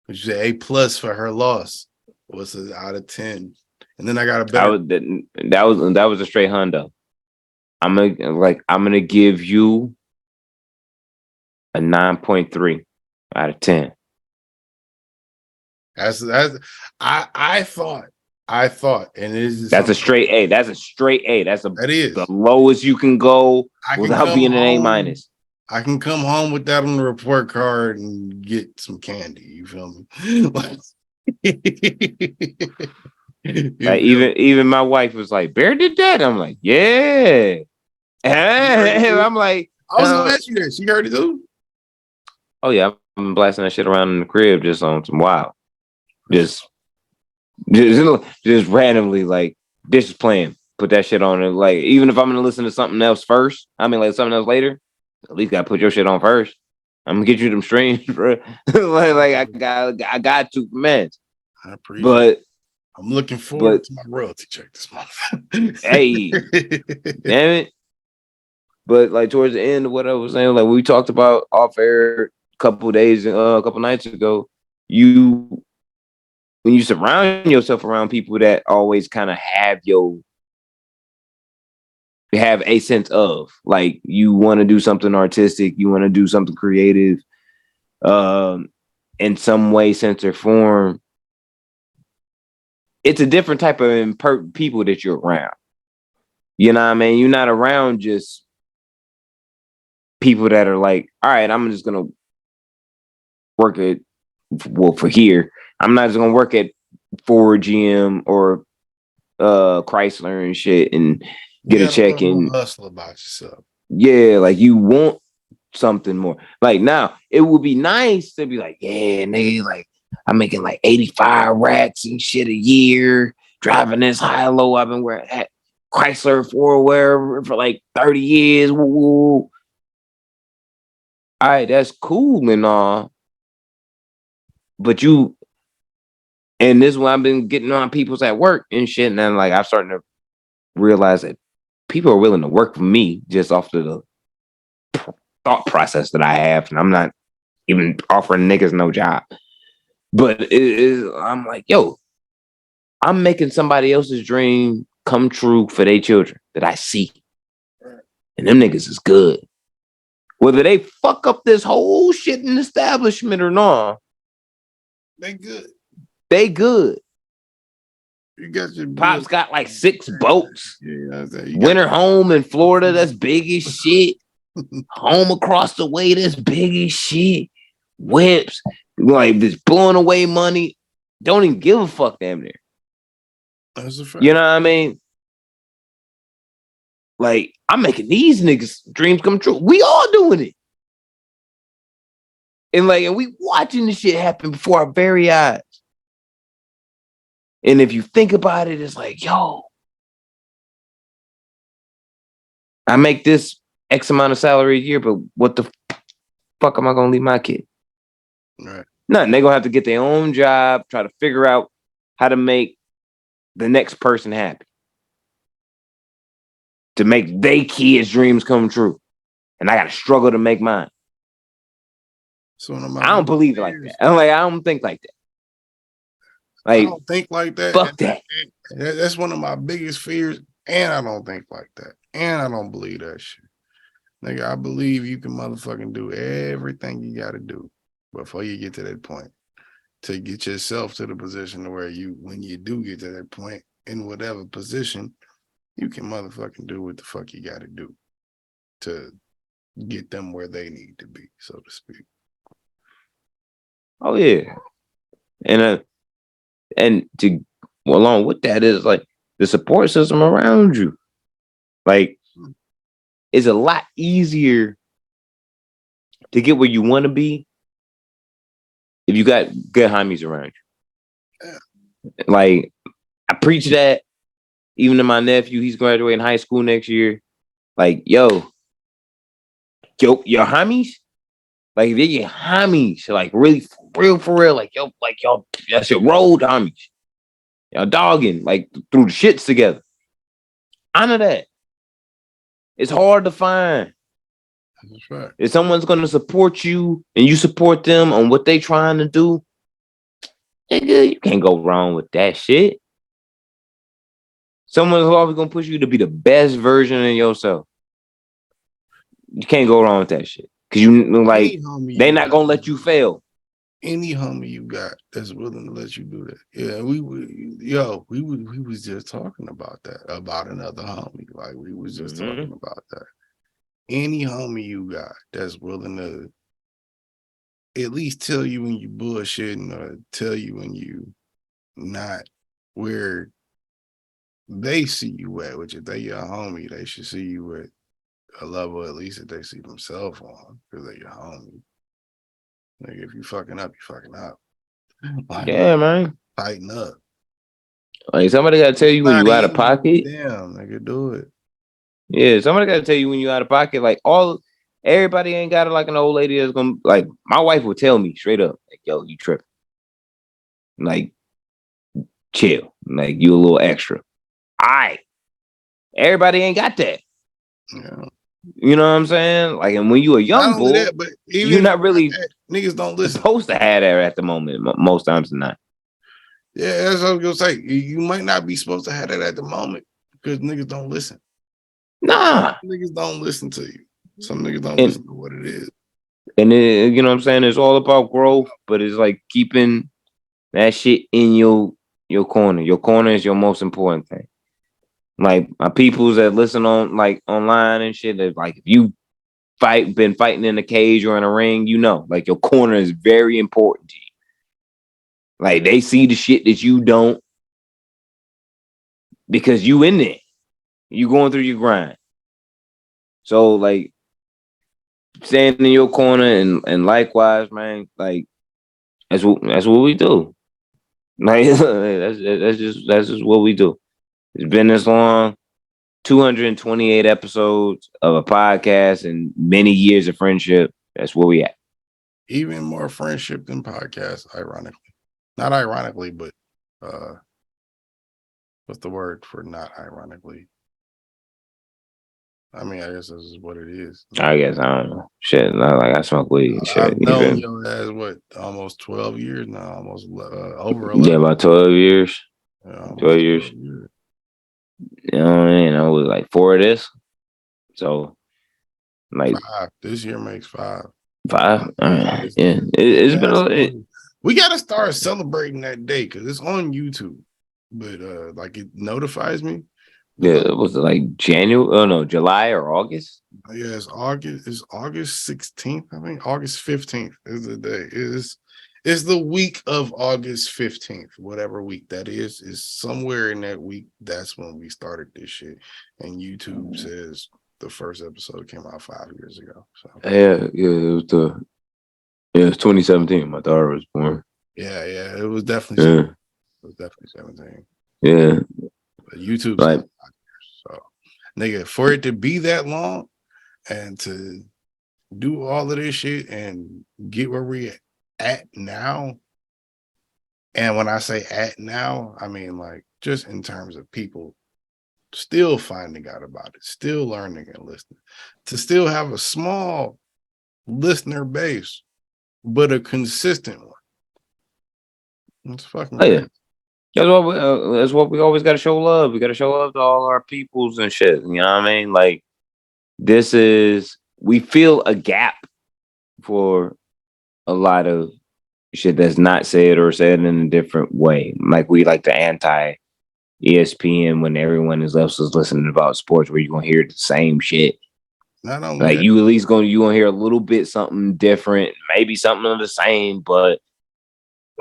but you said A plus for her loss. What's it out of 10? And then I got a better. That was a straight hundo. I'm gonna give you a 9.3 out of 10. That's I thought, and it is That's a straight A. That's a straight A. That's the the lowest you can go I can without come being an A home. minus. I can come home with that on the report card and get some candy. You feel me? Like, Like even my wife was like, "Bear did that." I'm like, "Yeah." And I'm like, I was gonna ask you that. She heard it too. "Oh yeah, I'm blasting that shit around in the crib just on some wild, just randomly like this is playing. Put that shit on it. Like even if I'm gonna listen to something else first, I mean like something else later, at least gotta put your shit on first. I'm gonna get you them streams, bro. like I got to, man. I appreciate. But I'm looking forward to my royalty check this month. Hey, damn it. But like towards the end of what I was saying, like we talked about off air a couple nights ago, when you surround yourself around people that always kind of have a sense of like you want to do something artistic, you want to do something creative, in some way, sense or form. It's a different type of people that you're around. You know what I mean? You're not around just people that are like, all right, I'm just gonna work at for here. I'm not just gonna work at Ford, GM, or Chrysler and shit and get a check and hustle about yourself. Yeah, like you want something more. Like now, it would be nice to be like, yeah, nigga, like I'm making like 85 racks and shit a year, driving this high low. I've been wearing Chrysler for wherever for like 30 years. Woo, woo. All right, that's cool and all. But and this is why I've been getting on people's at work and shit. And then like I'm starting to realize that people are willing to work for me just off of the thought process that I have. And I'm not even offering niggas no job. But I'm like, yo, I'm making somebody else's dream come true for their children that I see. And them niggas is good. Whether they fuck up this whole shit in establishment or not, they good. They good. You got your Pop's got like 6 boats. Yeah, Winter home in Florida, that's big as shit. Home across the way, that's big as shit. Whips, like just blowing away money. Don't even give a fuck damn near. That's a fact. You know what I mean? Like, I'm making these niggas' dreams come true. We all doing it. And we watching this shit happen before our very eyes. And if you think about it, it's like, yo, I make this X amount of salary a year, but what the fuck am I gonna leave my kid? Right. Nothing. They're gonna have to get their own job, try to figure out how to make the next person happy. To make their kids' dreams come true. And I gotta struggle to make mine. I don't believe it like that. I don't think like that. Like, I don't think like that. Fuck that. That's one of my biggest fears. And I don't think like that. And I don't believe that shit. Nigga, I believe you can motherfucking do everything you gotta do before you get to that point. To get yourself to the position where when you do get to that point, in whatever position, you can motherfucking do what the fuck you gotta do to get them where they need to be, so to speak. Oh yeah. And to along with that is like the support system around you. Like it's a lot easier to get where you want to be if you got good homies around you. Like, I preach that even to my nephew. He's graduating high school next year. Like, your homies, like, they're your homies, like, really, for real, like, y'all, that's your road homies. Y'all dogging, like, through the shits together. Honor that. It's hard to find. That's right. If someone's going to support you and you support them on what they trying to do, nigga, you can't go wrong with that shit. Someone's always going to push you to be the best version of yourself. You can't go wrong with that shit. Because they're not going to let you fail. Any homie you got that's willing to let you do that. Yeah, we was just talking about that, about another homie. Like, we was just talking about that. Any homie you got that's willing to at least tell you when you bullshitting, or tell you when you not where they see you at, which if they your homie, they should see you at a level at least that they see themselves on, because they're your homie. Like, if you fucking up, you fucking up. Like, yeah, man. Tighten up. Like, somebody got to tell you when you out of pocket. Damn, they could do it. Yeah, somebody got to tell you when you out of pocket. Like, everybody ain't got it like an old lady that's gonna, like, my wife would tell me straight up, like, yo, you tripping. Like, chill. Like, you a little extra. All right. Everybody ain't got that. Yeah. You know what I'm saying? Like, and when you a young boy, that, but even you're not really niggas don't listen. Supposed to have that at the moment. Most times not. Yeah, that's what I was gonna say. You might not be supposed to have that at the moment because niggas don't listen. Nah, niggas don't listen to you. Some niggas don't listen to what it is. And it, you know what I'm saying? It's all about growth, but it's like keeping that shit in your corner. Your corner is your most important thing. Like, my peoples that listen on, like, online and shit, that, like, if you been fighting in a cage or in a ring, you know, like, your corner is very important to you. Like, they see the shit that you don't, because you in there. You going through your grind. So, like, staying in your corner and likewise, man, like, that's what we do. Like, that's just what we do. It's been this long, 228 episodes of a podcast and many years of friendship. That's where we at. Even more friendship than podcasts, ironically. Not ironically, but what's the word for not ironically? I mean, I guess this is what it is. I guess, I don't know. Shit, not like I smoke weed and shit. I've known your ass, what, almost 12 years now? Almost over 11. Yeah, about 12 years. Yeah, 12 years. You know what I mean? I was like 4 of this. So, like, 5. This year makes 5. 5? Yeah. It's been we got to start celebrating that day because it's on YouTube. But, like, it notifies me. Yeah, it was like January. Oh no, July or August. Yeah, it's August. It's August 16th. I think August 15th is the day. It's the week of August 15th, whatever week that is somewhere in that week. That's when we started this shit. And YouTube says the first episode came out 5 years ago. So yeah, it was 2017. My daughter was born. Yeah, it was definitely. Yeah. It was definitely 17. Yeah. But YouTube's like, 5 years. So, nigga, for it to be that long and to do all of this shit and get where we at now. And when I say at now, I mean, like, just in terms of people still finding out about it, still learning and listening, to still have a small listener base, but a consistent one. It's fucking crazy. That's what we always got to show love. We got to show love to all our peoples and shit. You know what I mean? Like, we feel a gap for a lot of shit that's not said or said in a different way. Like, we like the anti ESPN when everyone is left is listening about sports where you're gonna hear the same shit. Not only like that, you at least you gonna hear a little bit something different, maybe something of the same, but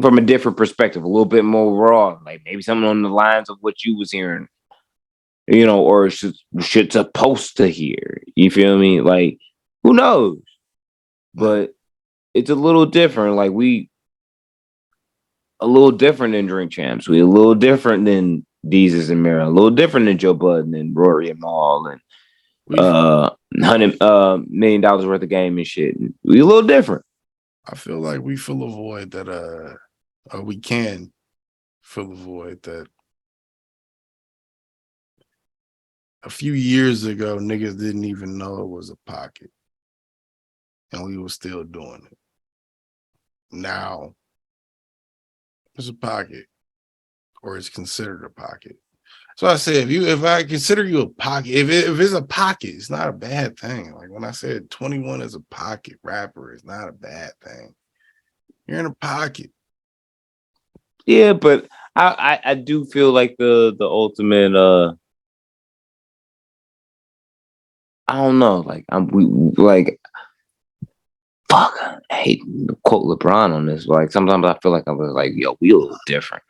from a different perspective, a little bit more raw. Like maybe something on the lines of what you was hearing. or shit's supposed to hear. You feel me? Like, who knows? But it's a little different. Like, we a little different than Drink Champs. We a little different than Deezus and Mira. A little different than Joe Budden and Rory and Maul and $100 million worth of game and shit. We a little different. I feel like we fill a void that we can fill a void that a few years ago niggas didn't even know it was a pocket. And we were still doing it. Now it's a pocket, or it's considered a pocket. So I said, if I consider you a pocket, if it's a pocket, it's not a bad thing. Like when I said 21 is a pocket rapper, it's not a bad thing. You're in a pocket. Yeah, but I do feel like the ultimate I don't know, like fuck, I hate to quote LeBron on this. Like sometimes I feel like I was like, yo, we a little different.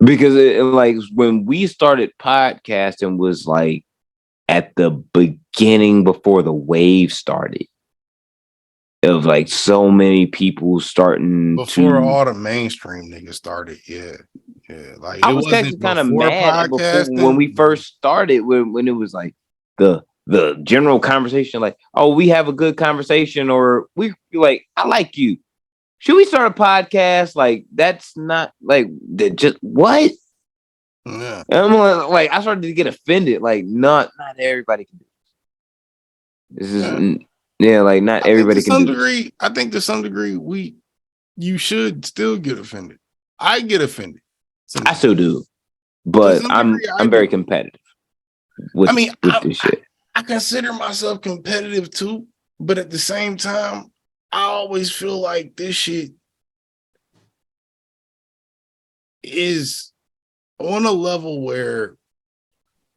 Because like when we started podcasting was like at the beginning before the wave started. Of like so many people starting before to all the mainstream niggas started. Yeah. Like I it was wasn't actually kind of before mad before when we podcasting. first started when it was like the general conversation, like, oh, we have a good conversation, or we like, I like you. Should we start a podcast? Like, that's not like just what? Yeah. And I'm like, I started to get offended. Like, not everybody can do this. This is like not everybody can do this. I think to some degree you should still get offended. I get offended. I still do, but I'm very competitive with this shit. I consider myself competitive too, but at the same time, I always feel like this shit is on a level where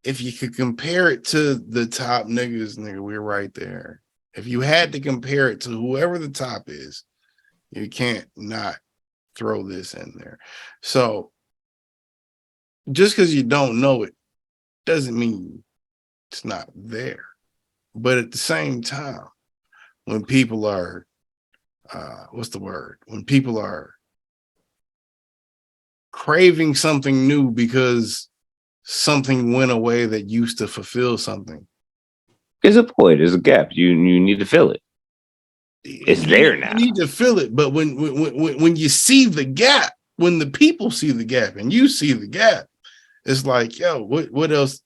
if you could compare it to the top niggas, nigga, we're right there. If you had to compare it to whoever the top is, you can't not throw this in there. So just because you don't know it doesn't mean it's not there. But at the same time, when people are, what's the word? When people are craving something new because something went away that used to fulfill something. There's a void, there's a gap. You need to fill it. It's there now. You need to fill it. But when you see the gap, when the people see the gap and you see the gap, it's like, yo, what else?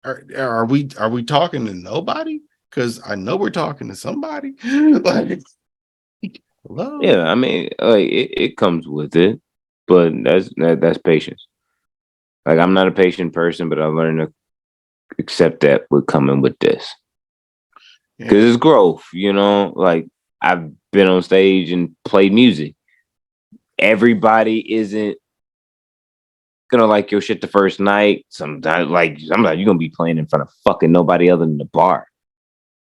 Are we talking to nobody? Because I know we're talking to somebody. Like, hello. Yeah, I mean, like it comes with it, but that's patience. Like I'm not a patient person, but I learned to accept that we're coming with this because it's growth. Like I've been on stage and played music. Everybody isn't gonna like your shit the first night. Sometimes you're gonna be playing in front of fucking nobody other than the bar.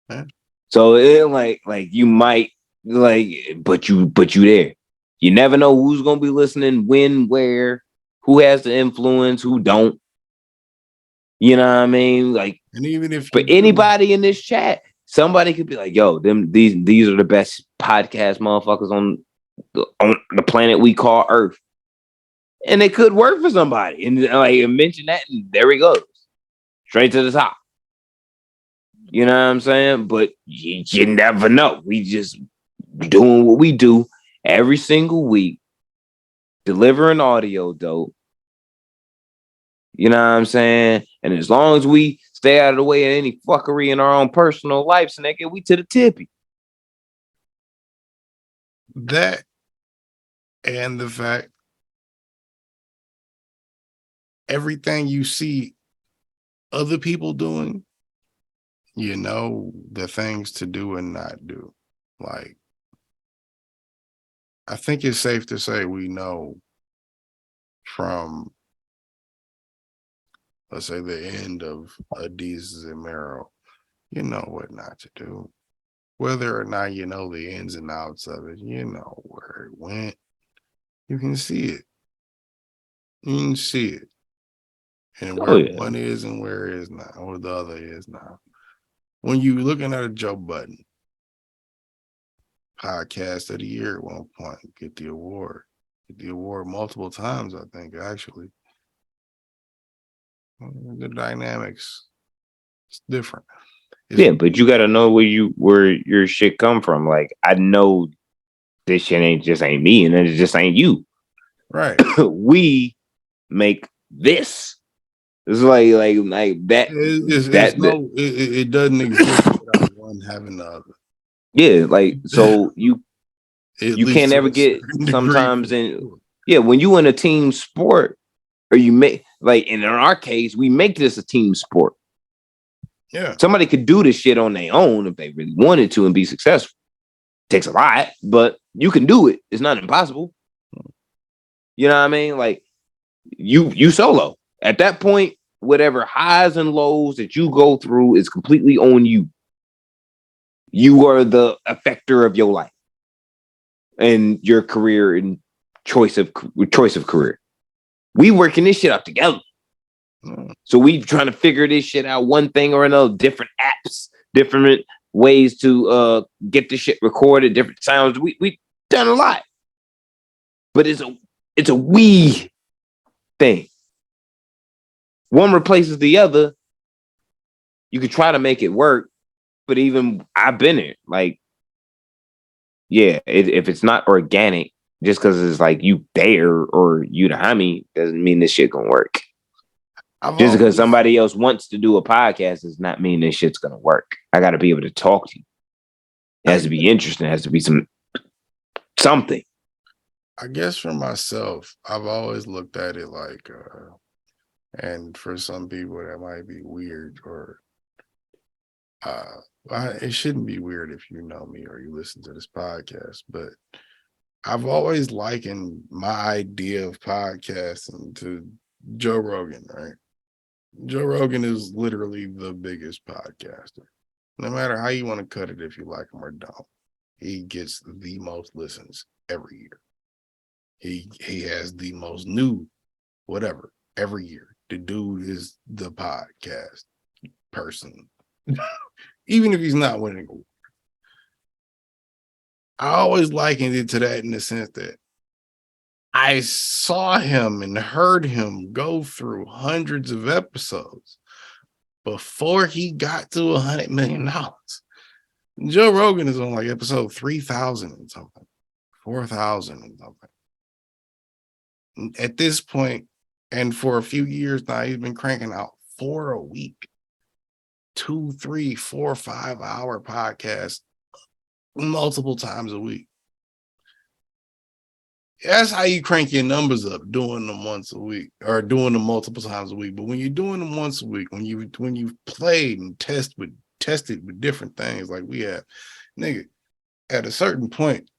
Yeah. So it like you might but you there. You never know who's gonna be listening, when, where, who has the influence, who don't. You know what I mean? Like, and even if for anybody in this chat, somebody could be like, "Yo, these are the best podcast motherfuckers on the planet we call Earth," and it could work for somebody. And like mention that, and there he goes, straight to the top. You know what I'm saying? But you never know. We just doing what we do every single week, delivering audio dope. You know what I'm saying? And as long as we stay out of the way of any fuckery in our own personal lives, nigga, we to the tippy. That and the fact everything you see other people doing, you know the things to do and not do. Like, I think it's safe to say we know from, let's say, the end of Adidas and Merrill, you know what not to do. Whether or not you know the ins and outs of it, you know where it went. You can see it. You can see it. and Oh where yeah. one is and where it is now, or the other is now. When you looking at a Joe Budden podcast of the year at one point, get the award multiple times, I think, actually. The dynamics, it's different. Yeah, but you gotta know where your shit come from. Like, I know this shit ain't me, and it just ain't you. Right. We make this. It's like that. It doesn't exist without one having the other. Yeah, like, so you At least can't to ever a get certain degree. sometimes when you in a team sport, or you make, like, in our case, we make this a team sport. Yeah. Somebody could do this shit on their own if they really wanted to and be successful. Takes a lot, but you can do it. It's not impossible. You know what I mean? Like, you solo. At that point, whatever highs and lows that you go through is completely on you. You are the effector of your life and your career and choice of career. We working this shit out together. So we trying to figure this shit out, one thing or another, different apps, different ways to get the shit recorded, different sounds. We done a lot. But it's a we thing. One replaces the other. You could try to make it work, but even I've been there. Like, yeah, if it's not organic, just because it's like you there or you the homie, doesn't mean this shit gonna work. Just because somebody else wants to do a podcast does not mean this shit's gonna work. I got to be able to talk to you. It has to be interesting. It has to be something. I guess for myself, I've always looked at it like, and for some people that might be weird, or it shouldn't be weird if you know me or you listen to this podcast, but I've always likened my idea of podcasting to Joe Rogan, right? Joe Rogan is literally the biggest podcaster. No matter how you want to cut it, if you like him or don't, he gets the most listens every year. He has the most new whatever every year. The dude is the podcast person, even if he's not winning. I always likened it to that in the sense that I saw him and heard him go through hundreds of episodes before he got to $100 million. Joe Rogan is on like episode 3,000 and something, 4,000 and something. At this point, and for a few years now, he's been cranking out 4 a week, 2, 3, 4, 5-hour podcasts multiple times a week. That's how you crank your numbers up, doing them once a week or doing them multiple times a week. But when you're doing them once a week, when you've played and tested with different things like we have, nigga, at a certain point,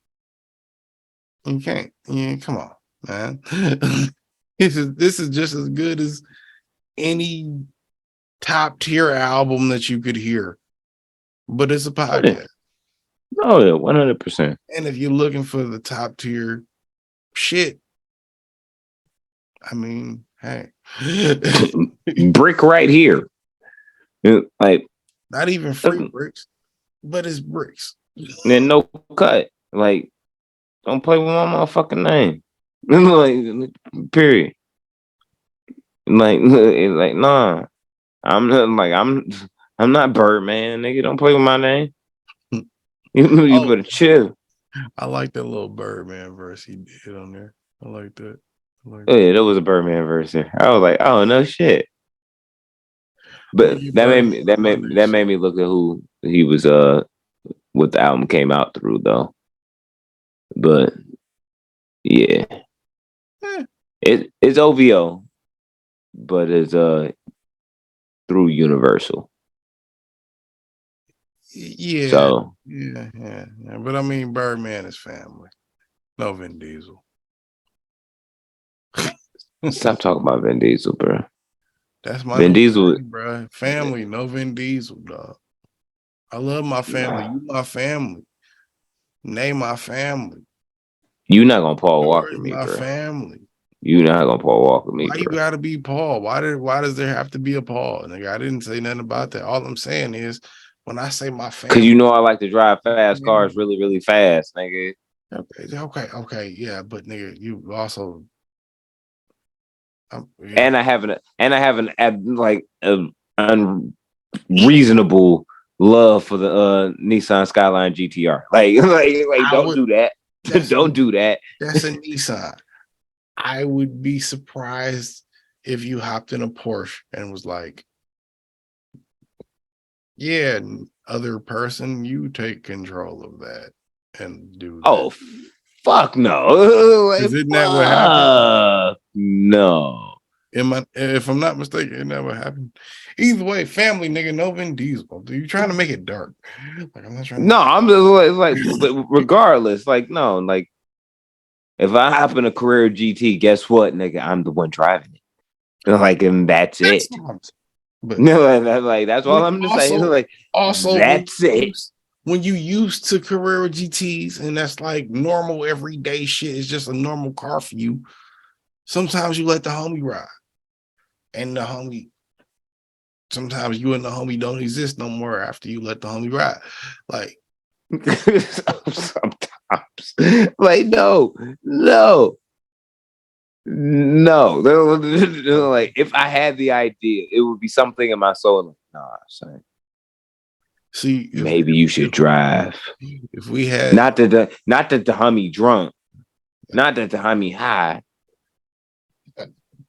you can't. Come on, man. This is just as good as any top tier album that you could hear, but it's a podcast. Oh yeah, 100%. And if you're looking for the top tier shit, I mean, hey, brick right here, like not even free bricks, but it's bricks. And no cut. Like, don't play with my motherfucking name. Like, period. Like, nah. I'm not Birdman, nigga. Don't play with my name. You better chill. I like that little Birdman verse he did on there. I like that. Yeah, that was a Birdman verse there. I was like, oh no shit. But that made me look at who he was what the album came out through though. But yeah. It's OVO, but it's through Universal. Yeah. So yeah. But I mean, Birdman is family. No Vin Diesel. Stop talking about Vin Diesel, bro. That's my Vin Diesel, thing, bro. Family, no Vin Diesel, dog. I love my family. You my family. Name my family. You not gonna Paul Walker me, my bro. family. You're not gonna Paul walk with me, Why you bro. gotta be Paul? Why does there have to be a Paul? Nigga, I didn't say nothing about that. All I'm saying is when I say my Because family, you know I like to drive fast cars really, really fast, nigga. okay, yeah, but nigga, you also yeah. And I have like unreasonable love for the Nissan Skyline GTR. Like don't do that. Don't do that. That's a Nissan. I would be surprised if you hopped in a Porsche and was like, yeah, other person, you take control of that and do that. Oh, fuck no. Like, isn't that what happened? No. If I'm not mistaken, it never happened. Either way, family nigga, no Vin Diesel. You trying to make it dark? Like I'm not trying. No, I'm just like but regardless, like no, like if I hop in a Carrera GT, guess what, nigga? I'm the one driving it. Like, and that's it. But No, like that's all I'm just saying. Like, also, that's it. When you used to Carrera GTs and that's like normal everyday shit, it's just a normal car for you. Sometimes you let the homie ride, and the homie. Sometimes you and the homie don't exist no more after you let the homie ride. Like sometimes, like no. Like if I had the idea, it would be something in my soul. Like, nah, son. See, maybe you should drive. If we had not that the homie drunk, not that the homie high,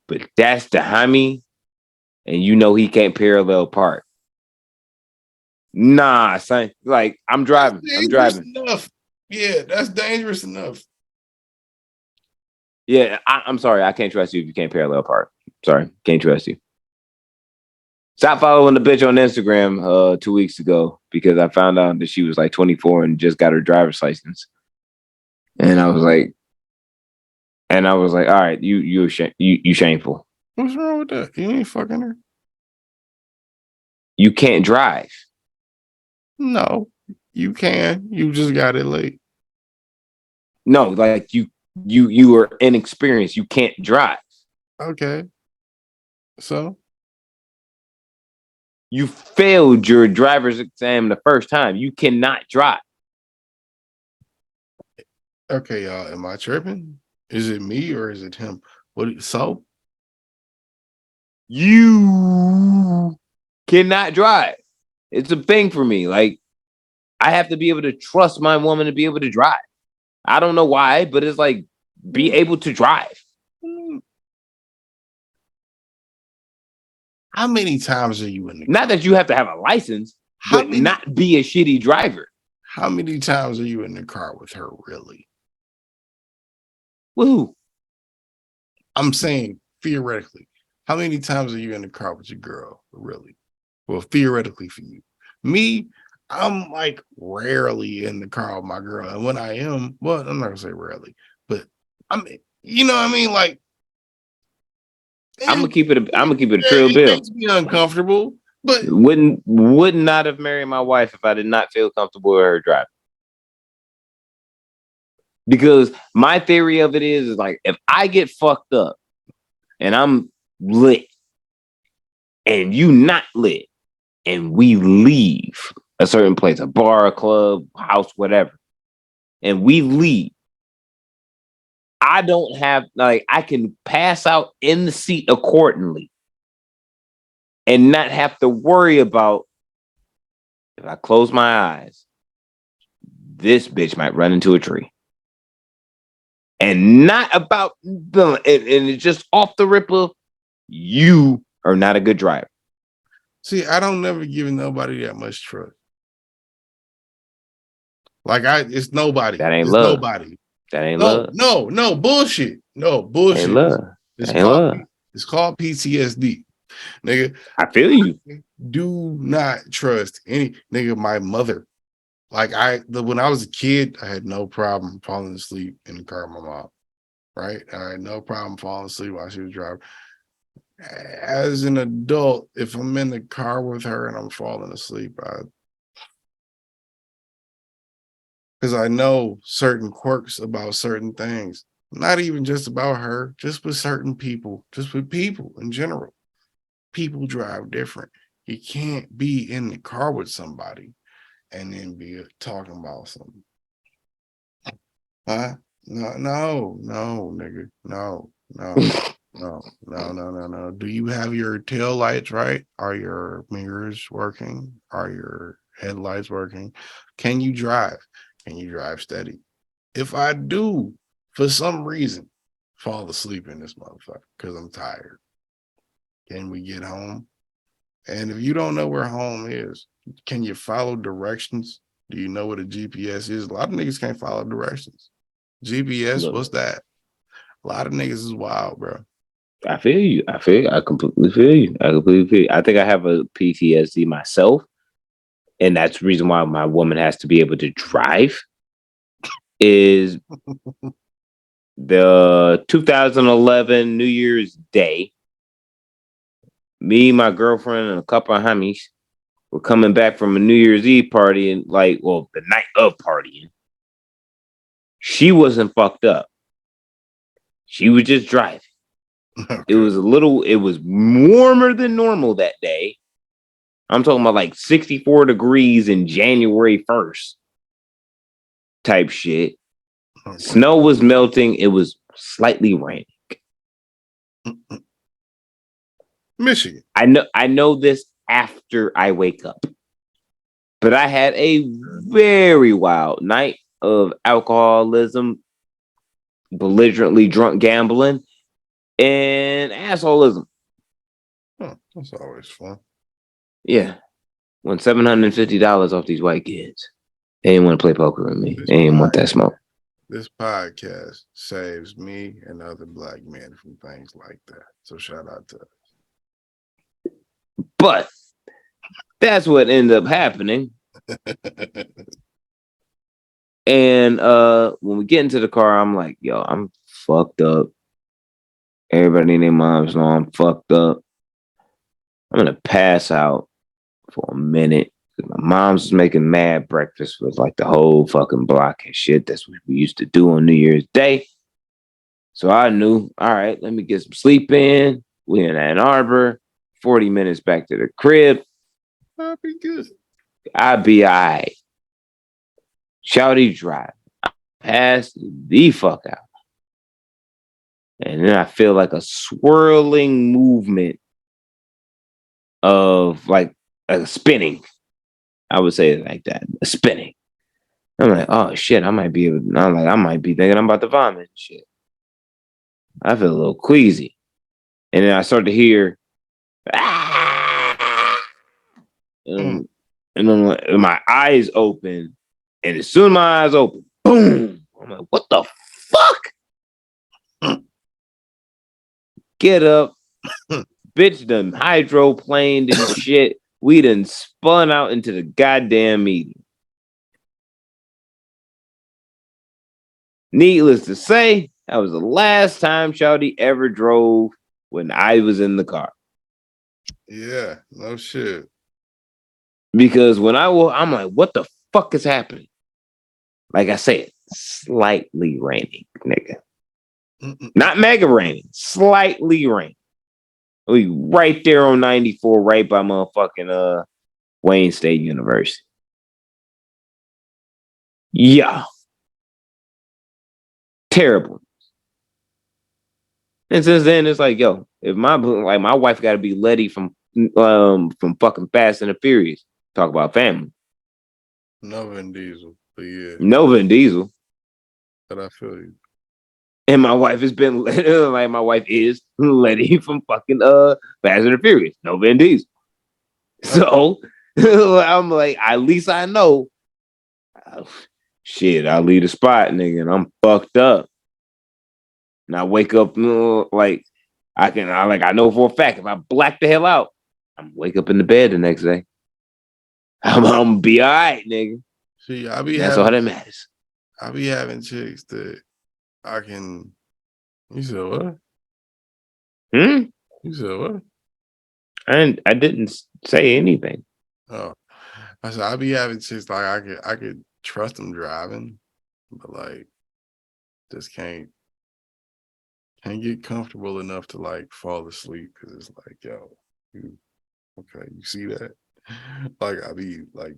but that's the homie, and you know he can't parallel park. Nah, son. Like I'm driving. Enough. Yeah, that's dangerous enough. Yeah, I'm sorry. I can't trust you if you can't parallel park. Sorry, can't trust you. Stop following the bitch on Instagram 2 weeks ago because I found out that she was like 24 and just got her driver's license. And I was like, all right, you shameful. What's wrong with that? You ain't fucking her. You can't drive. No, you can. You just got it late. No, like you are inexperienced. You can't drive. Okay. So you failed your driver's exam the first time. You cannot drive. Okay, y'all. Am I tripping? Is it me or is it him? So? You cannot drive. It's a thing for me. Like, I have to be able to trust my woman to be able to drive. I don't know why, but it's like, be able to drive. How many times are you in the car? Not that you have to have a license, but not be a shitty driver. How many times are you in the car with her, really? Woo. I'm saying theoretically. How many times are you in the car with your girl, really? Well, theoretically for you. Me, I'm like rarely in the car with my girl. And when I am, well, I'm not gonna say rarely, but you know what I mean? Like, I'm gonna keep it a trill it bill. makes me uncomfortable, but would not have married my wife if I did not feel comfortable with her driving. Because my theory of it is like, if I get fucked up and I'm lit and you not lit and we leave a certain place, a bar, a club, house, whatever, and we leave, I don't have, like, I can pass out in the seat accordingly and not have to worry about, if I close my eyes, this bitch might run into a tree. And not about the, and it's just off the rip of, you are not a good driver. See, I don't never give nobody that much trust. Like it's nobody. That ain't it's love. Nobody. That ain't love. No bullshit. No bullshit. Ain't love. It's called PTSD, nigga. I feel you. Do not trust any nigga. My mother, like when I was a kid, I had no problem falling asleep in the car with my mom. Right, I had no problem falling asleep while she was driving. As an adult, if I'm in the car with her and I'm falling asleep, because I know certain quirks about certain things. Not even just about her, just with certain people, just with people in general. People drive different. You can't be in the car with somebody and then be talking about something. Huh? No, nigga. No. Do you have your tail lights right? Are your mirrors working? Are your headlights working? Can you drive? Can you drive steady? If I do, for some reason, fall asleep in this motherfucker because I'm tired, can we get home? And if you don't know where home is, can you follow directions? Do you know what a GPS is? A lot of niggas can't follow directions. GPS, Look, what's that? A lot of niggas is wild, bro. I feel you. I completely feel you. I completely feel you. I think I have a PTSD myself, and that's the reason why my woman has to be able to drive. Is the 2011 New Year's Day? Me, my girlfriend, and a couple of homies were coming back from a New Year's Eve party, and the night of partying. She wasn't fucked up. She was just driving. Okay. It was warmer than normal that day. I'm talking about like 64 degrees in January 1st type shit. Okay. Snow was melting. It was slightly raining. Michigan. I know this after I wake up. But I had a very wild night of alcoholism, belligerently drunk gambling, and assholism. That's always fun. Yeah. Won $750 off these white kids. They didn't want to play poker with me. They didn't want that smoke. This podcast saves me and other black men from things like that. So shout out to us. But that's what ended up happening. And when we get into the car, I'm like, yo, I'm fucked up. Everybody and their moms know I'm fucked up. I'm gonna pass out for a minute. My mom's making mad breakfast with like the whole fucking block and shit. That's what we used to do on New Year's Day. So I knew, all right, let me get some sleep in. We in Ann Arbor, 40 minutes back to the crib. I'll be good. I'll be all right. Shouty drive. Pass the fuck out. And then I feel like a swirling movement of like a spinning. I would say it like that. A spinning. I'm like, oh shit, I might be thinking I'm about to vomit and shit. I feel a little queasy. And then I start to hear and then like, my eyes open. And as soon as my eyes open, boom. I'm like, what the fuck? Get up. Bitch done hydroplaned and shit. We done spun out into the goddamn meeting. Needless to say, that was the last time Shawty ever drove when I was in the car. Yeah, no shit. Because when I'm like, what the fuck is happening? Like I said, slightly raining, nigga. Not mega raining, slightly raining. We right there on 94, right by motherfucking Wayne State University. Yeah. Terrible. And since then, it's like, yo, if my wife got to be Letty from fucking Fast and the Furious. Talk about family. No Vin Diesel, but yeah. No Vin Diesel. But I feel you. And my wife has been like my wife is Letty from fucking Fast and the Furious. No Vin Diesel. So I'm like, at least I know. Shit, I'll leave the spot, nigga, and I'm fucked up. And I wake up like I know for a fact if I black the hell out, I'm wake up in the bed the next day. I'm gonna be all right, nigga. See, That's all that matters. I be having chicks that I can. You said what? You said what? I didn't say anything. Oh, I said I be having chicks like I could trust them driving, but like just can't Can't get comfortable enough to like fall asleep because it's like, yo, you see that? Like I be like,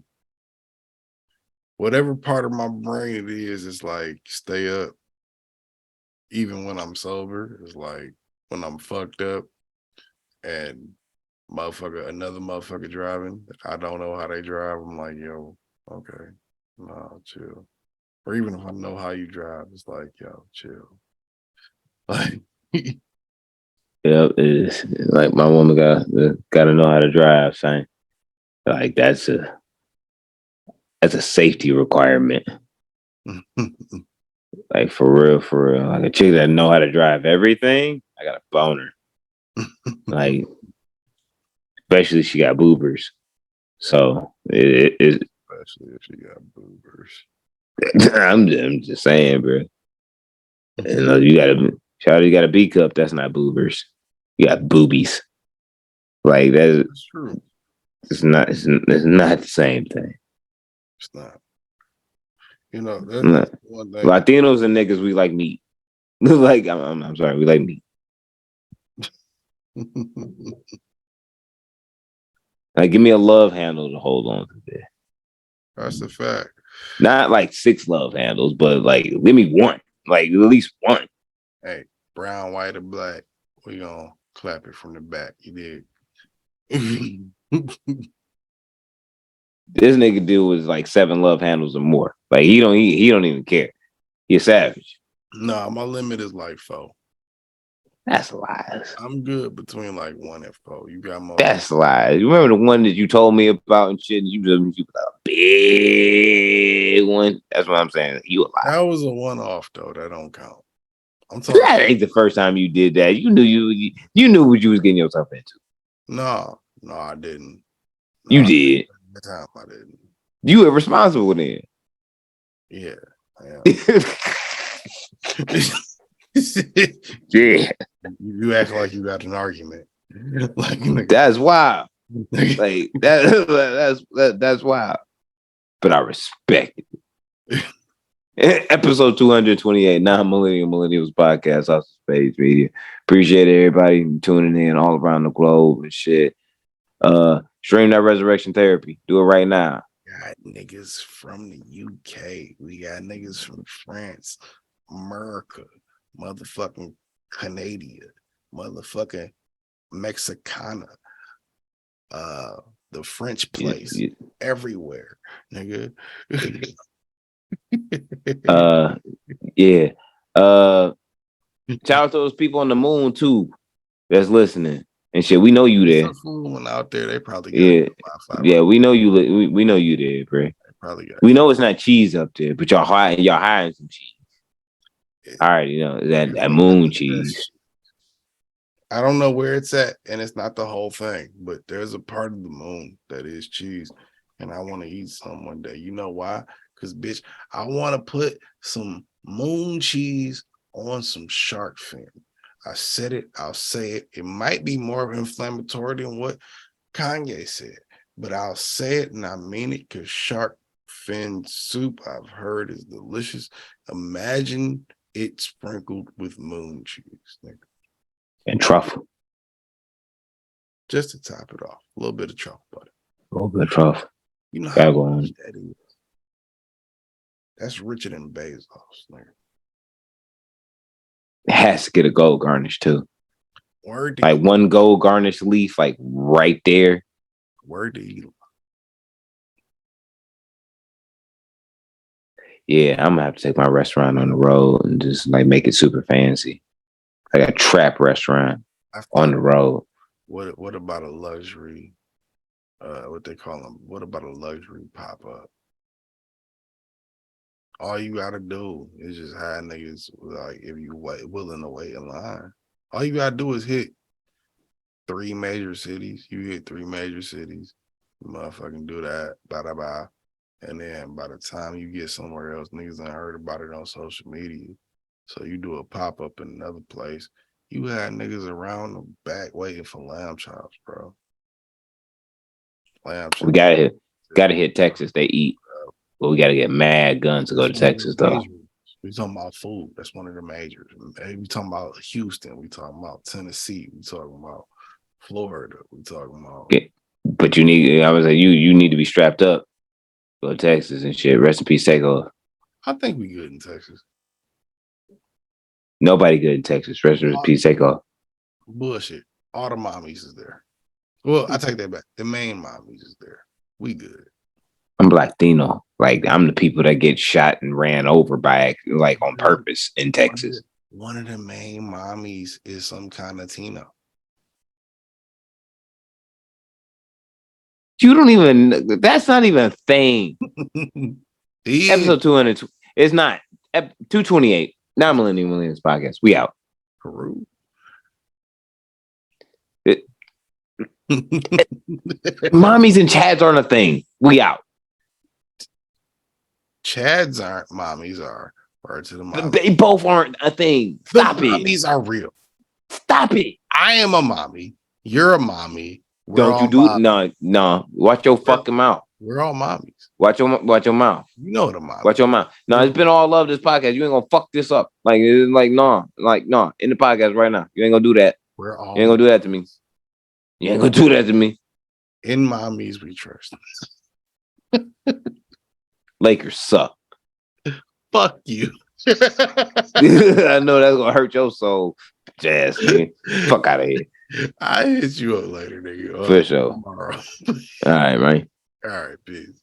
whatever part of my brain it is, it's like stay up. Even when I'm sober, it's like when I'm fucked up and another motherfucker driving, I don't know how they drive. I'm like, yo, okay, no, chill. Or even if I know how you drive, it's like, yo, chill. Like, Yeah, it's like my woman got to know how to drive, son. Like that's a safety requirement. Like for real, for real. Like a chick that know how to drive everything, I got a boner. Like especially she got boobers. So it especially if she got boobers. I'm just saying, bro. You know, you got a B cup. That's not boobers. You got boobies. Like That's true. It's not the same thing. It's not. You know, Nah. that's one thing. Latinos and niggas, we like meat. Like I'm sorry, we like meat. Like give me a love handle to hold on to there. That's a fact. Not like 6 love handles, but like give me one. Like at least one. Hey, brown, white, or black, we gonna clap it from the back. You did. This nigga deal with like 7 love handles or more. Like he don't even care. He's savage. Nah, my limit is like 4. That's lies. I'm good between like 1 and 4. You got more. That's lies. You remember the one that you told me about and shit? You was a big one. That's what I'm saying. You a lie. That was a one-off though. That don't count. I'm talking. That ain't the first time you did that. You knew you knew what you was getting yourself into. No, I didn't. You did. The time I didn't. You were responsible then. Yeah, I am. Yeah. You act like you got an argument. Like that's wild. Like that's wild. But I respect it. Episode 228, Millennials Podcast, off Space Media. Appreciate everybody tuning in all around the globe and shit. Stream that Resurrection Therapy. Do it right now. Got niggas from the UK. We got niggas from France, America, motherfucking Canada, motherfucking Mexicana, the French place, everywhere, nigga. Yeah. Shout out to those people on the moon too that's listening and shit. We know you there. Someone out there, they probably got yeah. We know you. We know you there, bro. Probably got we know it's not cheese up there, but y'all hiring some cheese. All right, you know that moon cheese. I don't know where it's at, and it's not the whole thing, but there's a part of the moon that is cheese, and I want to eat some one day. You know why? Because, bitch, I want to put some moon cheese on some shark fin. I said it, I'll say it. It might be more inflammatory than what Kanye said, but I'll say it and I mean it because shark fin soup, I've heard, is delicious. Imagine it sprinkled with moon cheese, nigga. And truffle. Just to top it off. A little bit of truffle butter. A little bit of truffle. You know how much that is? That's richer than Bezos, nigga. It has to get a gold garnish too. Word like Elon. One gold garnish leaf, like right there. Word to Elon. Yeah, I'm gonna have to take my restaurant on the road and just like make it super fancy, like a trap restaurant on the road. What about a luxury? What they call them? What about a luxury pop up? All you gotta do is just have niggas like if you willing to wait in line. All you gotta do is hit 3 major cities. You hit 3 major cities. You motherfucking do that. Bye. And then by the time you get somewhere else, niggas ain't heard about it on social media. So you do a pop-up in another place. You had niggas around the back waiting for lamb chops, bro. Lamb chops. We gotta hit Texas. They eat. But we gotta get mad guns to go to Texas though. We talking about food. That's one of the majors. We talking about Houston. We talking about Tennessee. We talking about Florida. We talking about. Yeah. But you need. I was like, you need to be strapped up. Go to Texas and shit. Rest in peace, takeoff. I think we good in Texas. Nobody good in Texas. Rest in peace, takeoff. Bullshit. All the mommies is there. Well, I take that back. The main mommies is there. We good. I'm Latino. Like I'm the people that get shot and ran over by like on purpose in Texas. One of the main mommies is some kind of Latino. You don't even. That's not even a thing. Episode 200. It's not 228. Non-millennial millennials podcast. We out. Peru. Mommies and Chads aren't a thing. We out. Chads aren't. Mommies are. Word to the mommies. They both aren't a thing. Stop it. Mommies are real. Stop it. I am a mommy. You're a mommy. Don't you do no. Watch your fucking mouth. We're all mommies. Watch your mouth. You know what a mommy. Watch your mouth. No, it's been all love this podcast. You ain't gonna fuck this up. Like it's like no. In the podcast right now. You ain't gonna do that. We're all. You ain't gonna do that to me. You ain't gonna do that to me. In mommies we trust. Lakers suck. Fuck you. I know that's gonna hurt your soul. Jazz, man. Fuck out of here. I hit you up later, nigga. For sure. Tomorrow. All right, man. All right, peace.